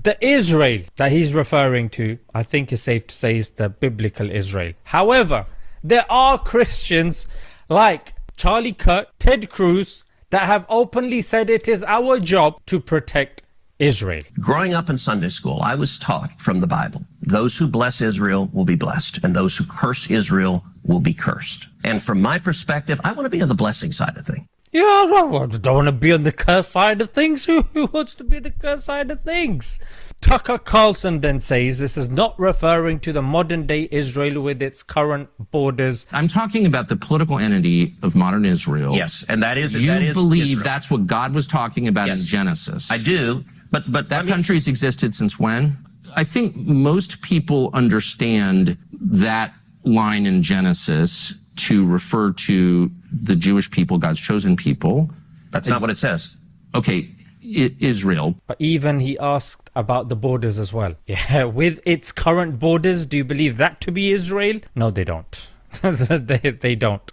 the Israel that he's referring to, I think it's safe to say is the biblical Israel. However, there are Christians like Charlie Kirk, Ted Cruz, that have openly said it is our job to protect Israel. Growing up in Sunday school, I was taught from the Bible, those who bless Israel will be blessed, and those who curse Israel will be cursed. And from my perspective, I want to be on the blessing side of things. Yeah, I don't want to be on the curse side of things. Who wants to be the curse side of things? Tucker Carlson then says this is not referring to the modern day Israel with its current borders. I'm talking about the political entity of modern Israel. Yes, and that is you believe Israel. That's what God was talking about in Genesis. I do, but that country's existed since when? I think most people understand that line in Genesis to refer to the Jewish people, God's chosen people. That's not what it says. Okay, Israel. But even he asked about the borders as well. Yeah, with its current borders, do you believe that to be Israel? No, they don't. they don't.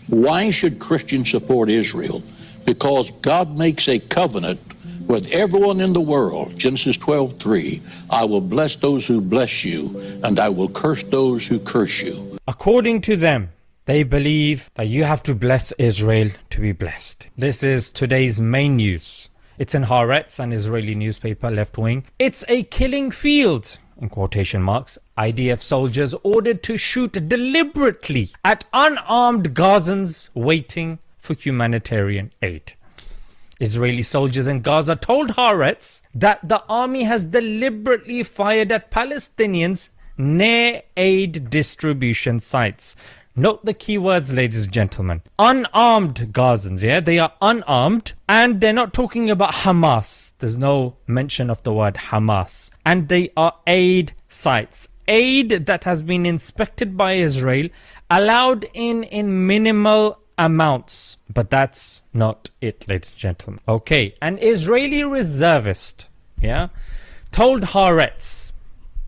Why should Christians support Israel? Because God makes a covenant with everyone in the world. Genesis 12:3. I will bless those who bless you, and I will curse those who curse you. According to them, they believe that you have to bless Israel to be blessed. This is today's main news. It's in Haaretz, an Israeli newspaper, left wing. It's a killing field, in quotation marks. IDF soldiers ordered to shoot deliberately at unarmed Gazans waiting for humanitarian aid. Israeli soldiers in Gaza told Haaretz that the army has deliberately fired at Palestinians near aid distribution sites. Note the keywords, ladies and gentlemen. Unarmed Gazans, yeah? They are unarmed, and they're not talking about Hamas. There's no mention of the word Hamas. And they are aid sites. Aid that has been inspected by Israel, allowed in minimal amounts. But that's not it, ladies and gentlemen. Okay, an Israeli reservist, yeah, told Haaretz,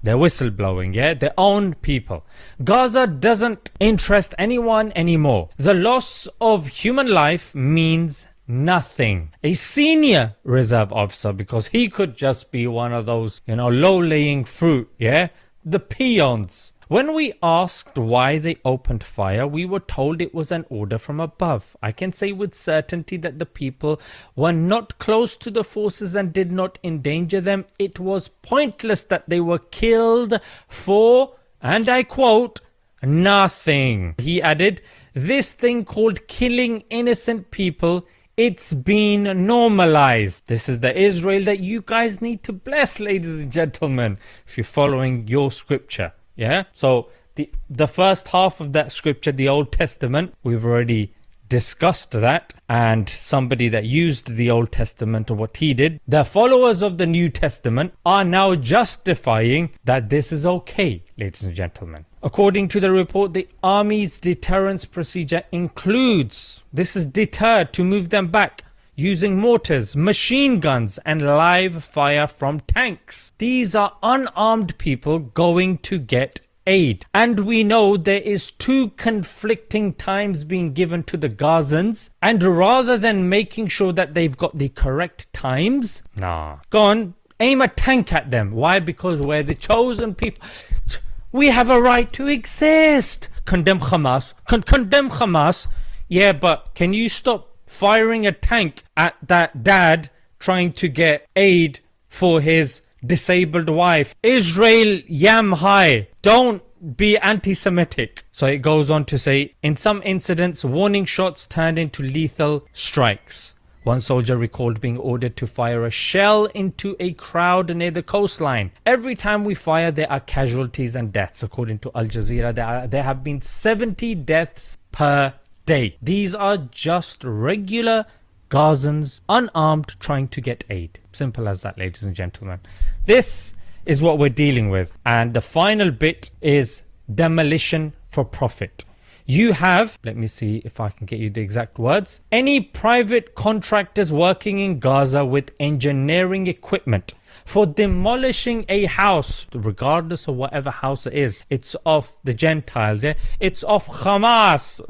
they're whistleblowing, yeah, their own people, Gaza doesn't interest anyone anymore. The loss of human life means nothing. A senior reserve officer, because he could just be one of those, low-laying fruit, yeah, the peons. When we asked why they opened fire, we were told it was an order from above. I can say with certainty that the people were not close to the forces and did not endanger them. It was pointless that they were killed for, and I quote, nothing. He added, this thing called killing innocent people, it's been normalized. This is the Israel that you guys need to bless, ladies and gentlemen, if you're following your scripture. Yeah, so the first half of that scripture, the Old Testament, we've already discussed that, and somebody that used the Old Testament or what he did, the followers of the New Testament are now justifying that this is okay, ladies and gentlemen. According to the report, the army's deterrence procedure includes, this is deterred to move them back, using mortars, machine guns, and live fire from tanks. These are unarmed people going to get aid. And we know there is two conflicting times being given to the Gazans, and rather than making sure that they've got the correct times, go on, aim a tank at them. Why? Because we're the chosen people. We have a right to exist. Condemn Hamas. Condemn Hamas. Yeah, but can you stop firing a tank at that dad trying to get aid for his disabled wife? Israel yam high. Don't be anti-Semitic. So it goes on to say, in some incidents, warning shots turned into lethal strikes. One soldier recalled being ordered to fire a shell into a crowd near the coastline. Every time we fire, there are casualties and deaths. According to Al Jazeera, there have been 70 deaths per day. These are just regular Gazans, unarmed, trying to get aid. Simple as that, ladies and gentlemen. This is what we're dealing with. And the final bit is demolition for profit. You have, let me see if I can get you the exact words, any private contractors working in Gaza with engineering equipment for demolishing a house, regardless of whatever house it is. It's of the Gentiles, yeah? It's of Hamas.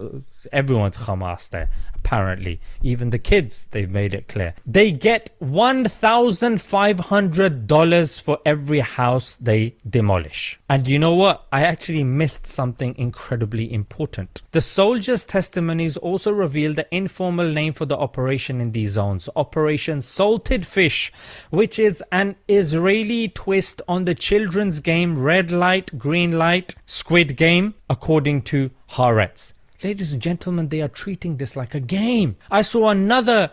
Everyone's Hamas there, apparently. Even the kids, they've made it clear. They get $1,500 for every house they demolish. And you know what? I actually missed something incredibly important. The soldiers' testimonies also reveal the informal name for the operation in these zones, Operation Salted Fish, which is an Israeli twist on the children's game Red Light, Green Light, Squid Game, according to Haaretz. Ladies and gentlemen, they are treating this like a game. I saw another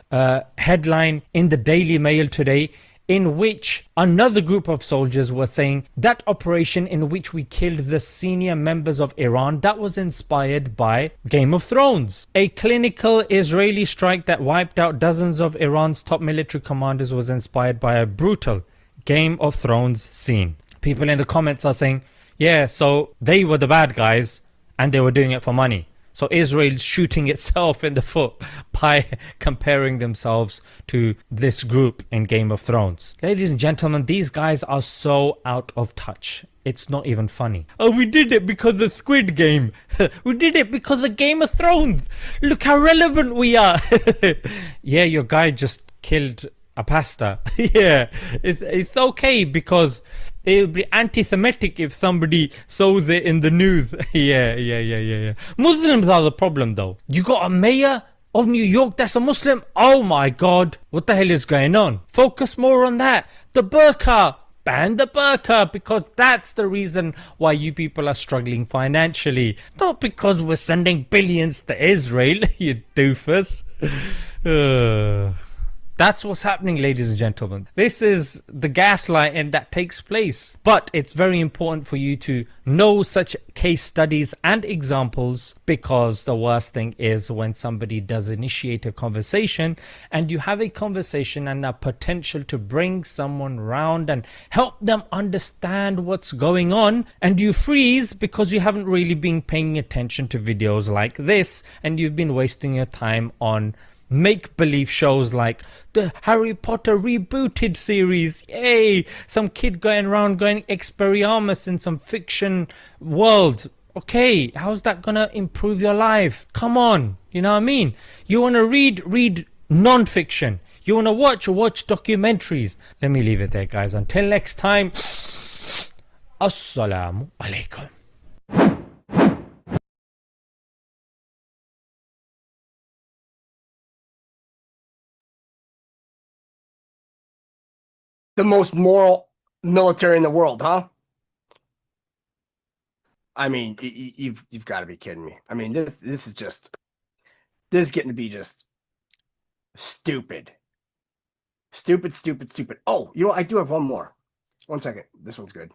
headline in the Daily Mail today in which another group of soldiers were saying that operation in which we killed the senior members of Iran, that was inspired by Game of Thrones. A clinical Israeli strike that wiped out dozens of Iran's top military commanders was inspired by a brutal Game of Thrones scene. People in the comments are saying, yeah, so they were the bad guys and they were doing it for money. So Israel's shooting itself in the foot by comparing themselves to this group in Game of Thrones. Ladies and gentlemen, these guys are so out of touch. It's not even funny. Oh, we did it because of Squid Game. We did it because of Game of Thrones. Look how relevant we are. Yeah, your guy just killed a pastor. Yeah, it's okay because it would be anti-Semitic if somebody shows it in the news. Yeah. Muslims are the problem though. You got a mayor of New York that's a Muslim? Oh my God. What the hell is going on? Focus more on that. The burqa. Ban the burqa, because that's the reason why you people are struggling financially. Not because we're sending billions to Israel, you doofus. That's what's happening, ladies and gentlemen. This is the gaslighting that takes place. But it's very important for you to know such case studies and examples, because the worst thing is when somebody does initiate a conversation and you have a conversation and a potential to bring someone round and help them understand what's going on, and you freeze because you haven't really been paying attention to videos like this and you've been wasting your time on make-believe shows like the Harry Potter rebooted series. Yay! Some kid going around going Expelliarmus in some fiction world. Okay, how's that gonna improve your life? Come on, you know what I mean? You wanna read non-fiction. You wanna watch documentaries. Let me leave it there, guys. Until next time, Assalamu alaikum. The most moral military in the world, huh? I mean, you've got to be kidding me. I mean, this is getting to be just stupid. Stupid. Oh, you know what? I do have one more. 1 second. This one's good.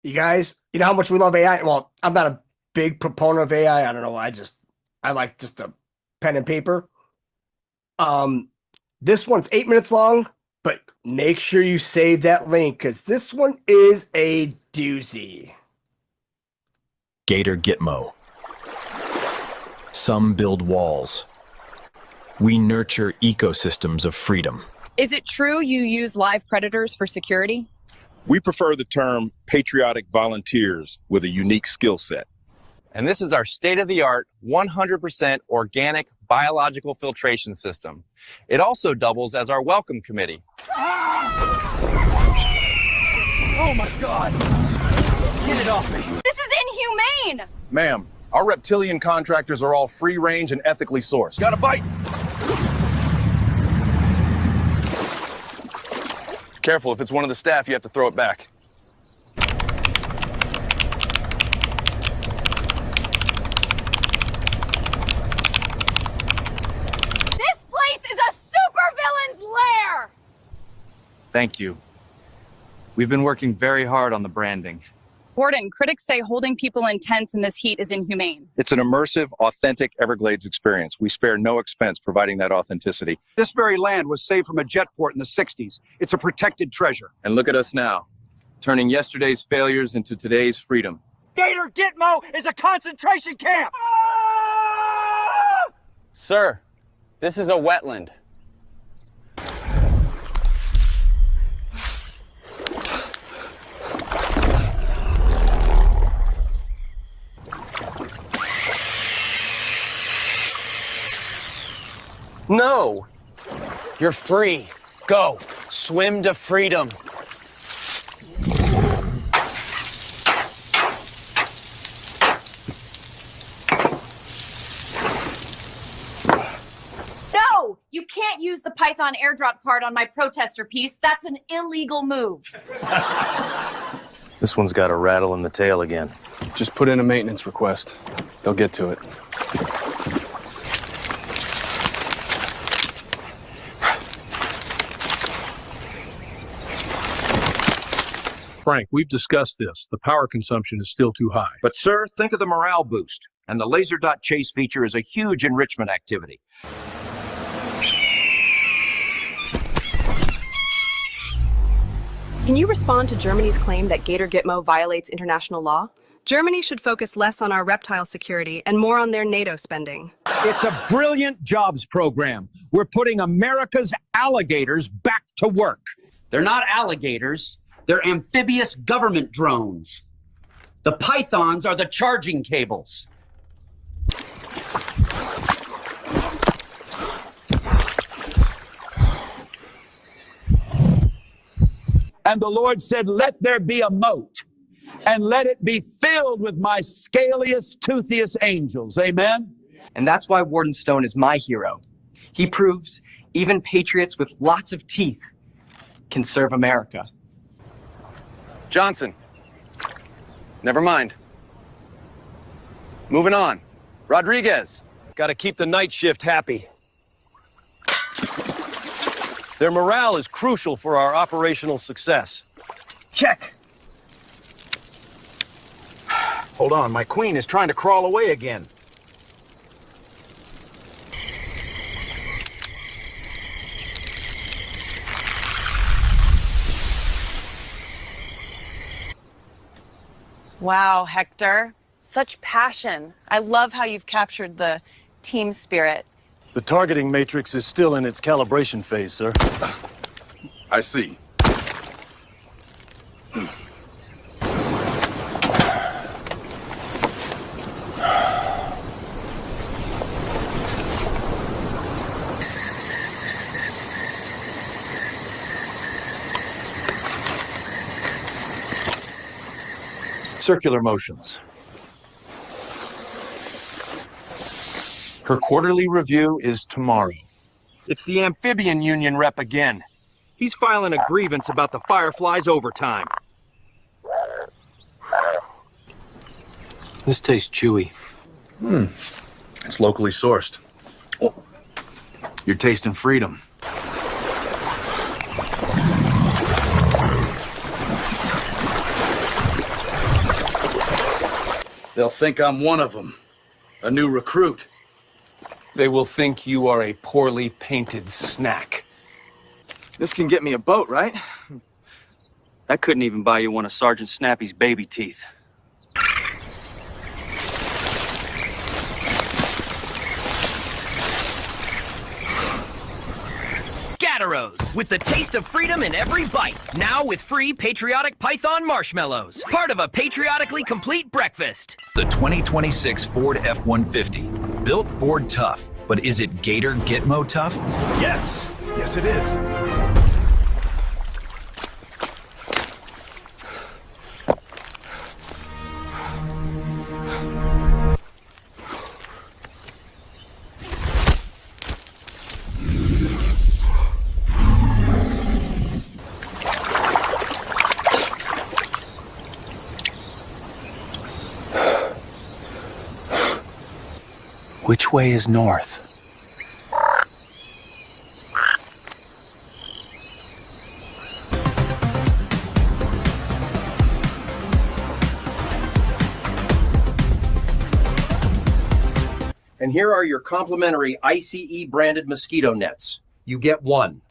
You guys, you know how much we love AI? Well, I'm not a big proponent of AI. I don't know. I like just a pen and paper. This one's 8 minutes long, but make sure you save that link because this one is a doozy. Gator Gitmo. Some build walls. We nurture ecosystems of freedom. Is it true you use live predators for security? We prefer the term patriotic volunteers with a unique skill set. And this is our state-of-the-art, 100% organic biological filtration system. It also doubles as our welcome committee. Oh my God! Get it off me! This is inhumane! Ma'am, our reptilian contractors are all free range and ethically sourced. Got a bite? Careful, if it's one of the staff, you have to throw it back. This place is a supervillain's lair! Thank you. We've been working very hard on the branding. Warden, critics say holding people in tents in this heat is inhumane. It's an immersive, authentic Everglades experience. We spare no expense providing that authenticity. This very land was saved from a jet port in the 60s. It's a protected treasure. And look at us now, turning yesterday's failures into today's freedom. Gator Gitmo is a concentration camp! Sir, this is a wetland. No! You're free. Go. Swim to freedom. No! You can't use the Python airdrop card on my protester piece. That's an illegal move. This one's got a rattle in the tail again. Just put in a maintenance request. They'll get to it. Frank, we've discussed this. The power consumption is still too high. But, sir, think of the morale boost. And the laser dot chase feature is a huge enrichment activity. Can you respond to Germany's claim that Gator Gitmo violates international law? Germany should focus less on our reptile security and more on their NATO spending. It's a brilliant jobs program. We're putting America's alligators back to work. They're not alligators. They're amphibious government drones. The pythons are the charging cables. And the Lord said, let there be a moat, and let it be filled with my scaliest, toothiest angels. Amen? And that's why Warden Stone is my hero. He proves even patriots with lots of teeth can serve America. Johnson. Never mind. Moving on. Rodriguez. Gotta keep the night shift happy. Their morale is crucial for our operational success. Check. Hold on, my queen is trying to crawl away again. Wow, Hector. Such passion. I love how you've captured the team spirit. The targeting matrix is still in its calibration phase, sir. I see. Circular motions. Her quarterly review is tomorrow. It's the amphibian union rep again. He's filing a grievance about the Fireflies' overtime. This tastes chewy. It's locally sourced. You're tasting freedom. They'll think I'm one of them, a new recruit. They will think you are a poorly painted snack. This can get me a boat, right? That couldn't even buy you one of Sergeant Snappy's baby teeth. Gatoros, with the taste of freedom in every bite. Now with free patriotic python marshmallows. Part of a patriotically complete breakfast. The 2026 Ford F-150. Built Ford tough, but is it Gator Gitmo tough? Yes. Yes, it is. Which way is north? And here are your complimentary ICE branded mosquito nets. You get one.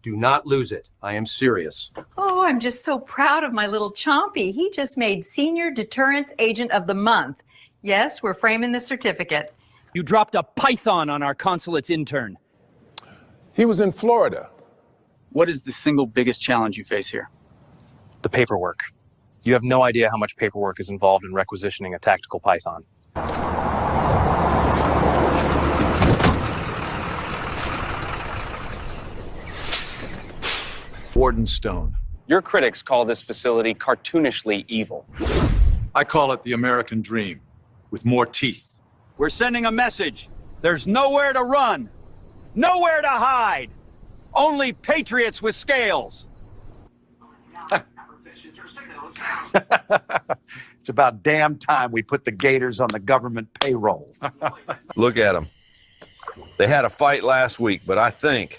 Do not lose it. I am serious. Oh, I'm just so proud of my little Chompy. He just made Senior Deterrence Agent of the Month. Yes, we're framing the certificate. You dropped a python on our consulate's intern. He was in Florida. What is the single biggest challenge you face here? The paperwork. You have no idea how much paperwork is involved in requisitioning a tactical python. Warden Stone. Your critics call this facility cartoonishly evil. I call it the American dream, with more teeth. We're sending a message. There's nowhere to run, nowhere to hide. Only patriots with scales. It's about damn time we put the gators on the government payroll. Look at them. They had a fight last week, but I think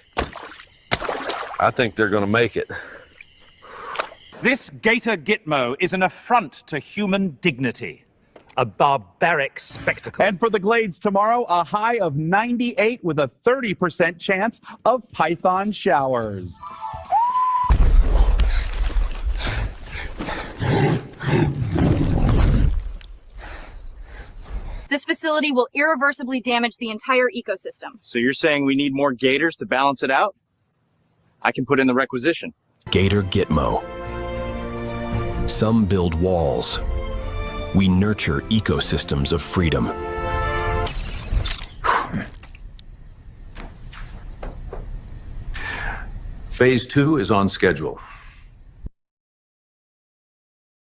they're going to make it. This gator Gitmo is an affront to human dignity. A barbaric spectacle. And for the Glades tomorrow, a high of 98 with a 30% chance of python showers. This facility will irreversibly damage the entire ecosystem. So you're saying we need more gators to balance it out? I can put in the requisition. Gator Gitmo. Some build walls. We nurture ecosystems of freedom. Phase 2 is on schedule.